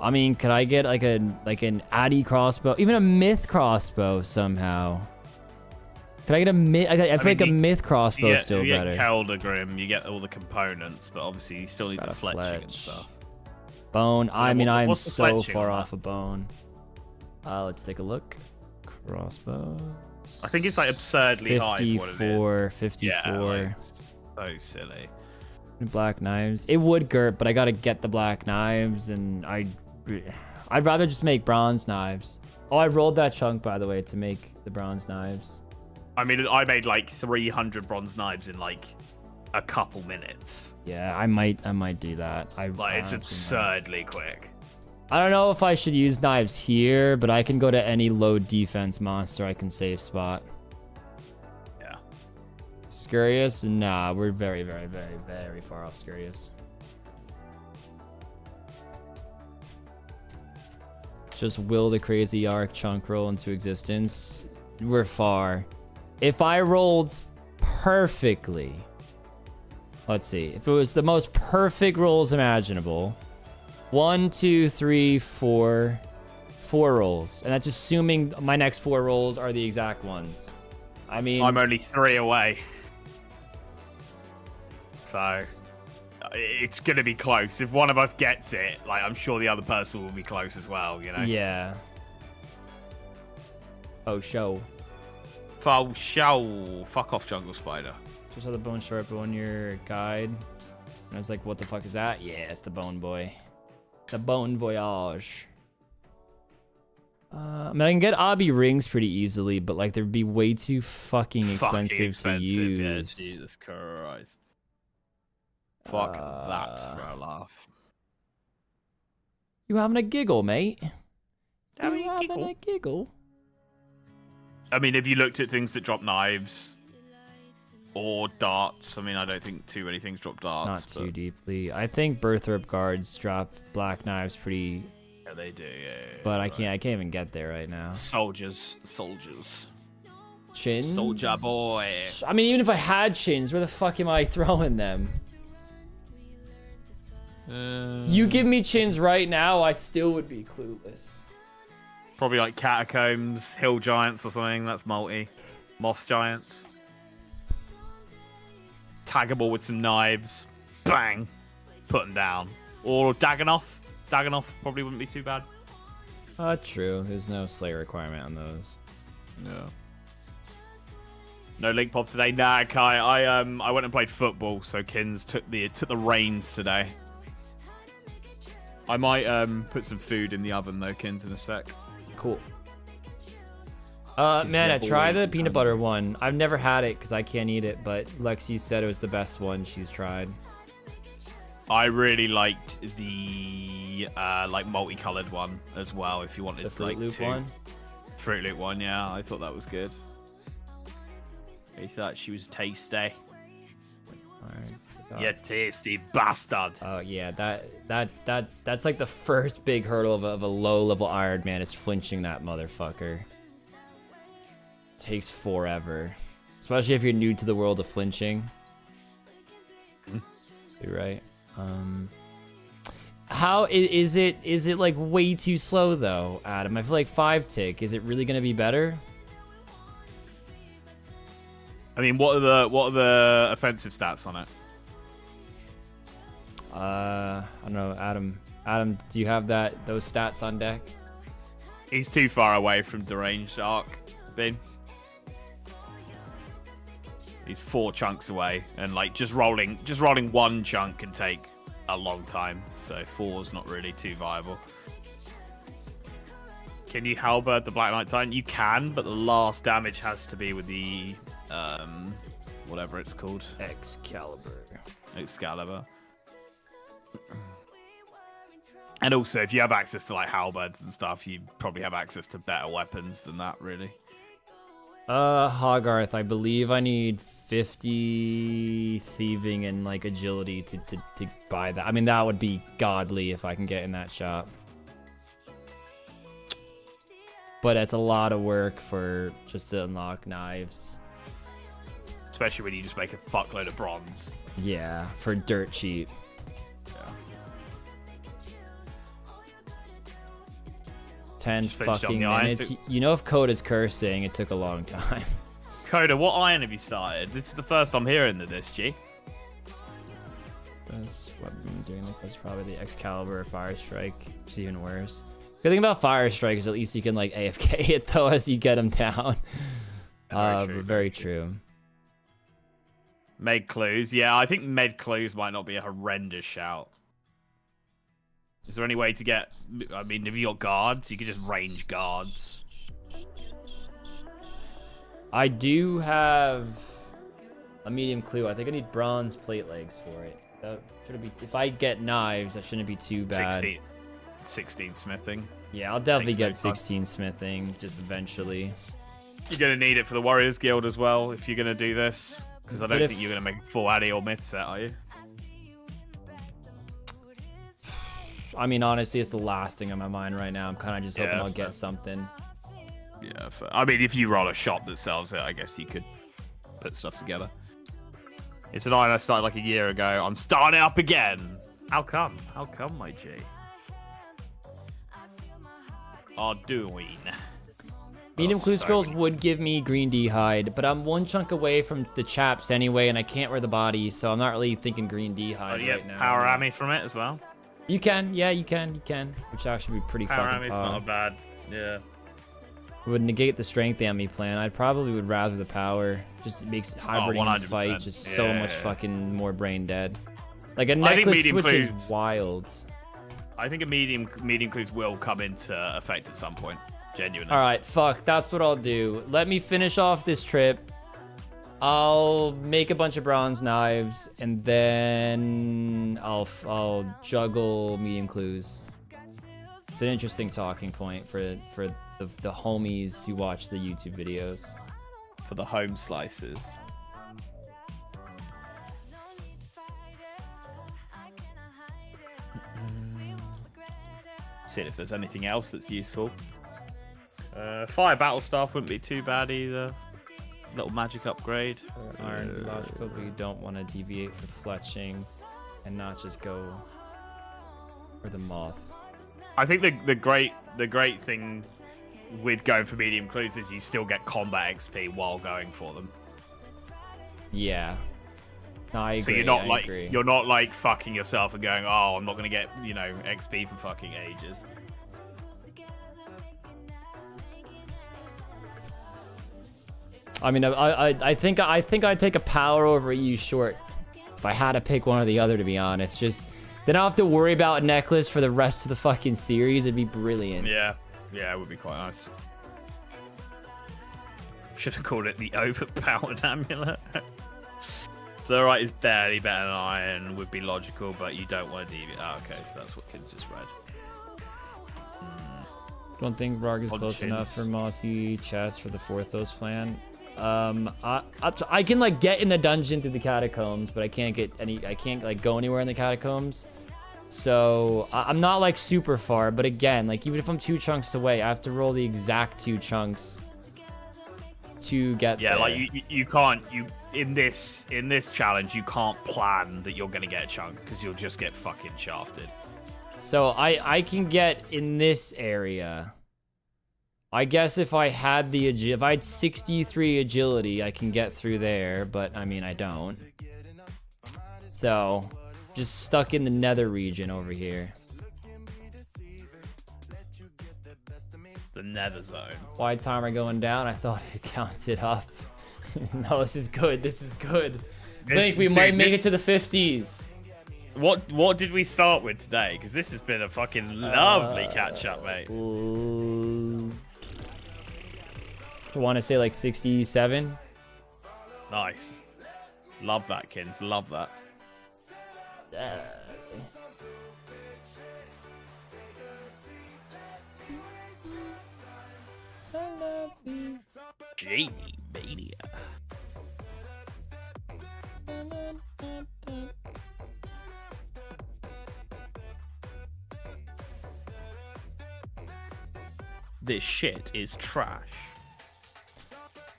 I mean, could I get like an Addy crossbow, even a myth crossbow somehow? Could I get a myth? I feel like a myth crossbow is still better. You get Keldagrim, you get all the components, but obviously you still need the fletching and stuff. Bone. I mean, I'm so far off a bone. Let's take a look. Crossbow. I think it's like absurdly high. 54. Yeah, like, so silly. Black knives. It would Gert, but I gotta get the black knives, and I'd rather just make bronze knives. Oh, I rolled that chunk, by the way, to make the bronze knives. I mean, I made like 300 bronze knives in like a couple minutes. Yeah, I might do that. Like, it's absurdly quick. I don't know if I should use knives here, but I can go to any low defense monster I can save spot. Yeah. Scurious? Nah, we're very, very, very, very far off Scurious. Just will the crazy arc chunk roll into existence? We're far. If I rolled perfectly, let's see, if it was the most perfect rolls imaginable, 1, 2, 3, 4 rolls, and that's assuming my next 4 rolls are the exact ones. I mean, I'm only 3 away, so it's gonna be close. If one of us gets it, like, I'm sure the other person will be close as well, you know? Yeah. Oh, show. Oh, show. Fuck off, Jungle Spider. Just saw the bone short on your guide. And I was like, what the fuck is that? Yeah, it's the bone boy. The bone voyage. I mean, I can get Obby rings pretty easily, but like they'd be way too fucking expensive to use. Yeah, Jesus Christ. Fuck that for a laugh. You having a giggle, mate? Having a giggle? I mean, if you looked at things that drop knives or darts, I mean, I don't think too many things drop darts. Not too deeply. I think Birthright guards drop black knives pretty. Yeah, they do. Yeah. But I can't even get there right now. Soldiers. Chins. Soldier boy. I mean, even if I had chins, where the fuck am I throwing them? You give me chins right now, I still would be clueless. Probably like catacombs, hill giants or something. That's multi. Moss giants. Taggable with some knives. Bang. Put them down. Or Dagonoth. Dagonoth probably wouldn't be too bad. True. There's no slay requirement on those. No. No link pop today. Nah, Kai. I went and played football, so Kins took the reins today. I might put some food in the oven though, Kins, in a sec. Cool. Man, I tried the peanut butter one. I've never had it because I can't eat it, but Lexi said it was the best one she's tried. I really liked the like multicolored one as well. If you wanted The Fruit like Loop two. one. Fruit Loop one, yeah. I thought that was good. I thought she was tasty. Alright. You tasty bastard. Oh yeah, that's like the first big hurdle of a low level Iron Man is flinching that motherfucker. Takes forever, especially if you're new to the world of flinching. You're right. How is it? Is it like way too slow though, Adam? I feel like 5 tick. Is it really gonna be better? I mean, what are the offensive stats on it? I don't know, Adam. Adam, do you have those stats on deck? He's too far away from the ranged arc, Ben. He's 4 chunks away, and like just rolling one chunk can take a long time. So 4's not really too viable. Can you halberd the Black Knight Titan? You can, but the last damage has to be with the whatever it's called. Excalibur. And also, if you have access to like halberds and stuff, you probably have access to better weapons than that, really. Hogarth, I believe I need 50 thieving and like agility to buy that. I mean, that would be godly if I can get in that shop. But it's a lot of work for just to unlock knives. Especially when you just make a fuckload of bronze. Yeah, for dirt cheap. Yeah. 10 fucking minutes. You know, if Coda's cursing, it took a long time. Coda, what iron have you started? This is the first I'm hearing of this, G. That's what I'm doing. That's probably the Excalibur or Fire Strike, which is even worse. Good thing about Fire Strike is at least you can like AFK it though as you get them down. Very true. Med clues. Yeah, I think med clues might not be a horrendous shout. Is there any way to get... I mean, if you got guards, you could just range guards. I do have a medium clue. I think I need bronze plate legs for it. That shouldn't be. If I get knives, that shouldn't be too bad. 16 smithing. Yeah, I'll definitely get 16 smithing just eventually. You're gonna need it for the Warriors Guild as well if you're gonna do this, because I don't think you're gonna make a full Addy or myth set, are you? I mean, honestly, it's the last thing on my mind right now. I'm kind of just hoping I'll get something. Yeah, I mean, if you roll a shop that sells it, I guess you could put stuff together. It's an iron I started like a year ago. I'm starting it up again. How come? How come, my G? Are doing. Medium clue scrolls would give me green D hide, but I'm one chunk away from the chaps anyway, and I can't wear the body, so I'm not really thinking green D hide right now. Power army from it as well. You can, yeah, you can, which actually be pretty power fucking power. Not bad. Yeah. Would negate the strength ammy plan. I probably would rather the power. Just makes hybriding the fight just so much fucking more brain dead. Like a necklace switch is wild. I think a medium clues will come into effect at some point. Genuinely. All right, fuck. That's what I'll do. Let me finish off this trip. I'll make a bunch of bronze knives, and then I'll juggle medium clues. It's an interesting talking point for the homies who watch the YouTube videos. For the home slices. See if there's anything else that's useful. Fire battle staff wouldn't be too bad either. Little magic upgrade. Iron logical, but you don't want to deviate from fletching and not just go for the moth. I think the great thing with going for medium clues is you still get combat XP while going for them. Yeah. No, I agree. So you're not like fucking yourself and going, oh, I'm not gonna get, you know, XP for fucking ages. I mean, I think I'd take a power over EU short if I had to pick one or the other, to be honest. Just then I don't have to worry about a necklace for the rest of the fucking series. It'd be brilliant. Yeah, it would be quite nice. Should have called it the overpowered amulet. Fluorite is barely better than iron, would be logical, but you don't want to deviate. Oh, okay, so that's what kids just read. Don't think Rog is close enough for Mossy chest for the Forthos plan. I can like get in the dungeon through the catacombs, but I can't like go anywhere in the catacombs. So I'm not like super far, but again, like even if I'm 2 chunks away, I have to roll the exact 2 chunks to get there. Yeah, like you can't in this challenge you can't plan that you're gonna get a chunk because you'll just get fucking shafted. So I can get in this area. I guess if I had if I had 63 agility, I can get through there, but I mean I don't. So just stuck in the nether region over here. The nether zone. Why timer going down? I thought it counted up. No, this is good. This is good. I think we might make it to the 50s. What did we start with today? Because this has been a fucking lovely catch up, mate. I want to say like 67. Nice. Love that, Kins. Love that. Jamie Mania. This shit is trash.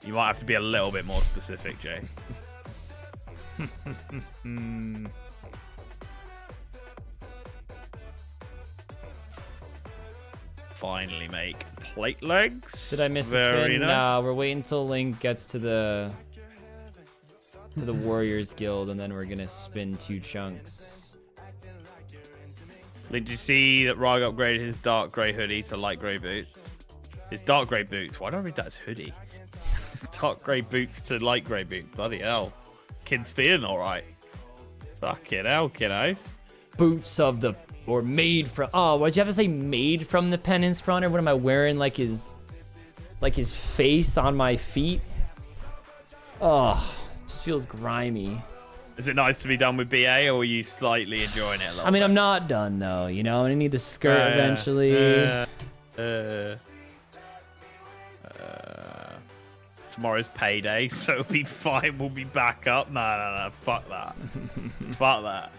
You might have to be a little bit more specific, Jay. Finally make plate legs. Did I miss a spin? No, we're waiting until Link gets to the Warriors Guild, and then we're gonna spin 2 chunks. Did you see that Rog upgraded his dark grey hoodie to light grey boots? His dark grey boots. Why do I read that as hoodie? His dark grey boots to light grey boots. Bloody hell. Kid's feeling alright. Fucking hell, kiddos. Boots of the... Or made from... Oh, why'd you have to say made from the penance runner? What am I wearing? Like his face on my feet? Oh, just just feels grimy. Is it nice to be done with BA, or are you slightly enjoying it a little I mean, bit? I'm not done though. You know, I'm gonna need the skirt eventually. Tomorrow's payday, so it'll be fine. We'll be back up. No. Fuck that. Fuck that.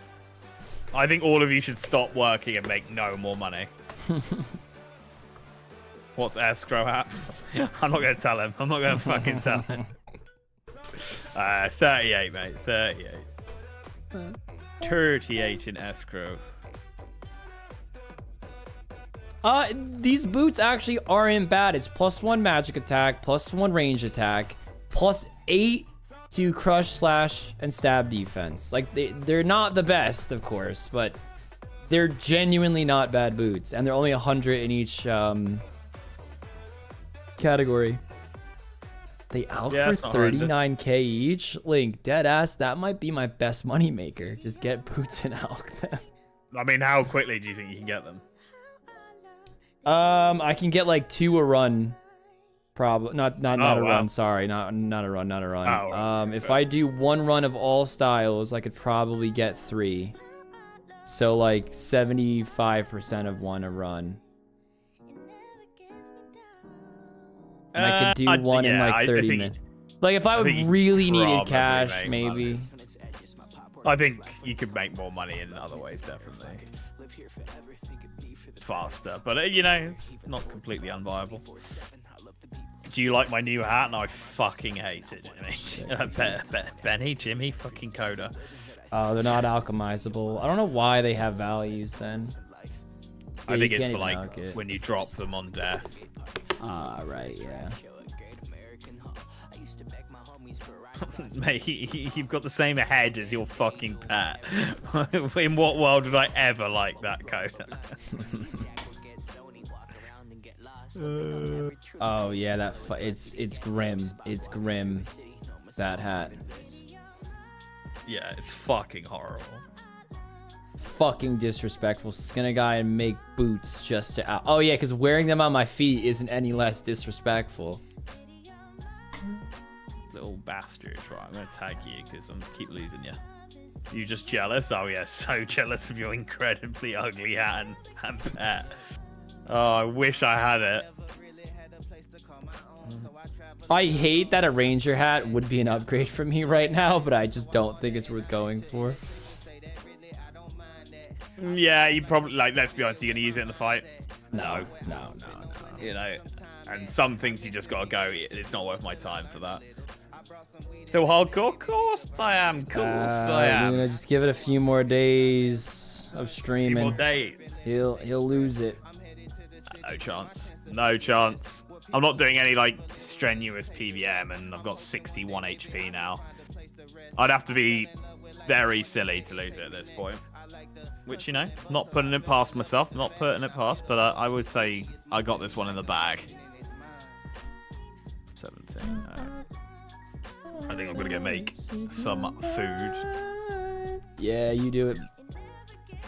I think all of you should stop working and make no more money. What's escrow at? I'm not going to tell him. I'm not going to fucking tell him. 38, mate. 38. 38 in escrow. These boots actually aren't bad. It's +1 magic attack, +1 range attack, +8 to crush, slash, and stab defense. Like, they're not the best, of course, but they're genuinely not bad boots. And they're only 100 in each category. They out for 39k each. Link, dead ass, that might be my best money maker. Just get boots and alk them. I mean, how quickly do you think you can get them? I can get like 2 a run. Probably not a run, sorry. Not a run. Oh, if I do 1 run of all styles, I could probably get 3. So like 75% of 1 a run. And I could do 1 in like 30 minutes. Like if I would really needed cash, maybe. I think you could make more money in other ways, definitely. Faster, but you know, it's not completely unviable. Do you like my new hat? No, I fucking hate it, Jimmy. Benny, Jimmy, fucking Coda. Oh, they're not alchemizable. I don't know why they have values then. I think it's for like when you drop them on death. Ah, right, yeah. Mate, you've got the same head as your fucking pet. In what world would I ever like that, Coda? Oh yeah, that it's grim. It's grim. That hat. Yeah, it's fucking horrible. Fucking disrespectful. Skin a guy and make boots just to out. Oh yeah, because wearing them on my feet isn't any less disrespectful. Little bastard. Right, I'm gonna tag you because I'm keep losing you. You just jealous? Oh yeah, so jealous of your incredibly ugly hat and pet. Oh, I wish I had it. I hate that a ranger hat would be an upgrade for me right now, but I just don't think it's worth going for. Yeah, you probably, like, let's be honest, you're gonna use it in the fight? No. You know, and some things you just gotta go, it's not worth my time for that. Still hardcore? Of course I am. Of course I am. I'm gonna just give it a few more days of streaming. A few more days. He'll lose it. No chance. No chance. I'm not doing any like strenuous PVM, and I've got 61 HP now. I'd have to be very silly to lose it at this point. Which, you know, not putting it past myself, not putting it past, but I would say I got this one in the bag. 17. I think I'm gonna go make some food. Yeah, you do it.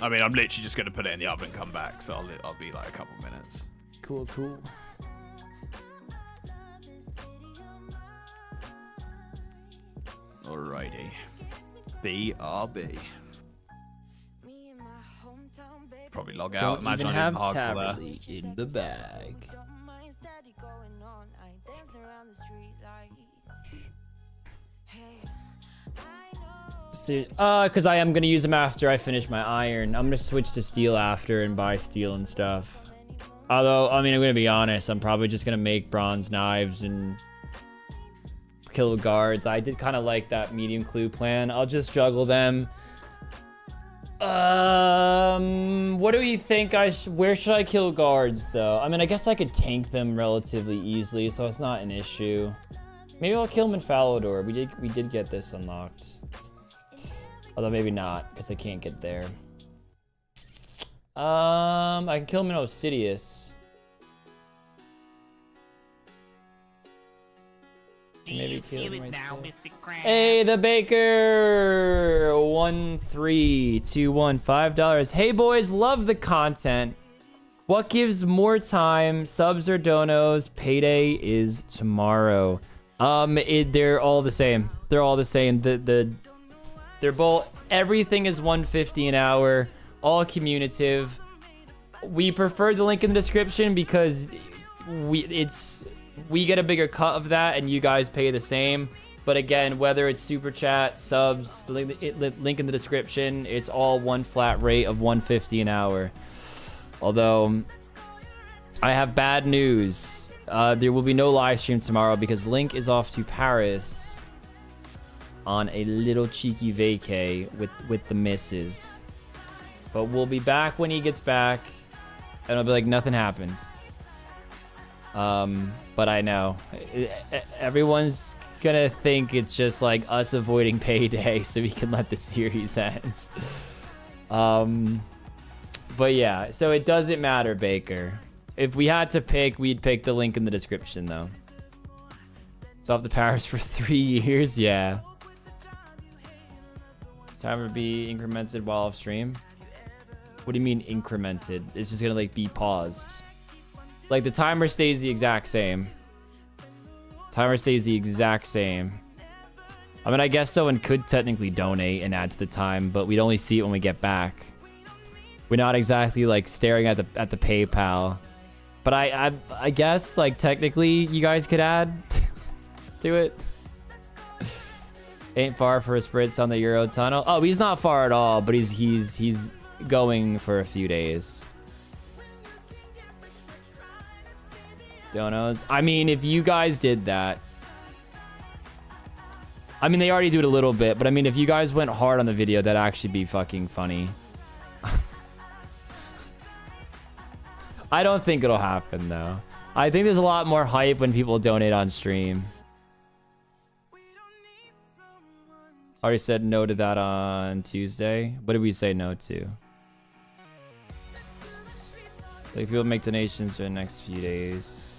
I mean, I'm literally just gonna put it in the oven and come back, so I'll be like a couple minutes. Cool. Alrighty. BRB. Probably log out. Don't Imagine even I have didn't hardcore Taberly in the bag. Because I am gonna use them after I finish my iron. I'm gonna switch to steel after and buy steel and stuff. Although, I mean, I'm gonna be honest, I'm probably just gonna make bronze knives and kill guards. I did kind of like that medium clue plan. I'll just juggle them. What do you think where should I kill guards though? I mean, I guess I could tank them relatively easily, so it's not an issue. Maybe I'll kill them in Falador. We did get this unlocked. Although maybe not, because I can't get there. I can kill him in Osidious. Maybe kill him right now, Mr. Krabs. Hey, the baker! 1321, $5. Hey boys, love the content. What gives more time? Subs or donos? Payday is tomorrow. They're all the same. They're all the same. They're both, everything is 150 an hour, all commutative. We prefer the link in the description because we get a bigger cut of that and you guys pay the same. But again, whether it's super chat, subs, link in the description, it's all one flat rate of 150 an hour. Although I have bad news. There will be no live stream tomorrow because Link is off to Paris on a little cheeky vacay with the missus. But we'll be back when he gets back, and I'll be like, nothing happened. But I know everyone's gonna think it's just like us avoiding payday so we can let the series end. But yeah, so it doesn't matter, Baker. If we had to pick, we'd pick the link in the description, though. It's off to Paris for 3 years, yeah. Timer be incremented while off stream. What do you mean incremented? It's just gonna like be paused. Like the timer stays the exact same. Timer stays the exact same. I mean, I guess someone could technically donate and add to the time, but we'd only see it when we get back. We're not exactly like staring at the PayPal. But I guess like technically you guys could add to it. Ain't far for a spritz on the Euro tunnel. Oh, he's not far at all, but he's going for a few days. Donos. I mean, if you guys did that, I mean, they already do it a little bit, but I mean, if you guys went hard on the video, that'd actually be fucking funny. I don't think it'll happen, though. I think there's a lot more hype when people donate on stream. Already said no to that on Tuesday. What did we say no to? Like, people make donations for the next few days.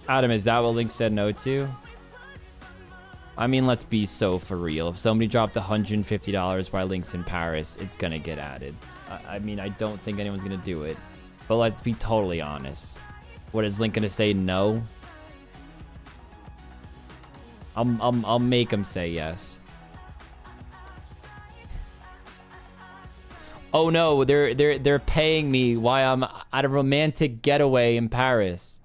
Adam, is that what Link said no to? I mean, let's be so for real. If somebody dropped $150 while Link's in Paris, it's gonna get added. I mean, I don't think anyone's gonna do it. But let's be totally honest. What is Link gonna say no? I'll make him say yes. Oh no, they're paying me while I'm at a romantic getaway in Paris.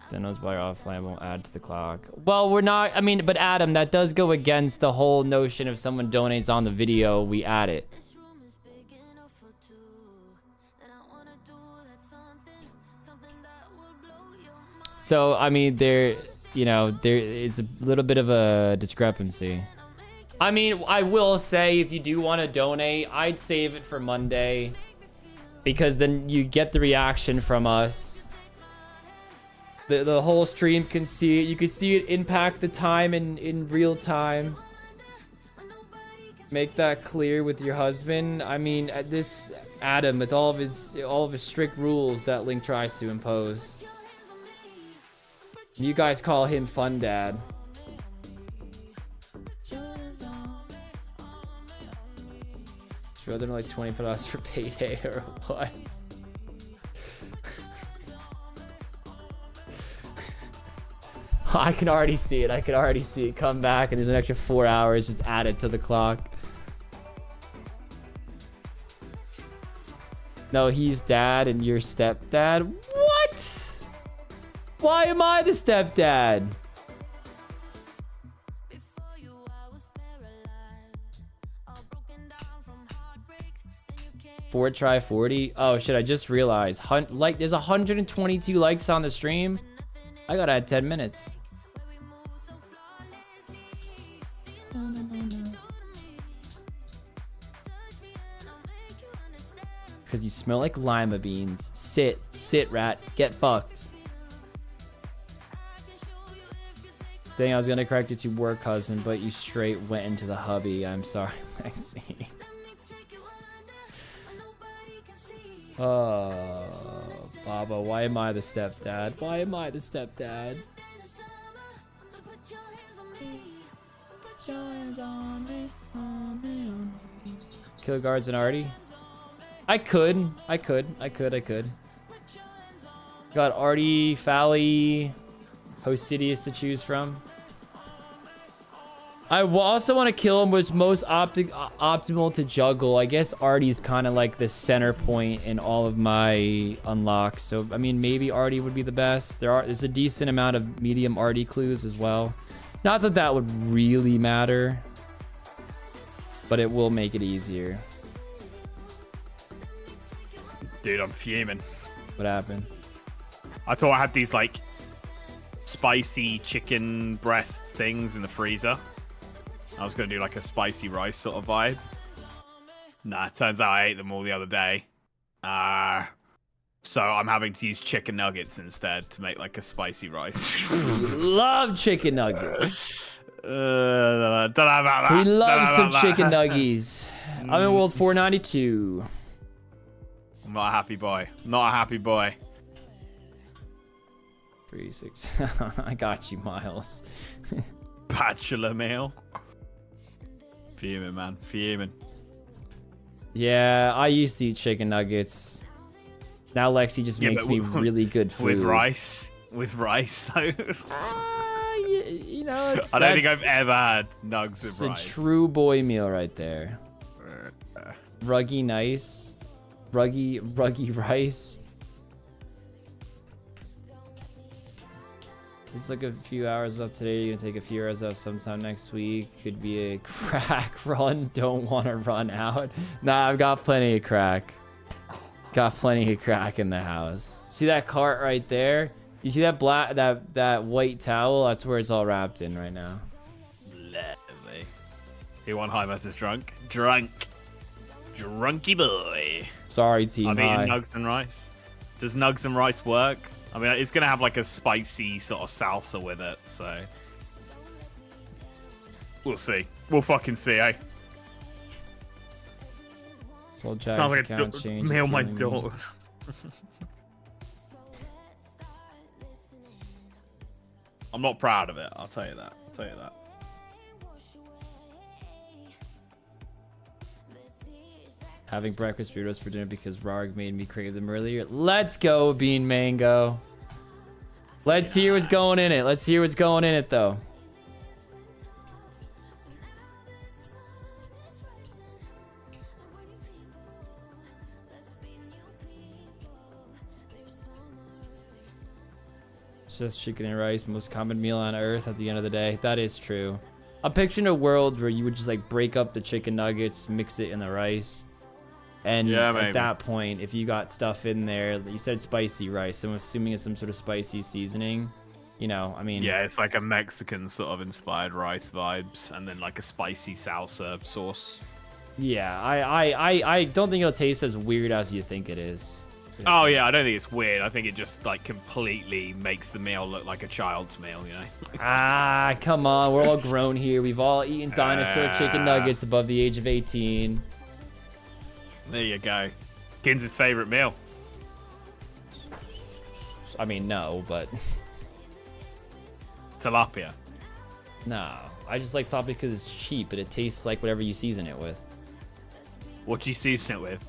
Don't know why offline won't add to the clock. Well, we're not. I mean, but Adam, that does go against the whole notion if someone donates on the video, we add it. So I mean, there is a little bit of a discrepancy. I mean, I will say if you do want to donate, I'd save it for Monday because then you get the reaction from us. The whole stream can see it. You can see it impact the time in real time. Make that clear with your husband. I mean, this Adam with all of his strict rules that Link tries to impose. You guys call him Fun Dad. Should have done like $25 for payday or what? I can already see it. I can already see it come back, and there's an extra 4 hours just added to the clock. No, he's dad and you're stepdad. What? Why am I the stepdad? Four try 40. Oh shit! I just realized. Like, there's 122 likes on the stream. I gotta add 10 minutes. Because you smell like lima beans. Sit, rat. Get fucked. Dang, I was gonna correct you to work, cousin, but you straight went into the hubby. I'm sorry, Maxine. Oh, Baba, why am I the stepdad? Why am I the stepdad? Kill guards and Artie? I could. Got Artie, Fally, Host Sidious to choose from. I also want to kill him, which most optimal to juggle. I guess Artie's kind of like the center point in all of my unlocks. So, I mean, maybe Artie would be the best. There's a decent amount of medium Artie clues as well. Not that that would really matter, but it will make it easier. Dude, I'm fuming. What happened? I thought I had these, like, spicy chicken breast things in the freezer. I was going to do, like, a spicy rice sort of vibe. Nah, turns out I ate them all the other day. So I'm having to use chicken nuggets instead to make, like, a spicy rice. Love chicken nuggets. Don't know about that. We love some chicken nuggies. I'm in World 492. I'm not a happy boy. Not a happy boy. 36. I got you, Miles. Bachelor meal. Fuming, man. Fuming. Yeah, I used to eat chicken nuggets. Now Lexi just makes me really good food. With rice. With rice, though. You know, I don't think I've ever had nugs with rice. It's a true boy meal right there. Ruggy nice. Ruggy rice. It's like a few hours up today. You're gonna take a few hours off sometime next week. Could be a crack run. Don't want to run out. Nah, I've got plenty of crack. Got plenty of crack in the house. See that cart right there? You see that black, that white towel? That's where it's all wrapped in right now. Lovely. Who won high versus drunk? Drunk. Drunky boy. Sorry, team. I'm eating nugs and rice. Does nugs and rice work? I mean, it's going to have like a spicy sort of salsa with it, so... We'll see. We'll fucking see, eh? Sold Sounds like account a change. mail my door. I'm not proud of it, I'll tell you that. I'll tell you that. Having breakfast burritos for dinner because Rarg made me crave them earlier. Let's go, Bean Mango. Let's hear what's going in it. Let's hear what's going in it, though. It's just chicken and rice, most common meal on earth at the end of the day. That is true. I'm picturing a world where you would just like break up the chicken nuggets, mix it in the rice. And yeah, at that point, if you got stuff in there, you said spicy rice, so I'm assuming it's some sort of spicy seasoning. You know, I mean... Yeah, it's like a Mexican sort of inspired rice vibes, and then like a spicy salsa sauce. Yeah, I don't think it'll taste as weird as you think it is. Oh yeah, I don't think it's weird. I think it just like completely makes the meal look like a child's meal, you know? Ah, come on, we're all grown here. We've all eaten dinosaur chicken nuggets above the age of 18. There you go. Kins' favorite meal. I mean, no, but... Tilapia. No, I just like tilapia because it's cheap, but it tastes like whatever you season it with. What do you season it with?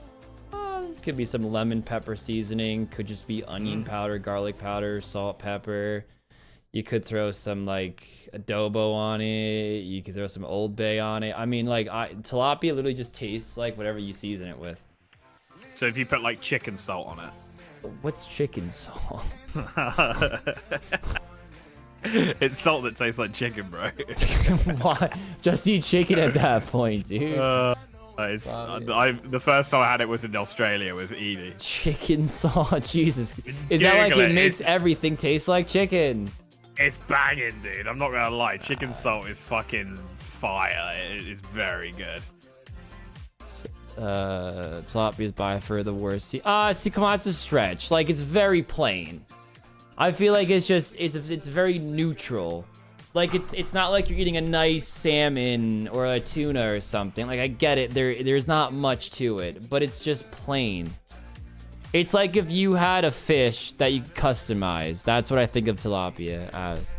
Could be some lemon pepper seasoning. Could just be onion powder, garlic powder, salt, pepper. You could throw some like adobo on it. You could throw some Old Bay on it. I mean, like tilapia literally just tastes like whatever you season it with. So if you put like chicken salt on it. What's chicken salt? It's salt that tastes like chicken, bro. What? Just eat chicken at that point, dude. The first time I had it was in Australia with Edie. Chicken salt, Jesus. Is that like it makes everything taste like chicken? It's banging, dude. I'm not gonna lie. Chicken salt is fucking fire. It is very good. Tilapia is by far the worst. See, come on, it's a stretch. Like, it's very plain. I feel like it's just, it's very neutral. Like, it's not like you're eating a nice salmon or a tuna or something. Like, I get it. There's not much to it, but it's just plain. It's like if you had a fish that you customize. That's what I think of tilapia as.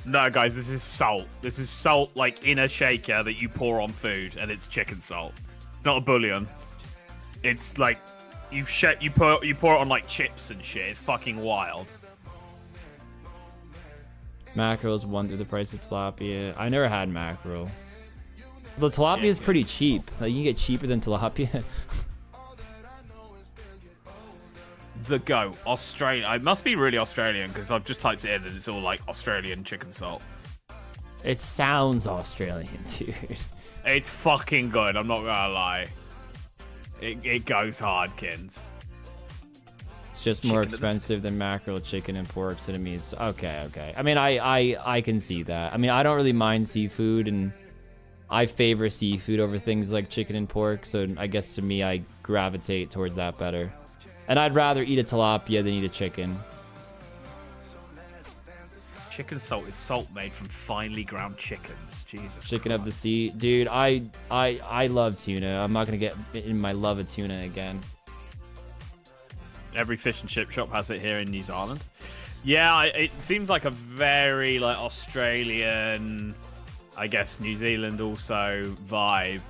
No, guys, this is salt. This is salt, like, in a shaker that you pour on food, and it's chicken salt. Not a bouillon. It's, like, you pour it on like chips and shit. It's fucking wild. Mackerel's one through the price of tilapia. I never had mackerel. The tilapia is pretty cheap. Like, you can get cheaper than tilapia. The goat, Australia. It must be really Australian because I've just typed it in and it's all like Australian chicken salt. It sounds Australian, dude. It's fucking good. I'm not gonna lie. It goes hard, kins. It's just more expensive than mackerel, chicken, and pork to me. Okay. I mean, I can see that. I mean, I don't really mind seafood, and I favor seafood over things like chicken and pork. So I guess to me, I gravitate towards that better. And I'd rather eat a tilapia than eat a chicken. Chicken salt is salt made from finely ground chickens. Jesus. Chicken of the sea, dude. I love tuna. I'm not gonna get in my love of tuna again. Every fish and chip shop has it here in New Zealand. Yeah, it seems like a very like Australian, I guess New Zealand also vibe.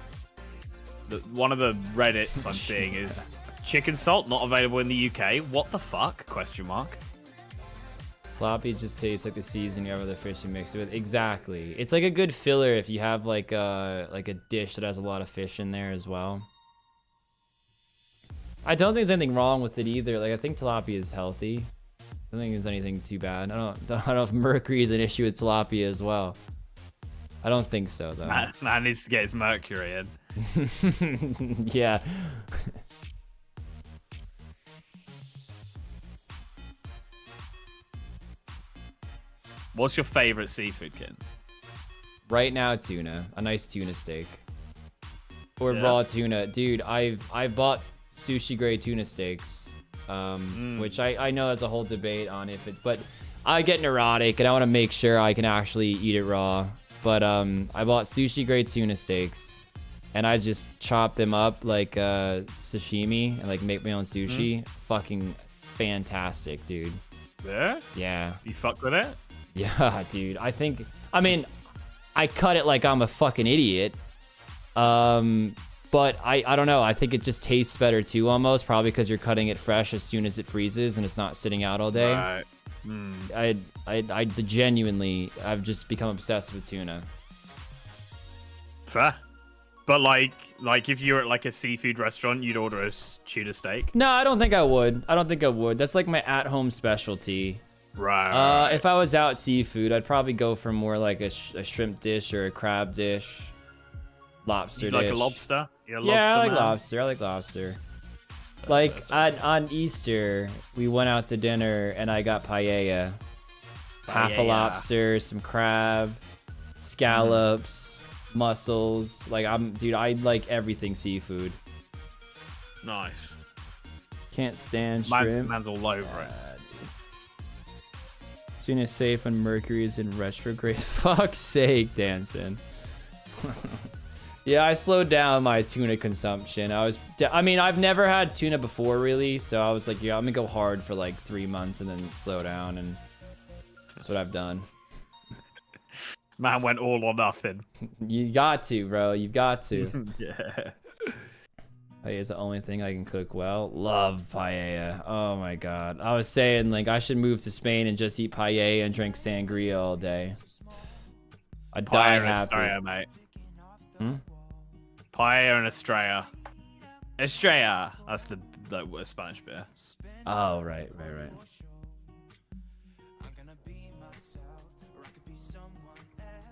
One of the Reddits I'm seeing is chicken salt not available in the UK. What the fuck? Question mark. Tilapia just tastes like the seasoning of the fish you mix it with. Exactly. It's like a good filler if you have like a dish that has a lot of fish in there as well. I don't think there's anything wrong with it either. Like, I think tilapia is healthy. I don't think there's anything too bad. I don't know if mercury is an issue with tilapia as well. I don't think so though. Man needs to get his mercury in. Yeah. What's your favorite seafood, Ken? Right now, tuna. A nice tuna steak. Or raw tuna. Dude, I've bought sushi grade tuna steaks. Which I know there's a whole debate on if it, but I get neurotic and I want to make sure I can actually eat it raw. But I bought sushi grade tuna steaks and I just chop them up like sashimi and like make my own sushi. Fucking fantastic, dude. Yeah? Yeah. You fuck with it? Yeah, dude. I mean, I cut it like I'm a fucking idiot. But I don't know. I think it just tastes better too, almost. Probably because you're cutting it fresh as soon as it freezes and it's not sitting out all day. Right. I genuinely, I've just become obsessed with tuna. Fair. But like if you're at like a seafood restaurant, you'd order a tuna steak? No, I don't think I would. That's like my at-home specialty. Right. If I was out seafood, I'd probably go for more like a shrimp dish or a crab dish. Lobster dish. Like a lobster? Yeah, I like lobster. Like on Easter, we went out to dinner and I got paella. Half a lobster, some crab, scallops, mussels. Like I like everything seafood. Nice. Can't stand shrimp. Man's all over it. Tuna safe when Mercury is in retrograde. Fuck's sake, Danson. Yeah, I slowed down my tuna consumption. I mean, I've never had tuna before, really. So I was like, yeah, I'm gonna go hard for like 3 months and then slow down. And that's what I've done. Man went all or nothing. You got to, bro. You've got to. Yeah. Paella is the only thing I can cook well. Love paella. Oh my god. I was saying, like, I should move to Spain and just eat paella and drink sangria all day. I'd die happy. Estrella, mate. Paella and Estrella. Estrella. That's the Spanish beer. Oh, right.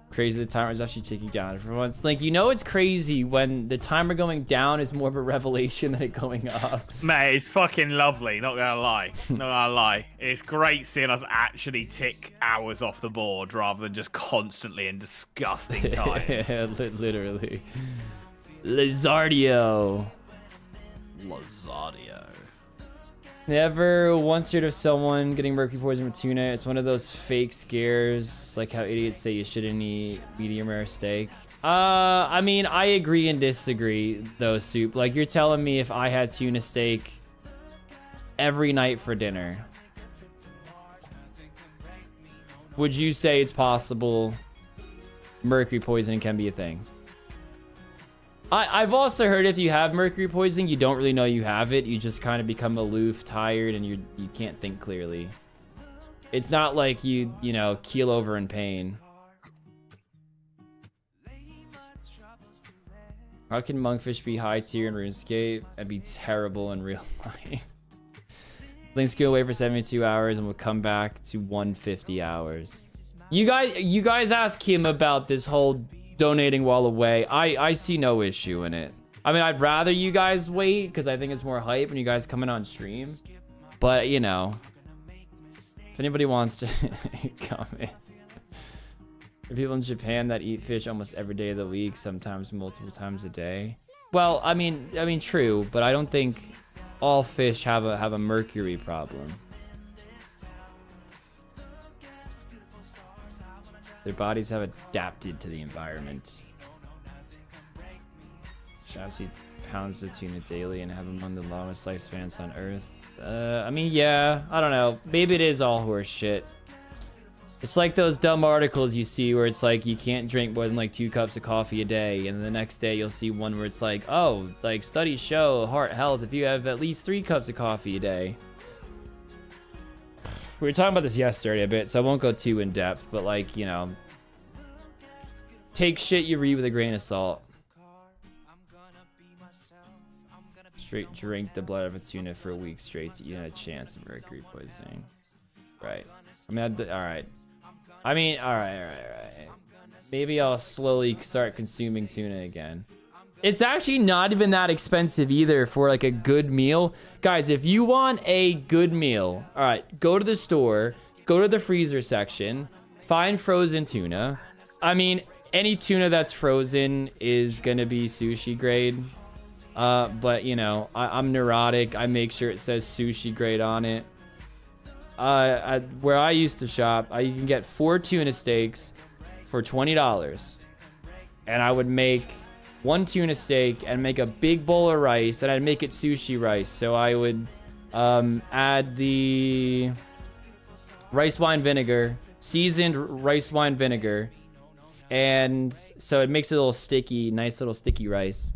Crazy the timer is actually ticking down for once. Like, you know, it's crazy when the timer going down is more of a revelation than it going up. Mate, it's fucking lovely. Not gonna lie. It's great seeing us actually tick hours off the board rather than just constantly in disgusting times. Yeah, literally. Lizardio. Never once heard of someone getting mercury poison from tuna. It's one of those fake scares, like how idiots say you shouldn't eat medium rare steak. I mean, I agree and disagree, though, Soup. Like, you're telling me if I had tuna steak every night for dinner, would you say it's possible mercury poisoning can be a thing? I've also heard if you have mercury poisoning, you don't really know you have it. You just kind of become aloof, tired, and you can't think clearly. It's not like you know, keel over in pain. How can monkfish be high tier in RuneScape and be terrible in real life? Links go away for 72 hours and will come back to 150 hours. You guys ask him about this whole donating while away. I see no issue in it. I mean, I'd rather you guys wait because I think it's more hype when you guys come in on stream. But, you know, if anybody wants to come in. There are people in Japan that eat fish almost every day of the week, sometimes multiple times a day. Well, I mean, true, but I don't think all fish have a mercury problem. Their bodies have adapted to the environment. Shabs eat pounds of tuna daily and have among the longest lifespans on Earth. I mean, yeah, I don't know. Maybe it is all horse shit. It's like those dumb articles you see where it's like you can't drink more than like 2 cups of coffee a day, and the next day you'll see one where it's like, oh, like studies show heart health if you have at least 3 cups of coffee a day. We were talking about this yesterday a bit, so I won't go too in depth, but like, you know, take shit you read with a grain of salt. Straight drink the blood of a tuna for a week straight to even a chance of mercury poisoning. Right. I mean, all right. I mean, all right. Maybe I'll slowly start consuming tuna again. It's actually not even that expensive either for like a good meal. Guys, if you want a good meal, all right, go to the store, go to the freezer section, find frozen tuna. I mean, any tuna that's frozen is gonna be sushi grade. But you know, I'm neurotic. I make sure it says sushi grade on it. Where I used to shop, you can get 4 tuna steaks for $20, and I would make 1 tuna steak and make a big bowl of rice, and I'd make it sushi rice. So I would add the rice wine vinegar, seasoned rice wine vinegar, and so it makes it a little sticky, nice little sticky rice.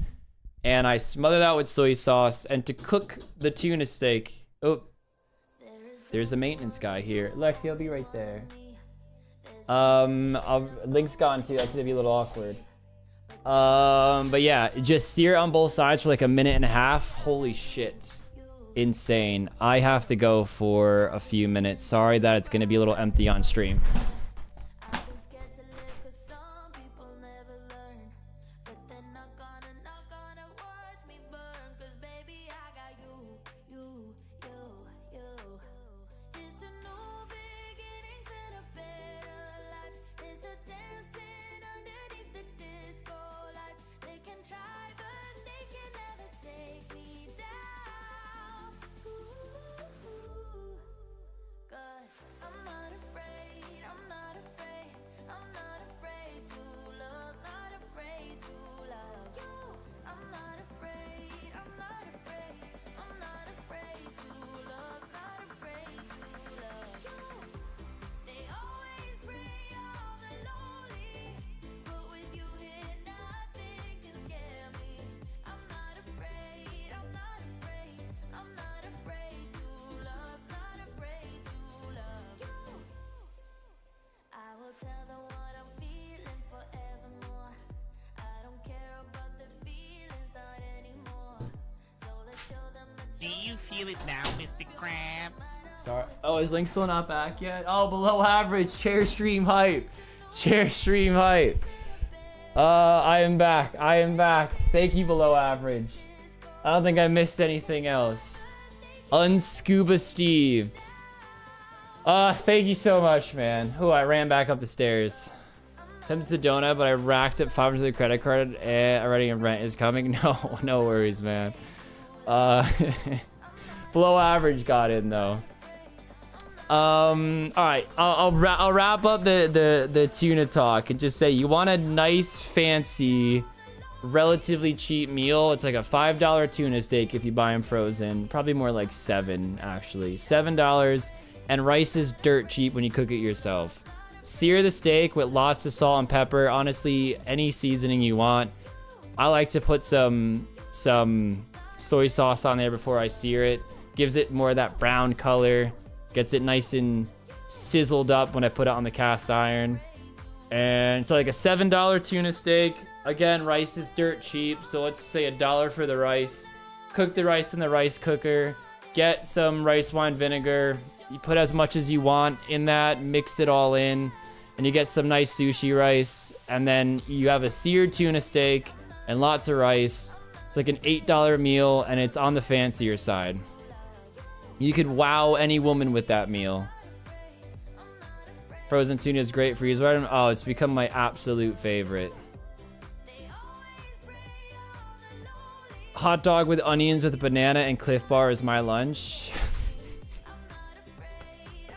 And I smother that with soy sauce, and to cook the tuna steak, oh, there's a maintenance guy here. Lexi, I'll be right there. Link's gone too. That's gonna be a little awkward. But yeah, just sear it on both sides for like a minute and a half. Holy shit. Insane. I have to go for a few minutes. Sorry that it's gonna be a little empty on stream. Do you feel it now, Mr. Krabs? Sorry. Oh, is Link still not back yet? Oh, below average. Chair stream hype. Chair stream hype. I am back. I am back. Thank you, below average. I don't think I missed anything else. Unscuba Steve. Thank you so much, man. Oh, I ran back up the stairs. Tempted to donut, but I racked up 500 to the credit card already, and rent is coming. No worries, man. Below average got in though. All right, I'll wrap up the tuna talk and just say, you want a nice, fancy, relatively cheap meal. It's like a $5 tuna steak if you buy them frozen. Probably more like $7 actually. $7, and rice is dirt cheap when you cook it yourself. Sear the steak with lots of salt and pepper. Honestly, any seasoning you want. I like to put some soy sauce on there before I sear it. Gives it more of that brown color. Gets it nice and sizzled up when I put it on the cast iron. And it's like a $7 tuna steak. Again, rice is dirt cheap, so let's say $1 for the rice. Cook the rice in the rice cooker. Get some rice wine vinegar. You put as much as you want in that, mix it all in, and you get some nice sushi rice. And then you have a seared tuna steak and lots of rice. It's like an $8 meal, and it's on the fancier side. You could wow any woman with that meal. Frozen tuna is great for you. Oh, it's become my absolute favorite. Hot dog with onions with a banana and Cliff Bar is my lunch.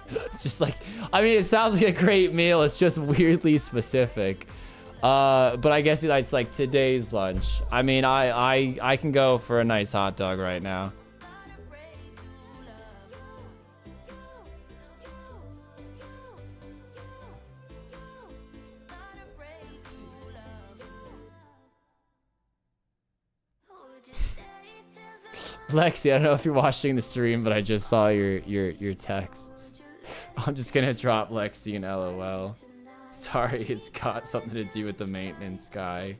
It's just like, I mean, it sounds like a great meal. It's just weirdly specific. But I guess it's like today's lunch. I mean, I can go for a nice hot dog right now. Lexi, I don't know if you're watching the stream, but I just saw your texts. I'm just gonna drop Lexi an LOL. Sorry, it's got something to do with the maintenance guy.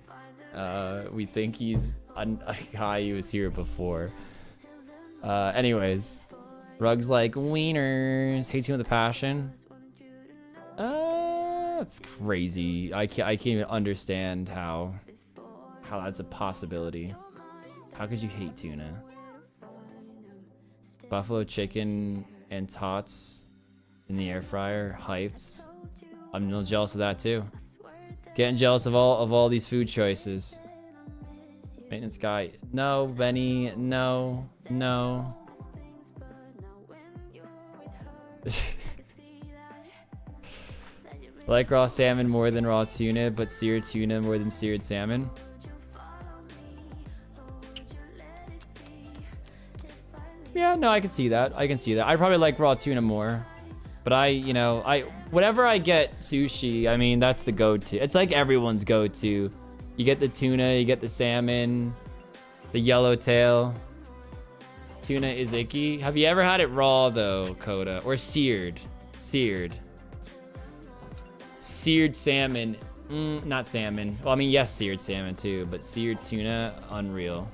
We think he's a guy who was here before. Anyways, Rugs like wieners. Hates you with a passion. That's crazy. I can't even understand how that's a possibility. How could you hate tuna? Buffalo chicken and tots in the air fryer, hyped. I'm a little jealous of that too. Getting jealous of all these food choices. Maintenance guy, no. Benny, no. Like raw salmon more than raw tuna, but seared tuna more than seared salmon. Yeah, no, I can see that. I probably like raw tuna more. But whenever I get sushi, I mean, that's the go-to. It's like everyone's go-to. You get the tuna, you get the salmon, the yellowtail. Tuna is icky. Have you ever had it raw, though, Coda? Or seared? Seared salmon. Not salmon. Well, I mean, yes, seared salmon, too. But seared tuna, unreal.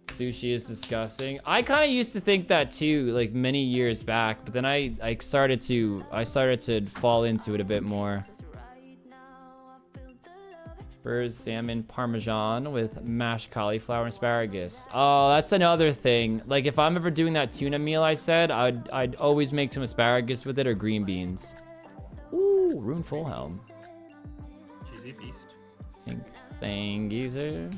Sushi is disgusting. I kind of used to think that too, like many years back, but then I started to fall into it a bit more. Burrs, salmon, parmesan with mashed cauliflower and asparagus. Oh, that's another thing. Like if I'm ever doing that tuna meal I said, I'd always make some asparagus with it or green beans. Ooh, Rune Fullhelm. Cheesy beast. Thank you, sir.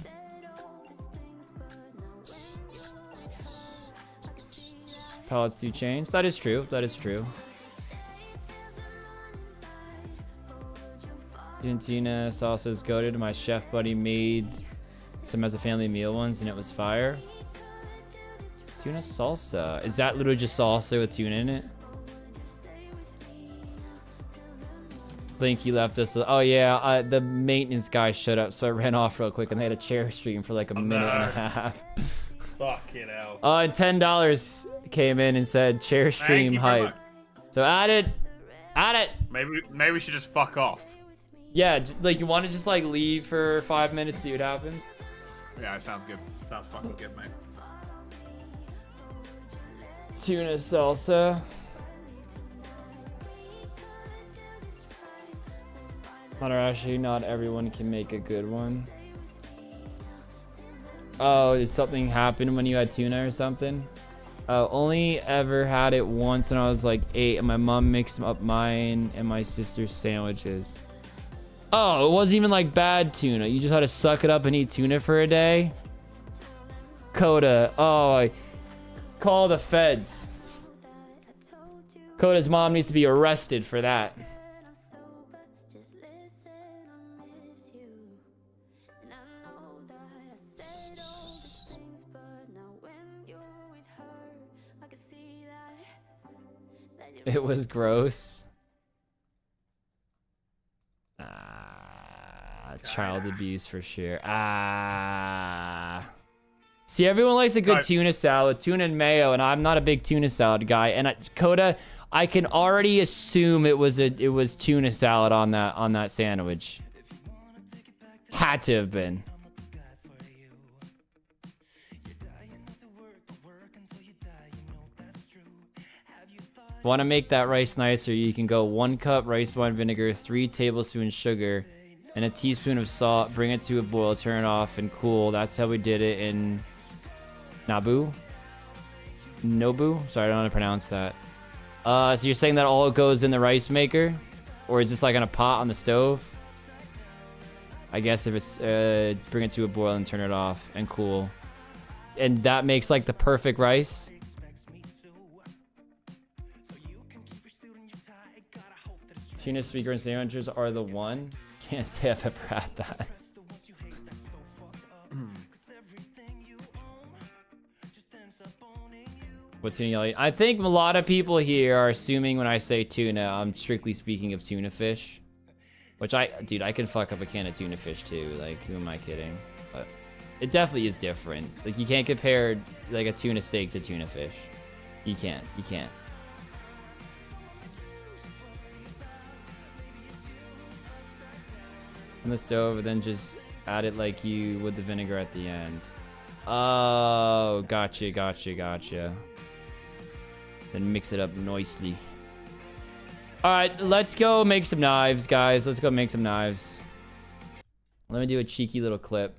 Pellets do change. That is true. Argentina salsa is goated. My chef buddy made some as a family meal once, and it was fire. Tuna salsa. Is that literally just salsa with tuna in it? Think he left us. Oh yeah, the maintenance guy showed up, so I ran off real quick, and they had a chair stream for like a minute and a half. Fucking hell. And $10 came in and said chair stream hype. So add it. Maybe we should just fuck off. Yeah, like you want to just like leave for 5 minutes, see what happens. Yeah, it sounds good. Sounds fucking good, mate. Tuna salsa. Actually, not everyone can make a good one. Oh, did something happen when you had tuna or something? Only ever had it once when I was like 8, and my mom mixed up mine and my sister's sandwiches. Oh, it wasn't even like bad tuna. You just had to suck it up and eat tuna for a day? Coda. Oh, call the feds. Coda's mom needs to be arrested for that. It was gross. child abuse for sure. Ah. See, everyone likes a good tuna salad, tuna and mayo, and I'm not a big tuna salad guy. And Coda, I can already assume it was tuna salad on that sandwich. Had to have been. Want to make that rice nicer, you can go 1 cup rice wine vinegar, 3 tablespoons sugar, and a teaspoon of salt. Bring it to a boil, turn it off, and cool. That's how we did it in Nobu? Sorry, I don't know how to pronounce that. So you're saying that all goes in the rice maker? Or is this like in a pot on the stove? I guess if it's, bring it to a boil and turn it off, and cool. And that makes like the perfect rice? Tuna speaker and sandwiches are the one. Can't say I've ever had that. What tuna y'all eat? I think a lot of people here are assuming when I say tuna, I'm strictly speaking of tuna fish. Which dude, I can fuck up a can of tuna fish too. Like, who am I kidding? But it definitely is different. Like, you can't compare like a tuna steak to tuna fish. You can't. On the stove, and then just add it like you would the vinegar at the end. Oh, gotcha. Then mix it up nicely. All right, let's go make some knives, guys. Let's go make some knives. Let me do a cheeky little clip.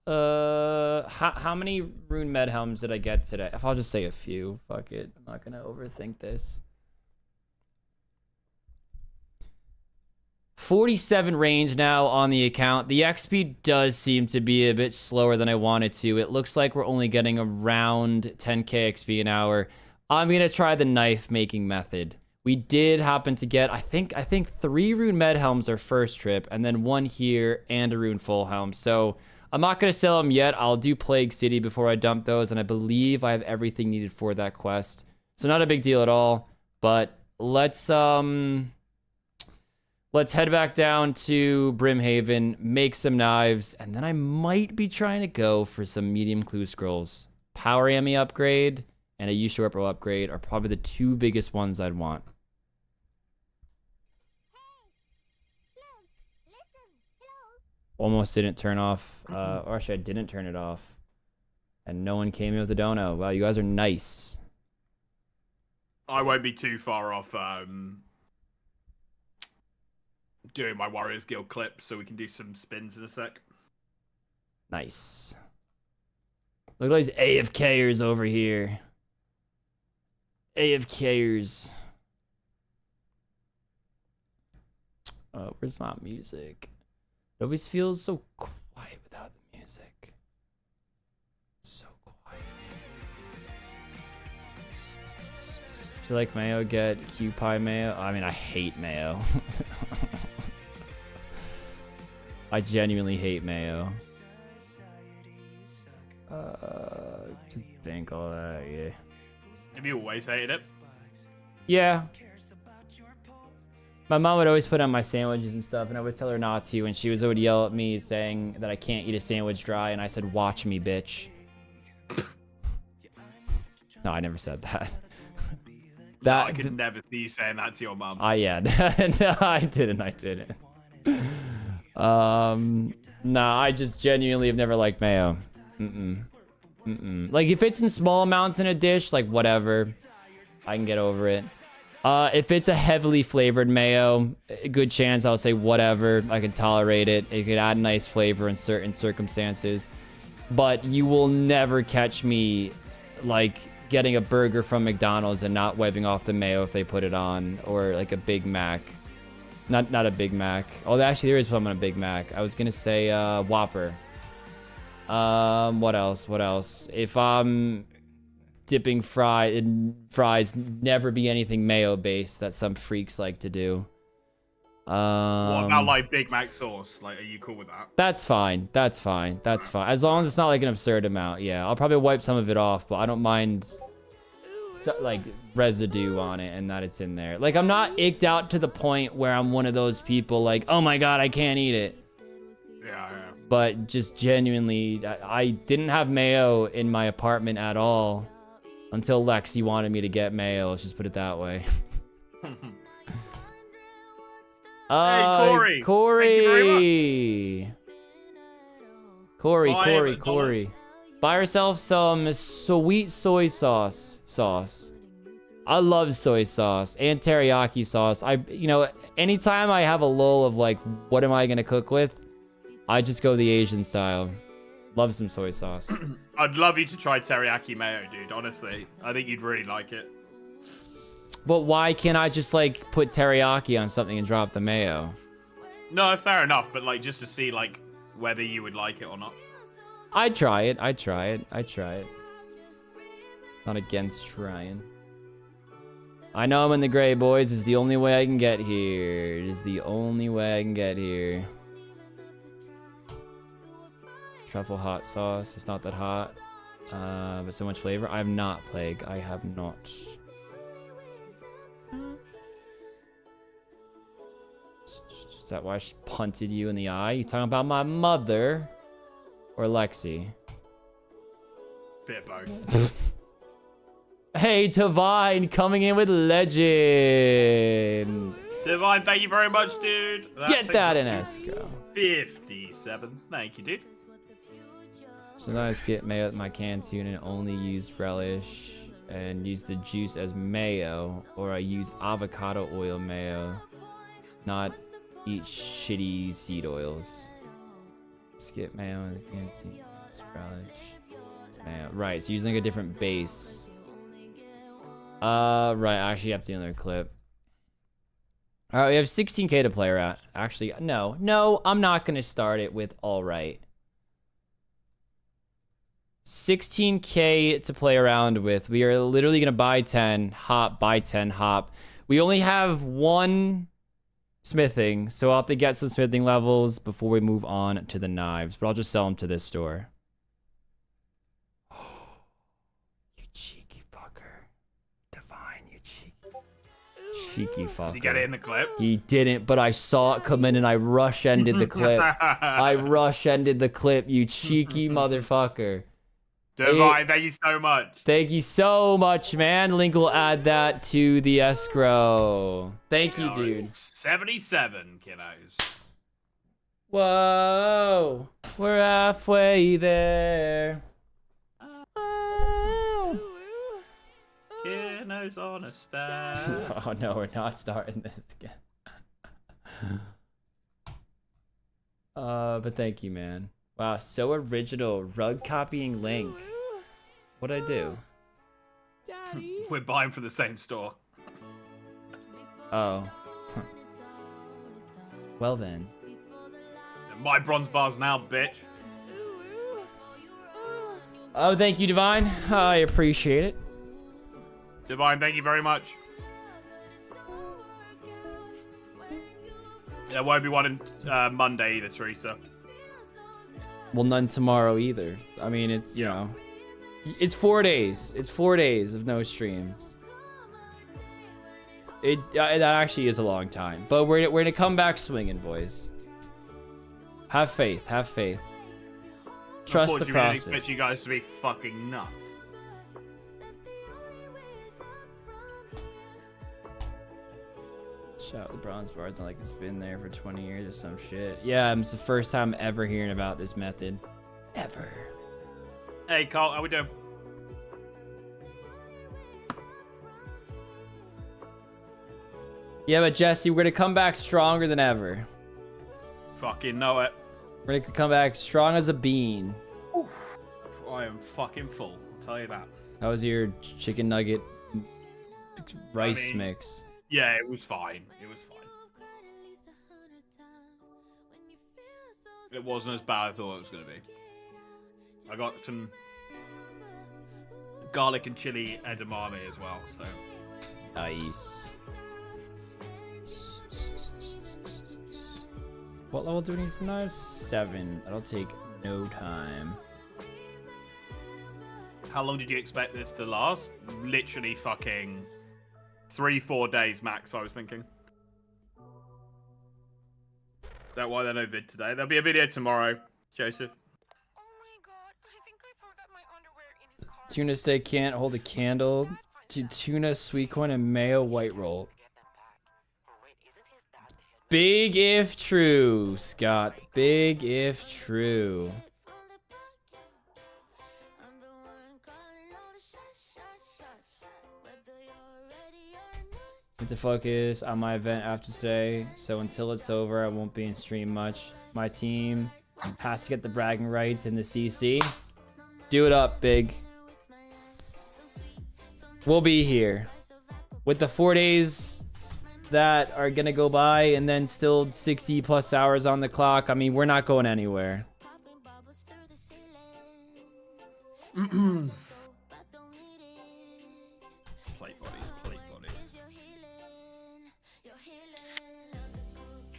How many rune med helms did I get today? If I'll just say a few, fuck it. I'm not gonna overthink this. 47 range now on the account. The XP does seem to be a bit slower than I wanted to. It looks like we're only getting around 10k XP an hour. I'm gonna try the knife making method. We did happen to get, I think 3 rune med helms our first trip, and then 1 here and a rune full helm. So I'm not gonna sell them yet. I'll do Plague City before I dump those, and I believe I have everything needed for that quest. So not a big deal at all. But let's head back down to Brimhaven, make some knives, and then I might be trying to go for some medium clue scrolls. Power Ammy upgrade and a U-Short Pro upgrade are probably the 2 biggest ones I'd want. Almost didn't turn off, or actually I didn't turn it off. And no one came in with a dono. Wow, you guys are nice. I won't be too far off, doing my Warriors Guild clips, so we can do some spins in a sec. Nice. Look at these AFKers over here. AFKers. Where's my music? It always feels so quiet without the music. So quiet. Do you like mayo? Get Q pie mayo? I mean, I hate mayo. I genuinely hate mayo. To think all that, yeah. Have you always hated it? Yeah. My mom would always put on my sandwiches and stuff, and I would tell her not to, and she was always yell at me saying that I can't eat a sandwich dry, and I said, "Watch me, bitch." No, I never said that. I could never see you saying that to your mom. Yeah. No, I didn't. Nah, I just genuinely have never liked mayo. Like, if it's in small amounts in a dish, like, whatever. I can get over it. If it's a heavily flavored mayo, a good chance I'll say whatever. I can tolerate it. It could add nice flavor in certain circumstances. But you will never catch me, like, getting a burger from McDonald's and not wiping off the mayo if they put it on. Or, like, a Big Mac. Not a Big Mac. Oh, actually, there is one on a Big Mac. I was gonna say Whopper. What else? If I'm dipping fries, never be anything mayo based that some freaks like to do. What about like Big Mac sauce? Like, are you cool with that? That's fine. That's fine. As long as it's not like an absurd amount. Yeah, I'll probably wipe some of it off, but I don't mind like residue on it and that it's in there. Like I'm not icked out to the point where I'm one of those people like, oh my god, I can't eat it. Yeah. But just genuinely, I didn't have mayo in my apartment at all until Lexi wanted me to get mayo. Let's just put it that way. Hey, Corey. Corey. Thank you very much. Corey. Buy yourself some sweet soy sauce. I love soy sauce and teriyaki sauce. Anytime I have a lull of like, what am I gonna cook with? I just go the Asian style. Love some soy sauce. I'd love you to try teriyaki mayo, dude. Honestly, I think you'd really like it. But why can't I just like put teriyaki on something and drop the mayo? No, fair enough. But like, just to see like whether you would like it or not. I'd try it. Not against trying. I know I'm in the gray, boys. It's the only way I can get here. It is the only way I can get here. Truffle hot sauce. It's not that hot. But so much flavor. I have not, Plague. I have not. Is that why she punted you in the eye? You talking about my mother? Or Lexi? Bit both. Hey, Divine coming in with legend. Divine, thank you very much, dude. Get that in escrow. 57. Thank you, dude. Sometimes get mayo at my canteen and only use relish and use the juice as mayo, or I use avocado oil mayo. Not eat shitty seed oils. Skip mayo in the canteen. It's relish. It's mayo. Right, so using a different base. Right, I actually have to do another clip. Alright, we have 16k to play around. Actually, no, I'm not gonna start it with alright. 16k to play around with. We are literally gonna buy 10, buy 10, hop. We only have one smithing, so I'll have to get some smithing levels before we move on to the knives, but I'll just sell them to this store. You cheeky fucker. Divine, you cheeky fucker. Did you get it in the clip? He didn't, but I saw it come in and I rush-ended the clip. I rush-ended the clip, you cheeky motherfucker. Divine, thank you so much. Thank you so much, man. Link will add that to the escrow. Thank you, dude. 77 kiddos. Whoa, we're halfway there. Kiddos on a stack. Oh no, we're not starting this again. But thank you, man. Wow, so original. Rug copying Link. What'd I do? Daddy. We're buying from the same store. Oh. Well then. My bronze bar's now, bitch. Oh, thank you, Divine. I appreciate it. Divine, thank you very much. There won't be one on Monday either, Teresa. Well, none tomorrow either. I mean, it's, you know, it's 4 days. It's 4 days of no streams. That actually is a long time. But we're gonna come back swinging, boys. Have faith. Have faith. Trust the process. I expect you guys to be fucking nuts. Shout the bronze bars not like it's been there for 20 years or some shit. Yeah, it's the first time ever hearing about this method. Ever. Hey, Carl, how we doing? Yeah, but Jesse, we're gonna come back stronger than ever. Fucking know it. We're gonna come back strong as a bean. Oof. I am fucking full, I'll tell you that. How was your chicken nugget rice mix? Yeah, it was fine. It was fine. It wasn't as bad as I thought it was going to be. I got some garlic and chili edamame as well, so. Nice. What level do we need for knives? 7. That'll take no time. How long did you expect this to last? Literally fucking 3-4 days max, I was thinking. That's why there's no vid today. There'll be a video tomorrow, Joseph. Oh my god, I think I forgot my underwear in his car. Tuna steak can't hold a candle to tuna, sweet corn, and mayo white roll. Big if true, Scott. Big if true. Need to focus on my event after today, so until it's over, I won't be in stream much. My team has to get the bragging rights in the CC. Do it up, Big. We'll be here. With the 4 days that are gonna go by and then still 60 plus hours on the clock, I mean, we're not going anywhere.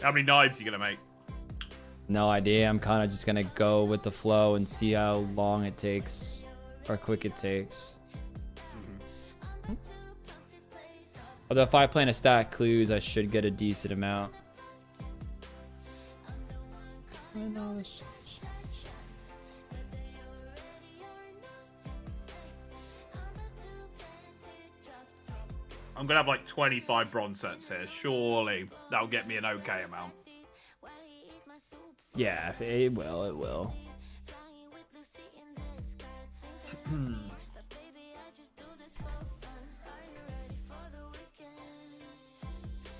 How many knives are you gonna make? No idea. I'm kind of just gonna go with the flow and see how long it takes or quick it takes. Although if I plan to stack clues, I should get a decent amount. I'm gonna have like 25 bronze sets here. Surely that'll get me an okay amount. Yeah, it will. It will.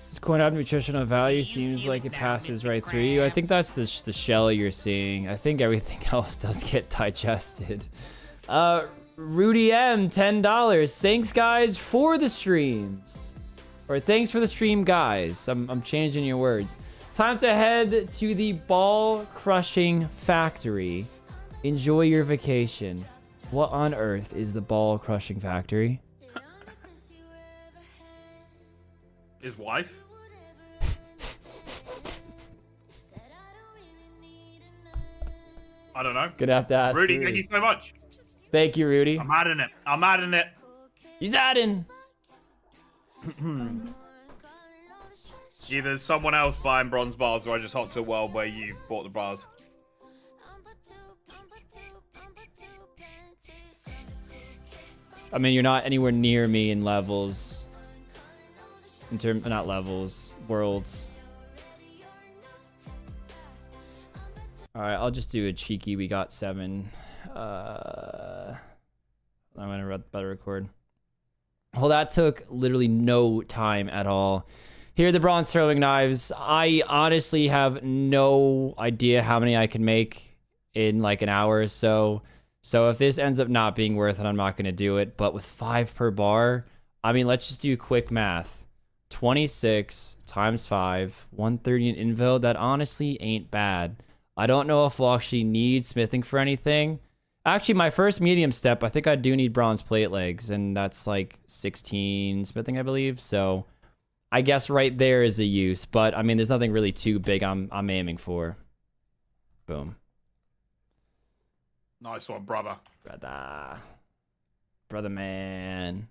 This coin have nutritional value. Seems like it passes right through you. I think that's the shell you're seeing. I think everything else does get digested. Rudy M, $10. Thanks, guys, for the streams. Or thanks for the stream, guys. I'm changing your words. Time to head to the ball crushing factory. Enjoy your vacation. What on earth is the ball crushing factory? His wife? I don't know. Gonna have to ask Rudy, thank you so much. Thank you, Rudy. I'm adding it. I'm adding it. He's adding. Either someone else buying bronze bars or I just hop to a world where you bought the bars. I mean, you're not anywhere near me in levels. In terms, not levels, worlds. All right, I'll just do a cheeky. We got 7. I'm gonna better record. Well, that took literally no time at all. Here are the bronze throwing knives. I honestly have no idea how many I can make in like an hour or so. So if this ends up not being worth it, I'm not gonna do it. But with 5 per bar, I mean, let's just do quick math. 26 times 5, 130 in invo. That honestly ain't bad. I don't know if we'll actually need smithing for anything. Actually, my first medium step, I think I do need bronze plate legs, and that's like 16 smithing, I believe. So I guess right there is a use, but I mean, there's nothing really too big I'm aiming for. Boom. Nice one, brother. Brother man.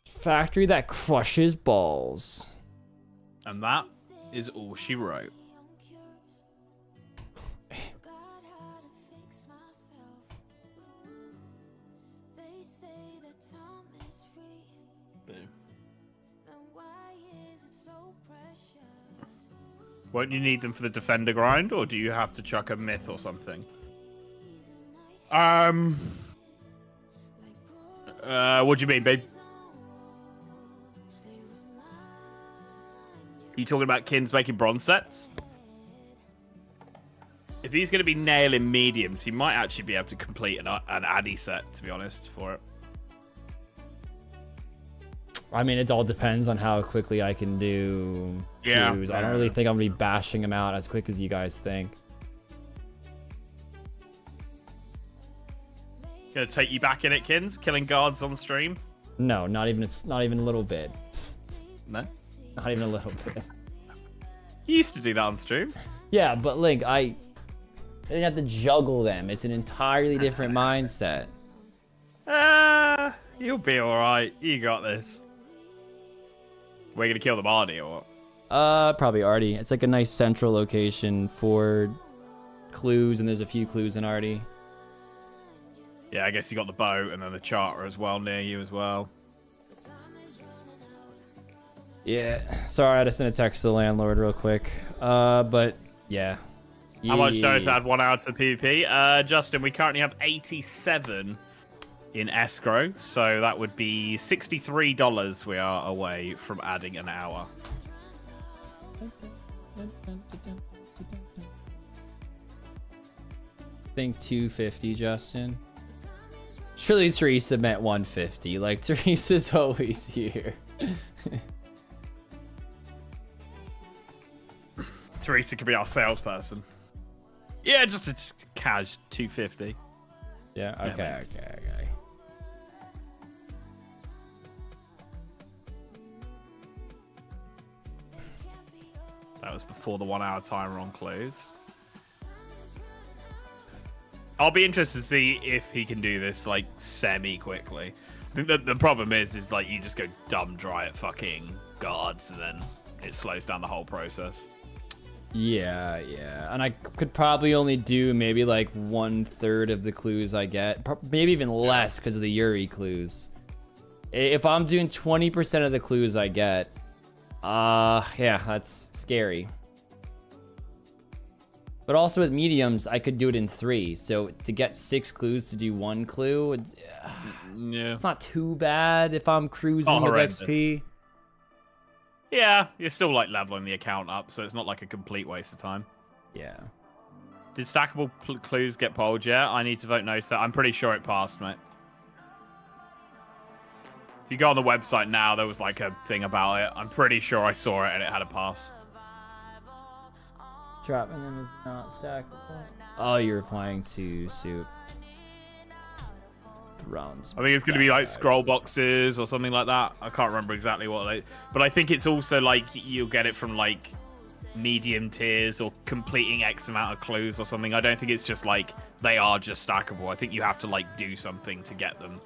Factory that crushes balls. And that is all she wrote. Boom. Won't you need them for the defender grind, or do you have to chuck a myth or something? What do you mean, babe? Are you talking about Kins making bronze sets? If he's going to be nailing mediums, he might actually be able to complete an Addy set, to be honest, for it. I mean, it all depends on how quickly I can do clues. I don't really think I'm gonna be bashing them out as quick as you guys think. Gonna take you back in it, Kins? Killing guards on stream? No, not even a little bit. No? Not even a little bit. You used to do that on stream. Yeah, but Link, I didn't have to juggle them. It's an entirely different mindset. You'll be alright. You got this. We're gonna kill them Artie or what? Probably Artie. It's like a nice central location for clues, and there's a few clues in Artie. Yeah, I guess you got the boat and then the charter as well near you as well. Yeah, sorry, I just sent a text to the landlord real quick. But yeah. How much dough to add 1 hour to the PvP? Justin, we currently have 87 in escrow, so that would be $63 we are away from adding an hour. I think 250, Justin. Surely Teresa meant 150. Like, Teresa's always here. Teresa could be our salesperson. Yeah, just cash 250. Yeah, okay. That was before the 1 hour timer on clues. I'll be interested to see if he can do this like semi-quickly. I think that the problem is like you just go dumb dry at fucking guards and then it slows down the whole process. Yeah. And I could probably only do maybe like 1/3 of the clues I get. Maybe even less because of the Yuri clues. If I'm doing 20% of the clues I get, yeah, that's scary. But also with mediums, I could do it in 3. So to get 6 clues to do 1 clue, it's not too bad if I'm cruising with XP. Yeah, you're still like leveling the account up, so it's not like a complete waste of time. Yeah. Did stackable clues get polled yet? I need to vote no to that. I'm pretty sure it passed, mate. If you go on the website now, there was like a thing about it. I'm pretty sure I saw it and it had a pass. Dropping them is not stackable. Oh, you're replying to Soup. Thrones. I think it's going to be like scroll boxes or something like that. I can't remember exactly what. But I think it's also like you'll get it from like medium tiers or completing X amount of clues or something. I don't think it's just like they are just stackable. I think you have to like do something to get them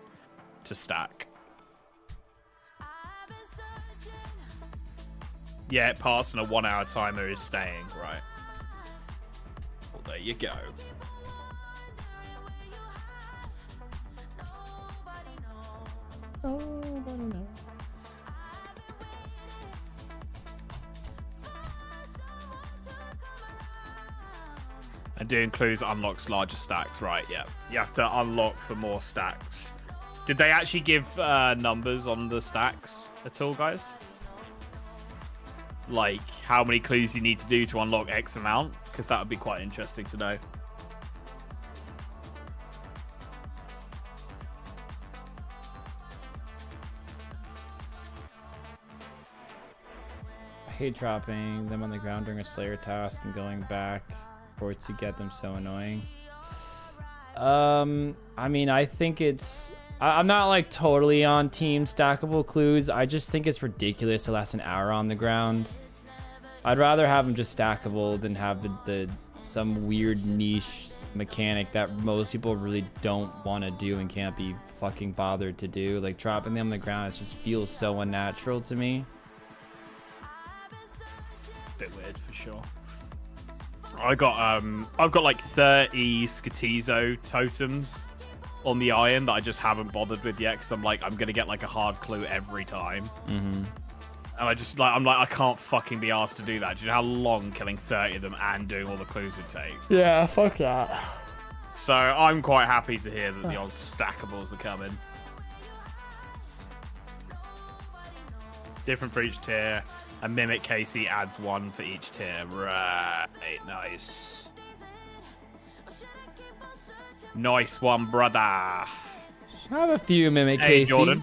to stack. Yeah, it passed and a 1 hour timer is staying, right? Well, there you go. And doing clues unlocks larger stacks, right? Yeah, you have to unlock for more stacks. Did they actually give numbers on the stacks at all, guys? Like how many clues you need to do to unlock X amount? Because that would be quite interesting to know. I hate dropping them on the ground during a Slayer task and going back for it to get them so annoying. I mean, I think it's... I'm not like totally on team stackable clues. I just think it's ridiculous to last an hour on the ground. I'd rather have them just stackable than have the some weird niche mechanic that most people really don't want to do and can't be fucking bothered to do. Like dropping them on the ground, it just feels so unnatural to me. Bit weird for sure. I've got like 30 Skatizo totems on the iron that I just haven't bothered with yet because I'm gonna get like a hard clue every time. Mm-hmm. And I can't fucking be asked to do that. Do you know how long killing 30 of them and doing all the clues would take? Yeah, fuck that. So I'm quite happy to hear that the old stackables are coming. Different for each tier. And Mimic Casey adds 1 for each tier. Right, nice. Nice one, brother. I have a few Mimic Hey, Caseys. Jordan.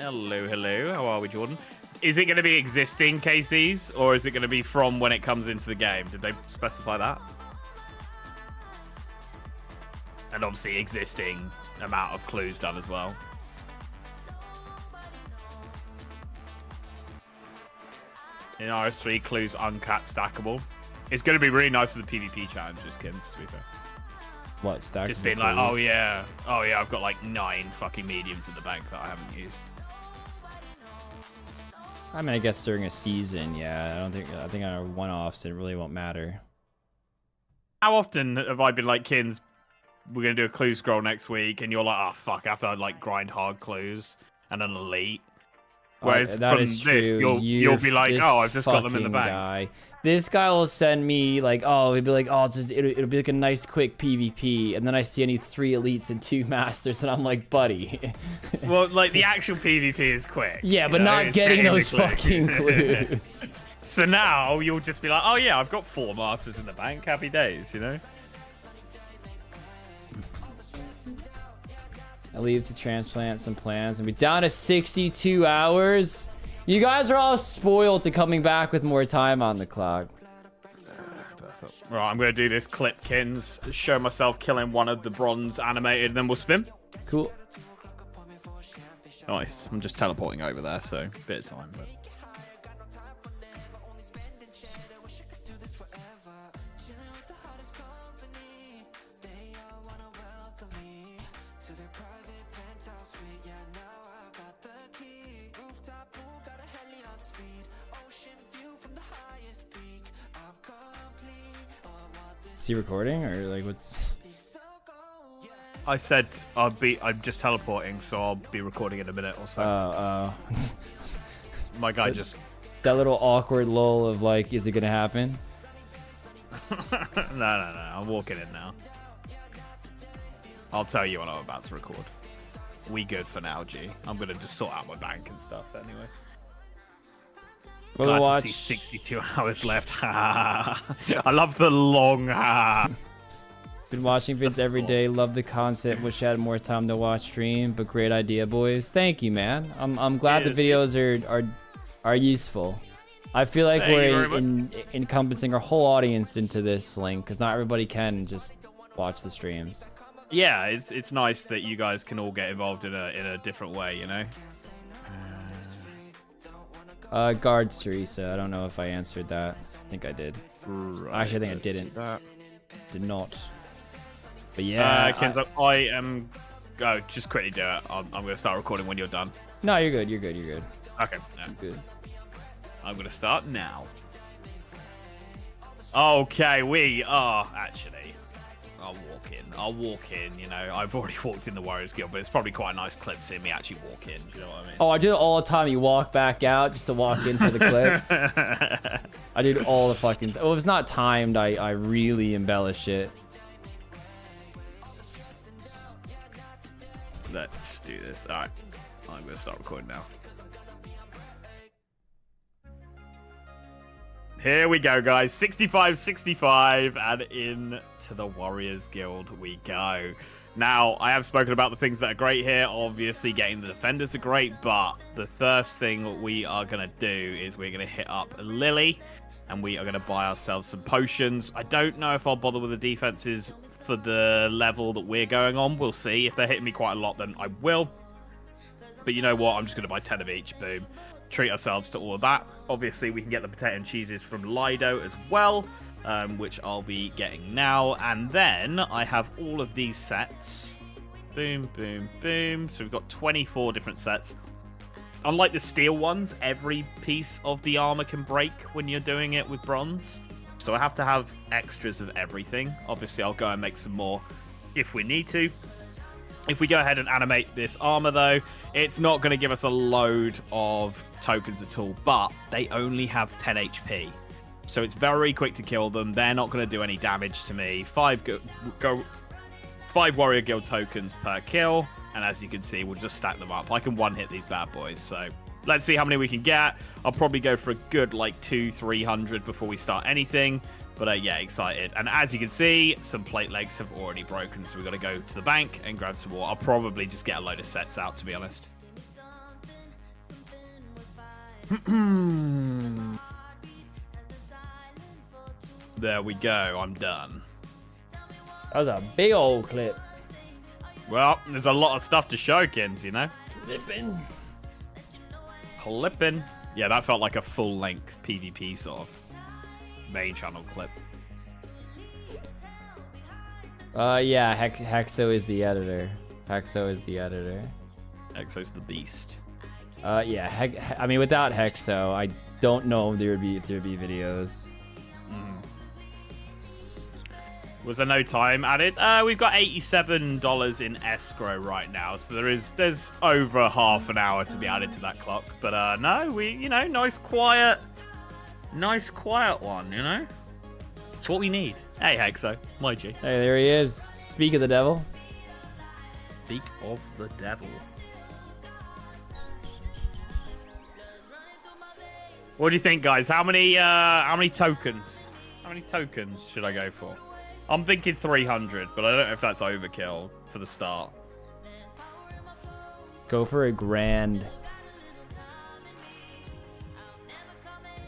Hello, hello. How are we, Jordan? Is it going to be existing KCs, or is it going to be from when it comes into the game? Did they specify that? And obviously existing amount of clues done as well. In RS3, clues uncapped stackable. It's going to be really nice for the PvP challenges, Kins, to be fair. What, stackable? Just being like, oh yeah, I've got like 9 fucking mediums in the bank that I haven't used. I mean, I guess during a season, yeah. I think on a one-offs, it really won't matter. How often have I been like, Kins, we're going to do a clue scroll next week, and you're like, oh fuck, I have to like grind hard clues and an elite. Whereas that from is this, true. you'll be like, oh, I've just got them in the bank. Guy. This guy will send me like, oh, he'll be like, oh, it'll be like a nice quick PvP, and then I see I need 3 elites and 2 masters, and I'm like, buddy. Well, like the actual PvP is quick. Yeah, but not getting those fucking clues. So now you'll just be like, oh yeah, I've got 4 masters in the bank. Happy days, you know. I leave to transplant some plants and be down to 62 hours. You guys are all spoiled to coming back with more time on the clock. Right, I'm going to do this clip, Kins. Show myself killing one of the bronze animated, and then we'll spin. Cool. Nice. I'm just teleporting over there, so a bit of time. But... Is he recording or like what's? I said I'm just teleporting, so I'll be recording in a minute or so. My guy just that little awkward lull of like, is it gonna happen? No. I'm walking in now. I'll tell you when I'm about to record. We good for now, G. I'm gonna just sort out my bank and stuff anyway. Glad to see 62 hours left. I love the long Been watching vids every day. Love the concept. Wish I had more time to watch stream, but great idea, boys. Thank you, man. I'm glad the videos are useful. I feel like we're encompassing our whole audience into this link because not everybody can just watch the streams. Yeah, it's nice that you guys can all get involved in a different way, you know. Guards, Teresa. I don't know if I answered that. I think I did. Right, actually, I think I didn't. Did not. But yeah. Kenzo, I am. Go. Just quickly do it. I'm going to start recording when you're done. No, you're good. You're good. You're good. Okay. Yeah. You're good. I'm going to start now. Okay, we are actually. I'll walk in, you know. I've already walked in the Warriors Guild, but it's probably quite a nice clip seeing me actually walk in. Do you know what I mean? Oh, I do it all the time. You walk back out just to walk in for the clip. I do all the fucking... Oh, if it's not timed, I really embellish it. Let's do this. All right. I'm going to start recording now. Here we go, guys. 65-65 and in... to the Warriors Guild we go. Now, I have spoken about the things that are great here. Obviously, getting the defenders are great, but the first thing we are going to do is we're going to hit up Lily, and we are going to buy ourselves some potions. I don't know if I'll bother with the defenses for the level that we're going on. We'll see. If they're hitting me quite a lot, then I will. But you know what? I'm just going to buy 10 of each. Boom. Treat ourselves to all of that. Obviously, we can get the potato and cheeses from Lido as well. Which I'll be getting now. And then I have all of these sets. Boom, boom, boom. So we've got 24 different sets. Unlike the steel ones, every piece of the armor can break when you're doing it with bronze. So I have to have extras of everything. Obviously, I'll go and make some more if we need to. If we go ahead and animate this armor, though, it's not going to give us a load of tokens at all. But they only have 10 HP. So it's very quick to kill them. They're not going to do any damage to me. 5 Warrior Guild tokens per kill. And as you can see, we'll just stack them up. I can one-hit these bad boys. So let's see how many we can get. I'll probably go for a good, like, 200-300 before we start anything. But yeah, excited. And as you can see, some plate legs have already broken. So we've got to go to the bank and grab some more. I'll probably just get a load of sets out, to be honest. There we go. I'm done. That was a big old clip. Well, there's a lot of stuff to show, kids, you know? Clipping. Yeah, that felt like a full-length PvP sort of main channel clip. Yeah, Hexo is the editor. Hexo's Exo's the beast. Yeah, I mean, without Hexo, I don't know if there'd be videos. Was there no time added? We've got $87 in escrow right now, so there's over half an hour to be added to that clock. But no, nice quiet one, you know. It's what we need. Hey, Hexo, my G. Hey, there he is. Speak of the devil. Speak of the devil. What do you think, guys? How many tokens? How many tokens should I go for? I'm thinking 300, but I don't know if that's overkill for the start. Go for $1,000.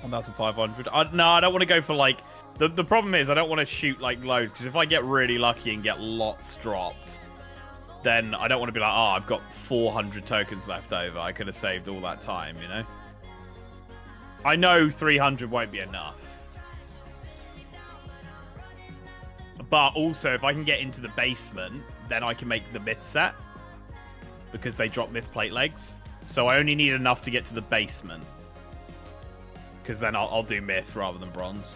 1,500. No, I don't want to go for like... The problem is I don't want to shoot like loads, because if I get really lucky and get lots dropped, then I don't want to be like, oh, I've got 400 tokens left over. I could have saved all that time, you know? I know 300 won't be enough. But also, if I can get into the basement, then I can make the myth set. Because they drop myth plate legs. So I only need enough to get to the basement. Because then I'll do myth rather than bronze.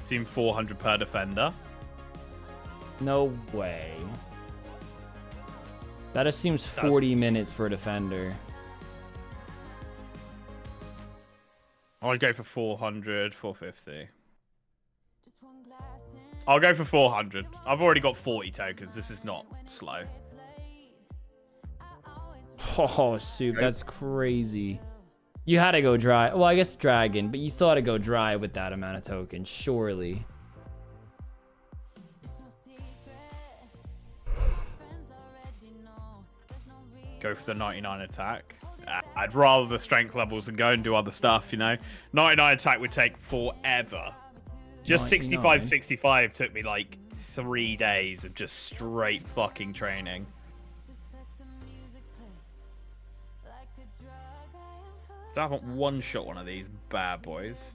Seem 400 per defender. No way. That assumes 40 minutes per defender. I'd go for 400, 450. I'll go for 400. I've already got 40 tokens. This is not slow. Oh, Soup, that's crazy. You had to go dry. Well, I guess Dragon, but you still had to go dry with that amount of tokens, surely. Go for the 99 attack. I'd rather the strength levels and go and do other stuff, you know. 99 attack would take forever. Just 65 took me like 3 days of just straight fucking training. So I haven't one-shot one of these bad boys.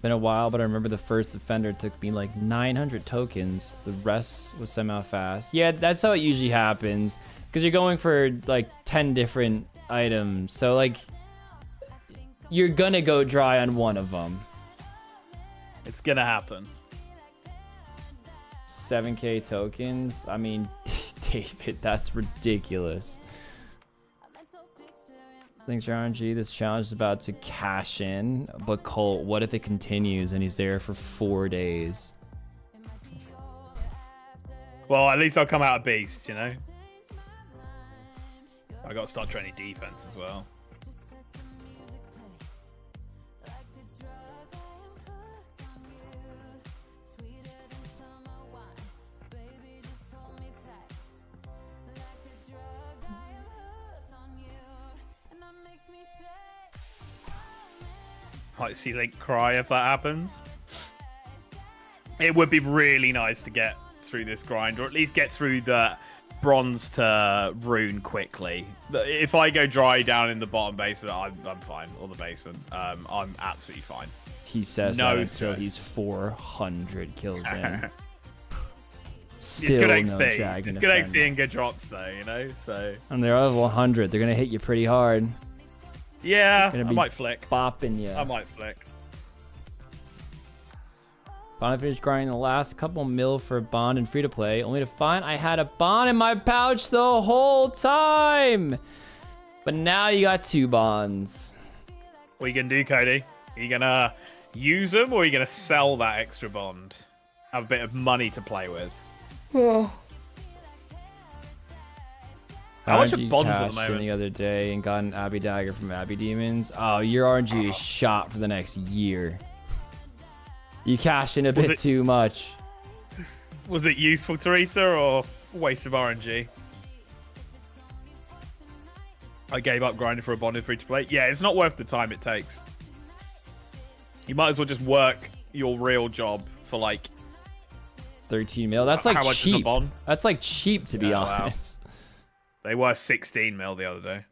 Been a while, but I remember the first defender took me like 900 tokens. The rest was somehow fast. Yeah, that's how it usually happens. Because you're going for like 10 different items. So like, you're gonna go dry on one of them. It's gonna happen. 7k tokens? I mean, David, that's ridiculous. Thanks for RNG. This challenge is about to cash in. But Colt, what if it continues and he's there for 4 days? Well, at least I'll come out a beast, you know? I got to start training defense as well. Might see Link cry if that happens. It would be really nice to get through this grind, or at least get through the bronze to rune quickly. If I go dry down in the bottom basement, I'm fine. Or the basement, I'm absolutely fine. He says no that until he's 400 kills in. Still it's good XP. No dragon It's good XP and good drops though, you know. So. And they're level 100. They're gonna hit you pretty hard. Yeah, I might flick. Bopping you. I might flick. Finally finished grinding the last couple mil for bond and free to play, only to find I had a bond in my pouch the whole time. But now you got 2 bonds. What are you gonna do, Cody? Are you gonna use them, or are you gonna sell that extra bond? Have a bit of money to play with. Oh. How much are RNG bonds at the cashed moment? in the other day and got an Abbey Dagger from Abbey Demons. Oh, your RNG is shot for the next year. You cashed in a bit too much. Was it useful, Teresa, or Waste of RNG. I gave up grinding for a bonded free to play. Yeah, it's not worth the time it takes. You might as well just work your real job for like 13 mil. That's like how much is a cheap. bond? That's like cheap to be Wow. honest. They were 16 mil the other day.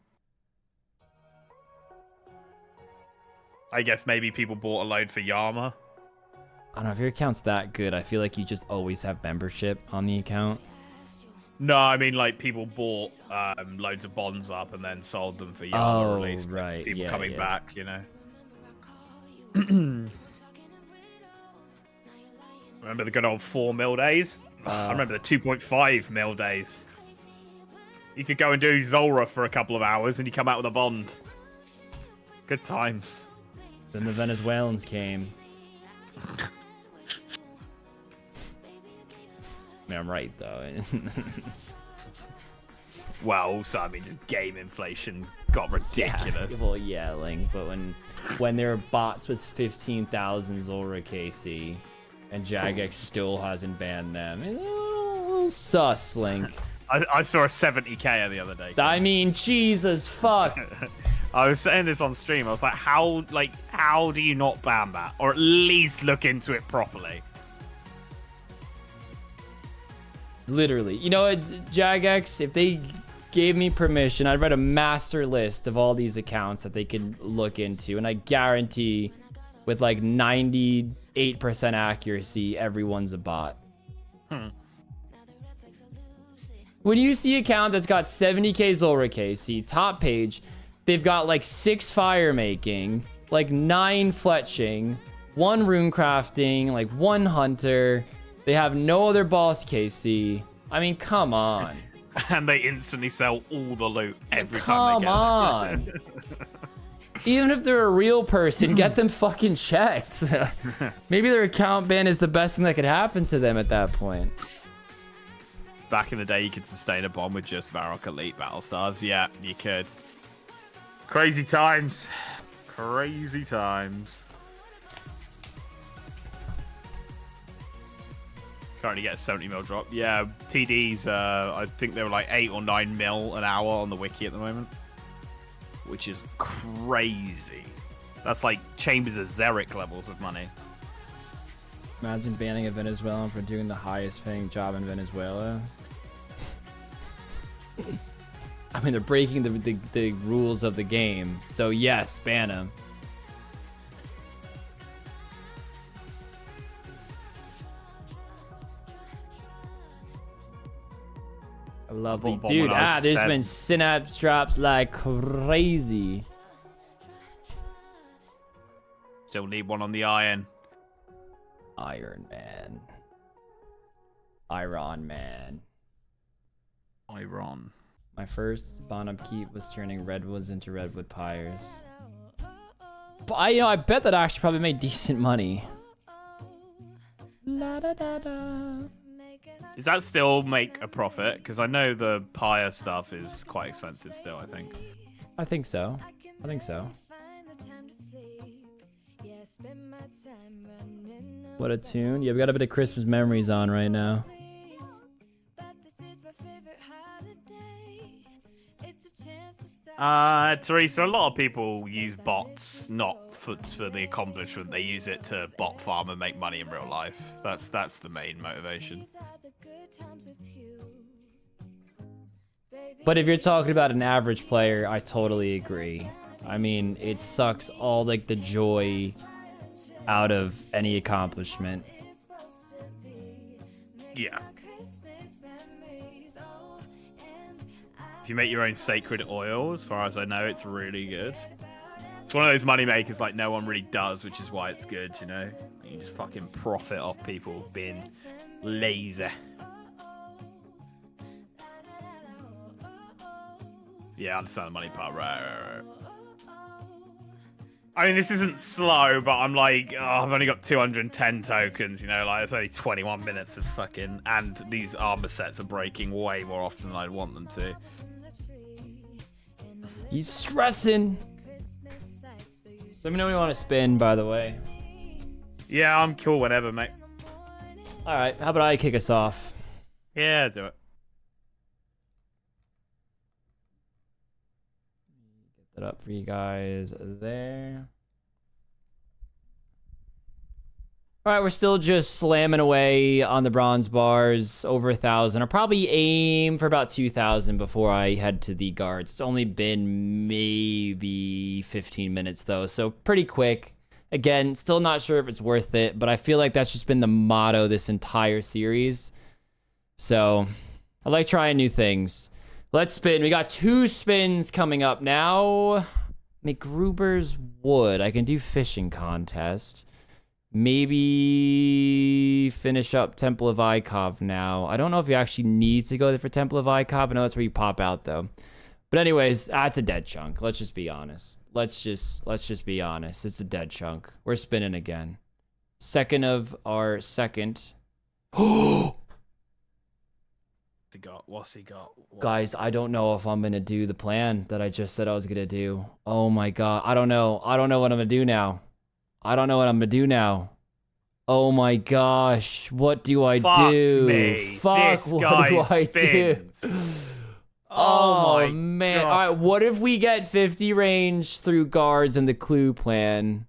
I guess maybe people bought a load for Yama. I don't know if your account's that good. I feel like you just always have membership on the account. No, I mean like people bought loads of bonds up and then sold them for Yama, or at least right. people Yeah, coming yeah. back, you know. Remember the good old 4 mil days? I remember the 2.5 mil days. You could go and do Zora for a couple of hours and you come out with a bond. Good times. Then the Venezuelans came. I mean, I'm right though. Well, also, I mean, just game inflation got ridiculous. Yeah, well, yeah, Link, but when there are bots with 15,000 Zora KC and Jagex still hasn't banned them, it's a little sus, Link. I saw a 70k the other day. I mean, Jesus fuck. I was saying this on stream. I was like, how do you not ban that, or at least look into it properly? Literally. You know what, Jagex, if they gave me permission, I'd write a master list of all these accounts that they could look into, and I guarantee with like 98% accuracy, everyone's a bot. When you see an account that's got 70k Zora KC, top page, they've got like 6 fire making, like 9 fletching, 1 rune crafting, like 1 hunter. They have no other boss KC. I mean, come on. And they instantly sell all the loot every time they Come on. Even if they're a real person, get them fucking checked. Maybe their account ban is the best thing that could happen to them at that point. Back in the day, you could sustain a bomb with just Varrock Elite battle stars. Yeah, you could. Crazy times. Crazy times. Currently get a 70 mil drop. Yeah, TDs, I think they were like 8 or 9 mil an hour on the wiki at the moment. Which is crazy. That's like Chambers of Xeric levels of money. Imagine banning a Venezuelan for doing the highest paying job in Venezuela. I mean, they're breaking the rules of the game. So yes, ban him. Lovely dude. There's been synapse drops like crazy. Still need one on the iron. Iron Man. Iron Man. Iron. My first bond upkeep was turning redwoods into redwood pyres. But I bet that actually probably made decent money. La da da da. Does that still make a profit? Because I know the pyre stuff is quite expensive still, I think. I think so. I think so. What a tune. Yeah, we got a bit of Christmas memories on right now. Teresa, a lot of people use bots not for the accomplishment. They use it to bot farm and make money in real life. That's the main motivation. But if you're talking about an average player, I totally agree. I mean, it sucks all like the joy out of any accomplishment. Yeah. If you make your own sacred oil, as far as I know, it's really good. It's one of those money makers like no one really does, which is why it's good, you know? You just fucking profit off people being lazy. Yeah, I understand the money part. Right. I mean, this isn't slow, but I'm like, oh, I've only got 210 tokens, you know, like, it's only 21 minutes of fucking, and these armor sets are breaking way more often than I'd want them to. He's stressing. Let me know when you want to spin, by the way. Yeah, I'm cool whenever, mate. All right, how about I kick us off? Yeah, do it. it up for you guys there. All right, we're still just slamming away on the bronze bars, over 1,000. I'll probably aim for about 2,000 before I head to the guards. It's only been maybe 15 minutes though, so pretty quick. Again, still not sure if it's worth it, but I feel like that's just been the motto this entire series. So I like trying new things. Let's spin. We got 2 spins coming up now. McGruber's Wood. I can do fishing contest. Maybe finish up Temple of Ikov now. I don't know if you actually need to go there for Temple of Ikov. I know that's where you pop out though. But anyways, that's a dead chunk. Let's just be honest. Let's just be honest. It's a dead chunk. We're spinning again. Second of our second. What's he got? Guys, I don't know if I'm gonna do the plan that I just said I was gonna do. Oh my god. I don't know. I don't know what I'm gonna do now. I don't know what I'm gonna do now. Oh my gosh. What do I do? Me. Fuck, this what guy do I spins. do? Oh my man. God. All right, what if we get 50 range through guards and the clue plan?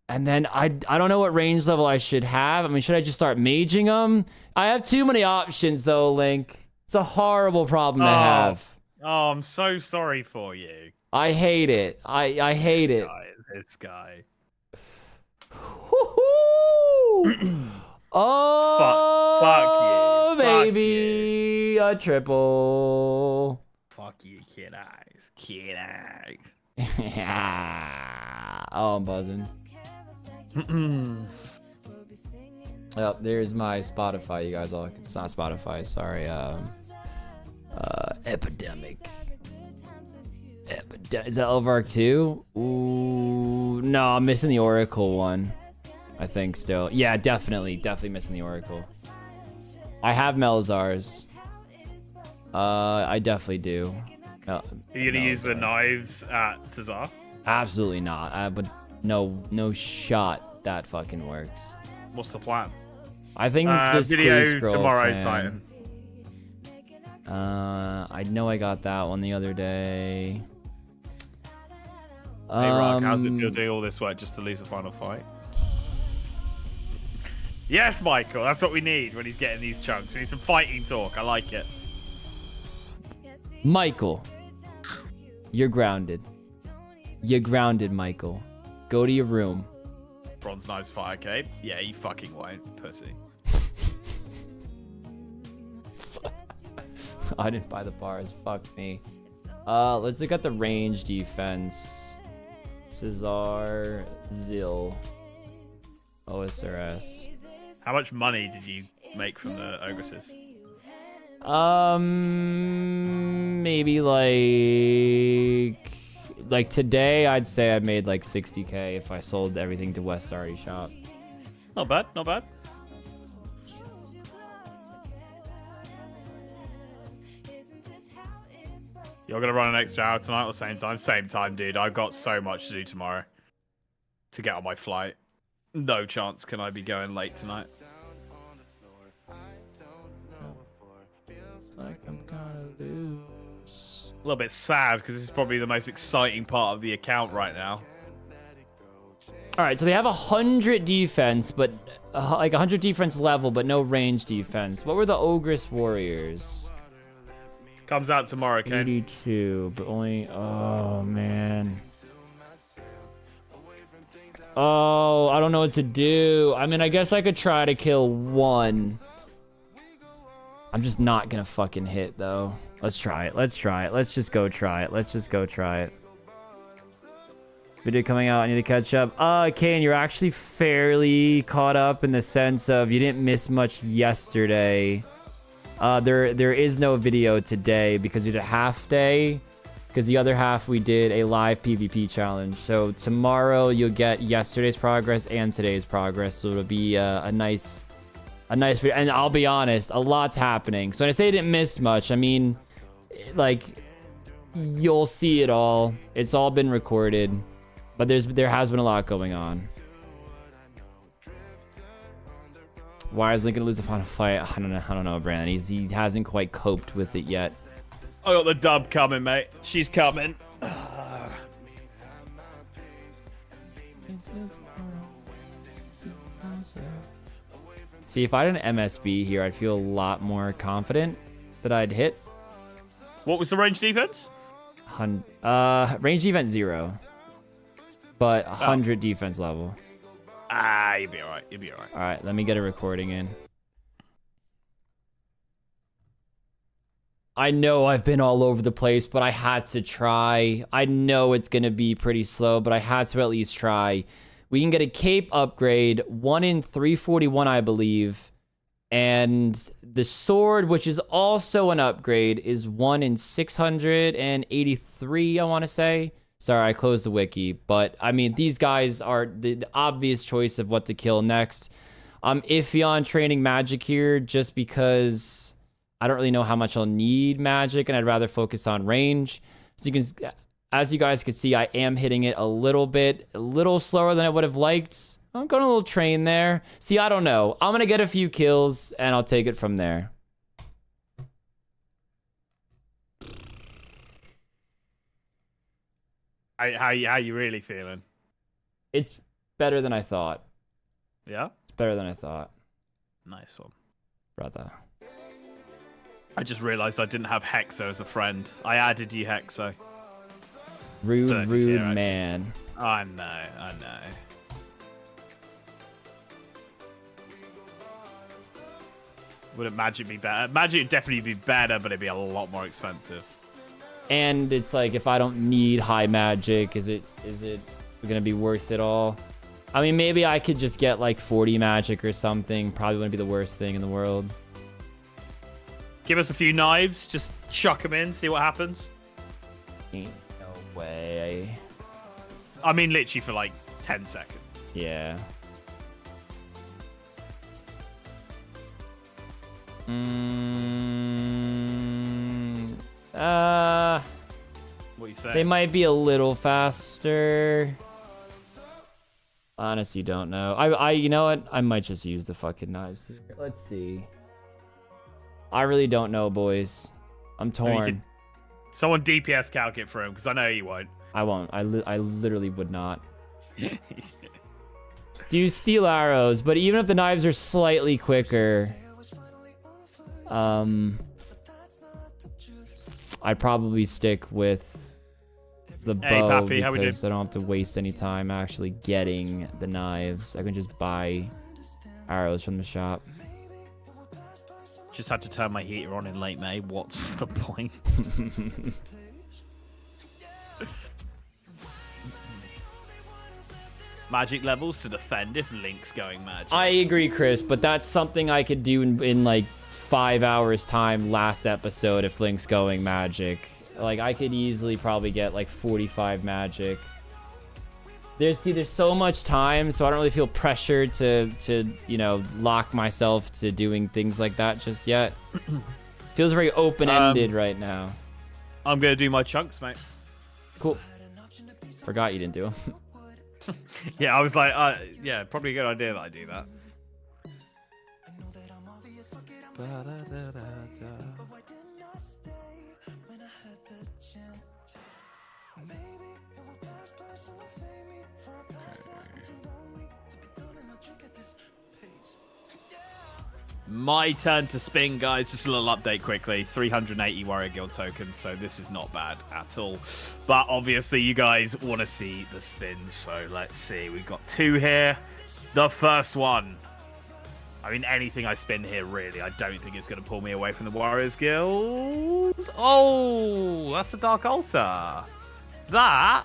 And then I don't know what range level I should have. I mean, should I just start maging them? I have too many options though, Link. It's a horrible problem to have. Oh, I'm so sorry for you. I hate it. I hate it. This guy. Oh, fuck you. baby, a triple. Fuck you, kid eyes. Kid eyes. Oh, I'm buzzing. Oh, there's my Spotify, you guys all. It's not Spotify, sorry. Epidemic. Is that Elvark 2? Ooh, no, I'm missing the Oracle one. I think still. Yeah, definitely missing the Oracle. I have Melzar's. I definitely do. Are you gonna use the knives at Tazar? Absolutely not. But no shot that fucking works. What's the plan? I think just video scroll tomorrow, plan. Titan. I know I got that one the other day. Hey Rock, how's it feel doing all this work just to lose the final fight? Yes, Michael, that's what we need when he's getting these chunks. We need some fighting talk. I like it. Michael, you're grounded. You're grounded, Michael. Go to your room. Bronze knives fire cape? Yeah, you fucking won't, pussy. I didn't buy the bars. Fuck me. Let's look at the range defense. Cesar, Zil, OSRS. How much money did you make from the ogresses? Maybe like today, I'd say I made like 60k if I sold everything to West Arty Shop. Not bad, not bad. You're gonna run an extra hour tonight or same time? Same time, dude. I've got so much to do tomorrow to get on my flight. No chance can I be going late tonight. Like I'm gonna lose. A little bit sad because this is probably the most exciting part of the account right now. All right, so they have 100 defense, but like 100 defense level, but no range defense. What were the Ogress Warriors? Comes out tomorrow, Kane. 82, but only. Oh man. Oh, I don't know what to do. I mean, I guess I could try to kill one. I'm just not gonna fucking hit though. Let's try it. Let's try it. Let's just go try it. Let's just go try it. Video coming out. I need to catch up. Kane, you're actually fairly caught up in the sense of you didn't miss much yesterday. There is no video today because we did a half day. Because the other half we did a live PvP challenge. So tomorrow you'll get yesterday's progress and today's progress. So it'll be a nice video. And I'll be honest, a lot's happening. So when I say I didn't miss much, I mean, like, you'll see it all. It's all been recorded. But there has been a lot going on. Why is Lincoln lose the final fight? I don't know, Brandon. He hasn't quite coped with it yet. I got the dub coming, mate. She's coming. See, if I had an MSB here, I'd feel a lot more confident that I'd hit. What was the range defense? Range defense 0, but 100 defense level. Ah, you'll be alright. You'll be alright. All right, let me get a recording in. I know I've been all over the place, but I had to try. I know it's going to be pretty slow, but I had to at least try. We can get a cape upgrade, 1 in 341, I believe. And the sword, which is also an upgrade, is 1 in 683, I want to say. Sorry, I closed the wiki. But, I mean, these guys are the obvious choice of what to kill next. I'm iffy on training magic here just because I don't really know how much I'll need magic, and I'd rather focus on range. So you can, as you guys can see, I am hitting it a little slower than I would have liked. I'm going a little train there. See, I don't know. I'm going to get a few kills, and I'll take it from there. How you really feeling? It's better than I thought. Yeah? It's better than I thought. Nice one. Brother. I just realized I didn't have Hexo as a friend. I added you, Hexo. Rude man. I know. Would Magic be better? Magic would definitely be better, but it'd be a lot more expensive. And it's like, if I don't need high magic, is it gonna be worth it all? I mean, maybe I could just get like 40 magic or something. Probably wouldn't be the worst thing in the world. Give us a few knives, just chuck them in, see what happens. Ain't no way. I mean, literally for like 10 seconds. Yeah. What do you say? They might be a little faster. Honestly, don't know. You know what? I might just use the fucking knives here. Let's see. I really don't know, boys. I'm torn. Someone DPS calc it for him, because I know he won't. I won't. I literally would not. Do steel arrows, but even if the knives are slightly quicker, I'd probably stick with the bow, Pappy, because I don't have to waste any time actually getting the knives. I can just buy arrows from the shop. Just had to turn my heater on in late May. What's the point? Magic levels to defend if Link's going magic. I agree, Chris, but that's something I could do in like 5 hours time last episode if Link's going magic. Like, I could easily probably get like 45 magic. There's so much time, so I don't really feel pressured to you know, lock myself to doing things like that just yet. Feels very open-ended right now. I'm gonna do my chunks, mate. Cool. Forgot you didn't do them. Yeah, I was like, yeah, probably a good idea that I do that. My turn to spin, guys. Just a little update quickly. 380 Warrior Guild tokens, so this is not bad at all. But obviously, you guys want to see the spin, so let's see. We've got 2 here. The first one. I mean, anything I spin here, really, I don't think it's going to pull me away from the Warriors Guild. Oh, that's the Dark Altar. That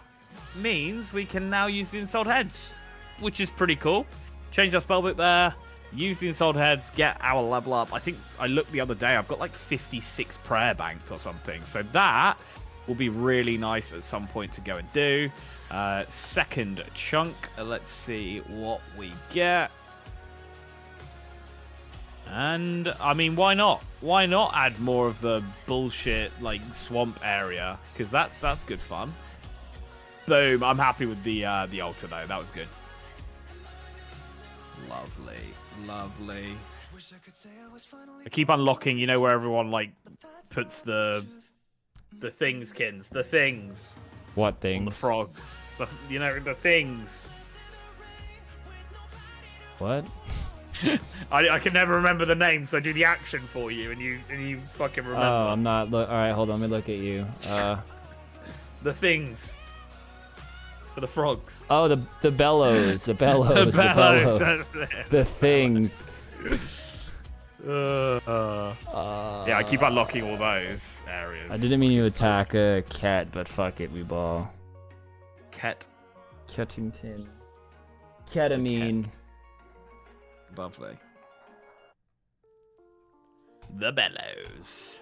means we can now use the Installed Heads, which is pretty cool. Change our spellbook there. Use the Installed Heads, get our level up. I think I looked the other day, I've got like 56 prayer banked or something. So that will be really nice at some point to go and do. Second chunk, let's see what we get. And, I mean, why not? Why not add more of the bullshit, like, swamp area? Because that's good fun. Boom, I'm happy with the altar, though. That was good. Lovely. Lovely. I keep unlocking, you know, where everyone like puts the things, Kins, the things. What things? On the frogs. You know, the things. What? I can never remember the name, so I do the action for you, and you fucking remember. Oh, I'm not. All right, hold on. Let me look at you. The things. For the frogs. Oh, the bellows. The bellows. The bellows. The things. Yeah, I keep unlocking all those areas. I didn't mean to attack a cat, but fuck it, we ball. Cat. Kettington. Ketamine. Lovely. The bellows.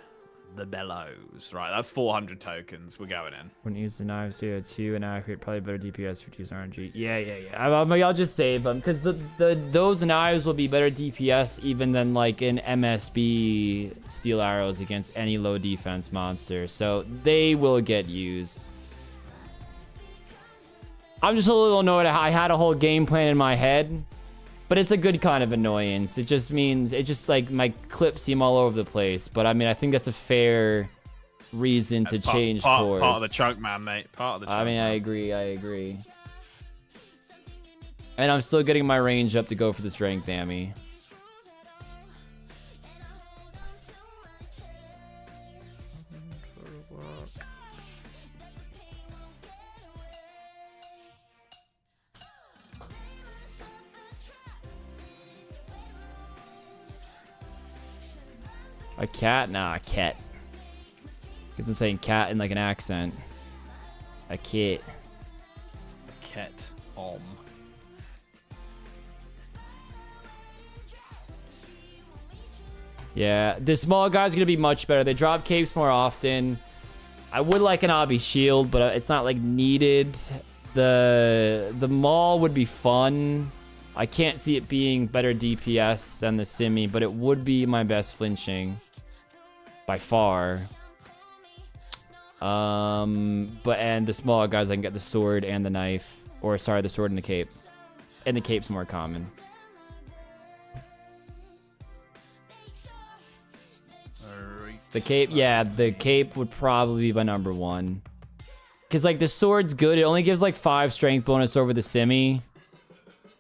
The bellows. Right, that's 400 tokens. We're going in. When you use the knives here, 2 and accurate, probably better DPS for 2 RNG. Yeah. I'll just save them because those knives will be better DPS even than like an MSB steel arrows against any low defense monster. So they will get used. I'm just a little annoyed. I had a whole game plan in my head. But it's a good kind of annoyance. It just means, like my clips seem all over the place. But I mean, I think that's a fair reason to change course. Part of the chunk, man, mate. Part of the chunk. I mean, I agree. And I'm still getting my range up to go for the strength, Amy. A cat? Nah, a cat. Because I'm saying cat in like an accent. A kit. Ket. Yeah, the small guy's gonna be much better. They drop capes more often. I would like an obby shield, but it's not like needed. The maul would be fun. I can't see it being better DPS than the Simi, but it would be my best flinching. By far. And the smaller guys, I can get the sword and the knife. Or, sorry, the sword and the cape. And the cape's more common. The cape, yeah, the cape would probably be my number 1. Because, like, the sword's good. It only gives, like, 5 strength bonus over the Simi.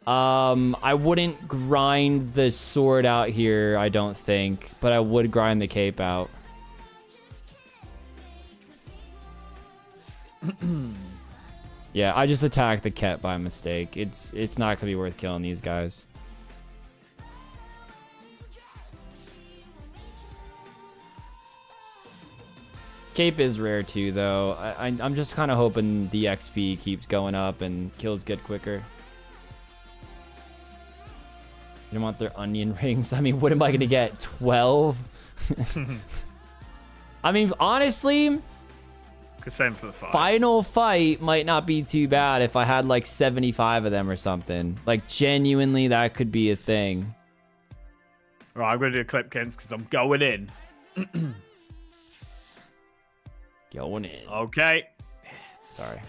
I wouldn't grind the sword out here, I don't think. But I would grind the cape out. Yeah, I just attacked the cat by mistake. It's not gonna be worth killing these guys. Cape is rare too, though. I'm just kind of hoping the XP keeps going up and kills get quicker. You don't want their onion rings? I mean, what am I gonna get? 12? I mean, honestly, same for the fight. Final fight might not be too bad if I had like 75 of them or something. Like, genuinely, that could be a thing. Right, I'm going to do a clip, Kens, because I'm going in. Going in. Okay. Sorry.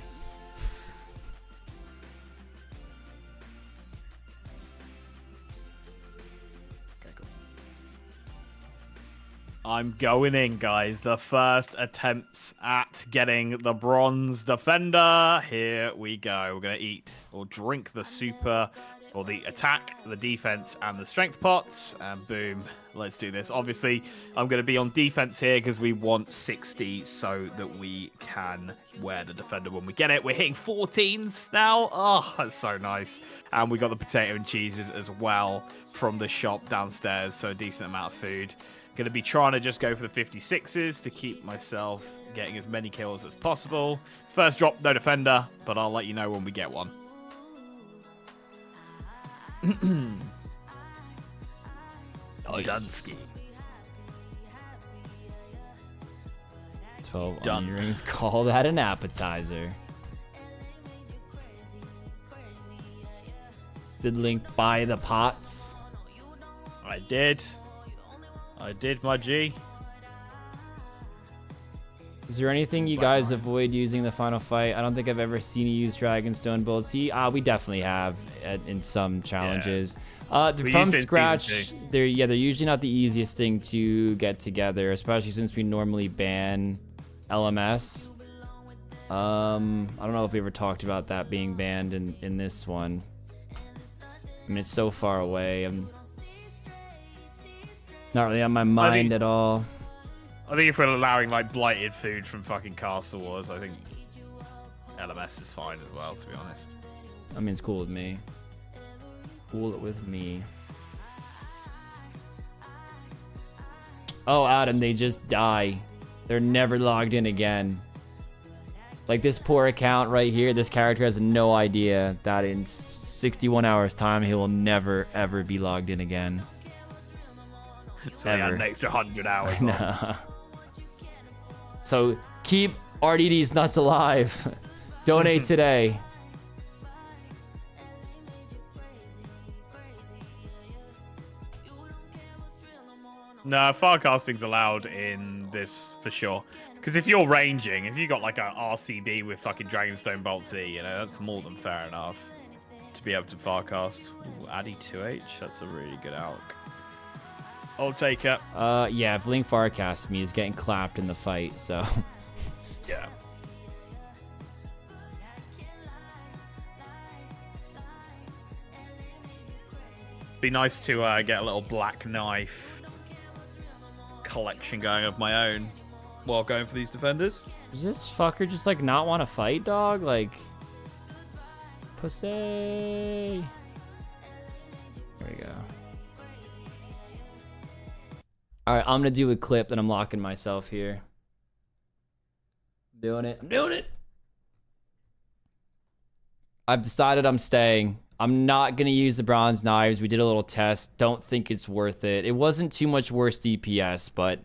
I'm going in, guys. The first attempts at getting the bronze defender. Here we go. We're going to eat or drink the super, or the attack, the defense, and the strength pots. And boom, let's do this. Obviously, I'm going to be on defense here because we want 60 so that we can wear the defender when we get it. We're hitting 14s now. Oh, that's so nice. And we got the potato and cheeses as well from the shop downstairs. So a decent amount of food. Going to be trying to just go for the 56s to keep myself getting as many kills as possible. First drop, no defender, but I'll let you know when we get one. Nice. Dunsky. 12 onion rings. Call that an appetizer. Did Link buy the pots? I did. I did, my G. Is there anything you guys avoid using the final fight? I don't think I've ever seen you use Dragonstone build. See, we definitely have in some challenges. From scratch, they're usually not the easiest thing to get together, especially since we normally ban LMS. I don't know if we ever talked about that being banned in this one. mean, it's so far away. I'm not really on my mind at all. I think if we're allowing like blighted food from fucking Castle Wars, I think LMS is fine as well, to be honest. I mean, it's cool with me. Cool with me. Oh, Adam, they just die. They're never logged in again. Like this poor account right here, this character has no idea that in 61 hours time, he will never, ever be logged in again. So he had an extra 100 hours on. So keep RDD's nuts alive. Donate today. No, farcasting's allowed in this for sure. Because if you're ranging, if you got like a RCB with fucking Dragonstone Bolt Z, you know, that's more than fair enough to be able to farcast. Ooh, Addy 2H, that's a really good alc. I'll take it. Yeah, if Link farcasts me, he's getting clapped in the fight, so. Yeah. Be nice to get a little black knife collection going of my own while going for these defenders. Does this fucker just like not want to fight, dog? Like, pussy. There we go. All right, I'm gonna do a clip that I'm locking myself here. I'm doing it. I've decided I'm staying. I'm not going to use the bronze knives. We did a little test. Don't think it's worth it. It wasn't too much worse DPS, but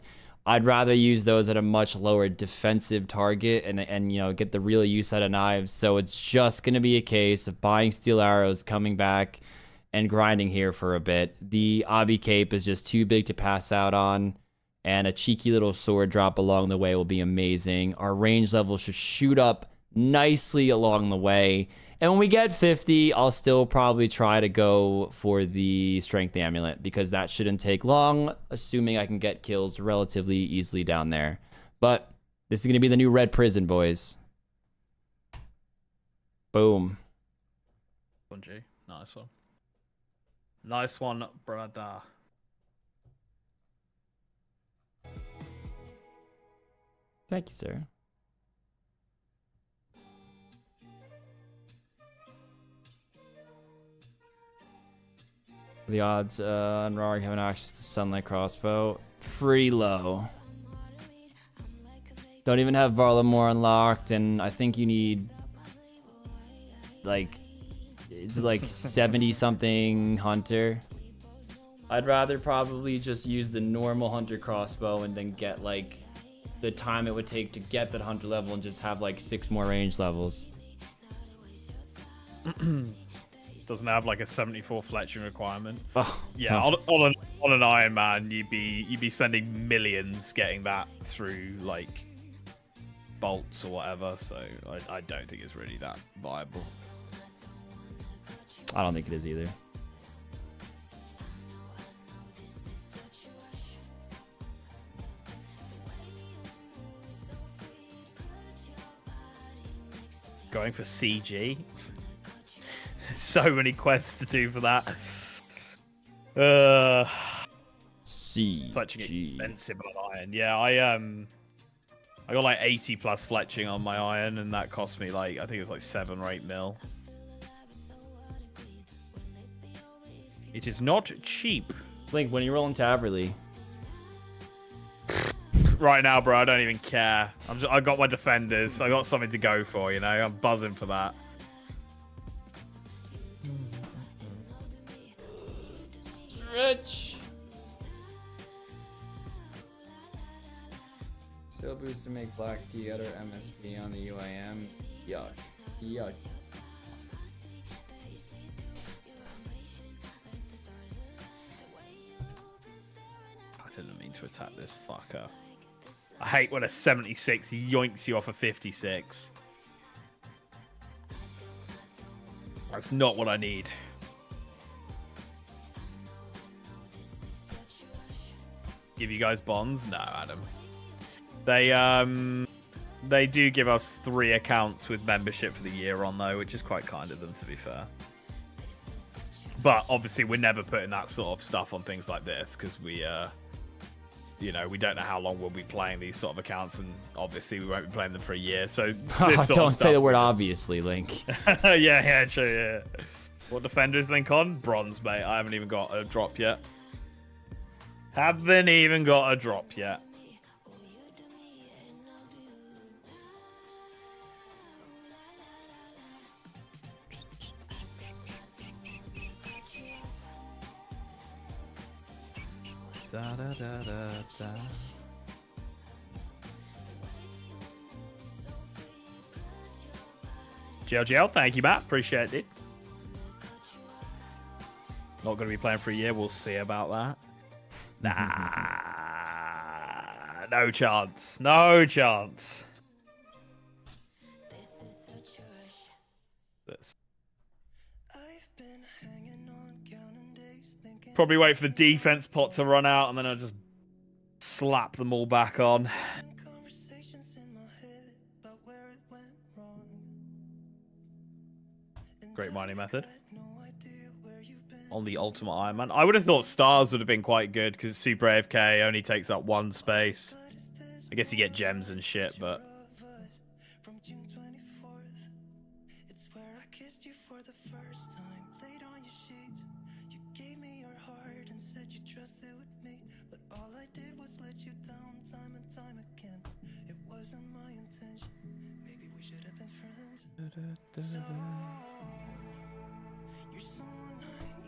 I'd rather use those at a much lower defensive target and you know, get the real use out of knives. So it's just going to be a case of buying steel arrows, coming back, and grinding here for a bit. The Obby Cape is just too big to pass out on, and a cheeky little sword drop along the way will be amazing. Our range level should shoot up nicely along the way. And when we get 50, I'll still probably try to go for the Strength Amulet because that shouldn't take long, assuming I can get kills relatively easily down there. But this is going to be the new Red Prison, boys. Boom. G. Nice one. Nice one, brother. Thank you, sir. The odds on Rorik having access to Sunlight Crossbow, pretty low. Don't even have Varlamore unlocked, and I think you need like, it's like 70 something Hunter. I'd rather probably just use the normal Hunter crossbow and then get like the time it would take to get that Hunter level and just have like 6 more range levels. Doesn't have like a 74 fletching requirement. Oh, yeah, on an Iron Man, you'd be spending millions getting that through like bolts or whatever. So I don't think it's really that viable. I don't think it is either. Going for CG. So many quests to do for that. CG. Fletching expensive on iron. Yeah, I got like 80 plus fletching on my iron, and that cost me like, I think it was like 7 or 8 mil. It is not cheap. Link, when you roll in Taverly. Right now, bro, I don't even care. I got my defenders. I got something to go for, you know. I'm buzzing for that. Stretch. Still boost to make black tea other MSP on the UIM. Yuck. Yuck. I didn't mean to attack this fucker. I hate when a 76 yoinks you off a 56. That's not what I need. Give you guys bonds? No, Adam. They do give us 3 accounts with membership for the year on though, which is quite kind of them, to be fair. But obviously, we're never putting that sort of stuff on things like this because we, you know, we don't know how long we'll be playing these sort of accounts, and obviously, we won't be playing them for a year. So don't say the word obviously, Link. yeah, true. Yeah. What defender is Link on? Bronze, mate. I haven't even got a drop yet. Haven't even got a drop yet. Da, da, da, da, da. GLGL, thank you, Matt. Appreciate it. Not going to be playing for a year. We'll see about that. Nah. No chance. No chance. This. Probably wait for the defense pot to run out, and then I'll just slap them all back on. Great mining method. On the Ultimate Iron Man. I would have thought Stars would have been quite good, because Super AFK only takes up one space. I guess you get gems and shit, but...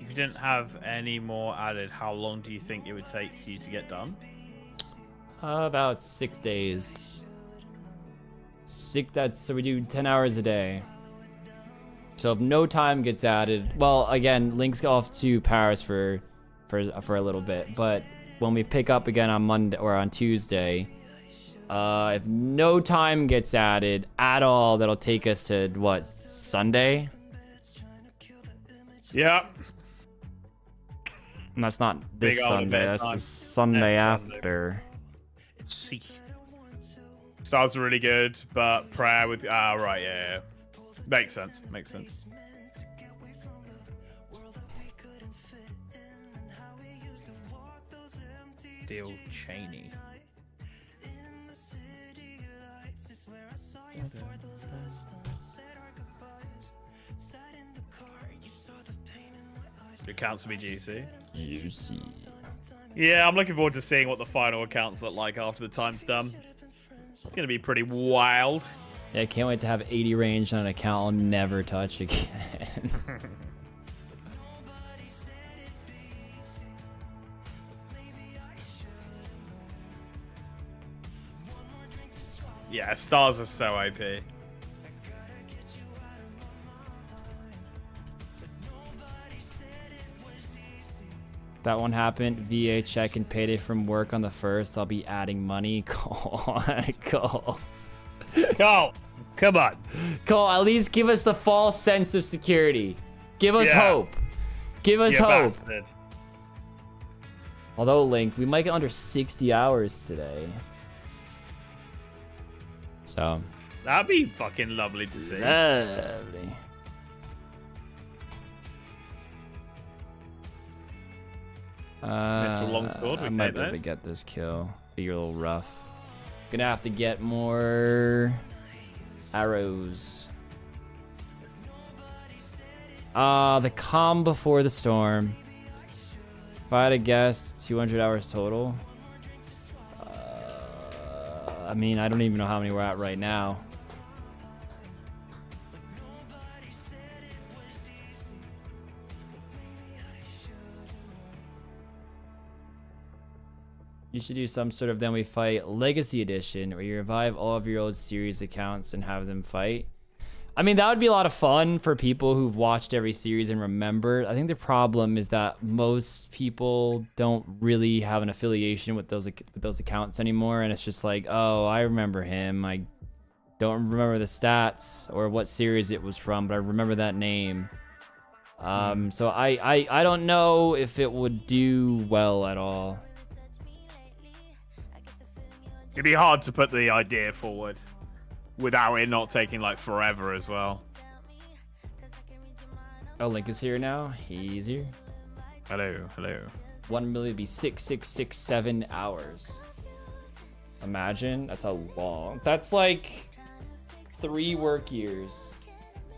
If you didn't have any more added, how long do you think it would take you to get done? About 6 days. So we do 10 hours a day. So if no time gets added, well, again, Link's off to Paris for a little bit, but when we pick up again on Monday or on Tuesday, if no time gets added at all, that'll take us to what, Sunday? Yeah. And that's not this Sunday. That's the Sunday after. See. Stars are really good, but prayer with right, yeah. Makes sense. Makes sense. Deal Cheney. It counts for me, GC. Juicy. Yeah, I'm looking forward to seeing what the final accounts look like after the time's done. It's gonna be pretty wild. Yeah, I can't wait to have 80 range on an account I'll never touch again. Yeah, stars are so OP. That one happened. VA check and payday from work on the 1st. I'll be adding money. Cole. Cole, come on. Cole, at least give us the false sense of security. Give us hope. Give us hope. Bastard. Although, Link, we might get under 60 hours today. So. That'd be fucking lovely to see. Lovely. Longsword, I might be able to get this kill. Be a little rough. Gonna have to get more arrows. The calm before the storm. If I had to guess, 200 hours total. I mean, I don't even know how many we're at right now. You should do some sort of Then We Fight Legacy Edition where you revive all of your old series accounts and have them fight. I mean, that would be a lot of fun for people who've watched every series and remember. I think the problem is that most people don't really have an affiliation with those accounts anymore, and it's just like, oh, I remember him. I don't remember the stats or what series it was from, but I remember that name. So I don't know if it would do well at all. It'd be hard to put the idea forward without it not taking like forever as well. Oh, Link is here now. He's here. Hello, hello. 1 million would be 6,667 hours. Imagine, that's a long. That's like 3 work years.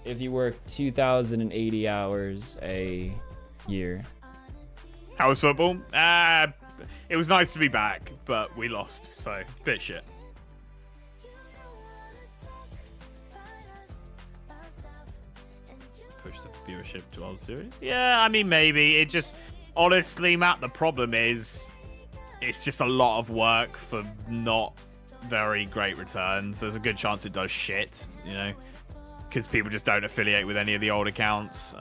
If you work 2,080 hours a year. How was football? It was nice to be back, but we lost, so bit shit. Push the viewership to all series. Yeah, I mean maybe it just honestly, Matt. The problem is, it's just a lot of work for not very great returns. There's a good chance it does shit, you know, because people just don't affiliate with any of the old accounts.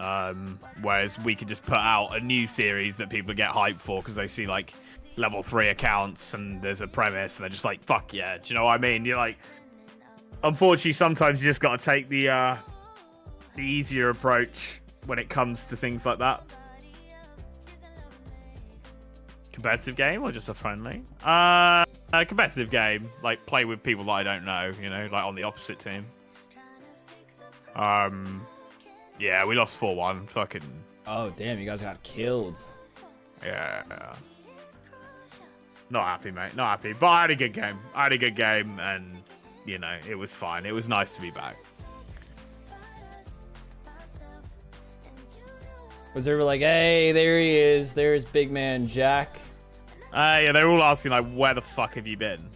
Whereas we could just put out a new series that people get hyped for because they see like level 3 accounts and there's a premise and they're just like, fuck yeah. Do you know what I mean? You're like, unfortunately, sometimes you just got to take the easier approach when it comes to things like that. Competitive game or just a friendly? A competitive game, like play with people that I don't know, you know, like on the opposite team. Yeah, we lost 4-1. Fucking. Oh damn, you guys got killed. Yeah. Not happy, mate. Not happy. But I had a good game. And you know, it was fine. It was nice to be back. Was there like, hey, there he is. There's big man Jack. Yeah, they're all asking like, where the fuck have you been?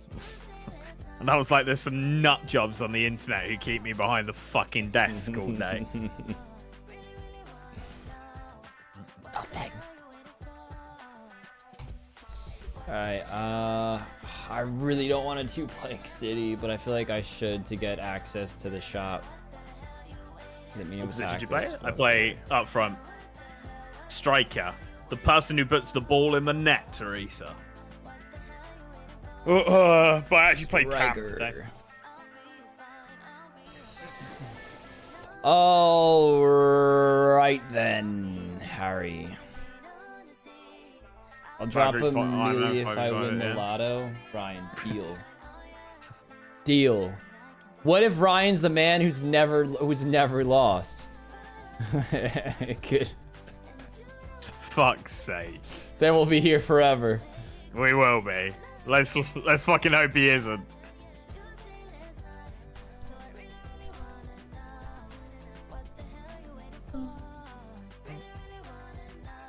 And I was like, there's some nut jobs on the internet who keep me behind the fucking desk all day. Nothing. Alright, I really don't want to do Plank City, but I feel like I should to get access to the shop. Didn't mean to What position attack did you play? this, I but- play up front. Striker. The person who puts the ball in the net, Teresa. But I actually played cap today. Striker. All right then, Harry. I'll drop a melee if I win the lotto. Ryan, deal. Deal. What if Ryan's the man who's never lost? Good. Fuck's sake. Then we'll be here forever. We will be. Let's fucking hope he isn't.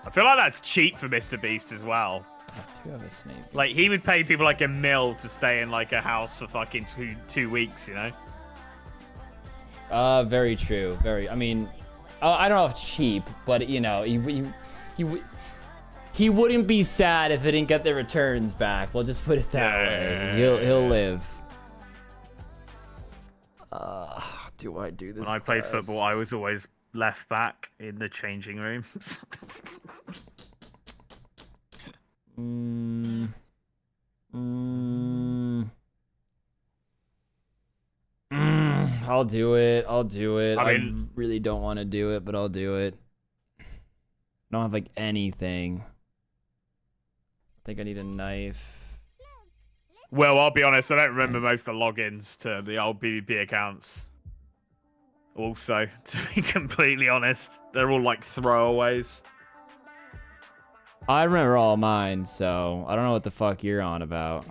I feel like that's cheap for Mr. Beast as well. I do have a snake. Like, he would pay people like $1 million to stay in like a house for fucking two weeks, you know? Very true. Very. I mean, I don't know if cheap, but you know, he wouldn't be sad if it didn't get the returns back. We'll just put it that way. He'll live. Do I do this? When I played football, I was always left back in the changing room. I'll do it. I mean, I really don't want to do it, but I'll do it. I don't have like anything. I think I need a knife. well, I'll be honest, I don't remember most of the logins to the old PvP accounts. Also, to be completely honest, they're all like throwaways. I remember all mine, so I don't know what the fuck you're on about.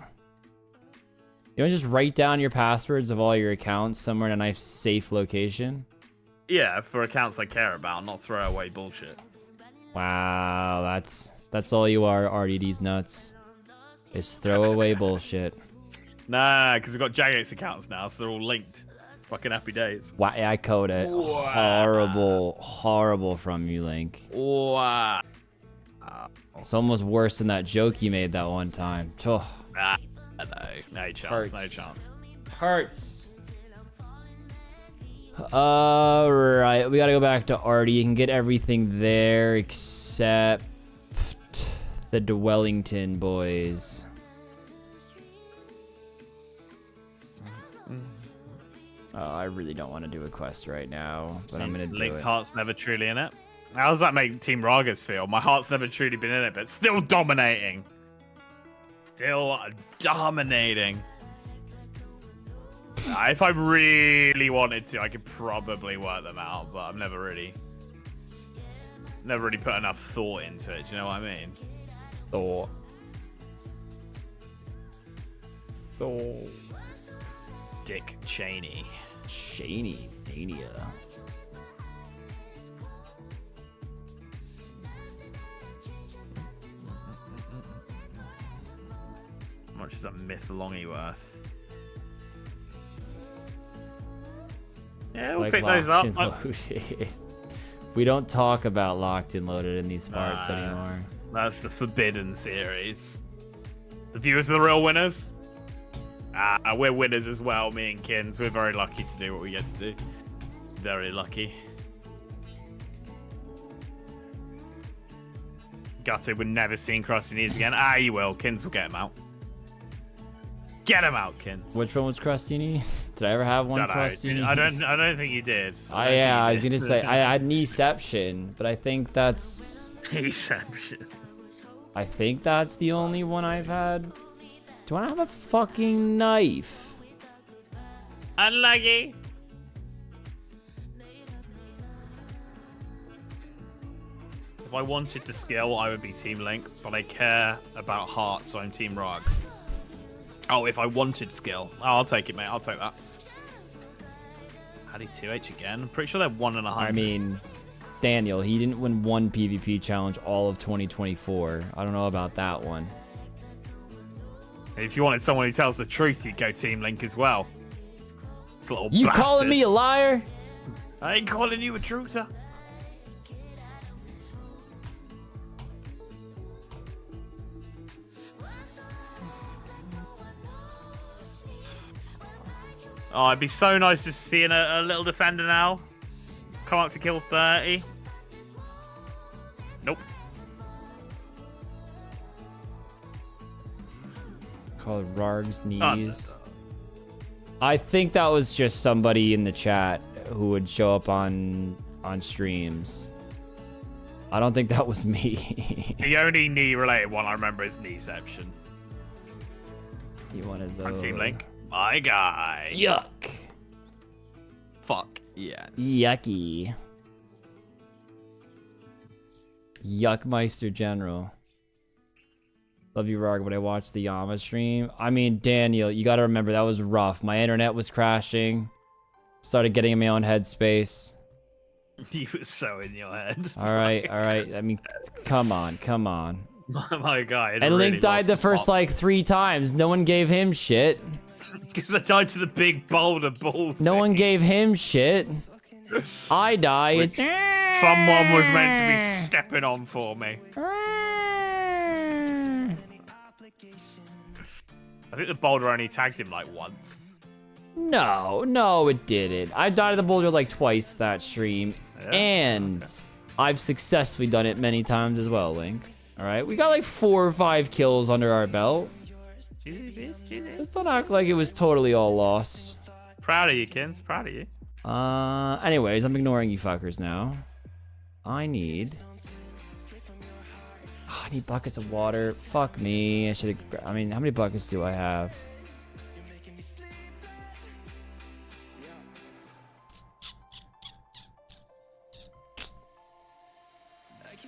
You want to just write down your passwords of all your accounts somewhere in a nice, safe location? Yeah, for accounts I care about, not throwaway bullshit. Wow, that's all you are, RDD's nuts. Is throwaway bullshit. Nah, because I've got Jagex accounts now, so they're all linked. Fucking happy days. Wow, I code it. Wow. Horrible from you, Link. Wow. It's almost worse than that joke you made that one time. Oh. No chance, Hurts. no chance. Hurts. Alright, we gotta go back to Artie. You can get everything there except the Dwellington boys. Oh, I really don't want to do a quest right now, but I'm gonna do Link's it. heart's never truly in it. How does that make Team Ragas feel? My heart's never truly been in it, but still dominating. Still dominating. If I really wanted to, I could probably work them out, but I'm never really never really put enough thought into it. Do you know what I mean? Thought. Dick Cheney. Cheney mania. How much is a myth longy worth? Yeah, we'll pick those up. We don't talk about locked and loaded in these parts anymore. That's the forbidden series. The viewers are the real winners. We're winners as well, me and Kins. We're very lucky to do what we get to do. Very lucky. Gutted, we're never seeing Krusty Knees again. You will. Kins will get him out. Get him out, Kins. Which one was Krusty Knees? Did I ever have one Krusty Knees? I don't think you did. I was gonna say I had Kneeception, but I think that's Kneeception. I think that's the only one I've had. Do I have a fucking knife? Unlucky. If I wanted to skill, I would be Team Link, but I care about heart, so I'm Team Rog. Oh, if I wanted skill. Oh, I'll take it, mate. I'll take that. How do 2H again? I'm pretty sure they're 1 100. I mean, Daniel, he didn't win one PvP challenge all of 2024. I don't know about that one. If you wanted someone who tells the truth, you'd go Team Link as well. This little You bastard. calling me a liar? I ain't calling you a truther. Oh, it'd be so nice to see a little defender now. Come up to kill 30. Nope. Called Rarg's Knees. I think that was just somebody in the chat who would show up on streams. I don't think that was me. The only knee-related one I remember is Kneeception. You wanted the On Team Link. My guy. Yuck. Fuck yes. Yucky. Yuckmeister General. Love you, Rarg, but I watched the Yama stream. I mean, Daniel, you gotta remember, that was rough. My internet was crashing. Started getting in my own headspace. You were so in your head. Alright. I mean, come on. My guy. And Link died the first, like, 3 times. No one gave him shit. Because I died to the big boulder ball. No one gave him shit. I die. It's someone was meant to be stepping on for me. I think the boulder only tagged him like once. No, it didn't. I died to the boulder like twice that stream, and I've successfully done it many times as well, Link. All right, we got like 4 or 5 kills under our belt. Let's not act like it was totally all lost. Proud of you, Kins. Proud of you. Anyways, I'm ignoring you fuckers now. I need buckets of water. Fuck me. I mean, how many buckets do I have?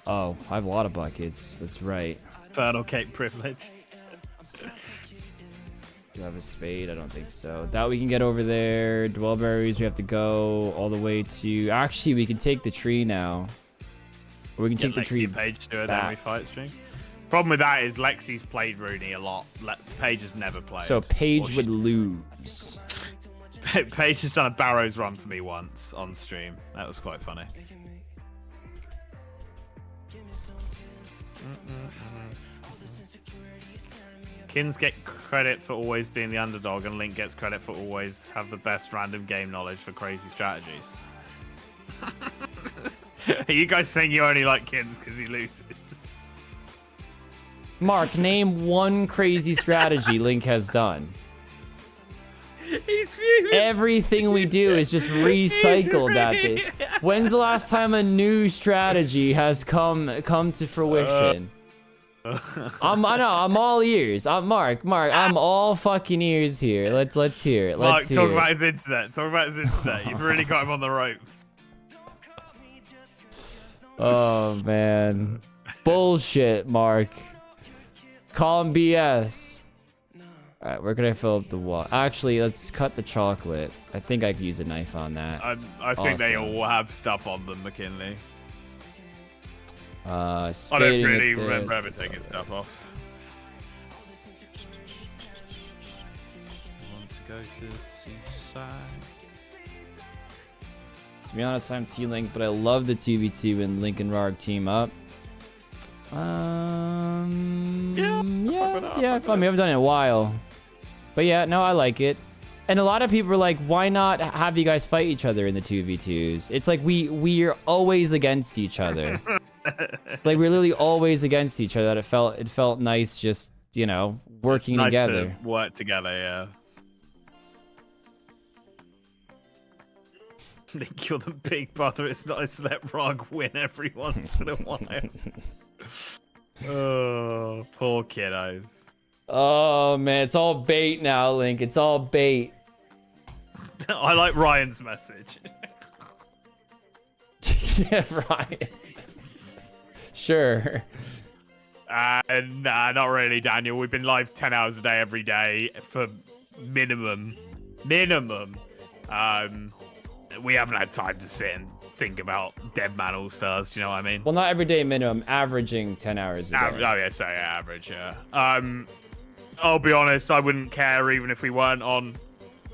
Oh, I have a lot of buckets. That's right. Infernal Cape privilege. Do I have a spade? I don't think so. That we can get over there. Dwellberries, we have to go all the way to... Actually, we can take the tree now. Or we can take the tree Paige to it, back. then we fight stream. Problem with that is Lexi's played Rooney a lot. Paige has never played. So Paige would lose. Paige has done a Barrows run for me once on stream. That was quite funny. Kins get credit for always being the underdog, and Link gets credit for always have the best random game knowledge for crazy strategies. Are you guys saying you only like Kins because he loses? Mark, name one crazy strategy Link has done. He's fuming. Everything we do is just recycled that day. When's the last time a new strategy has come to fruition? I'm all ears. Mark, I'm all fucking ears here. Let's hear it. Mark, talk about his internet. You've really got him on the ropes. Oh, man. Bullshit, Mark. Call him BS. All right, where can I fill up the wall? Actually, let's cut the chocolate. I think I could use a knife on that. I think they all have stuff on them, McKinley. I don't really remember ever taking stuff off. Want to go to seaside? To be honest, I'm T-Link, but I love the 2v2 and Link and Rarg team up. Yeah, fun. We haven't done it in a while. But yeah, no, I like it. And a lot of people are like, why not have you guys fight each other in the 2v2s? It's like we're always against each other. Like we're literally always against each other. It felt nice just, you know, working nice together. To work together, yeah. Think you're the big brother. It's nice to let Rog win every once in a while. Oh, poor kiddos. Oh man, it's all bait now, Link. It's all bait. I like Ryan's message. Yeah, Ryan. Sure. Nah, not really, Daniel. We've been live 10 hours a day every day for minimum. We haven't had time to sit and think about Dead Man All Stars. Do you know what I mean? Well, not every day minimum, averaging 10 hours a day. Oh yeah, so yeah, average, yeah. I'll be honest, I wouldn't care even if we weren't on.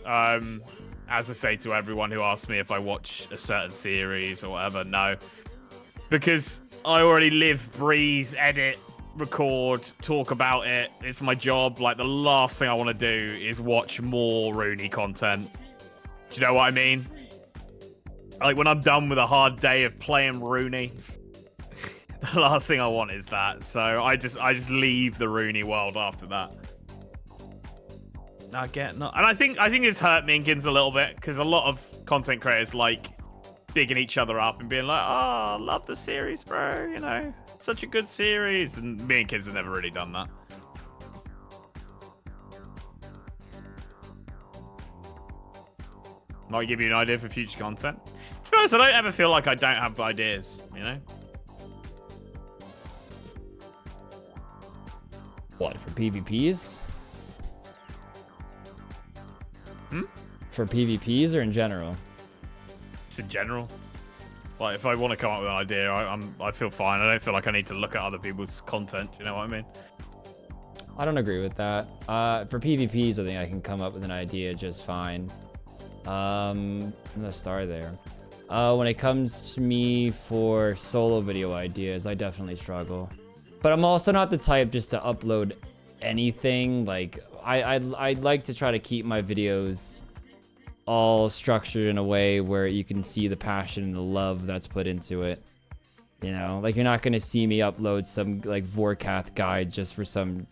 As I say to everyone who asks me if I watch a certain series or whatever, no. Because I already live, breathe, edit, record, talk about it. It's my job. Like, the last thing I want to do is watch more Rooney content. Do you know what I mean? Like, when I'm done with a hard day of playing Rooney, the last thing I want is that. So I just leave the Rooney world after that. And I think it's hurt Minkins a little bit because a lot of content creators like bigging each other up and being like, "Oh, love the series, bro. You know, such a good series." And me and kids have never really done that. Might give you an idea for future content. To be honest, I don't ever feel like I don't have ideas, you know? What, for PvPs? For PvPs or in general? Just in general. Like, if I want to come up with an idea, I feel fine. I don't feel like I need to look at other people's content, you know what I mean? I don't agree with that. For PvPs, I think I can come up with an idea just fine. I'm gonna start there. When it comes to me for solo video ideas, I definitely struggle. But I'm also not the type just to upload anything. Like, I'd like to try to keep my videos all structured in a way where you can see the passion and the love that's put into it. You know, like, you're not gonna see me upload some like Vorkath guide just for some,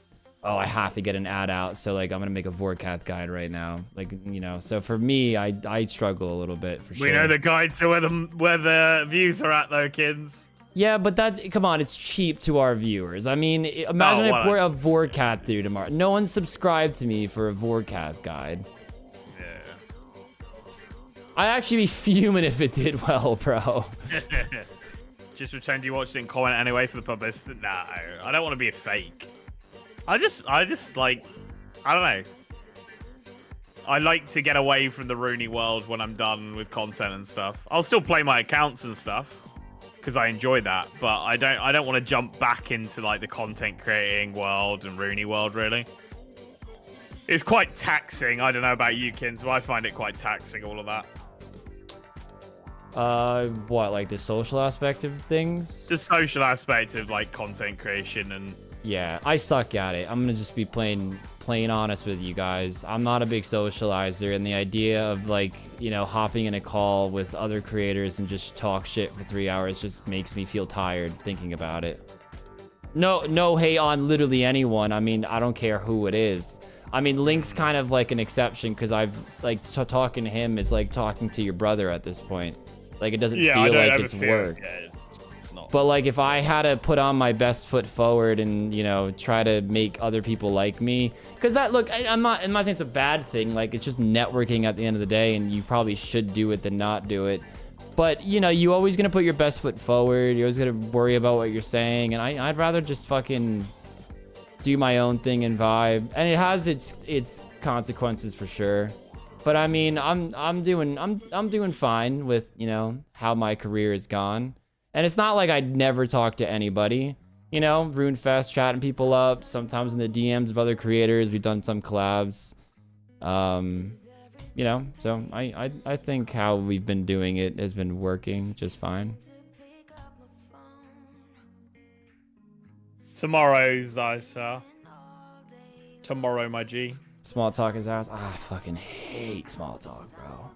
oh, I have to get an ad out, so like I'm gonna make a Vorkath guide right now. Like, you know, so for me, I struggle a little bit for sure. We know the guide to where the views are at though, kids. Yeah, but come on, it's cheap to our viewers. I mean, imagine I pour a Vorkath through tomorrow. No one subscribed to me for a Vorkath guide. Yeah. I'd actually be fuming if it did well, bro. Just pretend you watched it and comment anyway for the publicity. No, I don't want to be a fake. I just like, I don't know. I like to get away from the Rooney world when I'm done with content and stuff. I'll still play my accounts and stuff because I enjoy that, but I don't want to jump back into like the content creating world and Rooney world, really. It's quite taxing. I don't know about you, Kins, but I find it quite taxing, all of that. What, like the social aspect of things? The social aspect of like content creation and... Yeah, I suck at it. I'm gonna just be plain honest with you guys. I'm not a big socializer, and the idea of, like, you know, hopping in a call with other creators and just talk shit for 3 hours just makes me feel tired thinking about it. No hate on literally anyone. I mean, I don't care who it is. I mean, Link's kind of like an exception because I've, like, talking to him is like talking to your brother at this point. Like, it doesn't feel like it's work. Yeah, but, like, if I had to put on my best foot forward and, you know, try to make other people like me, because that, look, I'm not saying it's a bad thing. Like, it's just networking at the end of the day, and you probably should do it than not do it. But, you know, you always going to put your best foot forward. You're always going to worry about what you're saying. And I'd rather just fucking do my own thing and vibe. And it has its consequences for sure. But I mean, I'm doing fine with, you know, how my career has gone. And it's not like I'd never talk to anybody. You know, RuneFest, chatting people up. Sometimes in the DMs of other creators. We've done some collabs. You know, so I think how we've been doing it has been working just fine. Tomorrow's nice, tomorrow, my G. Small talk is ass. I fucking hate small talk, bro.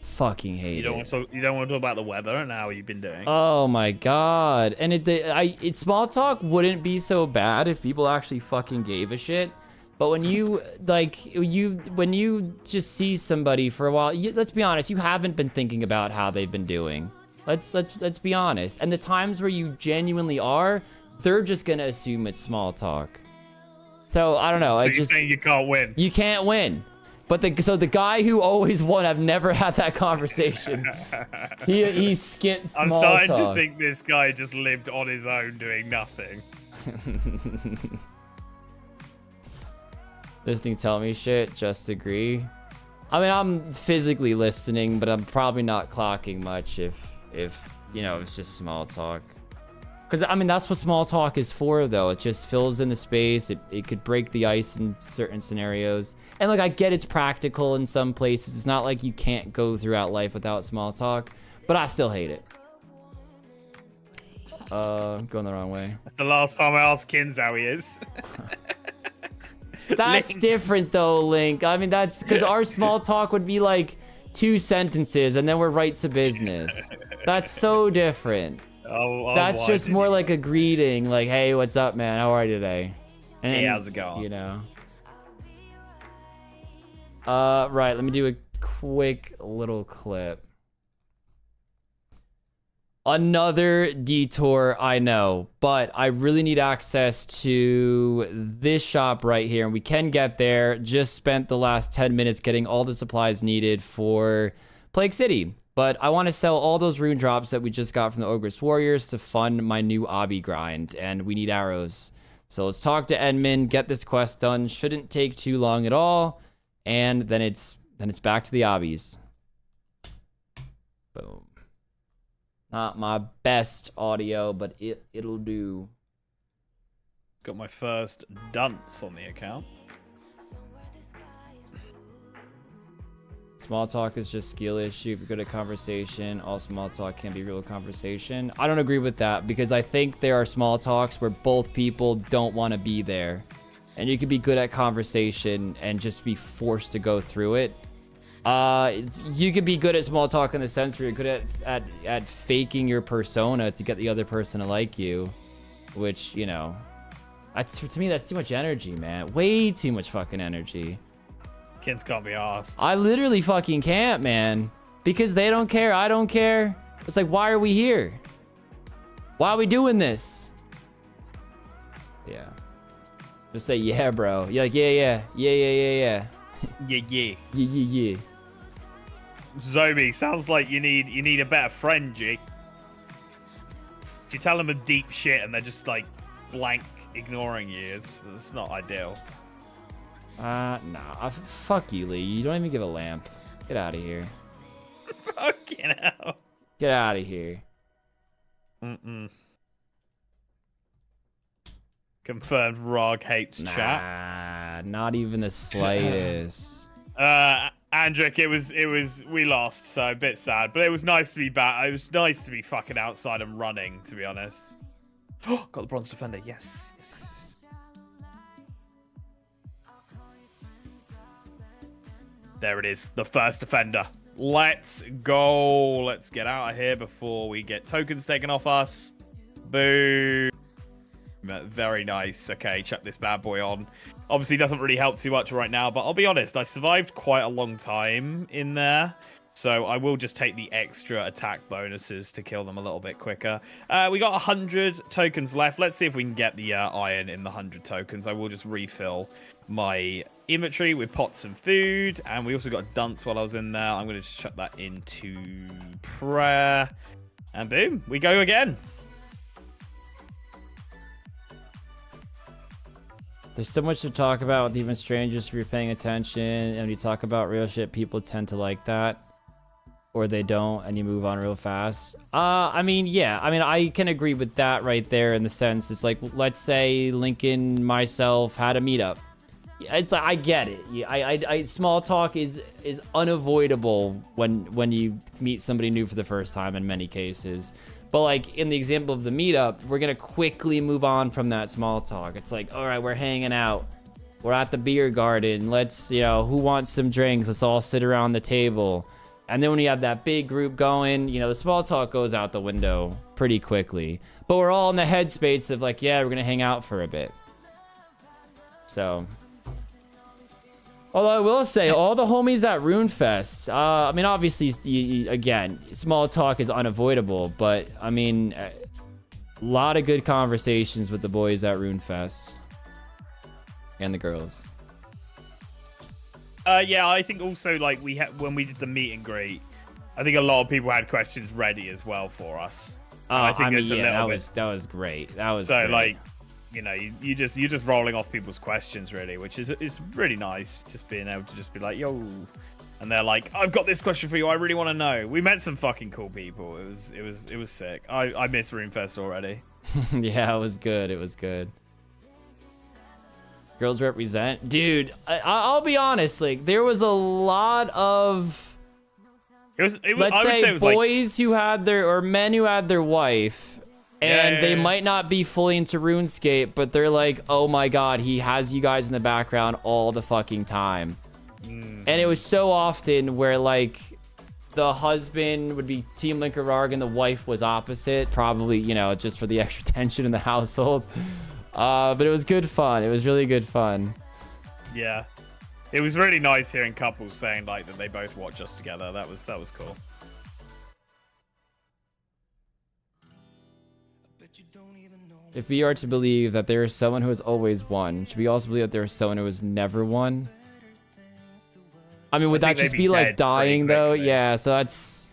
Fucking hate you don't Want to, you don't want to talk about the weather and how you've been doing. Oh my god. And small talk wouldn't be so bad if people actually fucking gave a shit. But when you when you just see somebody for a while, let's be honest, you haven't been thinking about how they've been doing. Let's be honest. And the times where you genuinely are, they're just gonna assume it's small talk. So I don't know. So you're saying you can't win? You can't win. But the guy who always won, I've never had that conversation. he skipped small talk. I'm starting to think this guy just lived on his own doing nothing. Listening, tell me shit, just agree. I mean, I'm physically listening, but I'm probably not clocking much if you know, it's just small talk. Because, I mean, that's what small talk is for, though. It just fills in the space. It could break the ice in certain scenarios. And, like, I get it's practical in some places. It's not like you can't go throughout life without small talk. But I still hate it. I'm going the wrong way. That's the last time I asked Kins how he is. That's Link. Different, though, Link. I mean, that's because our small talk would be, like, 2 sentences, and then we're right to business. That's so different. That's just more like a greeting, like, hey, what's up, man? How are you today? And, hey, how's it going? You know. Right, let me do a quick little clip. Another detour, I know, but I really need access to this shop right here, and we can get there. Just spent the last 10 minutes getting all the supplies needed for Plague City. But I want to sell all those rune drops that we just got from the Ogress Warriors to fund my new obby grind, and we need arrows. So let's talk to Edmund, get this quest done. Shouldn't take too long at all, and then it's back to the obbies. Boom. Not my best audio, but it'll do. Got my first dunce on the account. Small talk is just skill issue. If you're good at conversation, all small talk can be real conversation. I don't agree with that because I think there are small talks where both people don't want to be there. And you could be good at conversation and just be forced to go through it. You could be good at small talk in the sense where you're good at faking your persona to get the other person to like you. Which, you know, to me, that's too much energy, man. Way too much fucking energy. Kids can't be asked. I literally fucking can't, man. Because they don't care, I don't care. It's like, why are we here? Why are we doing this? Yeah. Just say, yeah, bro. You're like, yeah. Yeah. Yeah. Zombie, sounds like you need a better friend, G. You tell them a deep shit and they're just like blank ignoring you. It's not ideal. Nah. Fuck you, Lee. You don't even give a lamp. Get out of here. Fucking hell. Get out of here. Confirmed Rog hates chat. Not even the slightest. Andric, we lost, so a bit sad, but it was nice to be back. It was nice to be fucking outside and running, to be honest. Got the bronze defender, yes. There it is, the first defender. Let's go. Let's get out of here before we get tokens taken off us. Boom. Very nice. Okay, chuck this bad boy on. Obviously doesn't really help too much right now, but I'll be honest, I survived quite a long time in there. So I will just take the extra attack bonuses to kill them a little bit quicker. We got 100 tokens left. Let's see if we can get the iron in the 100 tokens. I will just refill my inventory with pots and food, and we also got a dunce while I was in there. I'm going to just chuck that into prayer, and boom, we go again. There's so much to talk about with even strangers if you're paying attention, and when you talk about real shit, people tend to like that, or they don't, and you move on real fast. I mean, yeah, I mean, I can agree with that right there in the sense, it's like, let's say Lincoln, myself had a meetup. It's I get it. I small talk is unavoidable when you meet somebody new for the first time in many cases. But like in the example of the meetup, we're gonna quickly move on from that small talk. It's like, all right, we're hanging out. We're at the beer garden. Let's, you know, who wants some drinks? Let's all sit around the table. And then when you have that big group going, you know, the small talk goes out the window pretty quickly. But we're all in the headspace of like, yeah, we're gonna hang out for a bit. So. Although I will say, all the homies at RuneFest, I mean, obviously, again, small talk is unavoidable, but, I mean, a lot of good conversations with the boys at RuneFest. And the girls. Yeah, I think also, like, when we did the meet and greet, I think a lot of people had questions ready as well for us. I mean, yeah, that was great. That was so, great. Like, you know, you're just rolling off people's questions really, which is really nice. Just being able to just be like, yo, and they're like, I've got this question for you. I really want to know. We met some fucking cool people. It was sick. I miss RuneFest already. Yeah, it was good. It was good. Girls represent, dude. I'll be honest. Like, there was a lot of let's say boys who had or men who had their wife. And they might not be fully into RuneScape, but they're like, oh my god, he has you guys in the background all the fucking time. And it was so often where, like, the husband would be Team Linkerarg and the wife was opposite. Probably, you know, just for the extra tension in the household. But it was good fun. It was really good fun. Yeah. It was really nice hearing couples saying, like, that they both watch us together. That was cool. If we are to believe that there is someone who has always won, should we also believe that there is someone who has never won? I mean, would that just be like dying though? Yeah, so that's...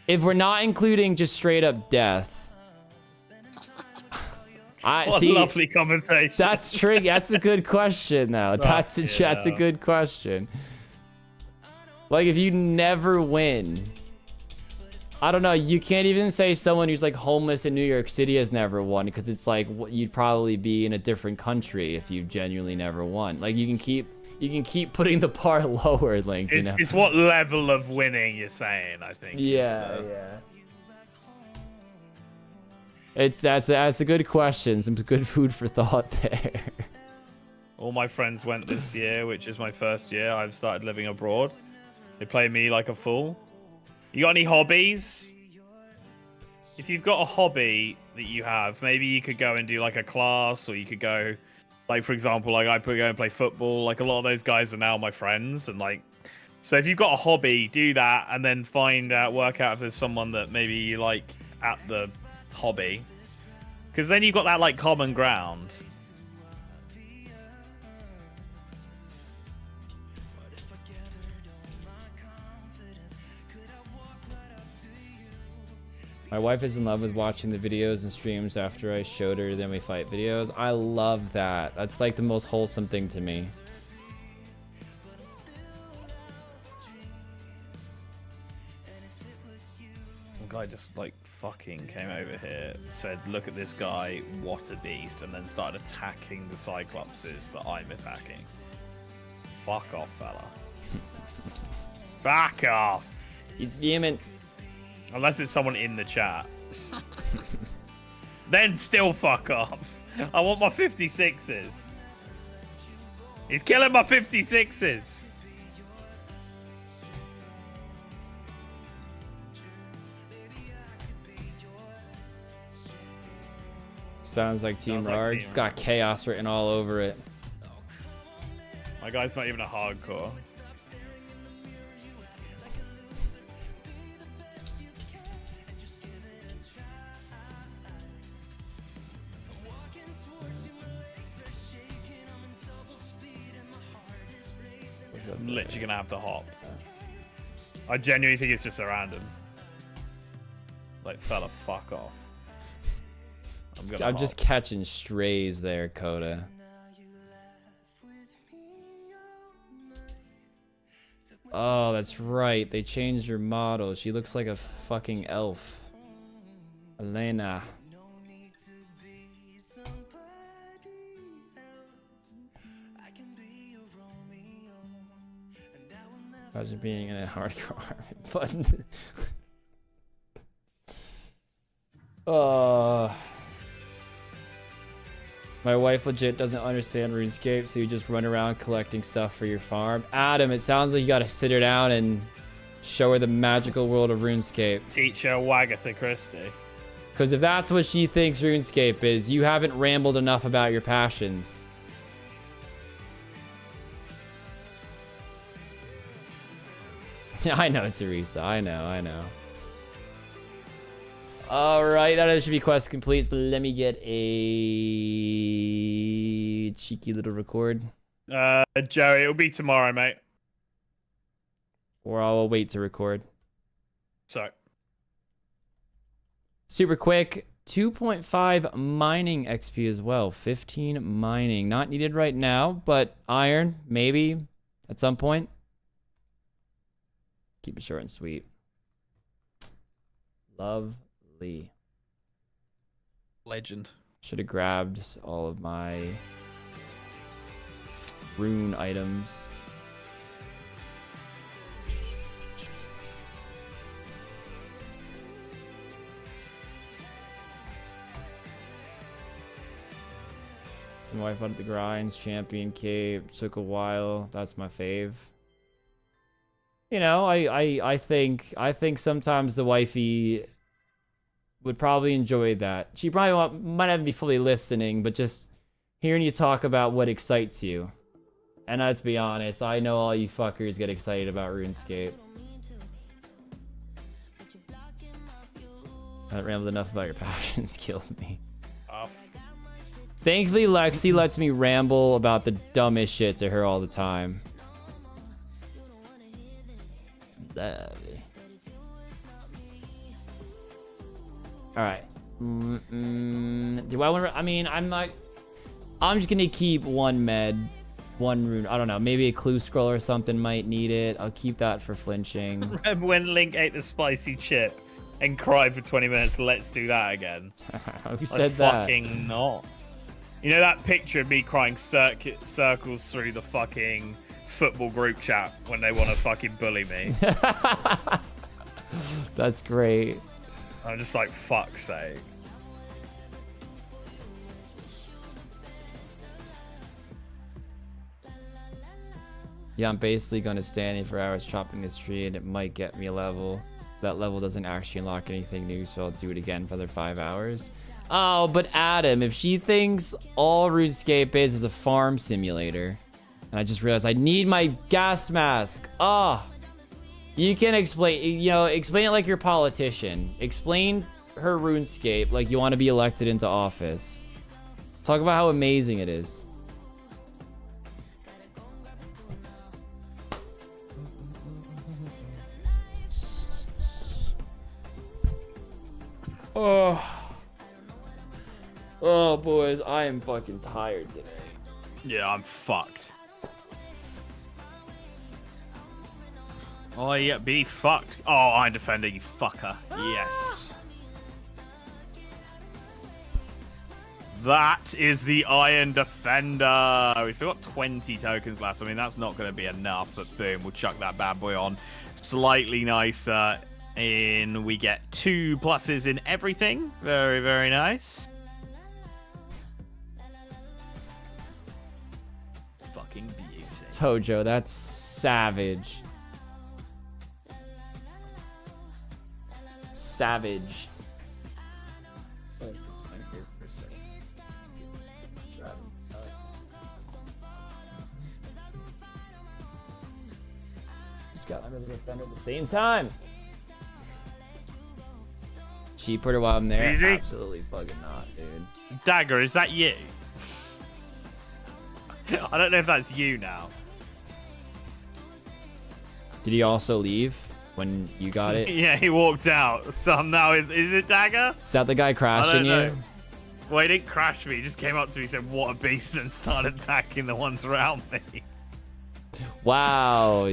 If we're not including just straight up death. What a lovely conversation. That's tricky. That's a good question though. That's a good question. Like, if you never win... I don't know. You can't even say someone who's like homeless in New York City has never won, because it's like you'd probably be in a different country if you genuinely never won. Like, you can keep putting the bar lower, Link. It's what level of winning you're saying, I think. Yeah, yeah. That's a good question. Some good food for thought there. All my friends went this year, which is my first year. I've started living abroad. They play me like a fool. You got any hobbies? If you've got a hobby that you have, maybe you could go and do like a class, or you could go, like, for example, like I could go and play football. Like, a lot of those guys are now my friends, and like, so if you've got a hobby, do that, and then work out if there's someone that maybe you like at the hobby, because then you've got that like common ground. My wife is in love with watching the videos and streams after I showed her Then We Fight videos. I love that. That's like the most wholesome thing to me. Some guy just like fucking came over here, said, look at this guy, what a beast, and then started attacking the Cyclopses that I'm attacking. Fuck off, fella. Fuck off. He's vehement. Unless it's someone in the chat. Then still fuck off. I want my 56s. He's killing my 56s. Sounds like Team Rarg. It's got chaos written all over it. My guy's not even a hardcore. I'm literally gonna have to hop. I genuinely think it's just a random. Like, fella, fuck off. I'm just catching strays there, Coda. Oh, that's right. They changed her model. She looks like a fucking elf. Elena. Imagine being in a hardcore army button. My wife legit doesn't understand RuneScape, so you just run around collecting stuff for your farm. Adam, it sounds like you gotta sit her down and show her the magical world of RuneScape. Teach her Wagatha Christie. Because if that's what she thinks RuneScape is, you haven't rambled enough about your passions. I know, Teresa. I know. Alright, that should be quest complete. So let me get a cheeky little record. Joey, it'll be tomorrow, mate. Or I'll wait to record. So. Super quick. 2.5 mining XP as well. 15 mining. Not needed right now, but iron, maybe at some point. Keep it short and sweet. Lovely. Legend. Should have grabbed all of my rune items. My wife out of the grinds, champion cape, took a while. That's my fave. You know, I think sometimes the wifey would probably enjoy that. She probably might not be fully listening, but just hearing you talk about what excites you. And let's be honest, I know all you fuckers get excited about RuneScape. That rambled enough about your passions killed me. Thankfully, Lexi lets me ramble about the dumbest shit to her all the time. Lovely. Alright. Do I want to... I mean, I'm just gonna keep one med. One rune. I don't know. Maybe a clue scroll or something might need it. I'll keep that for flinching. Remember when Link ate the spicy chip and cried for 20 minutes? Let's do that again. Who said that? Fucking not. You know that picture of me crying circles through the fucking football group chat when they want to fucking bully me? That's great. I'm just like, fuck's sake. Yeah, I'm basically going to stand here for hours chopping this tree, and it might get me a level. That level doesn't actually unlock anything new, so I'll do it again for another 5 hours. Oh, but Adam, if she thinks all RuneScape is a farm simulator, and I just realized I need my gas mask. Oh, you can explain, explain it like you're a politician. Explain her RuneScape like you want to be elected into office. Talk about how amazing it is. Oh, boys, I am fucking tired today. Yeah, I'm fucked. Oh, yeah, be fucked. Oh, Iron Defender, you fucker. Yes. That is the Iron Defender. We've still got 20 tokens left. I mean, that's not going to be enough, but boom, we'll chuck that bad boy on. Slightly nicer. And we get 2 pluses in everything. Very, very nice. Fucking beauty. Tojo, that's savage. Savage. Just got under the defender at the same time. Cheaper while I'm there? Easy. Absolutely fucking not, dude. Dagger, is that you? I don't know if that's you now. Did he also leave when you got it? Yeah, he walked out. So now is it Dagger? Is that the guy crashing you? Know. Well, he didn't crash me. He just came up to me and said, "What a beast," and started attacking the ones around me. Wow.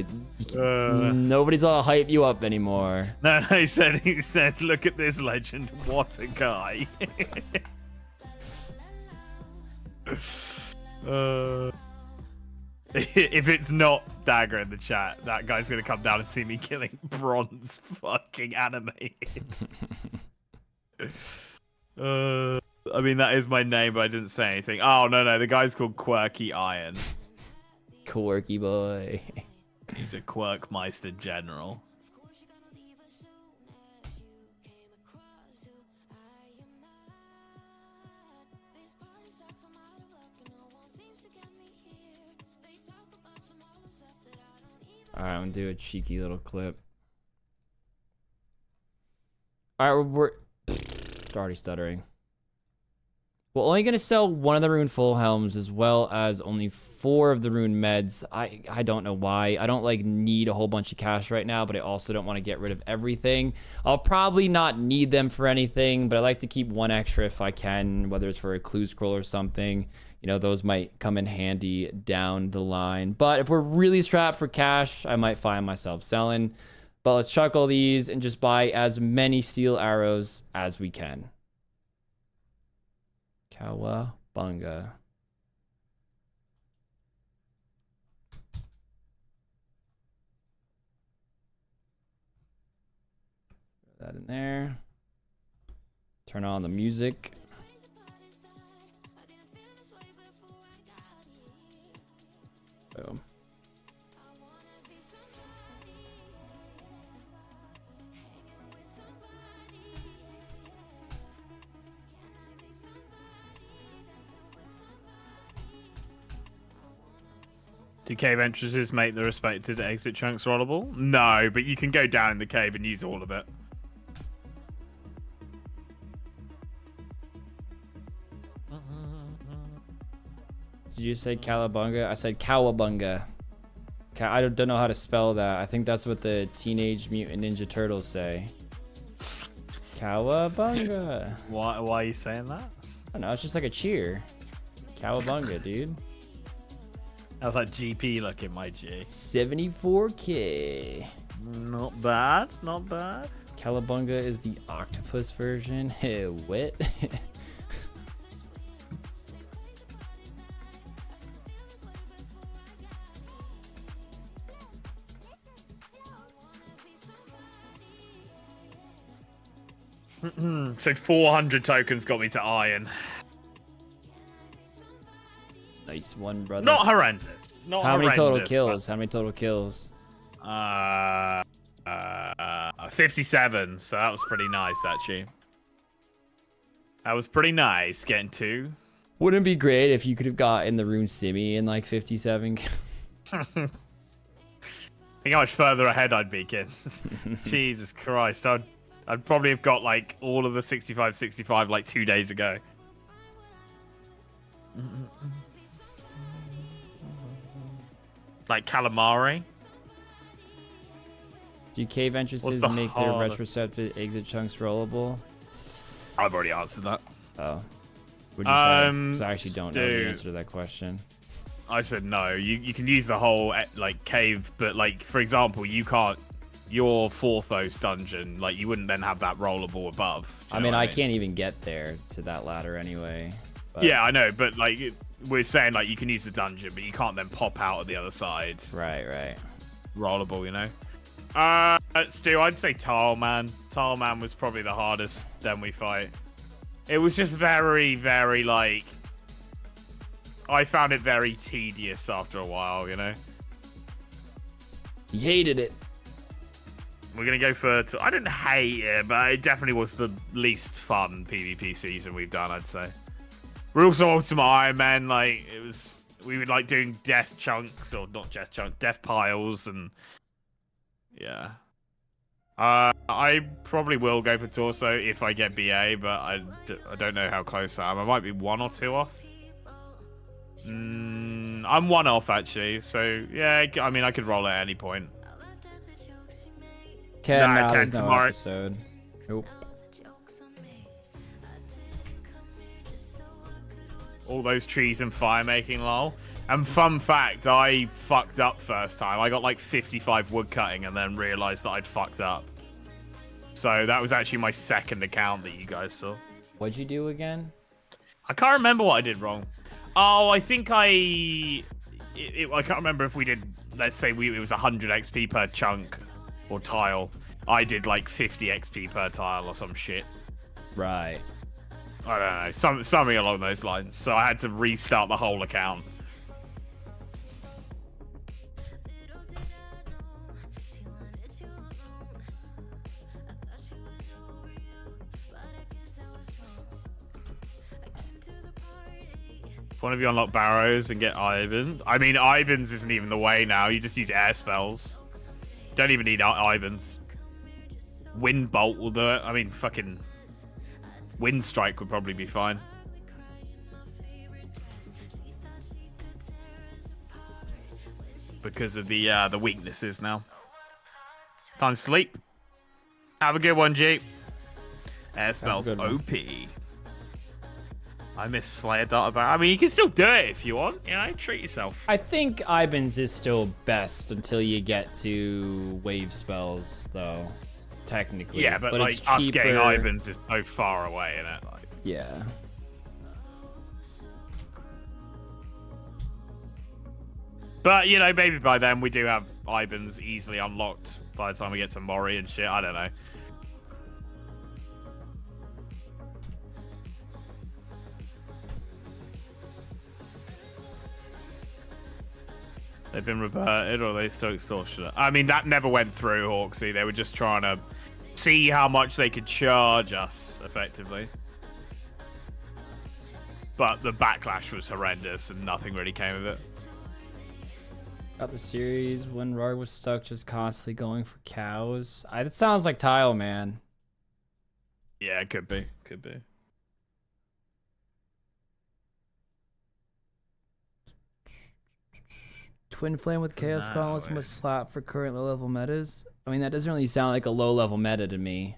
Nobody's gonna hype you up anymore. No, he said, "Look at this legend. What a guy." If it's not Dagger in the chat, that guy's gonna come down and see me killing bronze fucking animated. I mean, that is my name, but I didn't say anything. Oh, no, the guy's called Quirky Iron. Quirky boy. He's a Quirkmeister general. Alright, I'm gonna do a cheeky little clip. Alright, we're already stuttering. We're only gonna sell one of the rune full helms as well as only 4 of the rune meds. I don't know why. I don't like need a whole bunch of cash right now, but I also don't want to get rid of everything. I'll probably not need them for anything, but I like to keep 1 extra if I can, whether it's for a clue scroll or something. You know, those might come in handy down the line. But if we're really strapped for cash, I might find myself selling. But let's chuck all these and just buy as many steel arrows as we can. Cowabunga. Put that in there. Turn on the music. Boom. Do cave entrances make the respected exit chunks rollable? No, but you can go down in the cave and use all of it. Did you say Cowabunga? I said Cowabunga. I don't know how to spell that. I think that's what the Teenage Mutant Ninja Turtles say. Cowabunga. Why are you saying that? I don't know. It's just like a cheer. Cowabunga, dude. How's that GP looking, my G? 74K. Not bad, not bad. Cowabunga is the octopus version. What? So 400 tokens got me to iron. Nice one, brother. Not horrendous. Not How many total horrendous, kills? How many total kills? 57. So that was pretty nice, actually. That was pretty nice getting 2. Wouldn't it be great if you could have got in the rune Simi in like 57? Think how much further ahead I'd be, kids. Jesus Christ. I'd probably have got like all of the 65 like 2 days ago. Like calamari. Do cave entrances make their retrospective exit chunks rollable? I've already answered that. Oh. Would you say? 'Cause I actually don't know the answer to that question. I said no. You can use the whole like cave, but like for example, you can't. Your Forthos dungeon, like you wouldn't then have that rollable above. I mean, I can't even get there to that ladder anyway. But... Yeah, I know, but like we're saying, like you can use the dungeon, but you can't then pop out at the other side. Right. Rollable, you know. Stu, I'd say Tileman. Tileman was probably the hardest then we fight. It was just very, very like. I found it very tedious after a while, you know. You hated it. We're gonna go for. I didn't hate it, but it definitely was the least fun PvP season we've done. I'd say. We're also on some Iron Man. Like it was, we were like doing death chunks or not death chunks, death piles, and yeah. I probably will go for torso if I get BA, but I don't know how close I am. I might be 1 or 2 off. I'm 1 off actually, so yeah. I mean, I could roll at any point. Ken, Nah, nah, Ken, there's no tomorrow. episode. Nope. All those trees and fire making, lol. And fun fact, I fucked up first time. I got like 55 wood cutting and then realized that I'd fucked up. So that was actually my second account that you guys saw. What'd you do again? I can't remember what I did wrong. Oh, I think I can't remember if we did, let's say it was 100 XP per chunk or tile. I did like 50 XP per tile or some shit. Right. I don't know, something along those lines. So I had to restart the whole account. If one of you unlock Barrows and get Ibans. I mean, Ibans isn't even the way now. You just use air spells. Don't even need Ibans. Wind Bolt will do it. I mean, fucking Wind Strike would probably be fine. Because of the weaknesses now. Time to sleep. Have a good one, G. Air spells OP. I miss Slayer Dart about. I mean, you can still do it if you want. You know, treat yourself. I think Ibans is still best until you get to wave spells, though. Technically. Yeah, but like it's us cheaper. getting Ibans is so far away, innit? Like. Yeah. But you know, maybe by then we do have Ibans easily unlocked by the time we get to Mori and shit. I don't know. They've been reverted, or are they still extortionate? I mean, that never went through, Hawksy. They were just trying to see how much they could charge us, effectively. But the backlash was horrendous, and nothing really came of it. Got the series when Rarg was stuck just constantly going for cows. It sounds like Tile, man. Yeah, it could be. Could be. Twin Flame with Chaos Columns must slap for current low-level metas. I mean, that doesn't really sound like a low-level meta to me.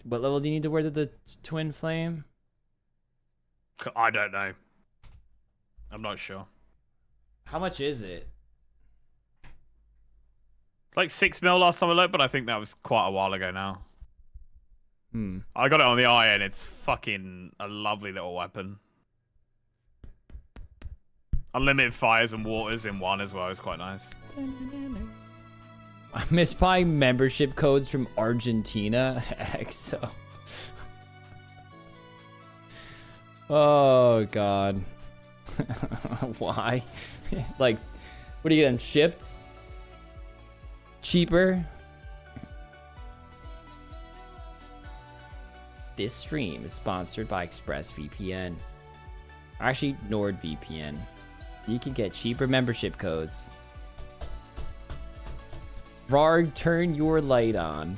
What level do you need to wear the Twin Flame? I don't know. I'm not sure. How much is it? Like 6 mil last time I looked, but I think that was quite a while ago now. I got it on the iron. It's fucking a lovely little weapon. Unlimited fires and waters in one as well is quite nice. I miss buying membership codes from Argentina. EXO. Oh, God. Why? Like, what are you getting shipped? Cheaper? This stream is sponsored by ExpressVPN. Actually, NordVPN. You can get cheaper membership codes. Rarg, turn your light on.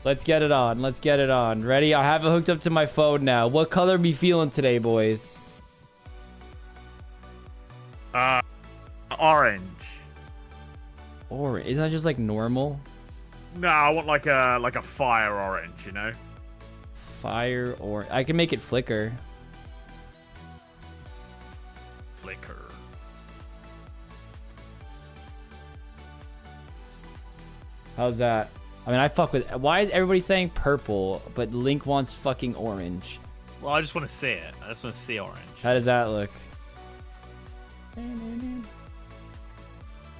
Let's get it on. Let's get it on. Ready? I have it hooked up to my phone now. What color be feeling today, boys? Orange. Orange. Isn't that just like normal? No, I want like a fire orange, you know? Fire or I can make it flicker. Flicker. How's that? I mean, I fuck with. Why is everybody saying purple, but Link wants fucking orange? Well, I just want to see it. I just want to see orange. How does that look?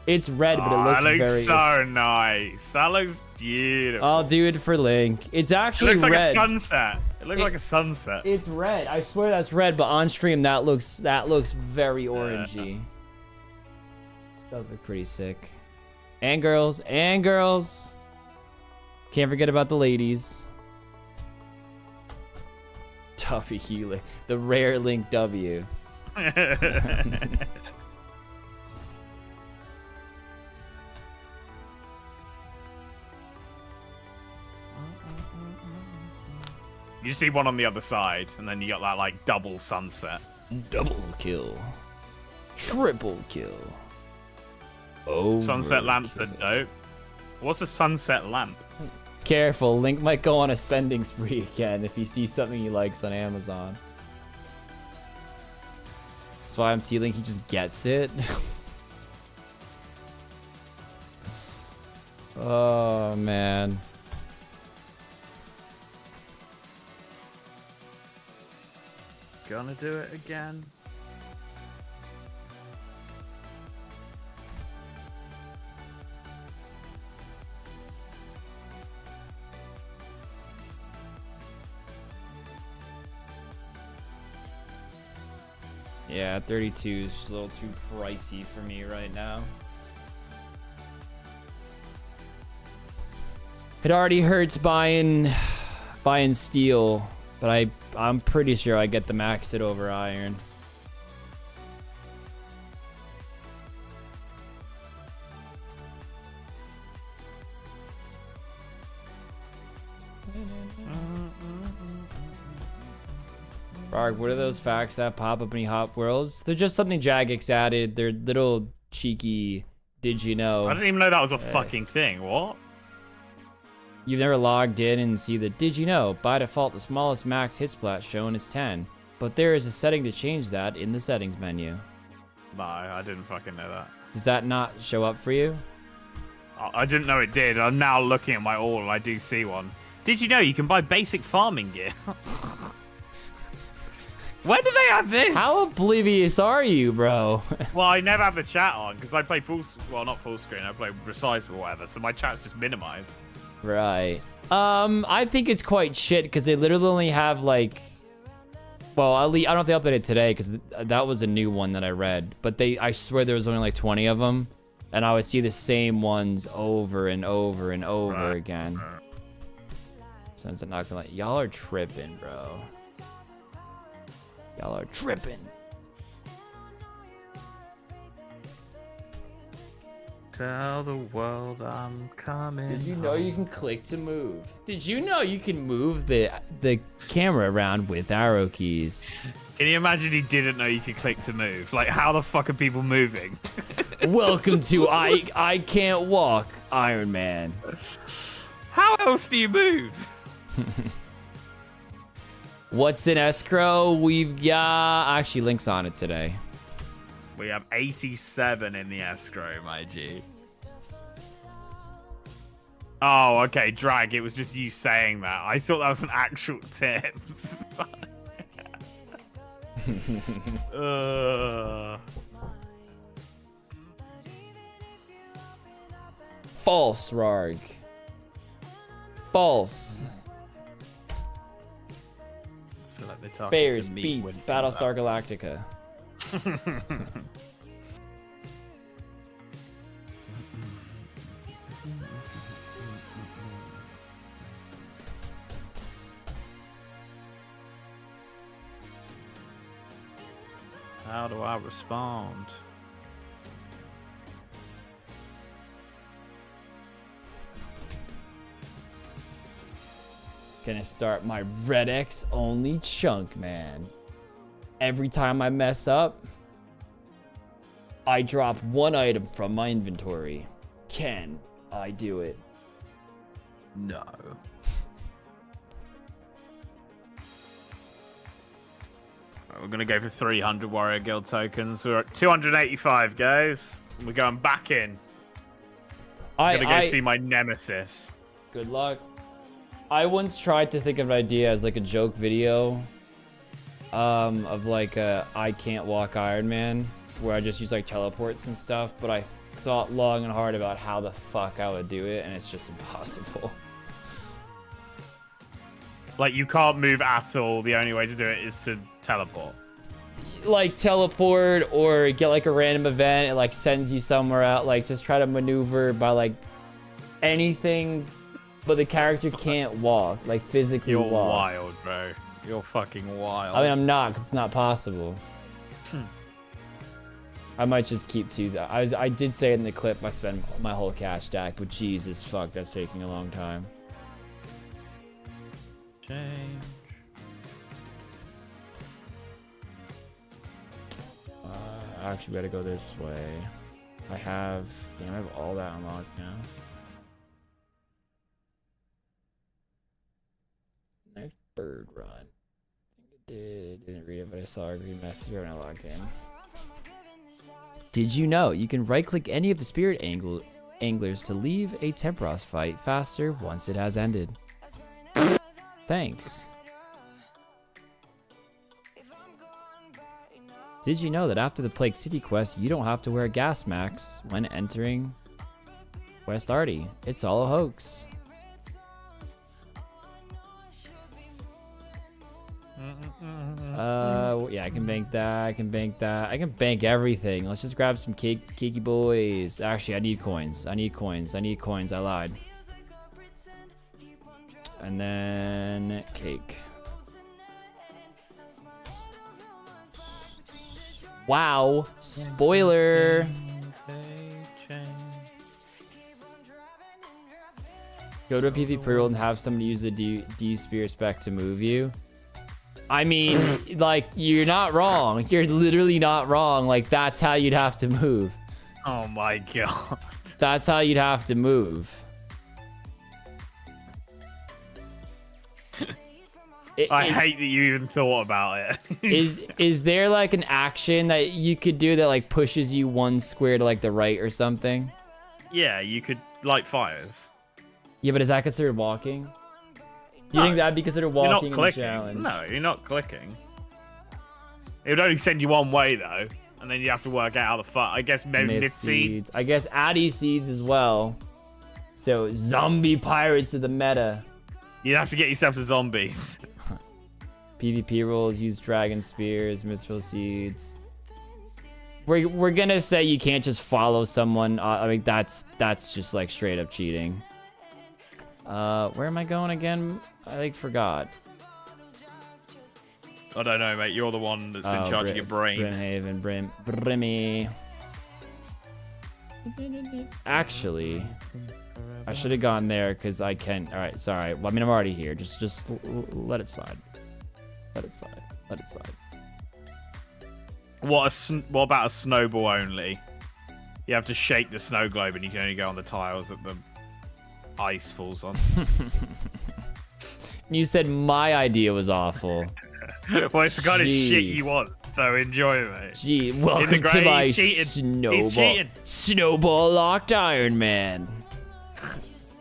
It's red, but it looks that looks very. so nice. That looks beautiful. I'll do it for Link. It's actually it looks like red. a sunset. It looks like a sunset. It's red. I swear that's red, but on stream that looks very orangey. Does look pretty sick. And girls, and girls. Can't forget about the ladies. W Healer, the rare Link W. You see one on the other side, and then you got that like double sunset. Double kill. Triple kill. Sunset lamps are dope. What's a sunset lamp? Careful, Link might go on a spending spree again if he sees something he likes on Amazon. That's why I'm feeling he just gets it. Oh, man. Gonna do it again. Yeah, 32 is a little too pricey for me right now. It already hurts buying steel, but I'm pretty sure I get the max it over iron. Bark, what are those facts that pop up in any Hop Worlds? They're just something Jagex added. They're little cheeky. Did you know? I didn't even know that was a fucking thing. What? You've never logged in and see the did you know? By default, the smallest max hit splat shown is 10. But there is a setting to change that in the settings menu. No, I didn't fucking know that. Does that not show up for you? I didn't know it did. I'm now looking at my all and I do see one. Did you know you can buy basic farming gear? When do they have this? How oblivious are you, bro? Well, I never have the chat on because I play not full screen. I play resize or whatever, so my chat's just minimized. Right. I think it's quite shit because they literally only have like, well, I don't know if they updated today because that was a new one that I read, but I swear there was only like 20 of them, and I would see the same ones over and over and over again. So it's not gonna let y'all are tripping, bro. Y'all are tripping. Tell the world I'm coming. Did you know you can click to move? Did you know you can move the camera around with arrow keys? Can you imagine he didn't know you could click to move? Like, how the fuck are people moving? Welcome to I Can't Walk, Iron Man. How else do you move? What's in escrow? We've got actually links on it today. We have 87 in the escrow, my G. Oh, okay, Drag. It was just you saying that. I thought that was an actual tip. False, Rarg. False. Like Bears beats Battlestar Galactica. How do I respond? Gonna start my Red X only chunk, man. Every time I mess up, I drop one item from my inventory. Can I do it? No. We're gonna go for 300 Warrior Guild tokens. We're at 285, guys. We're going back in. I'm gonna go see my nemesis. Good luck. I once tried to think of an idea as like a joke video of like a I Can't Walk Iron Man, where I just use like teleports and stuff, but I thought long and hard about how the fuck I would do it, and it's just impossible. Like, you can't move at all. The only way to do it is to teleport. Like teleport or get like a random event, it like sends you somewhere out. Like just try to maneuver by like anything, but the character can't walk, like physically walk. You're wild, bro. You're fucking wild. I mean, I'm not, because it's not possible. I might just keep to that. I did say in the clip I spent my whole cash stack, but Jesus fuck, that's taking a long time. Change. I actually better go this way. I have... Damn, I have all that unlocked now. Next bird run. Didn't read it, but I saw a green message when I logged in. Did you know you can right-click any of the spirit anglers to leave a Tempros fight faster once it has ended? Thanks. Did you know that after the Plague City quest, you don't have to wear gas masks when entering West Arty? It's all a hoax. Yeah, I can bank that. I can bank that. I can bank everything. Let's just grab some Kiki boys. Actually, I need coins. I need coins. I need coins. I lied. And then cake. Wow. Spoiler. Go to a PvP world and have somebody use a D spear spec to move you. I mean, like, you're not wrong. You're literally not wrong. Like, that's how you'd have to move. Oh my god. That's how you'd have to move. I hate that you even thought about it. Is there like an action that you could do that like pushes you one square to like the right or something? Yeah, you could light fires. Yeah, but is that considered walking? Do you think that'd be considered walking? You're not clicking. Challenge? No, you're not clicking. It would only send you one way though, and then you have to work out how the fuck. I guess maybe mid seeds. I guess Addy seeds as well. So zombie pirates to the meta. You'd have to get yourself to zombies. PvP rules, use dragon spears, mithril seeds. We're gonna say you can't just follow someone. I mean that's just like straight up cheating. Where am I going again? I like forgot. I don't know, mate. You're the one that's in charge of your brain. Brimhaven, Brimmy. Actually, I should have gone there because I can. All right, sorry. Well, I mean, I'm already here. Just let it slide. Let it slide. Let it slide. What about a snowball only? You have to shake the snow globe, and you can only go on the tiles that the ice falls on. You said my idea was awful. Well, it's the kind of shit you want, so enjoy, mate. Gee, welcome to my snowball locked Iron Man.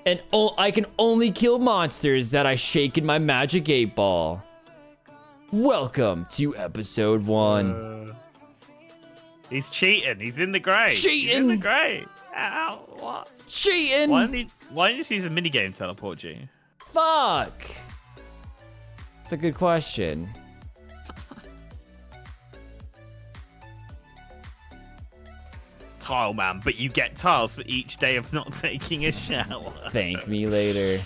And I can only kill monsters that I shake in my magic 8-ball. Welcome to episode 1. He's cheating. He's in the grave. Cheating. He's in the grave. Ow, what? Cheating. Why don't you just use a minigame teleport you? Fuck. It's a good question. Tile man, but you get tiles for each day of not taking a shower. Thank me later.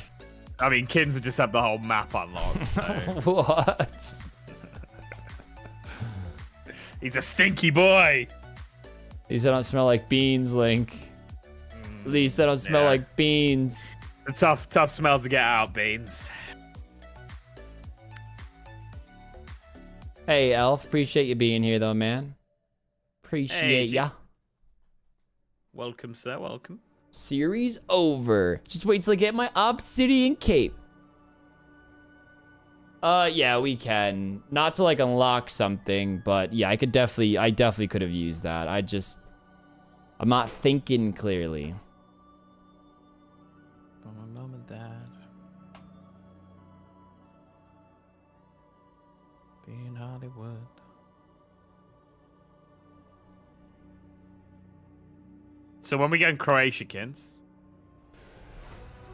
I mean, Kins would just have the whole map unlocked. So. What? He's a stinky boy. At least I don't smell like beans, Link. At least I don't smell like beans. It's a tough smell to get out, Beans. Hey, Elf. Appreciate you being here, though, man. Appreciate ya. Welcome, sir. Welcome. Series over. Just wait till I get my obsidian cape. Yeah, we can. Not to like unlock something, but yeah, I definitely could have used that. I'm not thinking clearly. For my mom and dad. Be in Hollywood. So when we go in Croatia, Kins?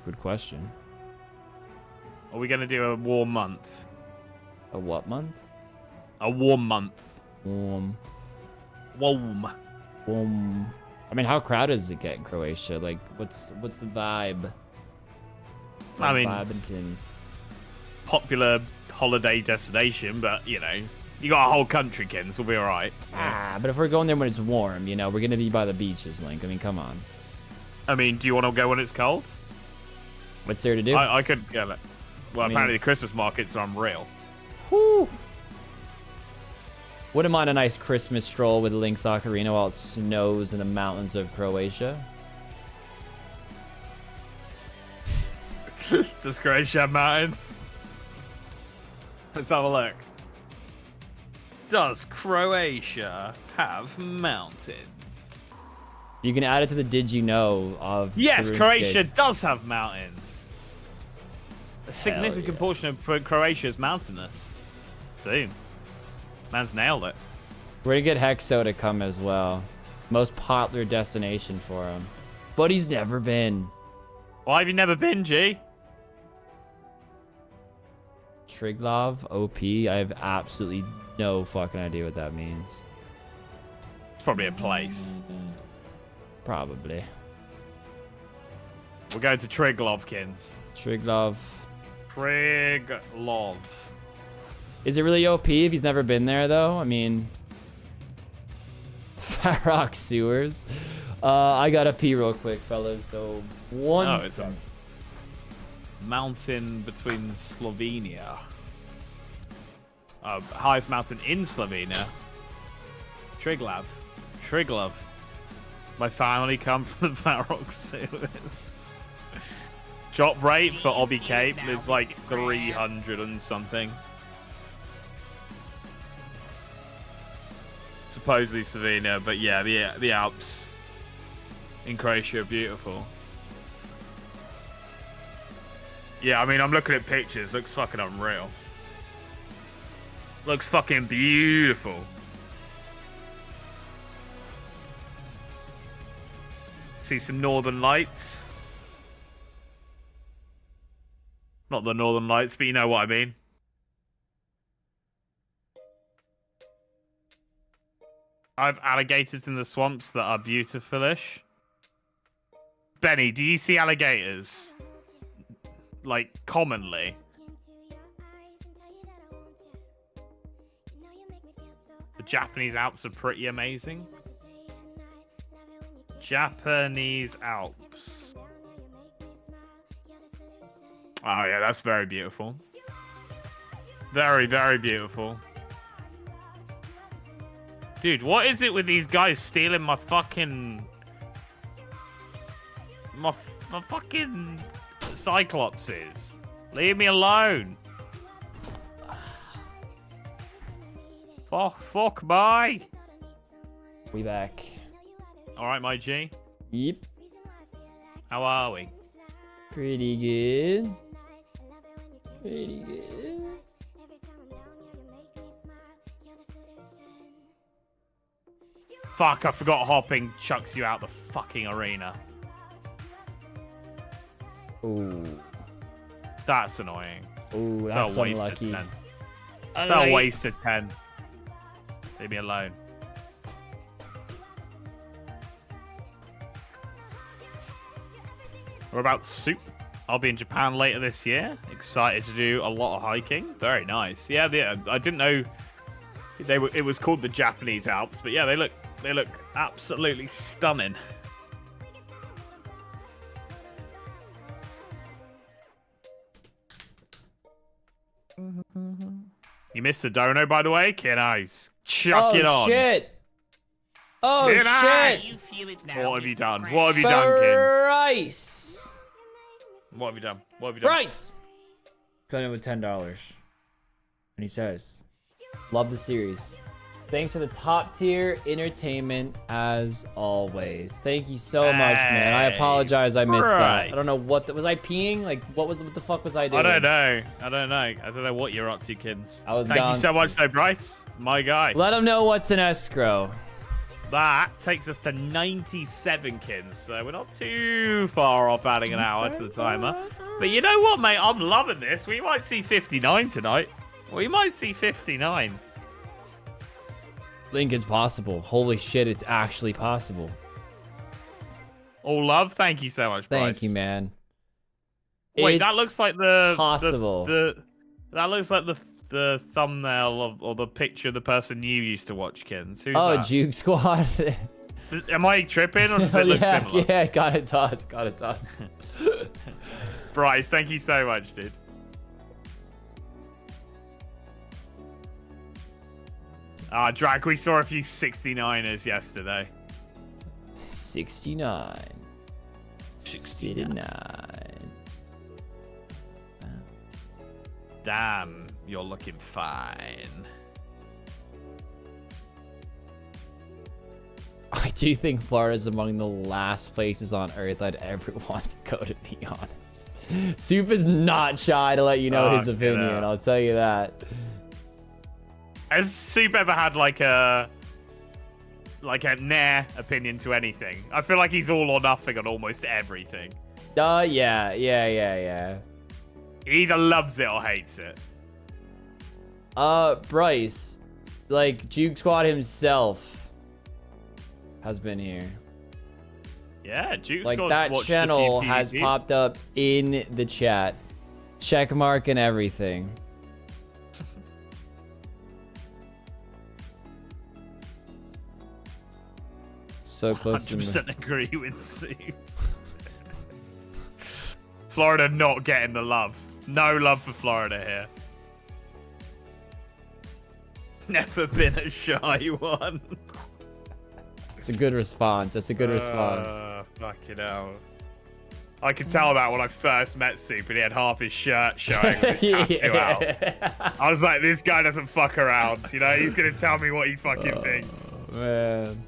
Good question. Are we going to do a warm month? A what month? A warm month. Warm. I mean, how crowded does it get in Croatia? Like, what's the vibe? I mean, Badminton. Popular holiday destination, but you know, you got a whole country, Kins. We'll be all right. But if we're going there when it's warm, you know, we're gonna be by the beaches, Link. I mean, come on. I mean, do you want to go when it's cold? What's there to do? I could get it. Well, apparently the Christmas markets are unreal. Whew. Wouldn't mind a nice Christmas stroll with Link's Ocarina while it snows in the mountains of Croatia. Does Croatia have mountains? Let's have a look. Does Croatia have mountains? You can add it to the Did You Know of Yes, RuneScape. Croatia does have mountains. A significant yeah. portion of Croatia is mountainous. Boom. Man's nailed it. We're gonna get Hexo to come as well. Most popular destination for him. But he's never been. Why have you never been, G? Triglav, OP. I have absolutely no fucking idea what that means. It's probably a place. Probably. We're going to Triglovkins. Triglav. Triglov. Is it really OP if he's never been there, though? I mean... Farrock Sewers. I gotta pee real quick, fellas, so... It's a mountain between Slovenia. Highest mountain in Slovenia. Triglav. My family come from the Farrock Sewers. Drop rate for Obby Cape is like 300 and something. Supposedly Slovenia, but yeah, the Alps in Croatia are beautiful. Yeah, I mean, I'm looking at pictures. Looks fucking unreal. Looks fucking beautiful. See some northern lights. Not the northern lights, but you know what I mean. I have alligators in the swamps that are beautiful-ish. Benny, do you see alligators? Like, commonly? The Japanese Alps are pretty amazing. Japanese Alps. Oh yeah, that's very beautiful. Very, very beautiful. Dude, what is it with these guys stealing my fucking... My fucking Cyclopses? Leave me alone. Fuck, bye. We back. Alright, my G. Yep. How are we? Pretty good. Pretty good. Fuck, I forgot hopping chucks you out the fucking arena. Ooh. That's annoying. Ooh, It's that's a wasted unlucky. 10. It's a wasted 10. Leave me alone. We're about soup. I'll be in Japan later this year. Excited to do a lot of hiking. Very nice. Yeah, I didn't know it was called the Japanese Alps, but yeah, they look absolutely stunning. You missed a dono, by the way. Kiddos, chuck it on. Oh shit! Oh Kiddo! shit! You feel it now. What have you Mr. done? Krabs. What have you done, kids? Bryce! What have you done? What have you done? Bryce! Got him with $10. And he says, love the series. Thanks for the top tier entertainment as always. Thank you so much, man. I apologize I missed that. I don't know what was I peeing? Like what the fuck was I doing? I don't know. I don't know what you're up to, kids. I was Thank gone. you so much, though, Bryce. My guy. Let him know what's in escrow. That takes us to 97 kids, so we're not too far off adding an hour to the timer. But you know what, mate? I'm loving this. We might see 59 tonight. We might see 59. Lincoln's possible. Holy shit, it's actually possible. All love. Thank you so much, Bryce. Thank you, man. Wait, It's that looks like the possible. That looks like the thumbnail of or the picture of the person you used to watch, Kins. Who's Oh, that? Juke Squad. Am I tripping or does it look similar? Yeah, got it does. Got it does. Bryce, thank you so much, dude. Drag, we saw a few 69ers yesterday. 69. 69. Damn, you're looking fine. I do think Florida is among the last places on Earth I'd ever want to go, to be honest. Soup is not shy to let you know his opinion, I'll tell you that. Has Soup ever had like a nah opinion to anything? I feel like he's all or nothing on almost everything. Yeah. He either loves it or hates it. Bryce, like Juke Squad himself has been here. Yeah, Juke like Squad that channel has PvP. popped up in the chat. Check mark and everything. So close to 100% agree with Soup. Florida not getting the love. No love for Florida here. Never been a shy one. It's a good response. That's a good response. Fucking hell. I could tell that when I first met Soup and he had half his shirt showing with his tattoo out. I was like, this guy doesn't fuck around. You know, he's going to tell me what he fucking thinks. Man.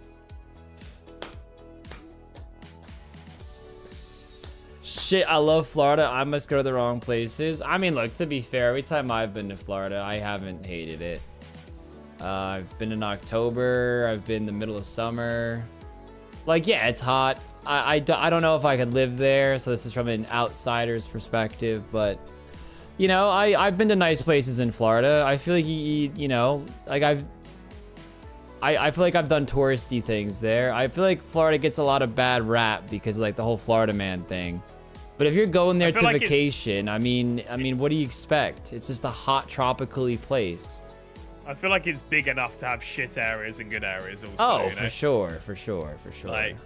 Shit, I love Florida. I must go to the wrong places. I mean, look, to be fair, every time I've been to Florida, I haven't hated it. I've been in October. I've been in the middle of summer. Like, yeah, it's hot. I don't know if I could live there, so this is from an outsider's perspective, but, you know, I've been to nice places in Florida. I feel like, you know, like I feel like I've done touristy things there. I feel like Florida gets a lot of bad rap because of, like, the whole Florida man thing. But if you're going there to like vacation, I mean, what do you expect? It's just a hot, tropically place. I feel like it's big enough to have shit areas and good areas also. Oh, you know? for sure. Like,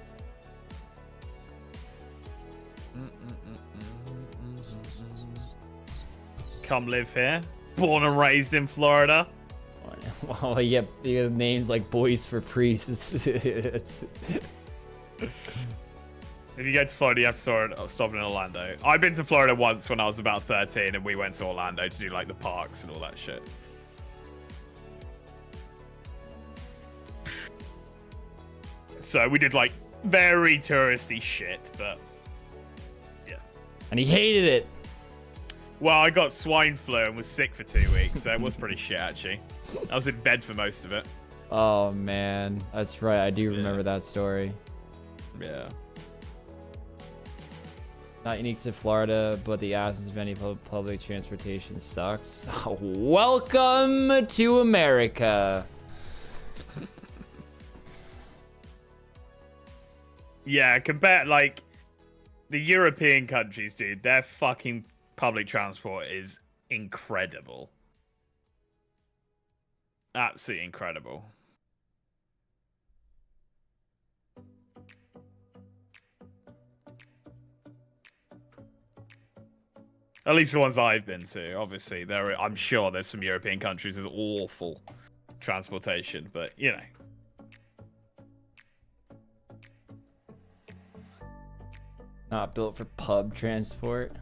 come live here. Born and raised in Florida. Well, yeah, names like Boys for Priests. It's... If you go to Florida, you have to stop in Orlando. I've been to Florida once when I was about 13, and we went to Orlando to do like the parks and all that shit. So we did like very touristy shit, but yeah. And he hated it. Well, I got swine flu and was sick for 2 weeks, so it was pretty shit actually. I was in bed for most of it. Oh man, that's right. I do remember that story. Yeah. Not unique to Florida, but the absence of any public transportation sucks. Welcome to America. Yeah, compare like the European countries, dude. Their fucking public transport is incredible. Absolutely incredible. At least the ones I've been to. Obviously, I'm sure there's some European countries with awful transportation, but you know. Not built for pub transport.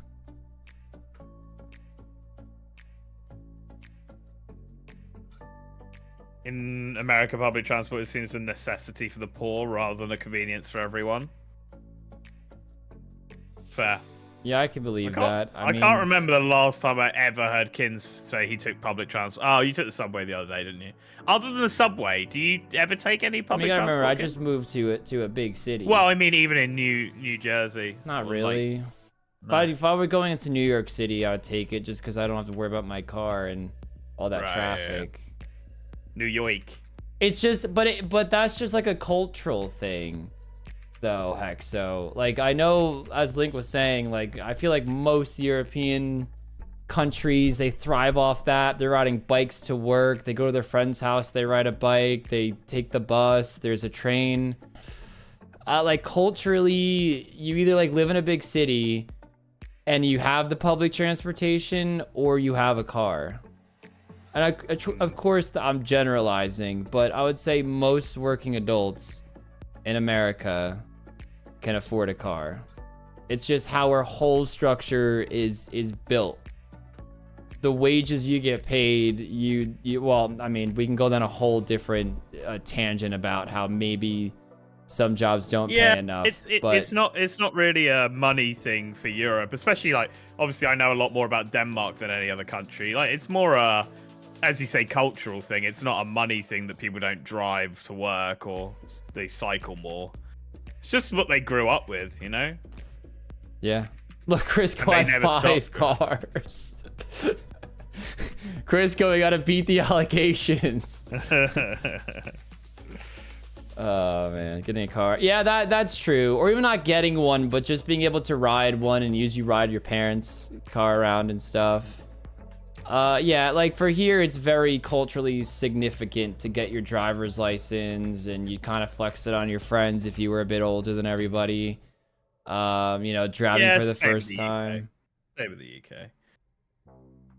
In America, public transport is seen as a necessity for the poor rather than a convenience for everyone. Fair. Yeah, I can believe that. I can't remember the last time I ever heard Kins say he took public transport. Oh, you took the subway the other day, didn't you? Other than the subway, do you ever take any public transport? Remember, I just moved to a big city. Well, I mean, even in New Jersey. Not really. If I were going into New York City, I would take it just because I don't have to worry about my car and all that traffic. Yeah. New York. It's just, but that's just like a cultural thing, though, Hexo. Like, I know, as Link was saying, like, I feel like most European countries, they thrive off that. They're riding bikes to work. They go to their friend's house. They ride a bike. They take the bus. There's a train. Like, culturally, you either, like, live in a big city and you have the public transportation or you have a car. and of course I'm generalizing, but I would say most working adults in America can afford a car. It's just how our whole structure is built. The wages you get paid, well, I mean, we can go down a whole different tangent about how maybe some jobs don't pay enough. But it's not really a money thing for Europe, especially like obviously I know a lot more about Denmark than any other country. Like it's more a, as you say, cultural thing. It's not a money thing that people don't drive to work or they cycle more. It's just what they grew up with, you know? Yeah. Look, Chris got 5 cars. Chris going gotta beat the allegations. Oh man, getting a car. Yeah, that's true. Or even not getting one, but just being able to ride one and use you ride your parents' car around and stuff. Yeah, like for here, it's very culturally significant to get your driver's license, and you kind of flex it on your friends if you were a bit older than everybody. You know, driving for the first time. Same with the UK.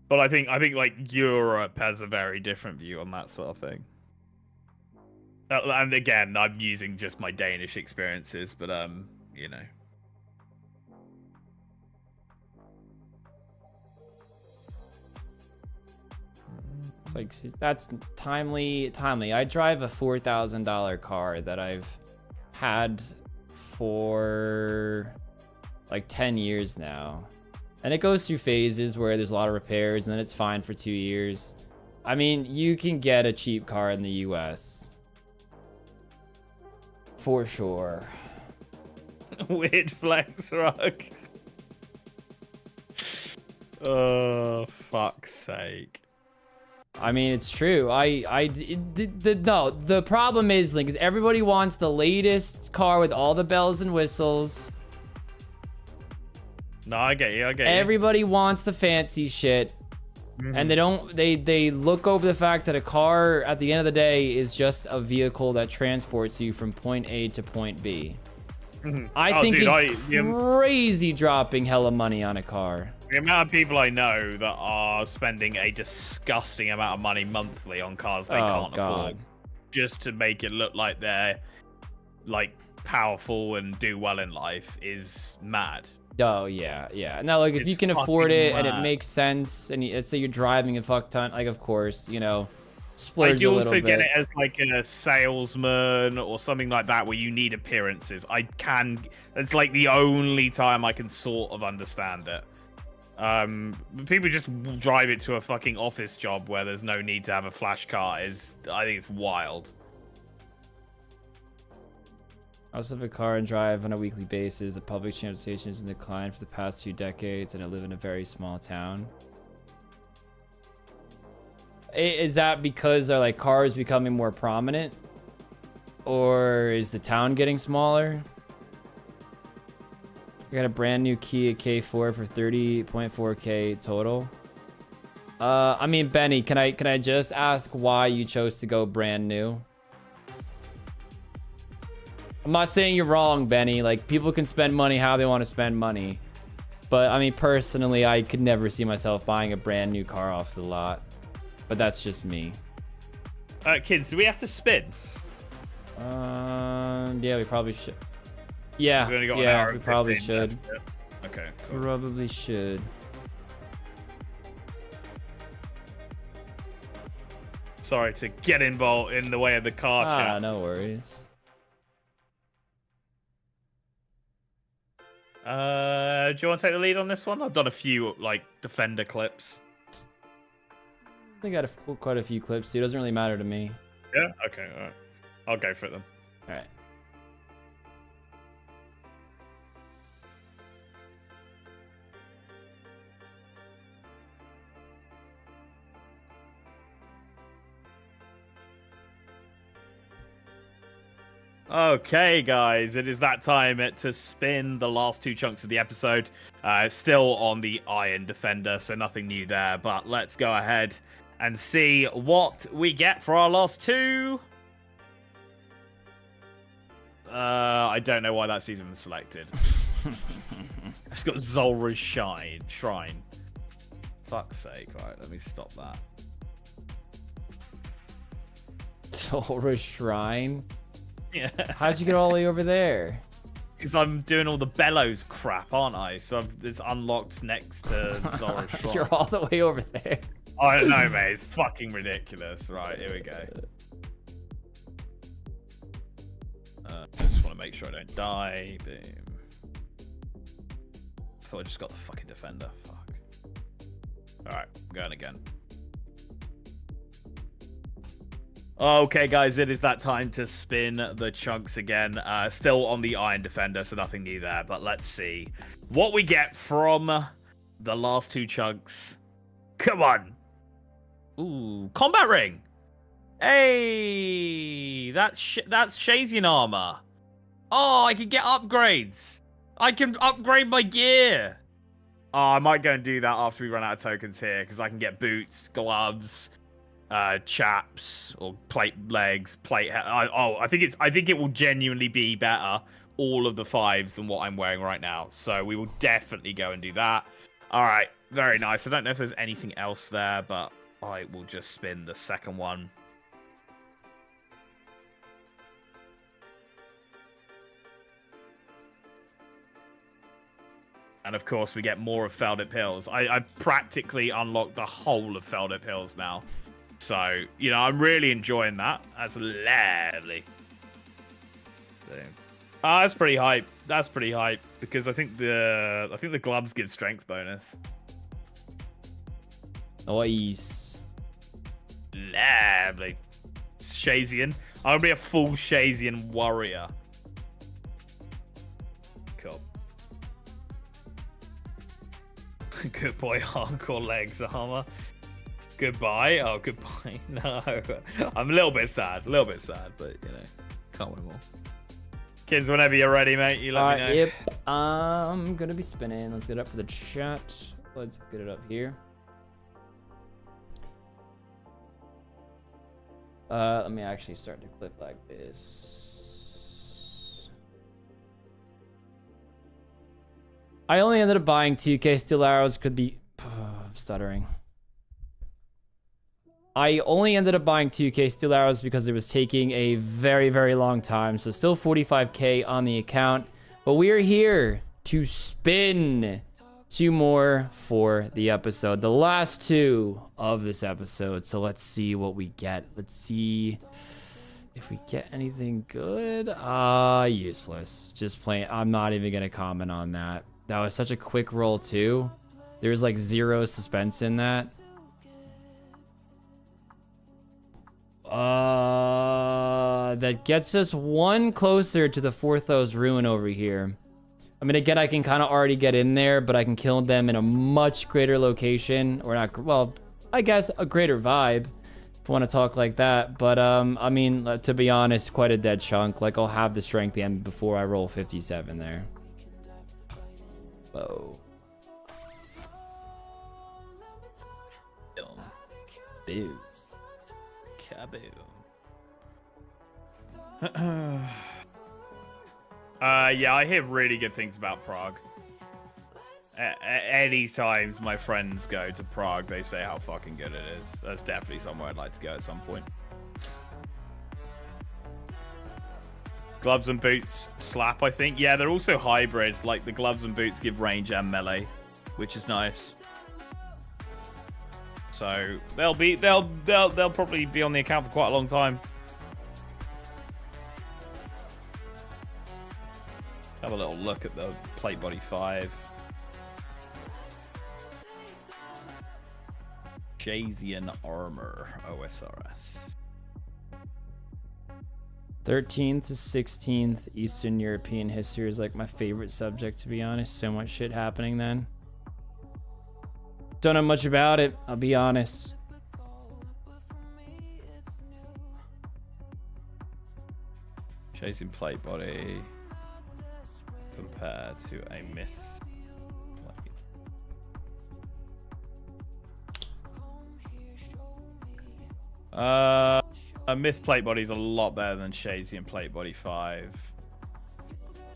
But I think like Europe has a very different view on that sort of thing. And again, I'm using just my Danish experiences, but you know. It's like that's timely. I drive a $4,000 car that I've had for like 10 years now. And it goes through phases where there's a lot of repairs and then it's fine for 2 years. I mean, you can get a cheap car in the US. For sure. Weird flex, Rock. Oh, fuck's sake. I mean, it's true. The problem is, like, everybody wants the latest car with all the bells and whistles. No, I get you. Everybody wants the fancy shit. Mm-hmm. And they look over the fact that a car at the end of the day is just a vehicle that transports you from point A to point B. Mm-hmm. I think it's crazy dropping hella money on a car. The amount of people I know that are spending a disgusting amount of money monthly on cars they can't afford just to make it look like they're like powerful and do well in life is mad. Oh yeah. Now, like, if you can afford it and it makes sense, and let's say you're driving a fuck ton, like, of course, you know, splurge a little bit. I do also get it as like a salesman or something like that, where you need appearances. It's like the only time I can sort of understand it. People just drive it to a fucking office job where there's no need to have a flash car. I think it's wild. I also have a car and drive on a weekly basis. The public transportation has declined for the past 2 decades, and I live in a very small town. Is that because are like cars becoming more prominent, or is the town getting smaller? I got a brand new Kia K4 for 30.4K total. I mean, Benny, can I just ask why you chose to go brand new? I'm not saying you're wrong, Benny. Like, people can spend money how they want to spend money. But, I mean, personally, I could never see myself buying a brand new car off the lot. But that's just me. Kids, do we have to spin? Yeah, we probably should. Yeah, we probably should. Okay, cool. Probably should. Sorry to get involved in the way of the car chat. No worries. Do you want to take the lead on this one? I've done a few like Defender clips. I think I got quite a few clips. It doesn't really matter to me. Yeah. Okay. All right. I'll go for it then. All right. Okay, guys, it is that time to spin the last 2 chunks of the episode. Still on the Iron Defender, so nothing new there. But let's go ahead and see what we get for our last 2. I don't know why that's even selected. It's got Zulra's Shrine. Fuck's sake. Right, let me stop that. Zora Shrine? Yeah. How'd you get all the way over there? Because I'm doing all the bellows crap, aren't I? So it's unlocked next to Zora Shrine. You're all the way over there. I don't know, mate. It's fucking ridiculous. Right, here we go. I just want to make sure I don't die. Boom. I thought I just got the fucking defender. Fuck. Alright, I'm going again. Okay, guys, it is that time to spin the chunks again. Still on the Iron Defender, so nothing new there. But let's see what we get from the last two chunks. Come on. Ooh, combat ring. Hey, that's Shazian armor. Oh, I can get upgrades. I can upgrade my gear. Oh, I might go and do that after we run out of tokens here, because I can get boots, gloves, chaps, or plate legs, plate. I think it will genuinely be better, all of the 5s, than what I'm wearing right now. So we will definitely go and do that. All right, very nice. I don't know if there's anything else there, but I will just spin the second one. And of course, we get more of Feldit Pills. I practically unlocked the whole of Feldit Pills now. So, you know, I'm really enjoying that. That's lovely. That's pretty hype. That's pretty hype. Because I think the gloves give strength bonus. Nice. Lovely. Shazian. I'm gonna be a full Shazian warrior. Cool. Good boy, hardcore legs armor. Goodbye. Oh, goodbye. No. I'm a little bit sad. A little bit sad, but, you know, can't win more. Kids, whenever you're ready, mate, you let me know. Yep. I'm going to be spinning. Let's get it up for the chat. Let's get it up here. Let me actually start to clip like this. I only ended up buying 2k steel arrows. Could be stuttering. I only ended up buying 2k steel arrows because it was taking a very, very long time. So still 45k on the account. But we are here to spin 2 more for the episode. The last 2 of this episode. So let's see what we get. Let's see if we get anything good. Useless. Just plain. I'm not even going to comment on that. That was such a quick roll too. There's like 0 suspense in that. That gets us 1 closer to the Forthos ruin over here. I mean, again, I can kind of already get in there, but I can kill them in a much greater location, or not. Well, I guess a greater vibe, if you want to talk like that. But I mean, to be honest, quite a dead chunk. Like, I'll have the strength end before I roll 57 there. Whoa. Boo. Kaboom. Yeah, I hear really good things about Prague. Any times my friends go to Prague, they say how fucking good it is. That's definitely somewhere I'd like to go at some point. Gloves and boots slap, I think. Yeah, they're also hybrid. Like, the gloves and boots give range and melee, which is nice. So they'll probably be on the account for quite a long time. Have a little look at the plate body 5. Shazian armor, OSRS. 13th to 16th Eastern European history is like my favorite subject, to be honest. So much shit happening then. Don't know much about it, I'll be honest. Chasing plate body compared to a myth plate. A myth plate body is a lot better than Shazian plate body 5.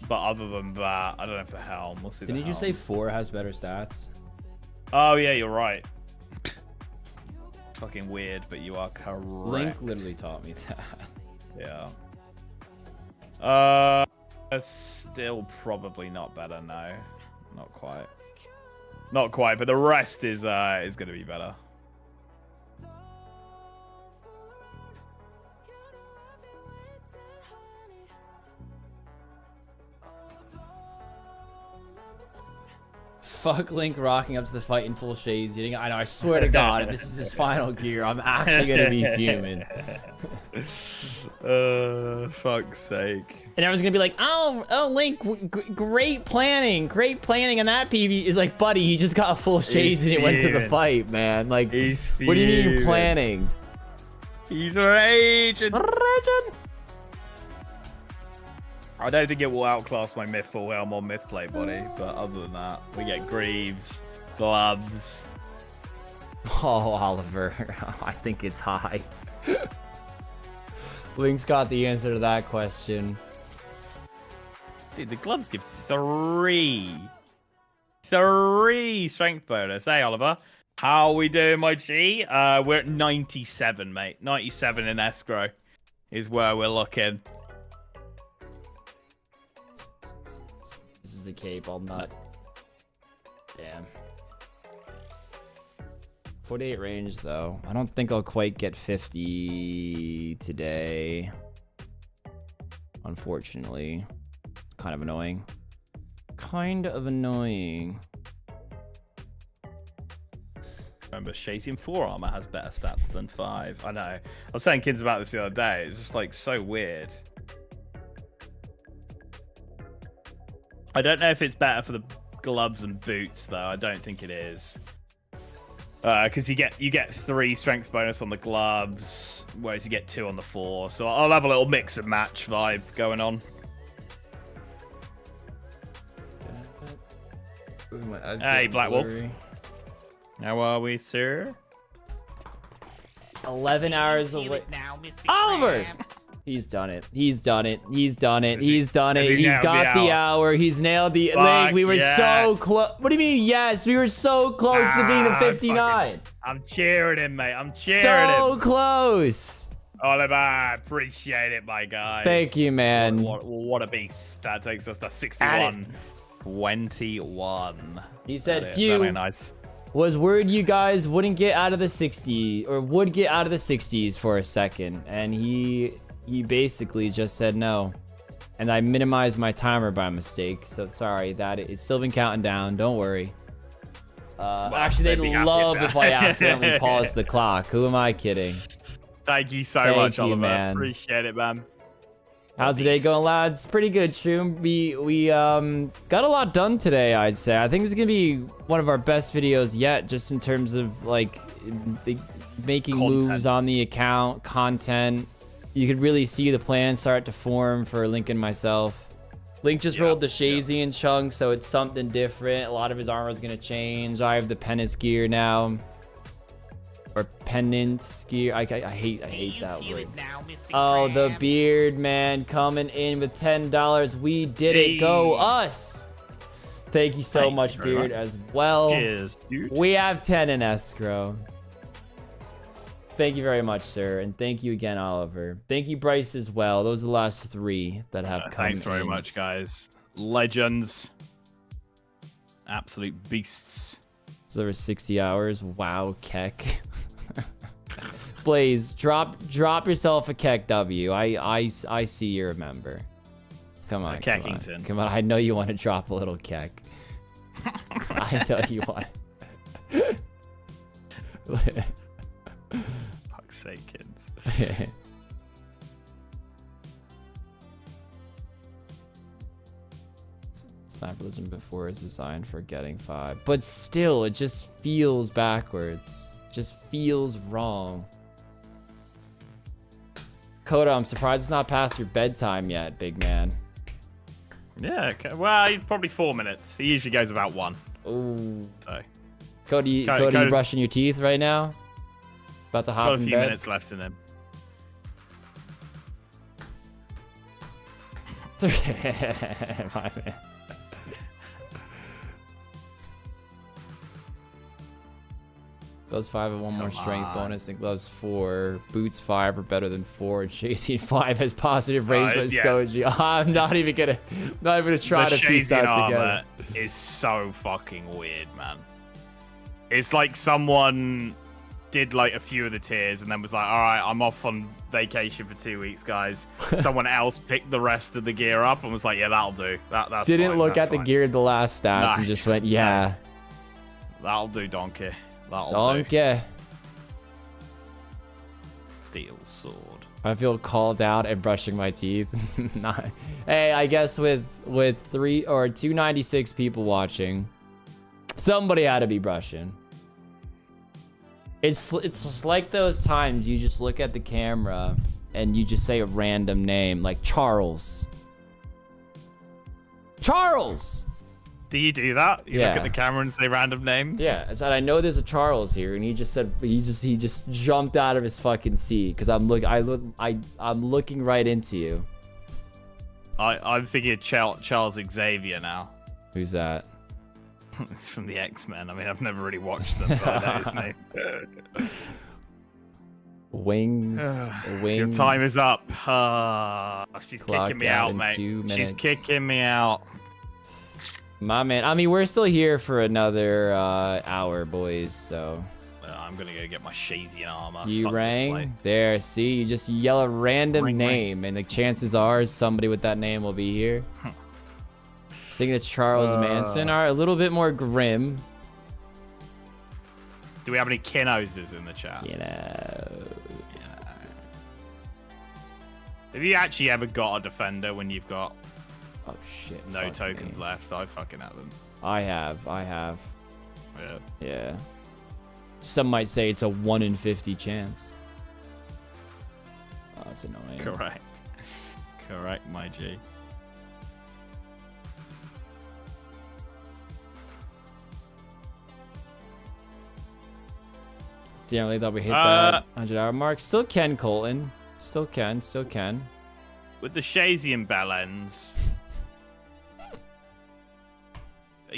But other than that, I don't know if the helm. We'll see. Didn't you just say 4 has better stats? Oh yeah, you're right. fucking weird, but you are correct. Link literally taught me that. Yeah. Still probably not better. No, not quite. Not quite, but the rest is gonna be better. Fuck Link rocking up to the fight in full shades. I know, I swear to God, if this is his final gear, I'm actually gonna be fuming. Fuck's sake. And everyone's gonna be like, oh, Link, great planning on that PV. Is like, buddy, he just got a full shades and he went to the fight, man. Like, what do you mean planning? He's raging. I don't think it will outclass my Mythful Helm or Mythplate body, but other than that, we get Greaves, gloves. Oh, Oliver, I think it's high. Link's got the answer to that question. Dude, the gloves give 3 strength bonus. Hey, Oliver. How are we doing, my G? We're at 97, mate. 97 in escrow is where we're looking. This is a cape, I'll nut. Damn. 48 range, though. I don't think I'll quite get 50 today. Unfortunately. Kind of annoying. Kind of annoying. Remember, Shazing 4 armor has better stats than 5. I know. I was telling kids about this the other day. It's just like so weird. I don't know if it's better for the gloves and boots though. I don't think it is. Because you get 3 strength bonus on the gloves, whereas you get 2 on the 4. So I'll have a little mix and match vibe going on. Hey, Black Wolf. How are we, sir? 11 hours away. Oliver! He's done it. He's done it. He's done it. He's done it. He's got the hour. He's nailed the Link. We were so close. What do you mean, yes? We were so close to being a 59. I'm cheering him, mate. I'm cheering him. So close. Oliver, appreciate it, my guy. Thank you, man. What a beast. That takes us to 61. 21. He said, "Phew." Nice. Was worried you guys wouldn't get out of the 60s or would get out of the 60s for a second, and he basically just said no. And I minimized my timer by mistake, so sorry. That is still been counting down. Don't worry. Well, actually, they'd love if I accidentally paused the clock. Who am I kidding? Thank you so much, Oliver. Man. Appreciate it, man. How's the day going, lads? Pretty good, Shroom. We got a lot done today, I'd say. I think it's gonna be one of our best videos yet, just in terms of like making moves on the account, content. You could really see the plan start to form for Link and myself. Link just rolled the Shazian chunk, so it's something different. A lot of his armor is gonna change. I have the Penance gear now. Or Penance gear. I hate that word. Oh, the beard, man, coming in with $10. We did it. Go us. Thank you so much, Beard, as well. Cheers, dude. We have 10 in escrow. Thank you very much, sir. And thank you again, Oliver. Thank you, Bryce, as well. Those are the last 3 that have come Thanks very much, guys. Legends. Absolute beasts. So there were 60 hours. Wow, Keck. Blaze, drop yourself a Keck W. I see you remember. Come on, Keckington. Come on. I know you want to drop a little Keck. I know you want. Fuck's sake, kids. Snipperlism before is designed for getting 5, but still, it just feels backwards. Just feels wrong. Coda, I'm surprised it's not past your bedtime yet, big man. Yeah, okay. Well, he's probably 4 minutes. He usually goes about 1. Ooh. So. Coda, you brushing your teeth right now? About to hop in bed? Got a few minutes left in him. My man. Gloves 5 have one more Come strength on. bonus than gloves 4. Boots 5 are better than 4. And chasing 5 has positive range but yeah. Skoji. I'm not even gonna try to piece the that Shazian together. armor is so fucking weird, man. It's like someone did like a few of the tiers and then was like, all right, I'm off on vacation for 2 weeks, guys. Someone else picked the rest of the gear up and was like, yeah, that'll do. That's Didn't fine, look that's at the fine. gear, the last stats, Nah. and just went, yeah. That'll do, donkey. That'll do. Donkey. Steel sword. I feel called out and brushing my teeth. Nah. Hey, I guess with 296 people watching, somebody had to be brushing. It's like those times you just look at the camera and you just say a random name like Charles. Charles. Do you do that? You Yeah. look at the camera and say random names? Yeah, I said I know there's a Charles here, and he just said he just jumped out of his fucking seat because I'm looking right into you. I'm thinking of Charles Xavier now. Who's that? It's from the X-Men. I mean, I've never really watched them, but I know his name. Wings. Your time is up. She's Clock kicking me out out, in mate. 2 She's minutes. kicking me out. My man. I mean, we're still here for another hour, boys. So I'm gonna go get my Shazian armor. you Fuck this rang place. there. See, you just yell a random Ring, ring. name, and the chances are somebody with that name will be here. Singing it's Charles Manson. All right, a little bit more grim. Do we have any Kinoses in the chat? You know. Have you actually ever got a defender when you've got Oh shit. no fuck tokens me. left? I fucking have them. I have. Yeah. Yeah. Some might say it's a 1 in 50 chance. Oh, that's annoying. Correct. Correct, my G. Damn, I thought we hit that 100-hour mark. Still can, Colton. Still can. With the Shazian bellends.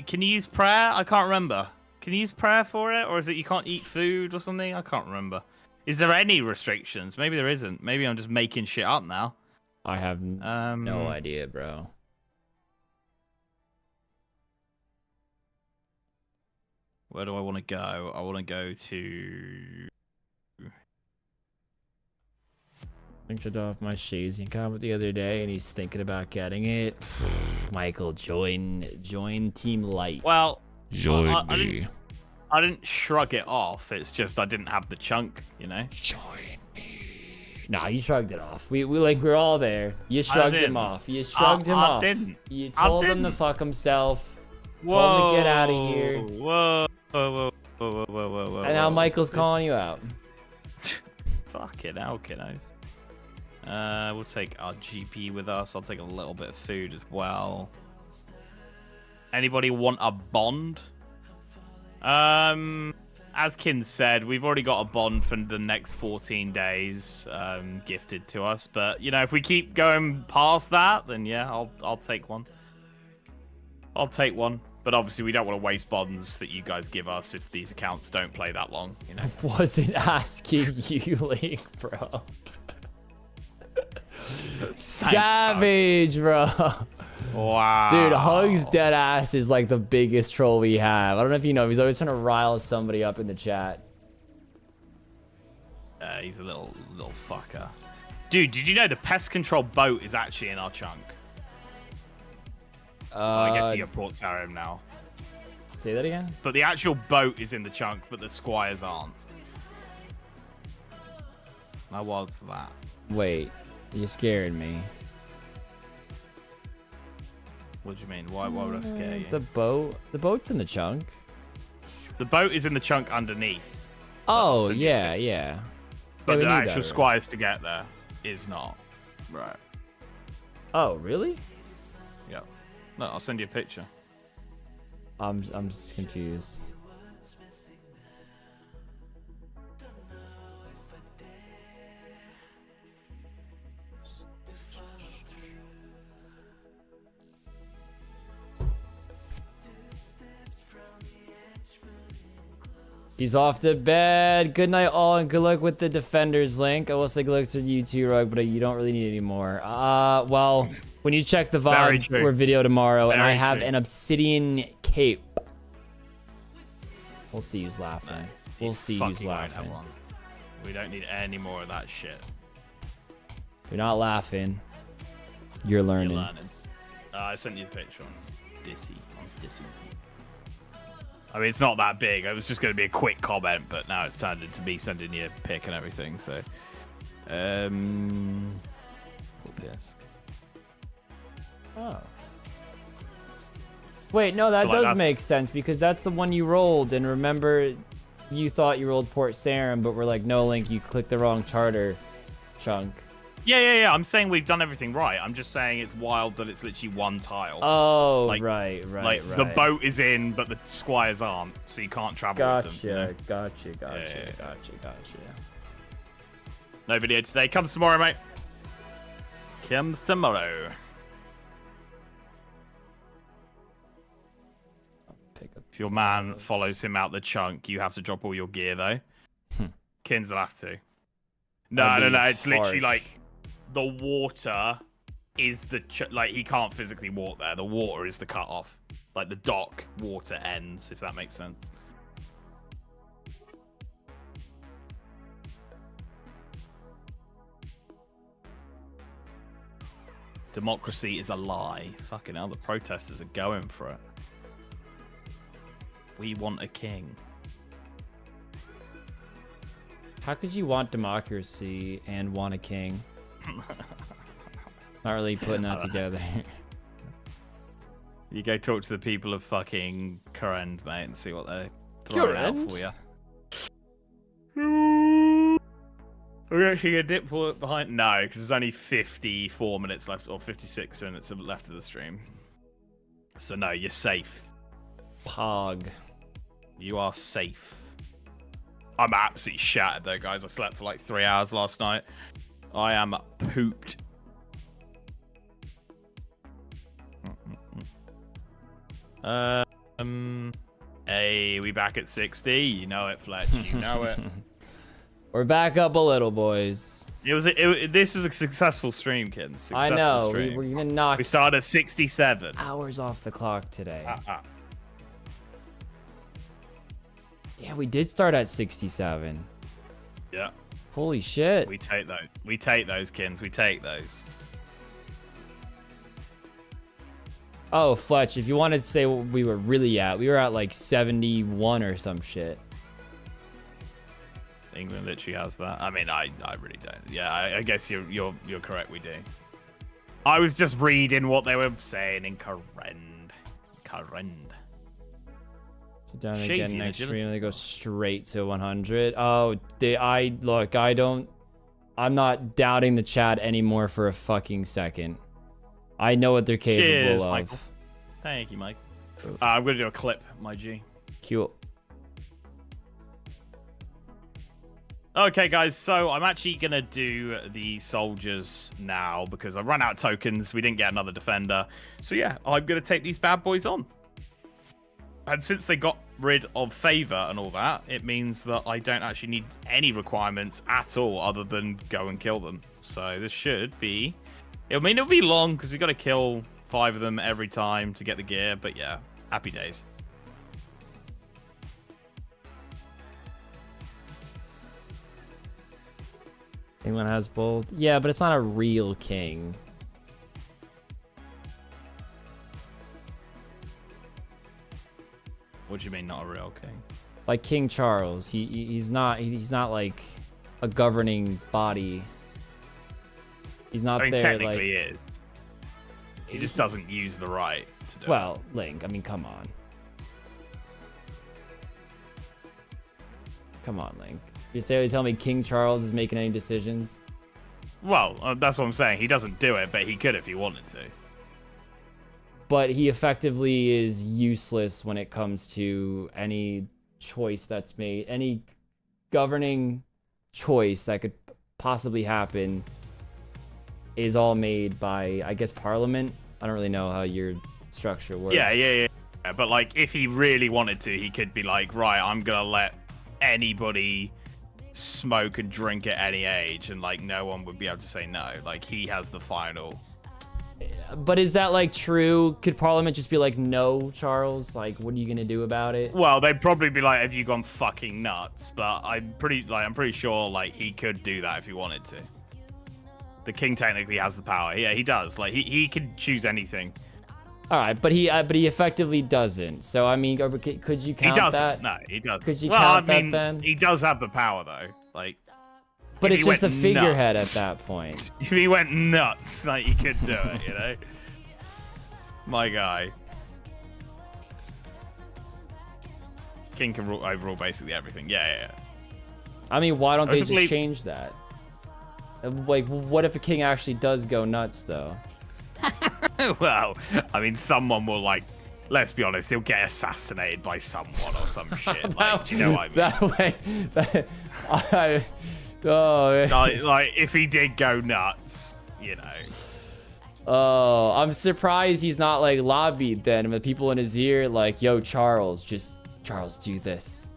Can you use prayer? I can't remember. Can you use prayer for it? Or is it you can't eat food or something? I can't remember. Is there any restrictions? Maybe there isn't. Maybe I'm just making shit up now. I have no idea, bro. Where do I want to go? I want to go to... I shut off my Shazian comment the other day, and he's thinking about getting it. Michael, join Team Light. Well, Join I didn't shrug it off. It's just I didn't have the chunk, you know? Join me. Nah, you shrugged it off. We're all there. You shrugged him didn't. off. You shrugged him I off. didn't. You I told him to didn't. fuck himself. Whoa. Told him to get out of here. Whoa. Whoa. And now Michael's calling you out. Fucking hell, kiddos. We'll take our GP with us. I'll take a little bit of food as well. Anybody want a bond? As Kin said, we've already got a bond for the next 14 days gifted to us. But, you know, if we keep going past that, then yeah, I'll take one. I'll take one. But obviously, we don't want to waste bonds that you guys give us if these accounts don't play that long, you know? Wasn't asking you, Link, bro. Savage, bro. Wow. Dude, Hugs Deadass is like the biggest troll we have. I don't know if you know, he's always trying to rile somebody up in the chat. He's a little fucker. Dude, did you know the pest control boat is actually in our chunk? I guess you got Port Sarim now. Say that again? But the actual boat is in the chunk, but the squires aren't. How wild's that? Wait, you're scaring me. What do you mean? Why would I scare you? The boat's in the chunk. The boat is in the chunk underneath. Oh, That's yeah. But we the knew actual that, squires to get there is not. Right. Oh, really? Yeah. No, I'll send you a picture. I'm just confused. He's off to bed. Good night, all, and good luck with the Defenders link. I will say good luck to you too, Rug, but you don't really need any more. Well, when you check the VOD or video tomorrow, and I have an obsidian cape. We'll see who's laughing. We'll see who's laughing. We don't need any more of that shit. You're not laughing. You're learning. You're learning. I sent you the picture on Dissy. I mean, it's not that big. It was just going to be a quick comment, but now it's turned into me sending you a pic and everything. So, Oh. Wait, no, that does make sense because that's the one you rolled. And remember, you thought you rolled Port Sarim, but we're like, no, Link, you clicked the wrong charter chunk. Yeah. I'm saying we've done everything right. I'm just saying it's wild that it's literally one tile. Oh, like, right. The boat is in, but the squires aren't, so you can't travel with them. You know? Gotcha. No video today. Comes tomorrow, mate. Comes tomorrow. If your man follows him out the chunk, you have to drop all your gear, though. Kins will have to. No. It's literally like the water is the like he can't physically walk there. The water is the cut off. Like the dock water ends, if that makes sense. Democracy is a lie. Fucking hell, the protesters are going for it. We want a king. How could you want democracy and want a king? Not really putting that together. You go talk to the people of fucking Current, mate, and see what they're throwing out for you. We're actually gonna dip behind. No, because there's only 54 minutes left, or 56 minutes left of the stream. So no, you're safe. Pog. You are safe. I'm absolutely shattered though, guys. I slept for like 3 hours last night. I am pooped. Hey, we back at 60. You know it, Fletch. You know it. We're back up a little, boys. This was a successful stream, kids. I know. We're gonna knock. We started at 67 hours off the clock today. Yeah, we did start at 67. Yeah. Holy shit. We take those. We take those, Kins. We take those. Oh, Fletch, if you wanted to say what we were really at, we were at like 71 or some shit. England literally has that. I mean, I really don't. Yeah, I guess you're correct. We do. I was just reading what they were saying in Current. So down again next stream, they go straight to 100. Oh, I'm not doubting the chat anymore for a fucking second. I know what they're capable of. Michael. Thank you, Mike. I'm gonna do a clip, my G. Cute. Okay, guys, so I'm actually going to do the soldiers now because I ran out of tokens. We didn't get another defender. So, yeah, I'm going to take these bad boys on. And since they got rid of favor and all that, it means that I don't actually need any requirements at all other than go and kill them. So this should be... I mean, it'll be long because we've got to kill 5 of them every time to get the gear. But, yeah, happy days. England has both. Yeah, but it's not a real king. What do you mean, not a real king? Like King Charles, he's not like a governing body. He's not I mean, there. Technically, like, he is. He just doesn't use the right to do it. Well, Link, I mean, come on. Come on, Link. You tell me King Charles is making any decisions? Well, that's what I'm saying. He doesn't do it, but he could if he wanted to. But he effectively is useless when it comes to any choice that's made. Any governing choice that could possibly happen is all made by, I guess, Parliament. I don't really know how your structure works. Yeah. But, like, if he really wanted to, he could be like, right, I'm going to let anybody smoke and drink at any age, and like no one would be able to say no. Like he has the final. But is that like true? Could Parliament just be like, no, Charles? Like, what are you gonna do about it? Well, they'd probably be like, have you gone fucking nuts? But I'm pretty sure like he could do that if he wanted to. The king technically has the power. Yeah, he does. Like he can choose anything. All right, but he effectively doesn't. So I mean, could you count that? No, he doesn't. Could you count that then? He does have the power though. Like, but it's just a figurehead at that point. If he went nuts, like he could do it, you know. My guy. King can overrule basically everything. Yeah. I mean, why don't they just change that? Like, what if a king actually does go nuts, though? Well, I mean, someone will, like, let's be honest, he'll get assassinated by someone or some shit. Like, do you know what I mean? That way, oh, like, if he did go nuts, you know. Oh, I'm surprised he's not, like, lobbied then with people in his ear, like, yo, Charles, do this.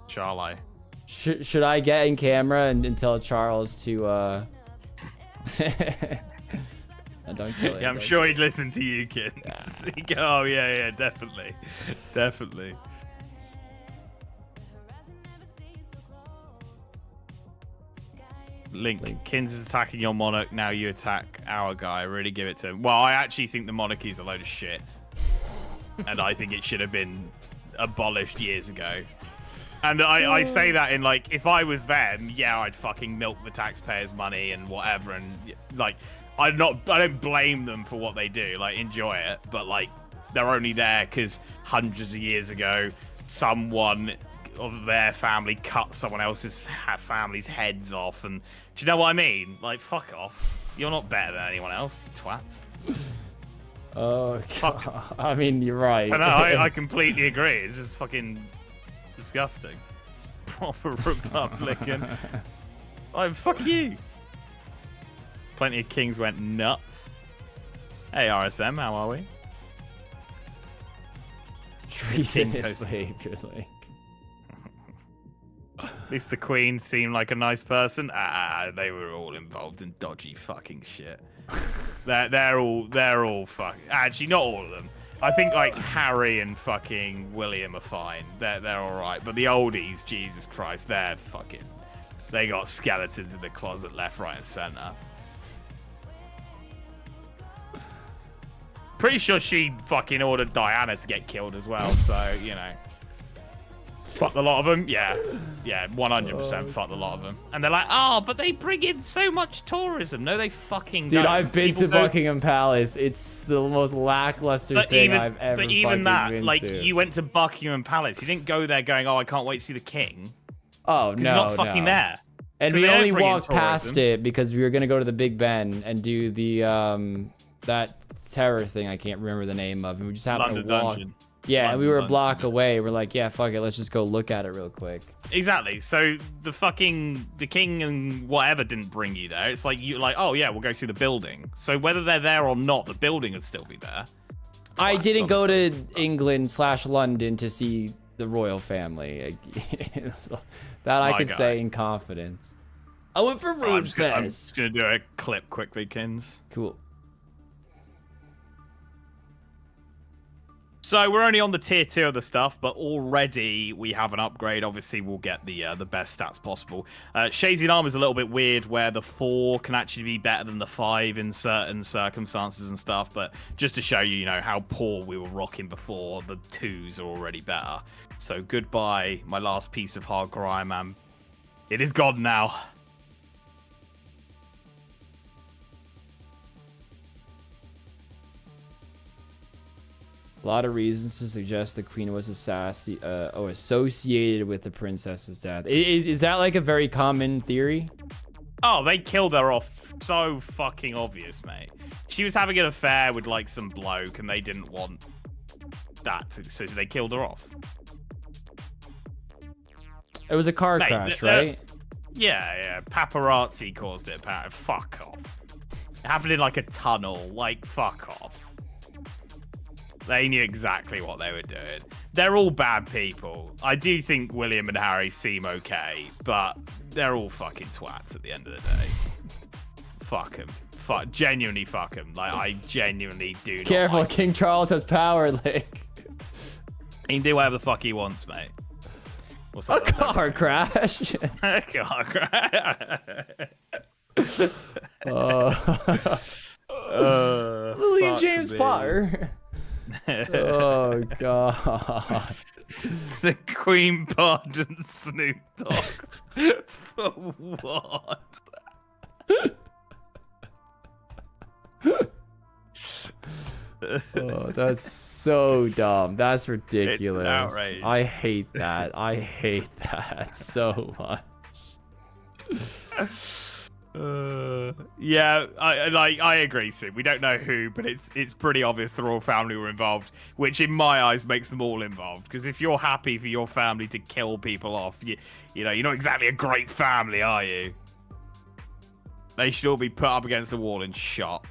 Shall I? Should I get in camera and tell Charles to, don't kill it. Yeah, I'm sure he'd listen to you, kids. He'd go, oh, yeah, definitely. Definitely. Link, Kins is attacking your monarch, now you attack our guy. Really give it to him. Well, I actually think the monarchy's a load of shit. And I think it should have been abolished years ago. And I say that in, like, if I was them, yeah, I'd fucking milk the taxpayers' money and whatever. And, like, I don't blame them for what they do. Like, enjoy it. But, like, they're only there because hundreds of years ago, someone of their family cut someone else's family's heads off. And do you know what I mean? Like, fuck off. You're not better than anyone else, you twats. Oh, God. I mean, you're right. I completely agree. It's just fucking disgusting. Proper Republican. Oh, fuck you. Plenty of kings went nuts. Hey, RSM, how are we? Treasonous behavior, Link. At least the queen seemed like a nice person. They were all involved in dodgy fucking shit. They're all fucking. Actually, not all of them. I think like Harry and fucking William are fine. They're all right. But the oldies, Jesus Christ, they're fucking. They got skeletons in the closet, left, right, and center. Pretty sure she fucking ordered Diana to get killed as well. So you know. Fuck the lot of them, yeah, 100% fuck the lot of them. And they're like, oh, but they bring in so much tourism. No, they fucking don't. Dude, I've been to Buckingham Palace. It's the most lackluster thing I've ever But even that, been like, to. you went to Buckingham Palace. You didn't go there going, oh, I can't wait to see the king. Oh, no, he's not fucking there. And So we they only don't bring in walked past tourism. it because we were going to go to the Big Ben and do the, that terror thing I can't remember the name of. And we just happened London to walk. Dungeon. Yeah, and we were a London block Dungeon. away. We're like, yeah, fuck it. Let's just go look at it real quick. Exactly. So the king and whatever didn't bring you there. It's like, you're like, oh, yeah, we'll go see the building. So whether they're there or not, the building would still be there. I Twats, didn't go to honestly. England/London to see the royal family. That I My could guy. say in confidence. I went for I'm Road just gonna Fest. do a clip quickly, Kins. Cool. So we're only on the tier 2 of the stuff, but already we have an upgrade. Obviously, we'll get the best stats possible. Shazing Armor is a little bit weird, where the 4 can actually be better than the 5 in certain circumstances and stuff. But just to show you, you know, how poor we were rocking before, the 2s are already better. So goodbye, my last piece of hardcore Iron Man. It is gone now. A lot of reasons to suggest the queen was associated with the princess's death. Is that like a very common theory? Oh, they killed her off so fucking obvious, mate. She was having an affair with like some bloke and they didn't want that, so they killed her off. It was a car Mate, crash, right? Yeah. Paparazzi caused it, apparently. Fuck off. It happened in like a tunnel. Like, fuck off. They knew exactly what they were doing. they're all bad people. I do think William and Harry seem okay, but they're all fucking twats at the end of the day. Fuck them. Genuinely fuck them. Like, I genuinely do not Careful, like King Charles has power, Link. He can do whatever the fuck he wants, mate. What's that? A car crash. A car crash. Lily and James Potter. Oh god. The Queen pardoned Snoop Dogg. For what? Oh, that's so dumb. That's ridiculous. It's outrageous. I hate that. I hate that so much. Yeah, I agree, Sid. We don't know who, but it's pretty obvious the royal family were involved, which in my eyes makes them all involved. Because if you're happy for your family to kill people off, you know, you're not exactly a great family, are you? They should all be put up against the wall and shot.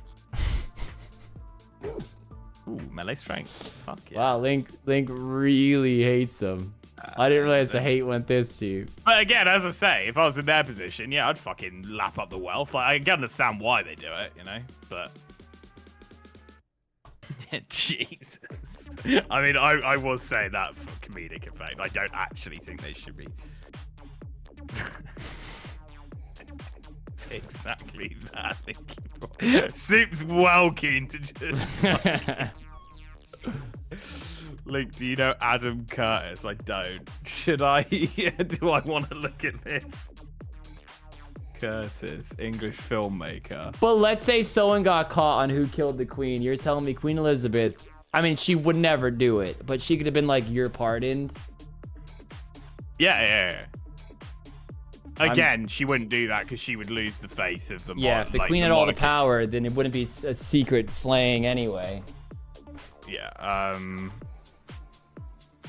Ooh, melee strength. Fuck yeah. Wow, Link really hates him. I didn't realize the hate went this deep. But again, as I say, if I was in their position, yeah, I'd fucking lap up the wealth. Like, I can understand why they do it, you know, but... Jesus. I mean, I was saying that for comedic effect. I don't actually think they should be... exactly that. Soup's well keen to just... Link, do you know Adam Curtis? I don't. Should I? Do I want to look at this? Curtis, English filmmaker. But let's say someone got caught on who killed the queen. You're telling me Queen Elizabeth, I mean, she would never do it, but she could have been like, you're pardoned. Yeah. Again, she wouldn't do that because she would lose the faith of the Yeah, if the queen had all the power, then it wouldn't be a secret slaying anyway. Yeah,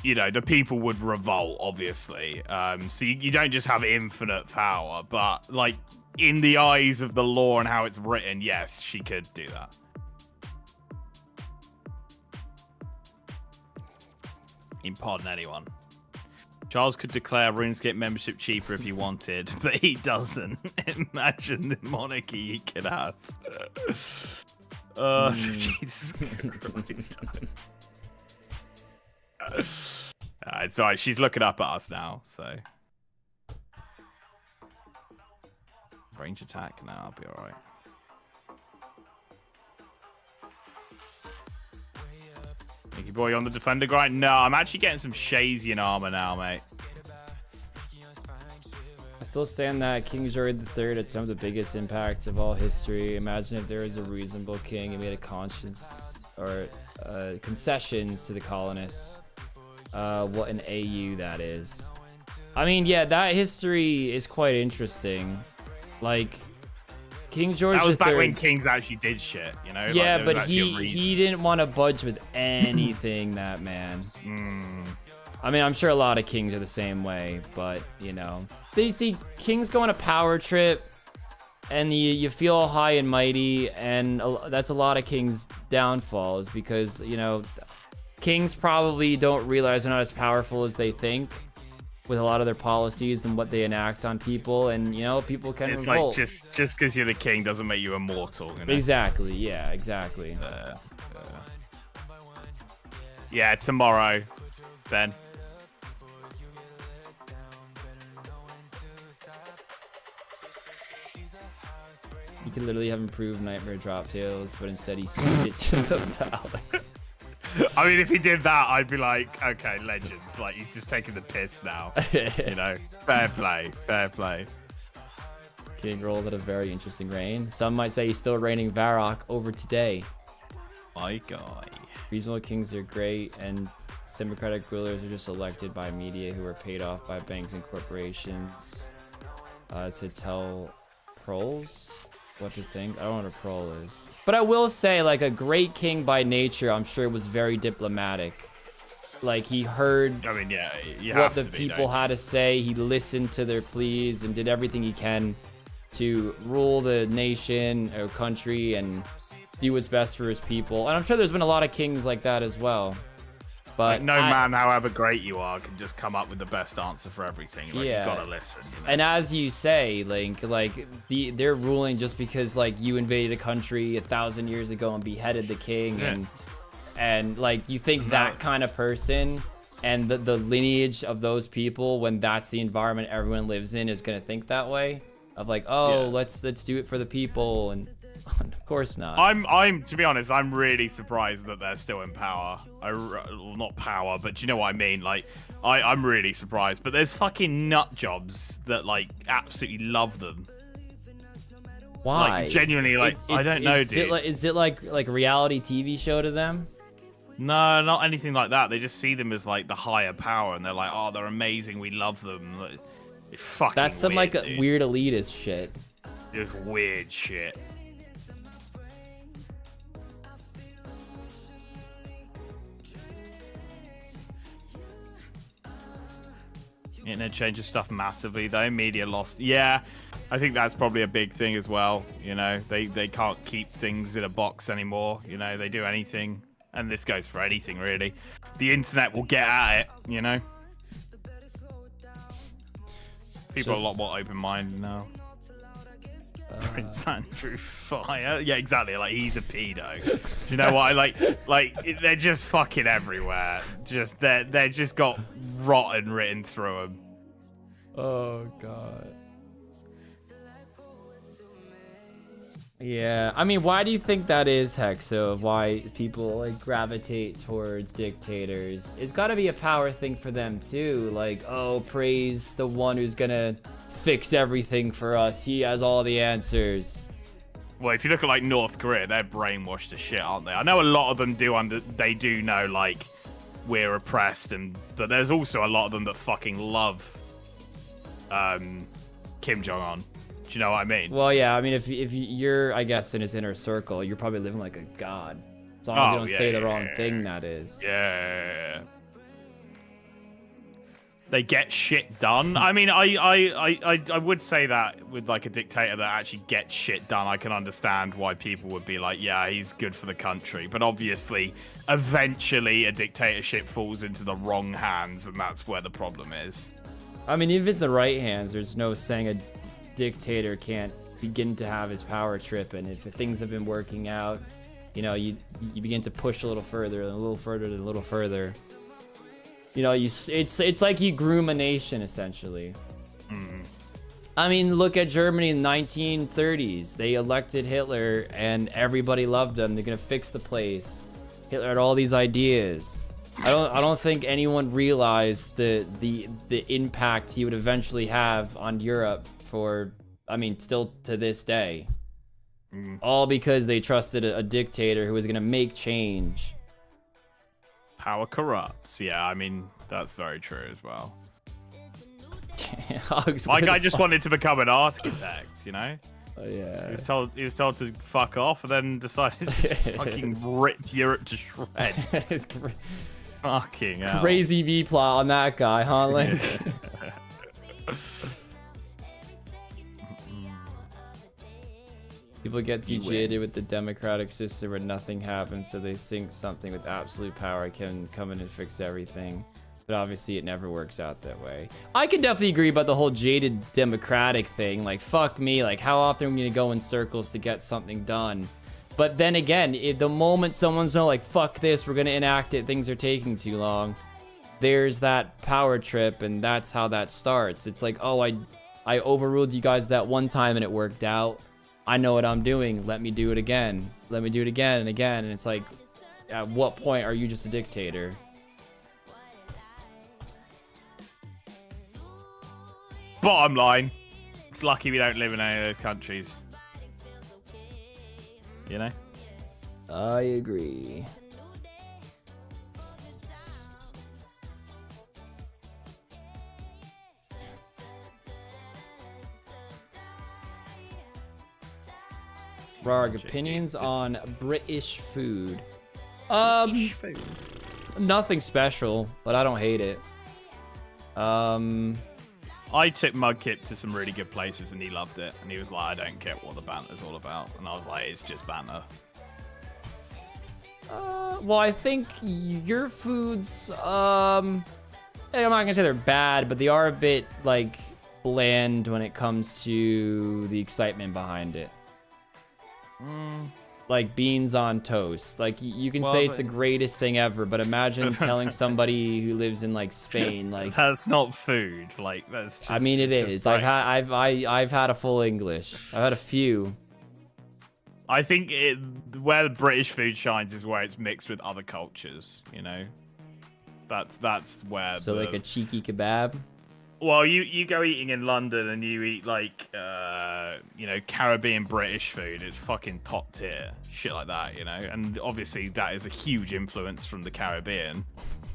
you know, the people would revolt, obviously. So you don't just have infinite power, but, like, in the eyes of the law and how it's written, yes, she could do that. You can pardon anyone. Charles could declare RuneScape membership cheaper if he wanted, but he doesn't. Imagine the monarchy he could have. Jesus Christ. It's alright, she's looking up at us now, so. Range attack now, I'll be alright. Mickey boy on the defender grind? No, I'm actually getting some Shazian armor now, mate. I still stand that King George III had some of the biggest impacts of all history. Imagine if there was a reasonable king and made a conscience or concessions to the colonists. What an AU that is. I mean, yeah, that history is quite interesting. Like, King George III... That was back when kings actually did shit, you know? Yeah, like, but he didn't want to budge with anything, that man. I mean, I'm sure a lot of kings are the same way, but, you know. You see kings go on a power trip, and you feel high and mighty, and that's a lot of kings' downfalls, because, you know, kings probably don't realize they're not as powerful as they think with a lot of their policies and what they enact on people, and, you know, people can revolt. Like, just because you're the king doesn't make you immortal, you know? Exactly, yeah, exactly. Yeah, tomorrow, Ben. You could literally have improved Nightmare Drop Tails, but instead he sits in the palace. I mean, if he did that, I'd be like, okay, legend. Like, he's just taking the piss now. You know, fair play, fair play. King Roll had a very interesting reign. Some might say he's still reigning Varrock over today. My guy. Reasonable kings are great, and democratic rulers are just elected by media who are paid off by banks and corporations to tell proles what to think. I don't know what a prole is. But I will say, like, a great king by nature, I'm sure was very diplomatic. Like, he heard I mean, yeah, what the people had to say. He listened to their pleas and did everything he can to rule the nation or country and do what's best for his people. And I'm sure there's been a lot of kings like that as well. But like, no man, however great you are, can just come up with the best answer for everything. Like, yeah. you gotta listen. You know? And as you say, Link, like they're ruling just because like you invaded a country 1,000 years ago and beheaded the king, and like you think that kind of person and the lineage of those people, when that's the environment everyone lives in, is gonna think that way of like, oh, let's do it for the people, and of course not. I'm to be honest, I'm really surprised that they're still in power. Well, not power, but do you know what I mean? Like, I'm really surprised. But there's fucking nut jobs that like absolutely love them. Why? Like, genuinely, like I don't know, dude. Is it like a reality TV show to them? No, not anything like that. They just see them as like the higher power, and they're like, oh, they're amazing. We love them. Like, it's fucking. That's some weird, like dude. weird elitist shit. Just weird shit. Internet changes stuff massively though. Media lost. Yeah, I think that's probably a big thing as well. You know, they can't keep things in a box anymore. You know, they do anything, and this goes for anything really. The internet will get at it. You know, people are a lot more open-minded now. Prince Andrew fire. Yeah, exactly. Like, he's a pedo. Do you know what? Like they're just fucking everywhere. Just they're just got rotten written through them. Oh god. Yeah, I mean, why do you think that is, Hexo? Why people like gravitate towards dictators? It's got to be a power thing for them too. Like, oh, praise the one who's gonna fix everything for us. He has all the answers. Well, if you look at like North Korea, they're brainwashed as shit, aren't they? I know a lot of them they do know like we're oppressed, but there's also a lot of them that fucking love Kim Jong-un. Do you know what I mean? Well, yeah, I mean, if you're, I guess, in his inner circle, you're probably living like a god. As long as you don't say the wrong thing, that is. Yeah. They get shit done. I mean, I would say that with like a dictator that actually gets shit done, I can understand why people would be like, yeah, he's good for the country. But obviously, eventually a dictatorship falls into the wrong hands, and that's where the problem is. I mean, if it's the right hands, there's no saying a dictator can't begin to have his power trip, and if things have been working out, you know, you begin to push a little further and a little further and a little further. You know, it's like you groom a nation essentially. I mean, look at Germany in the 1930s. They elected Hitler and everybody loved him. They're gonna fix the place. Hitler had all these ideas. I don't think anyone realized the impact he would eventually have on Europe for, I mean, still to this day. All because they trusted a dictator who was gonna make change. Power corrupts. Yeah, I mean, that's very true as well. My guy just wanted to become an architect, you know? Oh, yeah. He was told to fuck off, and then decided to just fucking rip Europe to shreds. Fucking hell. Crazy B plot on that guy, huh, Link? People get too jaded with the democratic system where nothing happens, so they think something with absolute power can come in and fix everything. But obviously it never works out that way. I can definitely agree about the whole jaded democratic thing. Like, fuck me, like how often are we gonna go in circles to get something done? But then again, the moment someone's like, fuck this, we're gonna enact it, things are taking too long, there's that power trip, and that's how that starts. It's like, oh, I overruled you guys that one time and it worked out. I know what I'm doing. Let me do it again. Let me do it again and again. And it's like, at what point are you just a dictator? Bottom line, it's lucky we don't live in any of those countries. You know? I agree. Rarg, opinions on British food. Nothing special, but I don't hate it. I took Mudkip to some really good places and he loved it. And he was like, I don't get what the banter's all about. And I was like, it's just banter. Well, I think your foods, I'm not gonna say they're bad, but they are a bit like bland when it comes to the excitement behind it. Like beans on toast. Like you can say it's the greatest thing ever, but imagine telling somebody who lives in like Spain, like that's not food. Like that's. Just, I mean, it is. I've had a full English. I've had a few. I think where the British food shines is where it's mixed with other cultures. You know, that's where. So like a cheeky kebab. Well, you go eating in London and you eat like you know, Caribbean British food. It's fucking top tier shit like that, you know. And obviously that is a huge influence from the Caribbean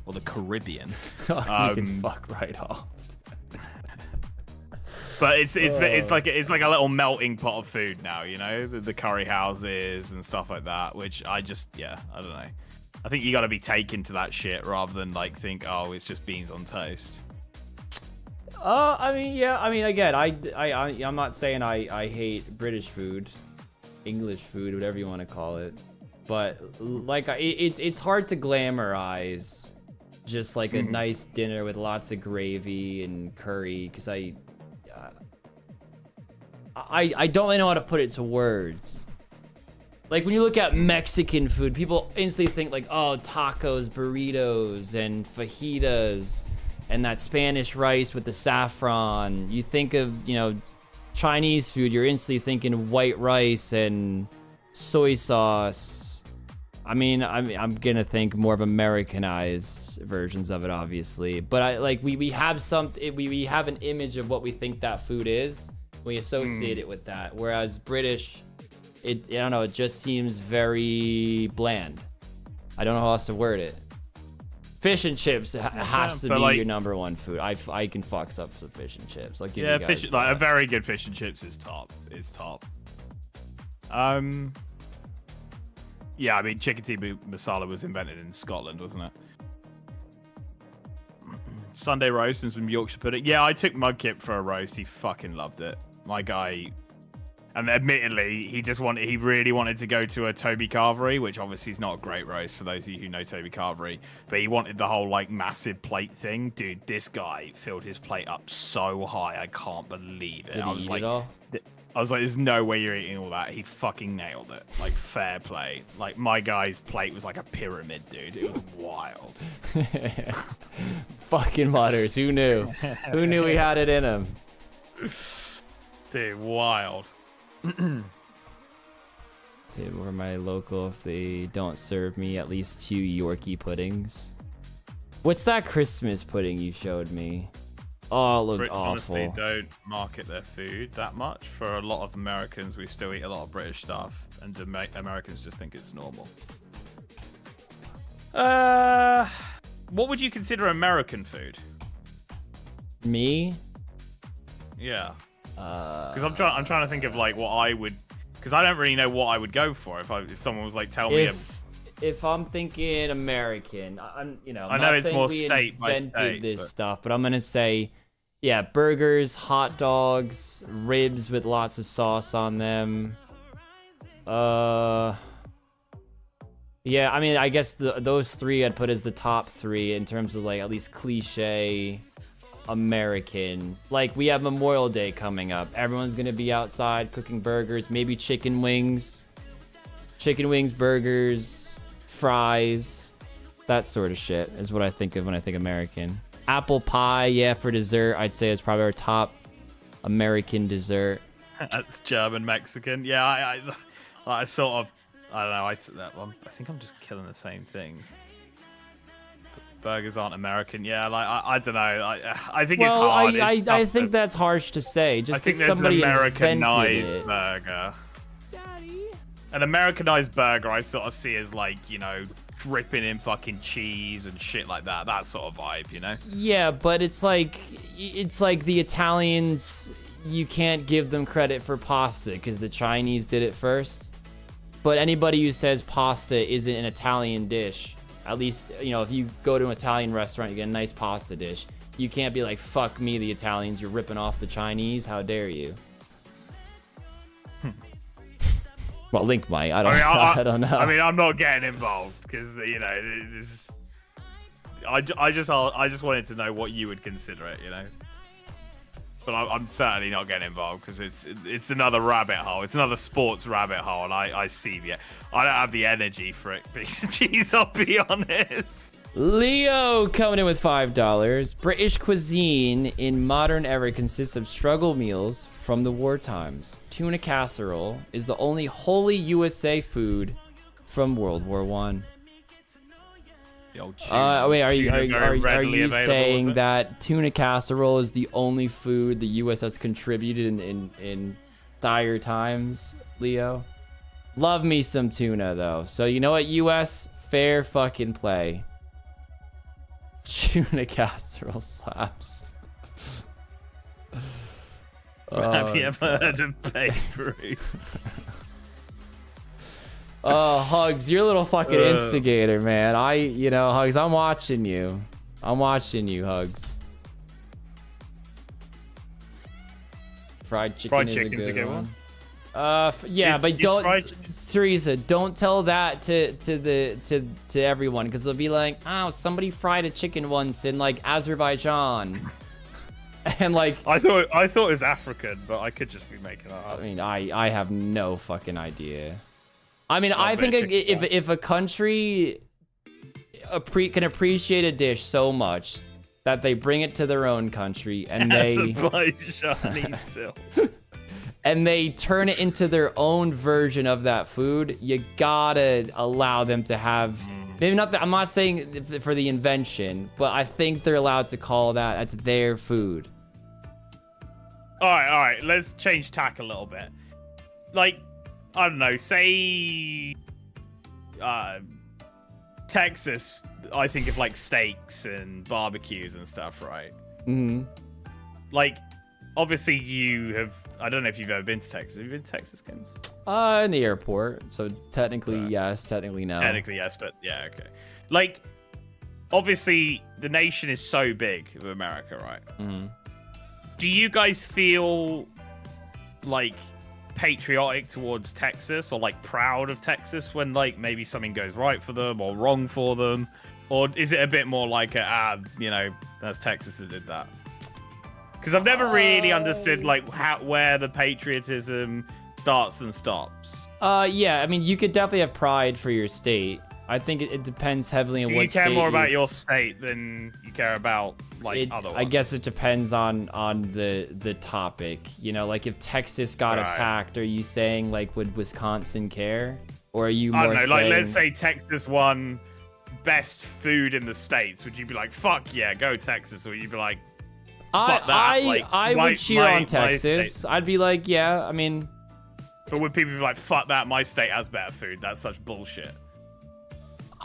or the Caribbean. You can fuck right off. But it's like a little melting pot of food now, you know, the curry houses and stuff like that. Which I don't know. I think you got to be taken to that shit rather than like think, oh, it's just beans on toast. I mean, yeah. I mean, again, I'm not saying I hate British food, English food, whatever you want to call it, but like it's hard to glamorize just like a nice dinner with lots of gravy and curry, because I don't really know how to put it to words. Like when you look at Mexican food, people instantly think like, oh, tacos, burritos, and fajitas. And that Spanish rice with the saffron. You think of, you know, Chinese food, you're instantly thinking white rice and soy sauce. I mean, I'm gonna think more of Americanized versions of it, obviously. But we have we have an image of what we think that food is. We associate it with that. Whereas British, I don't know, it just seems very bland. I don't know how else to word it. Fish and chips has to be like, your number one food. I can fuck up for fish and chips. Like yeah, fish like a very good fish and chips is top. Yeah, I mean chicken tikka masala was invented in Scotland, wasn't it? Sunday roast and some Yorkshire pudding. Yeah, I took Mudkip for a roast. He fucking loved it. My guy. And admittedly, he really wanted to go to a Toby Carvery, which obviously is not a great roast for those of you who know Toby Carvery. But he wanted the whole like massive plate thing. Dude, this guy filled his plate up so high, I can't believe it. Did he eat it all? I was like, there's no way you're eating all that. He fucking nailed it. Like fair play. Like my guy's plate was like a pyramid, dude. It was wild. Fucking Mutters, who knew? Who knew he had it in him? Dude, wild. Where my local, if they don't serve me at least 2 Yorkie puddings. What's that Christmas pudding you showed me? Oh, it looked Brits awful. Honestly don't market their food that much. For a lot of Americans, we still eat a lot of British stuff, and Americans just think it's normal. What would you consider American food? Me? Yeah. Because I'm trying to think of like what I would, because I don't really know what I would go for if someone was like, tell me. If I'm thinking American, I'm I know it's more state by state. This stuff, but I'm gonna say, yeah, burgers, hot dogs, ribs with lots of sauce on them. Yeah, I mean, I guess those three I'd put as the top 3 in terms of like at least cliche American. Like we have Memorial Day coming up. Everyone's gonna be outside cooking burgers, maybe chicken wings, burgers, fries, that sort of shit is what I think of when I think American. Apple pie, yeah, for dessert, I'd say is probably our top American dessert. That's German Mexican. Yeah, I sort of, I don't know. I think I'm just killing the same thing. Burgers aren't American. Yeah, like I don't know. I think it's hard. I think that's harsh to say. Just because somebody an Americanized it. burger. Daddy. An Americanized burger, I sort of see as like, you know, dripping in fucking cheese and shit like that. That sort of vibe, you know? Yeah, but it's like the Italians. You can't give them credit for pasta because the Chinese did it first. But anybody who says pasta isn't an Italian dish. At least, you know, if you go to an Italian restaurant, you get a nice pasta dish. You can't be like, fuck me, the Italians, you're ripping off the Chinese. How dare you? Well, Link might. I don't. I don't know. I mean, I'm not getting involved because you know, this. I just wanted to know what you would consider it, you know. But I'm certainly not getting involved because it's another rabbit hole. It's another sports rabbit hole, and I see the. I don't have the energy for it. Jeez, I'll be honest. Leo coming in with $5. British cuisine in modern era consists of struggle meals from the war times. Tuna casserole is the only wholly USA food from World War I. Wait, are you saying that tuna casserole is the only food the U.S. has contributed in dire times, Leo? Love me some tuna, though. So you know what, U.S.? Fair fucking play. Tuna casserole slaps. Have you ever heard of bakery? Oh, Hugs, you're a little fucking instigator, man. Hugs, I'm watching you. I'm watching you, Hugs. Fried chicken is a good one. Yeah, but don't, Teresa, don't tell that to everyone, because they'll be like, oh, somebody fried a chicken once in like Azerbaijan, and like I thought it was African, but I could just be making that up. I mean, I have no fucking idea. I mean, I think if a country can appreciate a dish so much that they bring it to their own country and and they turn it into their own version of that food, you gotta allow them to have, maybe not that, I'm not saying for the invention, but I think they're allowed to call that's their food. All right, let's change tack a little bit. Like, I don't know, say Texas, I think of like steaks and barbecues and stuff, right? Mm-hmm. Like, obviously I don't know if you've ever been to Texas. Have you been to Texas, Kins? In the airport. So technically yes, technically no. Technically yes, but yeah, okay. Like, obviously the nation is so big of America, right? Mm-hmm. Do you guys feel like patriotic towards Texas or like proud of Texas when like maybe something goes right for them or wrong for them? Or is it a bit more like that's Texas that did that? Because I've never really understood like where the patriotism starts and stops. Yeah, I mean, you could definitely have pride for your state. I think it depends heavily on what state. You care more about your state than you care about like other ones. I guess it depends on the topic. You know, like if Texas got attacked, are you saying like would Wisconsin care, or are you more? I don't know. Like let's say Texas won best food in the states. Would you be like, fuck yeah, go Texas, or would you be like, fuck that? I would cheer on Texas. I'd be like, yeah, I mean. But would people be like, fuck that, my state has better food? That's such bullshit.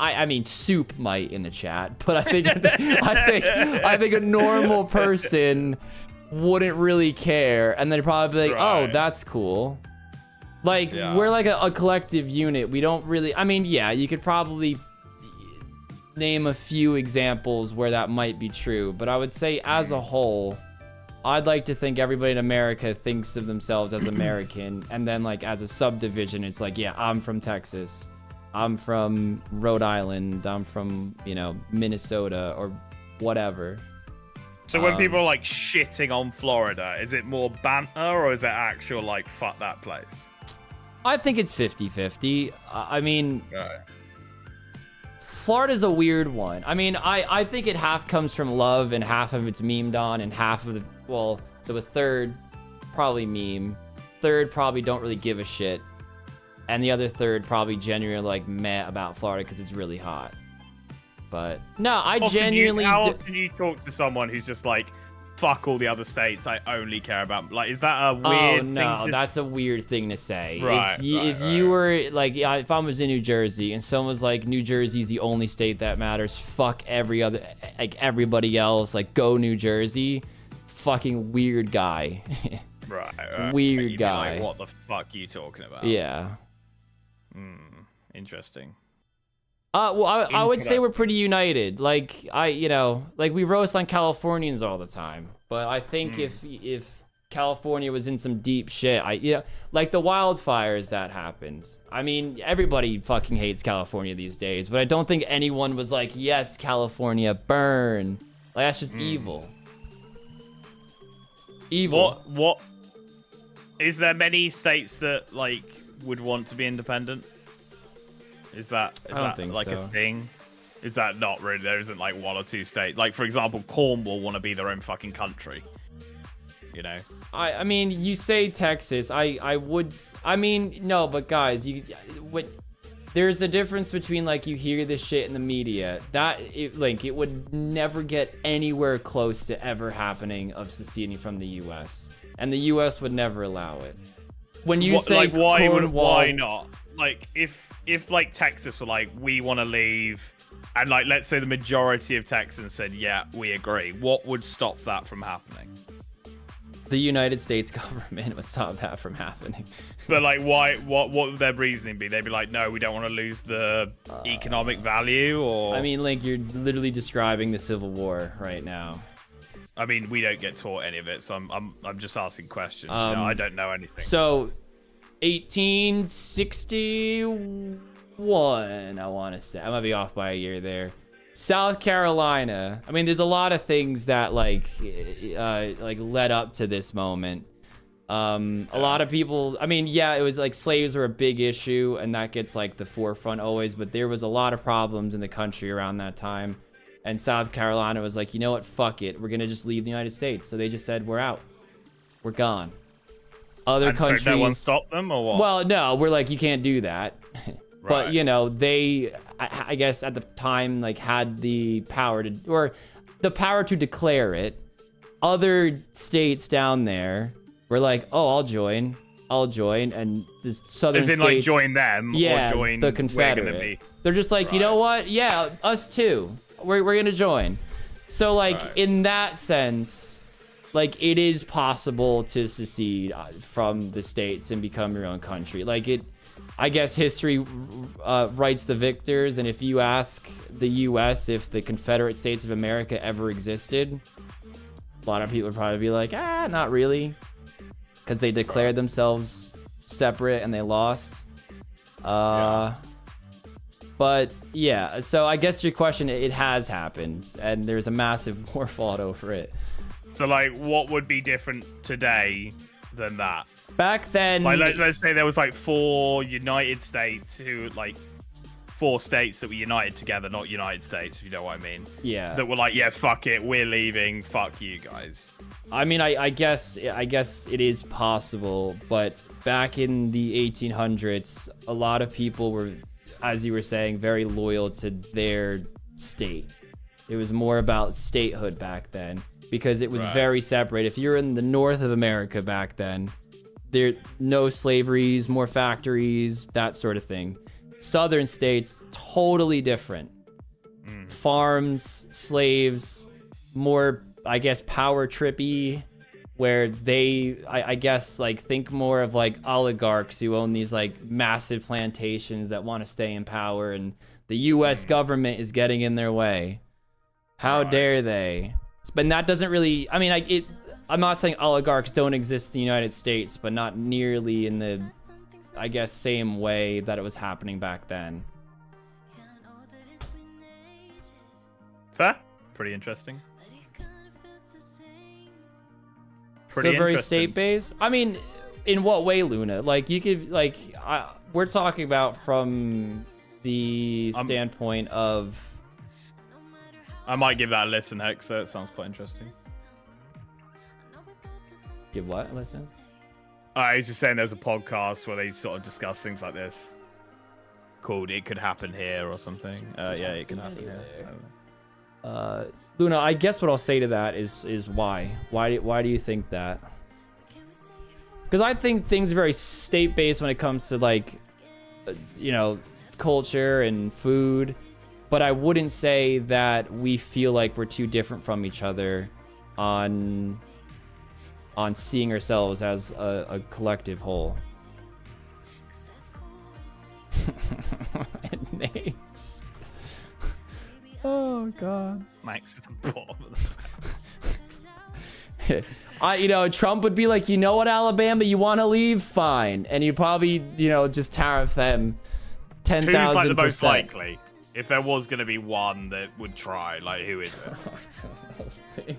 I mean, Soup might in the chat, but I think I think a normal person wouldn't really care, and they'd probably be like, oh, that's cool. Like, we're like a collective unit. We don't really, I mean, yeah, you could probably name a few examples where that might be true, but I would say as a whole, I'd like to think everybody in America thinks of themselves as American, and then like as a subdivision, it's like, yeah, I'm from Texas. I'm from Rhode Island. I'm from, Minnesota or whatever. So when people are like shitting on Florida, is it more banter or is it actual like, fuck that place? I think it's 50-50. I mean, Florida's a weird one. I mean, I think it half comes from love and half of it's memed on and half of so a third probably meme. Third probably don't really give a shit. And the other third probably genuinely like meh about Florida because it's really hot. But no, how often do you talk to someone who's just like, fuck all the other states, I only care about, like, is that a weird thing? Oh no, that's a weird thing to say. Right, if you were like, if I was in New Jersey and someone was like, New Jersey's the only state that matters, fuck everybody else, like go New Jersey, fucking weird guy. Right. Weird guy. Like, what the fuck are you talking about? Yeah. Interesting. Well, I would say we're pretty united. Like we roast on Californians all the time, but I think if California was in some deep shit. Like the wildfires that happened. I mean, everybody fucking hates California these days, but I don't think anyone was like, yes, California, burn. Like, that's just evil. Evil. What? Is there many states that, like, would want to be independent? Is that like a thing? Is that not really? There isn't like one or two states. Like, for example, Cornwall want to be their own fucking country. You know? I mean, you say Texas. I mean, no, but guys, there's a difference between, like, you hear this shit in the media. It would never get anywhere close to ever happening of seceding from the U.S. And the U.S. would never allow it. When you say like, why Cornwall, not? Like, if like Texas were like, we want to leave, and like, let's say the majority of Texans said, yeah, we agree, what would stop that from happening? The United States government would stop that from happening. But like, why? What would their reasoning be? They'd be like, no, we don't want to lose the economic value, or... I mean, Link, you're literally describing the Civil War right now. I mean, we don't get taught any of it, so I'm just asking questions. I don't know anything. So, 1861, I want to say. I might be off by a year there. South Carolina. I mean, there's a lot of things that like led up to this moment. A lot of people, I mean, yeah, it was like slaves were a big issue, and that gets like the forefront always, but there was a lot of problems in the country around that time. And South Carolina was like, you know what, fuck it, we're gonna just leave the United States. So they just said, we're out, we're gone. Other countries, so no one stopped them, or what? Well, no, we're like, you can't do that. But Right. you know, they, I guess at the time, like, had the power to, or the power to declare it. Other states down there were like, oh, I'll join, and the southern As in, states, like, join them, yeah, or join the Confederate. They're just like, you know what? Yeah, us too. We're gonna join. So like, in that sense, like, it is possible to secede from the states and become your own country. Like, it, I guess history writes the victors, and if you ask the U.S. if the Confederate States of America ever existed, a lot of people would probably be like, not really, because they declared themselves separate and they lost. But yeah, so I guess your question, it has happened, and there's a massive war fought over it. So like, what would be different today than that? Back then, Like, let's say there was like 4 United States who, like, 4 states that were united together, not United States, if you know what I mean. Yeah. That were like, yeah, fuck it, we're leaving, fuck you guys. I mean, I guess it is possible, but back in the 1800s, a lot of people were, as you were saying, very loyal to their state. It was more about statehood back then, because it was very separate. If you're in the north of America back then, there no slaveries, more factories, that sort of thing. Southern states, totally different. Farms, slaves, more, I guess, power trippy, where they, I guess, like, think more of like oligarchs who own these like massive plantations that want to stay in power, and the U.S. government is getting in their way. How dare they? But that doesn't really, I mean, I'm not saying oligarchs don't exist in the United States, but not nearly in the, I guess, same way that it was happening back then. Fair. Pretty interesting. So very state-based? I mean, in what way, Luna? Like, you could, like, we're talking about from the standpoint of... I might give that a listen, Hex, so it sounds quite interesting. Give what a listen? I was just saying there's a podcast where they sort of discuss things like this, called It Could Happen Here or something. Yeah, it could happen here. Luna, I guess what I'll say to that is why? Why do you think that? Because I think things are very state-based when it comes to, like, you know, culture and food, but I wouldn't say that we feel like we're too different from each other on seeing ourselves as a collective whole. Nate. Oh god. Max at the bottom of the Trump would be like, you know what, Alabama, you want to leave? Fine. And you probably, just tariff them 10,000%. Who's like the most likely? If there was going to be one that would try, like, who is it?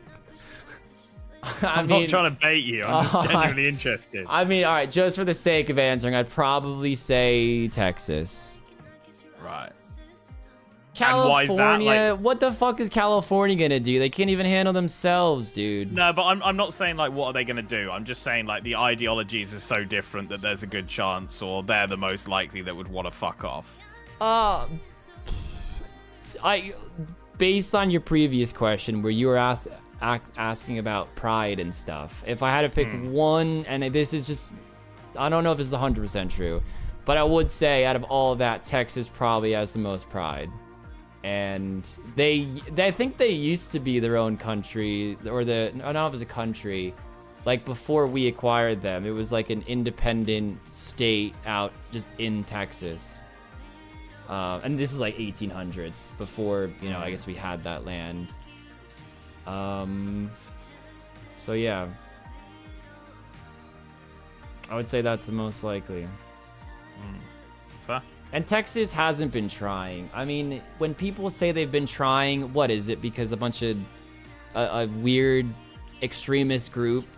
I'm not trying to bait you. I'm just genuinely interested. I mean, all right, just for the sake of answering, I'd probably say Texas. Right. California, and why is that? Like, what the fuck is California gonna do? They can't even handle themselves, dude. No, but I'm not saying like what are they gonna do. I'm just saying like the ideologies are so different that there's a good chance, or they're the most likely that would want to fuck off. Based on your previous question where you were asking about pride and stuff, if I had to pick one, and this is just, I don't know if this is 100% true, but I would say out of all of that, Texas probably has the most pride. And I think they used to be their own country, or I don't know if it was a country, like before we acquired them. It was like an independent state out just in Texas. And this is like 1800s before, I guess we had that land. So yeah, I would say that's the most likely. Fair. And Texas hasn't been trying. I mean, when people say they've been trying, what is it? Because a bunch of a weird extremist group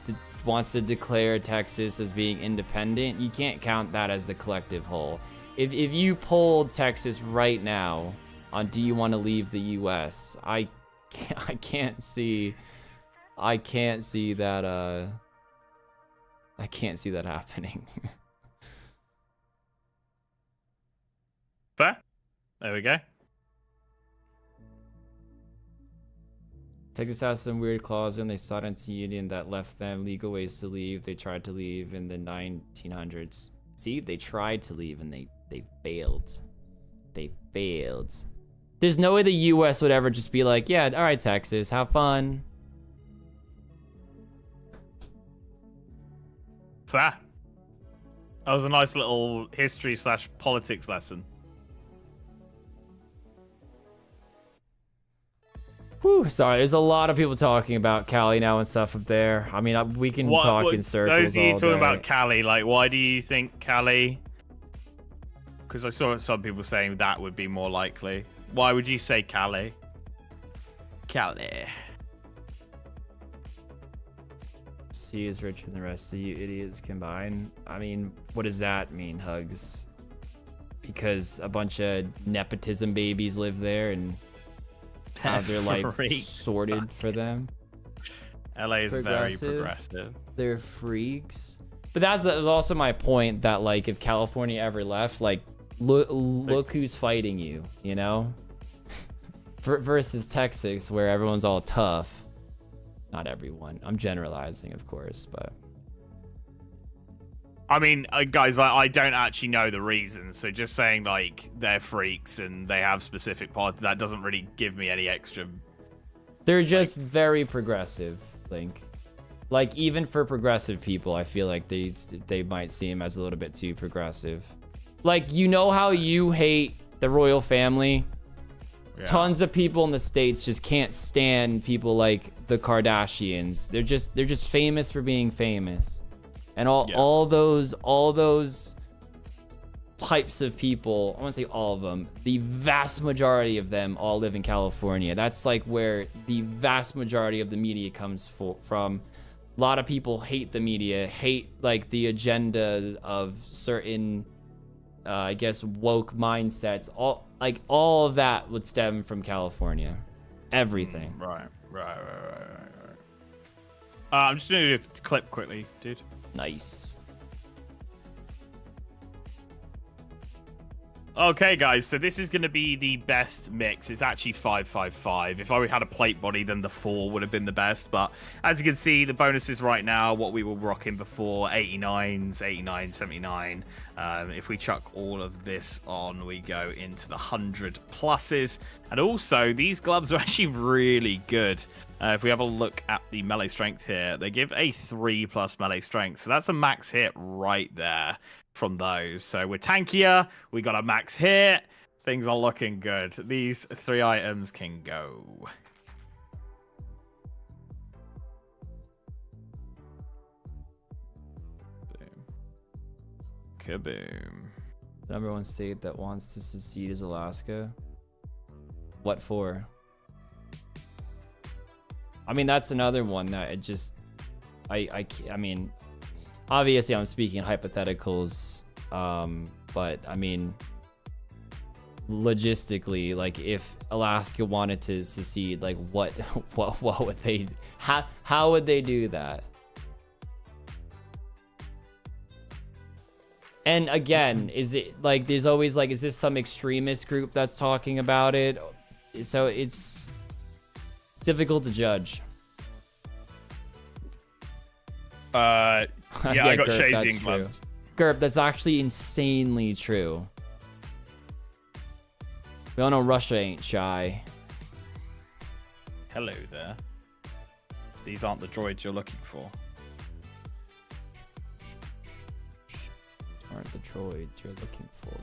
wants to declare Texas as being independent? You can't count that as the collective whole. If you polled Texas right now on do you want to leave the U.S., I can't see that. I can't see that happening. Fair. There we go. Texas has some weird clause when they sought into union that left them legal ways to leave. They tried to leave in the 1900s. See, they tried to leave and they failed. They failed. There's no way the U.S. would ever just be like, yeah, all right, Texas, have fun. Fair. That was a nice little history/politics lesson. Whew, sorry, there's a lot of people talking about Cali now and stuff up there. I mean, we can talk in circles. Those of you all talking day. about Cali, like, why do you think Cali? Because I saw some people saying that would be more likely. Why would you say Cali? Cali. C is richer than the rest of you idiots combined. I mean, what does that mean, Hugs? Because a bunch of nepotism babies live there and have their life sorted for them. LA is very progressive. They're freaks. But that's also my point that, like, if California ever left, like, look who's fighting you, versus Texas, where everyone's all tough. Not everyone. I'm generalizing, of course, but... I mean, guys, I don't actually know the reason, so just saying, like, they're freaks and they have specific parts, that doesn't really give me any extra... They're just very progressive, Link. Like, even for progressive people, I feel like they might seem as a little bit too progressive. Like, how you hate the royal family? Yeah. Tons of people in the States just can't stand people like the Kardashians. They're just famous for being famous. And all those types of people, I want to say all of them, the vast majority of them all live in California. That's like where the vast majority of the media comes from. A lot of people hate the media, hate like the agenda of certain, I guess, woke mindsets. All of that would stem from California. Everything. Right. I'm just gonna do a clip quickly, dude. Nice. Okay, guys, so this is going to be the best mix. It's actually 5-5-5. If I had a plate body, then the 4 would have been the best. But as you can see, the bonuses right now, what we were rocking before, 89s, 89, 79. If we chuck all of this on, we go into the 100 pluses. And also, these gloves are actually really good. If we have a look at the melee strength here, they give a 3+ melee strength. So that's a max hit right there from those. So we're tankier, we got a max hit, things are looking good. These 3 items can go. Kaboom. The #1 state that wants to secede is Alaska. What for? I mean, that's another one that it just, I mean, obviously I'm speaking in hypotheticals, but I mean, logistically, like if Alaska wanted to secede, like what would they, how would they do that? And again, is it like, there's always like, is this some extremist group that's talking about it? So it's difficult to judge. Yeah, I got Gerp, shazing gloves. Gerp, that's actually insanely true. We all know Russia ain't shy. Hello there. These aren't the droids you're looking for. Aren't the droids you're looking for?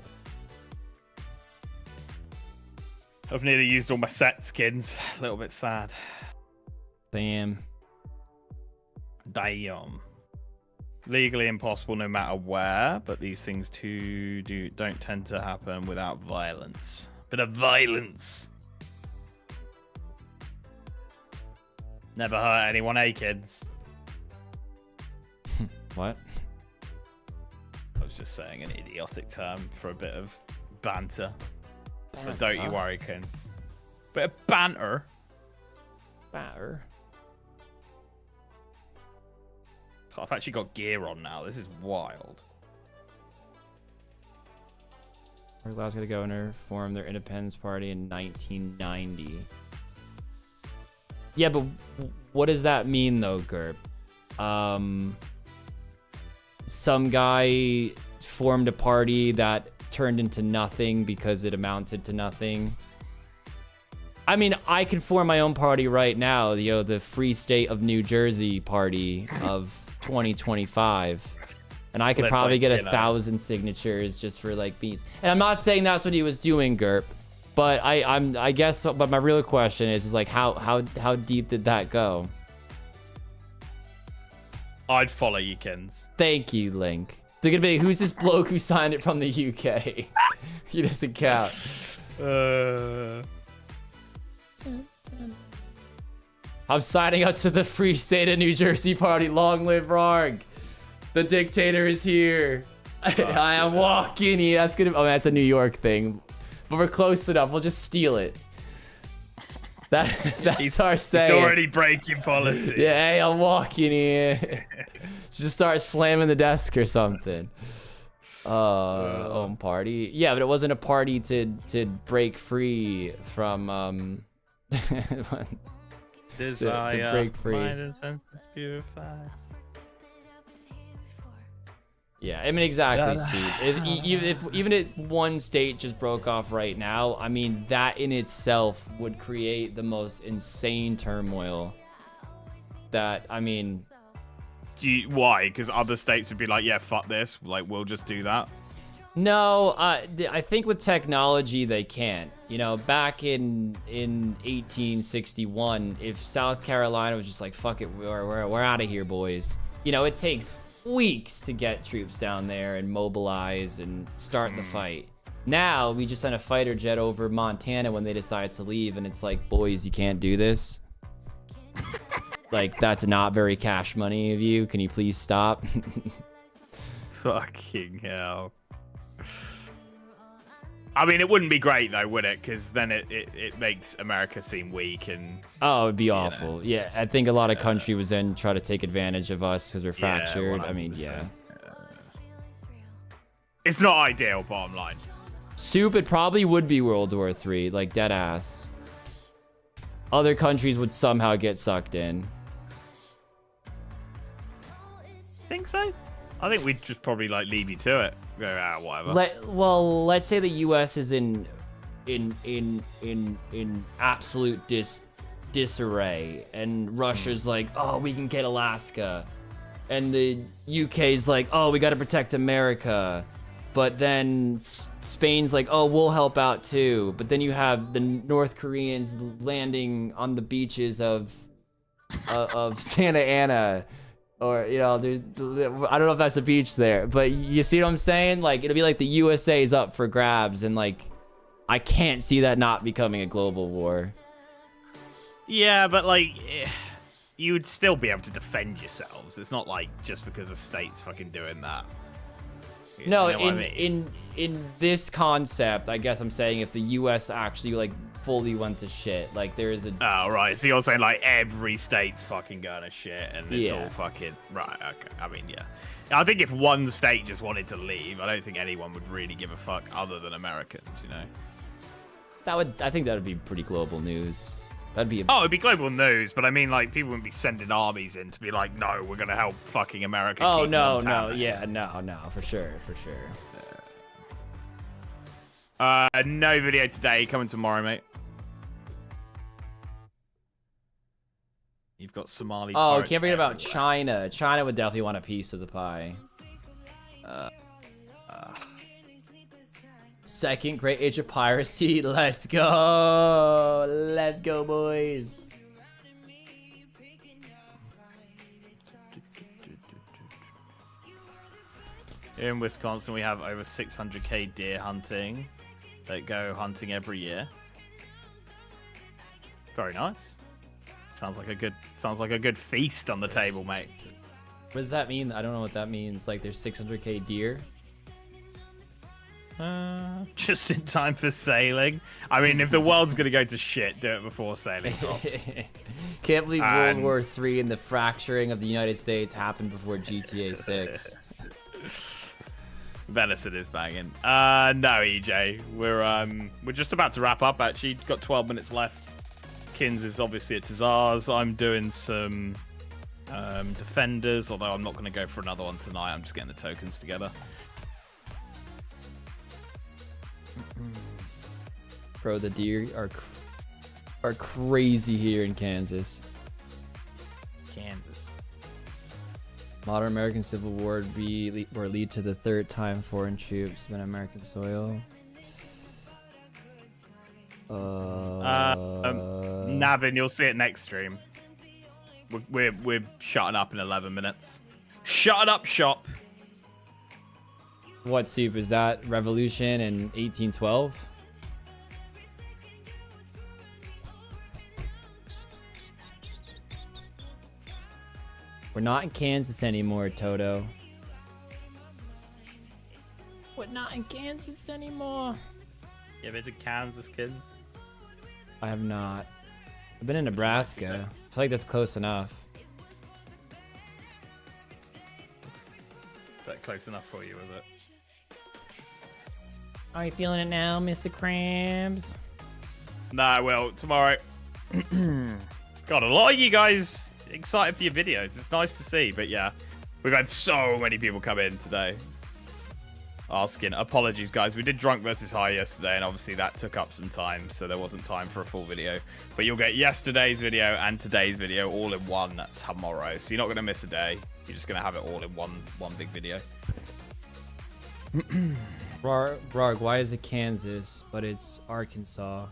I've nearly used all my set skins. A little bit sad. Damn. Damn. Legally impossible no matter where, but these things too don't tend to happen without violence. Bit of violence. Never hurt anyone, eh, kids? What? I was just saying an idiotic term for a bit of banter. But don't you worry, kids. Bit of banter. Batter. I've actually got gear on now. This is wild. Alaska governor formed their independence party in 1990. Yeah, but what does that mean though, Gerb? Some guy formed a party that turned into nothing because it amounted to nothing. I mean, I could form my own party right now, you know, the Free State of New Jersey party of 2025. And I could probably get 1,000 signatures just for like beats. And I'm not saying that's what he was doing, Gerp, but I guess. But my real question is like how deep did that go? I'd follow you, Kins. Thank you, Link. They're gonna be who's this bloke who signed it from the UK? He doesn't count. I'm signing up to the Free State of New Jersey party. Long live Rarg. The dictator is here. I am walking here. That's gonna. Oh, that's a New York thing, but we're close enough. We'll just steal it. That's our saying. It's already breaking politics. Yeah, hey, I'm walking here. Just start slamming the desk or something. Home party. Yeah, but it wasn't a party to break free from to break free. Mind and senses purified. Yeah, I mean, exactly, Steve. Even if one state just broke off right now, I mean, that in itself would create the most insane turmoil. That, I mean... Why? Because other states would be like, yeah, fuck this. Like, we'll just do that. No, I think with technology, they can't. You know, back in 1861, if South Carolina was just like, fuck it, we're out of here, boys. You know, it takes weeks to get troops down there and mobilize and start the fight. Now we just send a fighter jet over Montana when they decide to leave, and it's like, boys, you can't do this. Like, that's not very cash money of you. Can you please stop? Fucking hell. I mean, it wouldn't be great though, would it? Because then it makes America seem weak and... Oh, it'd be awful. Know. Yeah, I think a lot of country was then try to take advantage of us because we're fractured. 100%. I mean, yeah. It's not ideal, bottom line. Soup, it probably would be World War III, like dead ass. Other countries would somehow get sucked in. Think so? I think we'd just probably like leave you to it. Go out, whatever. Well, let's say the U.S. is in absolute disarray, and Russia's like, oh, we can get Alaska, and the UK's like, oh, we got to protect America, but then Spain's like, oh, we'll help out too, but then you have the North Koreans landing on the beaches of Santa Ana, Or, you know, there's, I don't know if that's a beach there, but you see what I'm saying? Like, it'll be like the USA is up for grabs, and like, I can't see that not becoming a global war. Yeah, but like, you would still be able to defend yourselves. It's not like just because a state's fucking doing that. No, you know what I mean? in this concept, I guess I'm saying if the US actually like fully went to shit, like there is a. Oh right, so you're saying like every state's fucking going to shit and it's Yeah. all fucking right. Okay, I mean yeah. I think if one state just wanted to leave, I don't think anyone would really give a fuck other than Americans. You know. I think that would be pretty global news. That'd be. Oh, it'd be global news, but I mean like people wouldn't be sending armies in to be like, no, we're gonna help fucking America. Oh keep no, Montana. no, yeah, no, for sure. No video today, coming tomorrow, mate. You've got Somali. Oh, pirates can't forget about everywhere. China. China would definitely want a piece of the pie. Second great age of piracy. Let's go. Let's go, boys. Here in Wisconsin, we have over 600k deer hunting that go hunting every year. Very nice. Sounds like a good feast on the table, mate. What does that mean? I don't know what that means. Like there's 600k deer. Just in time for sailing. I mean, if the world's gonna go to shit, do it before sailing drops. Can't believe World War III and the fracturing of the United States happened before GTA 6. Venison is banging. No, EJ, we're just about to wrap up. Actually, got 12 minutes left. Kins is obviously at Tazars. I'm doing some defenders, although I'm not going to go for another one tonight. I'm just getting the tokens together. Bro, the deer are crazy here in Kansas. Kansas. Modern American Civil War or lead to the third time foreign troops been on American soil. Navin, you'll see it next stream. We're shutting up in 11 minutes. Shut up, shop. What soup is that? Revolution in 1812? We're not in Kansas anymore, Toto. We're not in Kansas anymore. You ever been to Kansas, kids? I have not. I've been in Nebraska. I feel like that's close enough. Is that close enough for you, is it? Are you feeling it now, Mr. Krabs? Nah, well, tomorrow. God, a lot of you guys excited for your videos. It's nice to see, but yeah, we've had so many people come in today asking. Apologies, guys. We did Drunk versus High yesterday, and obviously that took up some time, so there wasn't time for a full video. But you'll get yesterday's video and today's video all in one tomorrow, so you're not going to miss a day. You're just going to have it all in one big video. Brog, why is it Kansas, but it's Arkansas?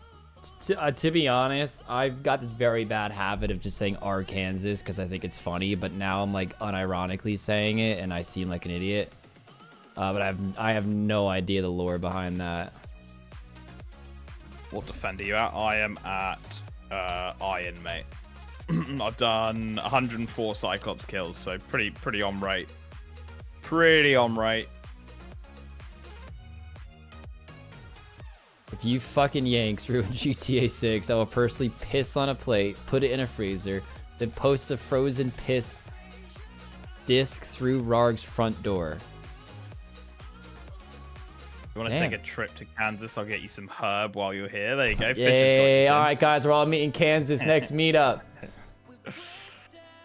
To be honest, I've got this very bad habit of just saying Arkansas because I think it's funny, but now I'm like unironically saying it and I seem like an idiot. But I have no idea the lore behind that. What defender you at? I am at Iron, mate. I've done 104 Cyclops kills, so pretty on rate. Pretty on rate. If you fucking Yanks ruin GTA 6, I will personally piss on a plate, put it in a freezer, then post the frozen piss disc through Rarg's front door. You want to take a trip to Kansas? I'll get you some herb while you're here. There you go. Yay! All right, guys, we're all meeting Kansas next meetup.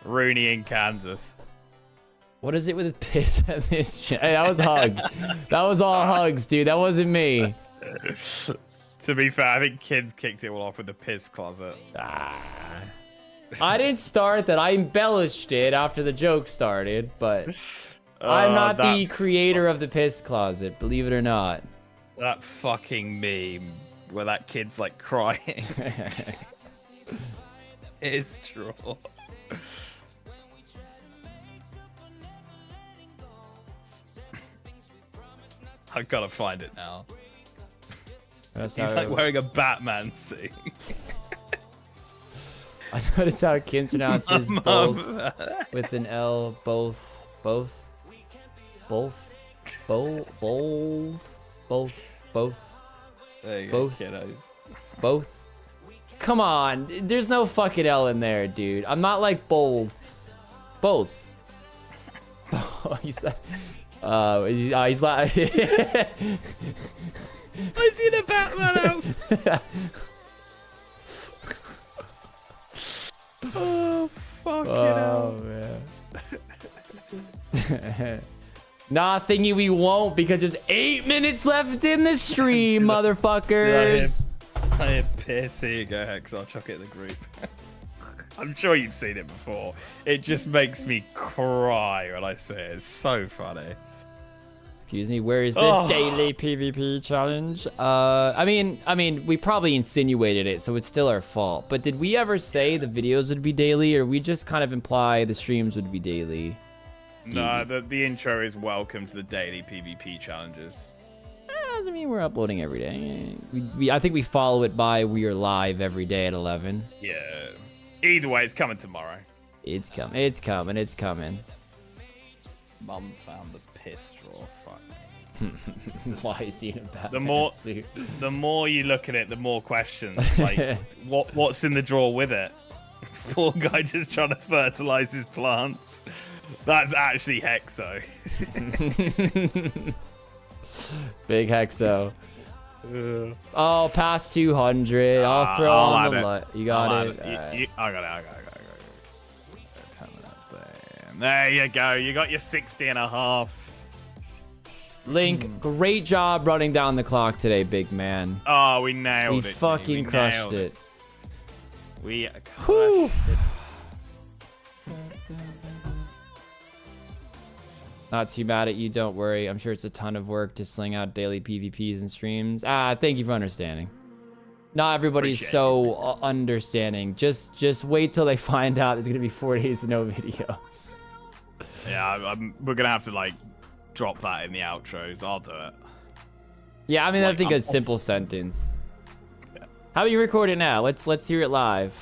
Rooney in Kansas. What is it with piss and this shit? Hey, that was hugs. That was all hugs, dude. That wasn't me. To be fair, I think kids kicked it all off with the piss closet. I didn't start that. I embellished it after the joke started, but I'm not the creator of the piss closet, believe it or not. That fucking meme where that kid's like crying. It's true. I've got to find it now. That's He's like wearing a Batman suit. I noticed how Kim pronounces both with an L. Both. There you Both. go, kiddos. Both. Come on, there's no fucking L in there, dude. I'm not like both. Both. He's like, he's like. I seen a Batman out. Oh, fucking hell. Man. Nah, thingy, we won't because there's 8 minutes left in the stream, motherfuckers. I hear piss. Here you go, Hex. I'll chuck it in the group. I'm sure you've seen it before. It just makes me cry when I see it. It's so funny. Excuse me, where is the daily PvP challenge? I mean, we probably insinuated it, so it's still our fault. But did we ever say the videos would be daily, or we just kind of imply the streams would be daily? No, the intro is welcome to the daily PvP challenges. That doesn't mean we're uploading every day. I think we follow it by we are live every day at 11. Yeah. Either way, it's coming tomorrow. It's coming. It's coming. It's coming. Mum found the piss drawer. Fuck. Why is he in a Batman suit? The more you look at it, the more questions. Like, what's in the drawer with it? Poor guy just trying to fertilize his plants. That's actually Hexo. Big Hexo. Oh, past 200. I'll throw on the light. You got it. I got it. There you go. You got your 60 and a half. Link, great job running down the clock today, big man. Oh, we nailed it. We fucking crushed it. We crushed it. Not too mad at you, don't worry. I'm sure it's a ton of work to sling out daily PvPs and streams. Thank you for understanding. Not everybody's so understanding. Just wait till they find out there's gonna be 4 days of no videos. Yeah, we're gonna have to like drop that in the outros. I'll do it. Yeah, I mean, like, I think a simple sentence. Yeah. How about you record it now? Let's hear it live.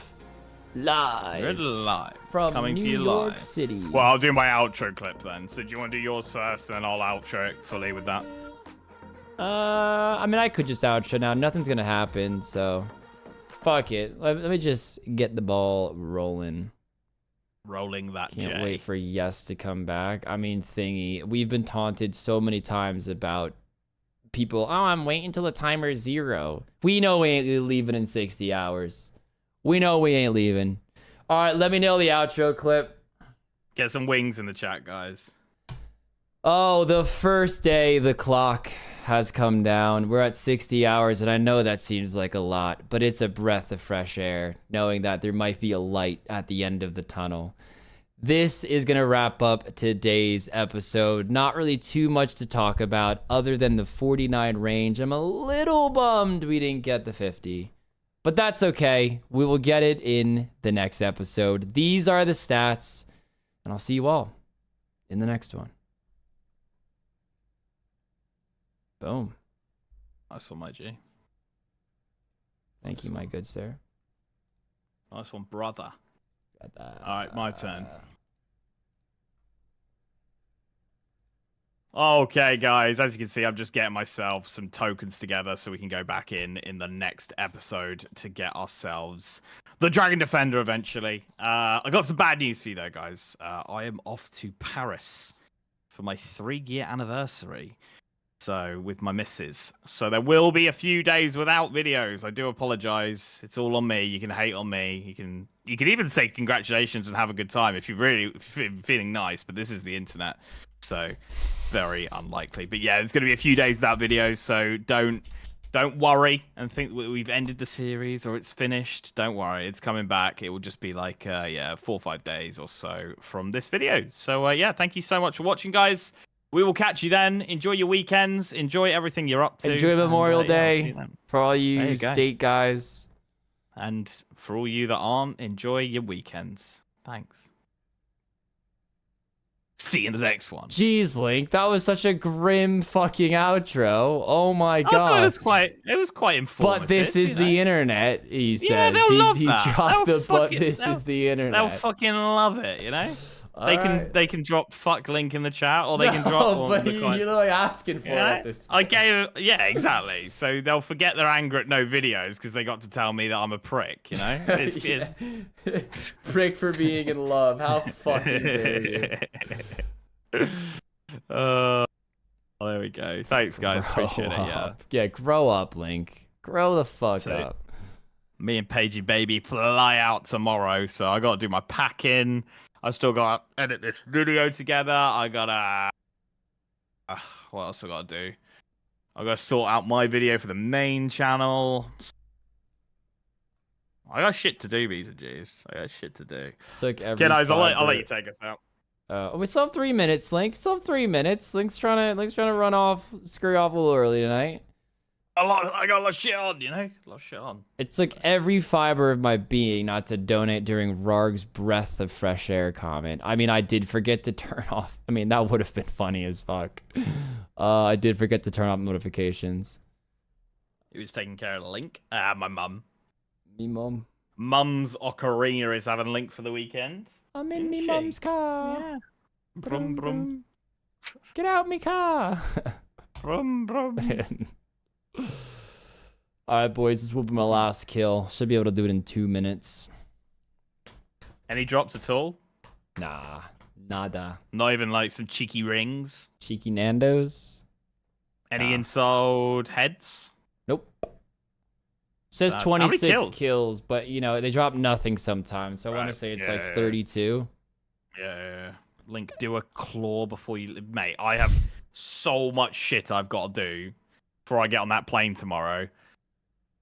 We're live. From Coming New to you York live. City. Well, I'll do my outro clip then. So do you want to do yours first, and then I'll outro it fully with that? I mean, I could just outro now. Nothing's gonna happen, so fuck it. Let me just get the ball rolling. Rolling that Can't wait for Yes to come back. I mean, thingy. We've been taunted so many times about people. Oh, I'm waiting till the timer's 0. We know we ain't leaving in 60 hours. We know we ain't leaving. All right, let me know the outro clip. Get some wings in the chat, guys. Oh, the first day the clock has come down. We're at 60 hours, and I know that seems like a lot, but it's a breath of fresh air, knowing that there might be a light at the end of the tunnel. This is going to wrap up today's episode. Not really too much to talk about other than the 49 range. I'm a little bummed we didn't get the 50. But that's okay. We will get it in the next episode. These are the stats, and I'll see you all in the next one. Boom. Nice one, my G. Thank you, my good sir. Nice one, brother. Got that. All right, my turn. Okay, guys, as you can see, I'm just getting myself some tokens together so we can go back in the next episode to get ourselves the Dragon Defender eventually. I got some bad news for you, though, guys. I am off to Paris for my 3-year anniversary. So, with my missus. So, there will be a few days without videos. I do apologize. It's all on me. You can hate on me. You can even say congratulations and have a good time if you're really feeling nice, but this is the internet. So, very unlikely. But yeah, it's going to be a few days without videos, so don't worry and think we've ended the series or it's finished. Don't worry, it's coming back. It will just be like 4 or 5 days or so from this video. So yeah, thank you so much for watching, guys. We will catch you then. Enjoy your weekends. Enjoy everything you're up to. Enjoy Memorial Day for all you go. state guys. And for all you that aren't, enjoy your weekends. Thanks. See you in the next one. Jeez, Link, that was such a grim fucking outro. Oh my I thought god. it was quite informative. But this is the internet, he says. Yeah, they'll love he that. dropped They'll the but fucking- this they'll- is the internet. They'll fucking love it, you know? They can drop fuck link in the chat, or they can drop one. But you're like asking for it at this point. I gave, yeah, exactly. So they'll forget their anger at no videos because they got to tell me that I'm a prick. You know, it's good. Prick for being in love. How fucking dare you? There we go. Thanks, guys. Appreciate it. Yeah. Yeah, grow up, Link. Grow the fuck So- up. Me and Pagey baby fly out tomorrow, so I got to do my packing. I still got to edit this video together. I gotta. What else I gotta do? I gotta sort out my video for the main channel. I got shit to do, B's and G's. I got shit to do. It's like every Kiddos, I'll let fiber. you take us out. We still have 3 minutes, Link. Still have 3 minutes. Link's trying to run off, scurry off a little early tonight. I got a lot of shit on, you know? A lot of shit on. It's like every fiber of my being not to donate during Rarg's breath of fresh air comment. I mean, I did forget to turn off. I mean, that would have been funny as fuck. I did forget to turn off notifications. He was taking care of Link. My mum. Me mum. Mum's ocarina is having Link for the weekend. I'm in me Isn't she? mum's car. Yeah. Brum, brum. Get out me car. Brum, brum. Alright, boys, this will be my last kill. Should be able to do it in 2 minutes. Any drops at all? Nah, nada. Not even like some cheeky rings? Cheeky Nando's? Any Nah. inside heads? Nope. Says How many 26 kills, but you know, they drop nothing sometimes. So I want to Right, say it's yeah, like yeah. 32. Yeah. Link, do a claw before you... Mate, I have so much shit I've got to do before I get on that plane tomorrow.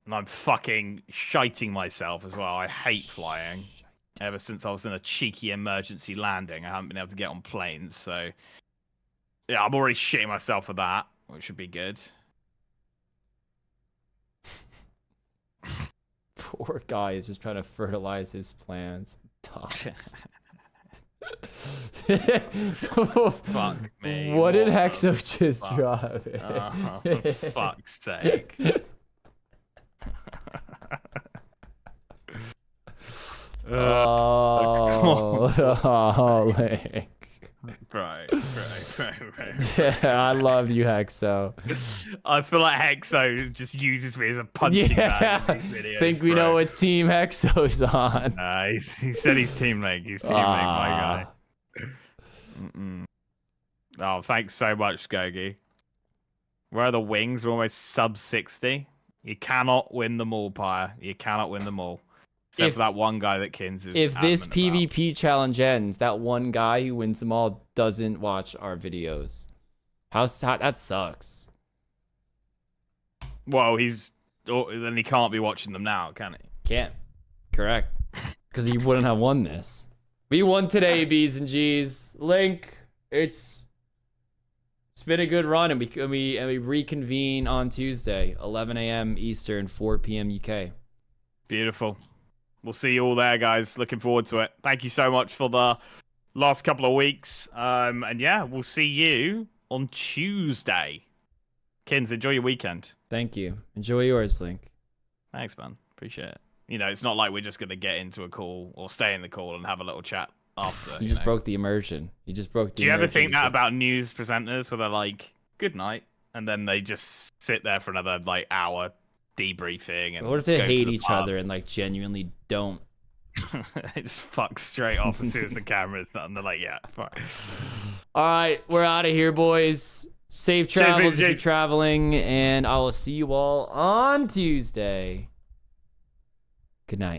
And I'm fucking shiting myself as well. I hate flying. Ever since I was in a cheeky emergency landing, I haven't been able to get on planes, so... Yeah, I'm already shitting myself for that, which should be good. Poor guy is just trying to fertilize his plants. Dogs. Fuck me. What did what the Hexo just fuck? drop? Oh, for fuck's sake. Oh, Link. Right. Yeah, I love you, Hexo. I feel like Hexo just uses me as a punching Yeah, bag in these videos. think we know what team Hexo's on. He said he's Team Link. He's Team Link, my guy. Oh, thanks so much, Gogi. Where are the wings? We're almost sub 60. You cannot win them all, Pyre. You cannot win them all. Except for that one guy that Kins is If this adamant about. PvP challenge ends, that one guy who wins them all doesn't watch our videos. How that sucks. Well, then he can't be watching them now, can he? Can't. Correct. Because he wouldn't have won this. We won today, B's and G's. Link, it's been a good run, and we reconvene on Tuesday, 11 a.m. Eastern, 4 p.m. UK. Beautiful. We'll see you all there, guys. Looking forward to it. Thank you so much for the last couple of weeks. And yeah, we'll see you on Tuesday. Kins, enjoy your weekend. Thank you. Enjoy yours, Link. Thanks, man. Appreciate it. You know, it's not like we're just going to get into a call or stay in the call and have a little chat after. You just broke the immersion. You just broke the Do you ever think that immersion. about news presenters where they're like, good night, and then they just sit there for another like hour debriefing? And What if they go to hate the each pub? other and like genuinely don't? They just fuck straight off as soon as the camera's done. They're like, yeah, fuck. All right, we're out of here, boys. Safe Cheers, travels if you're Jason. traveling, and I will see you all on Tuesday. Good night.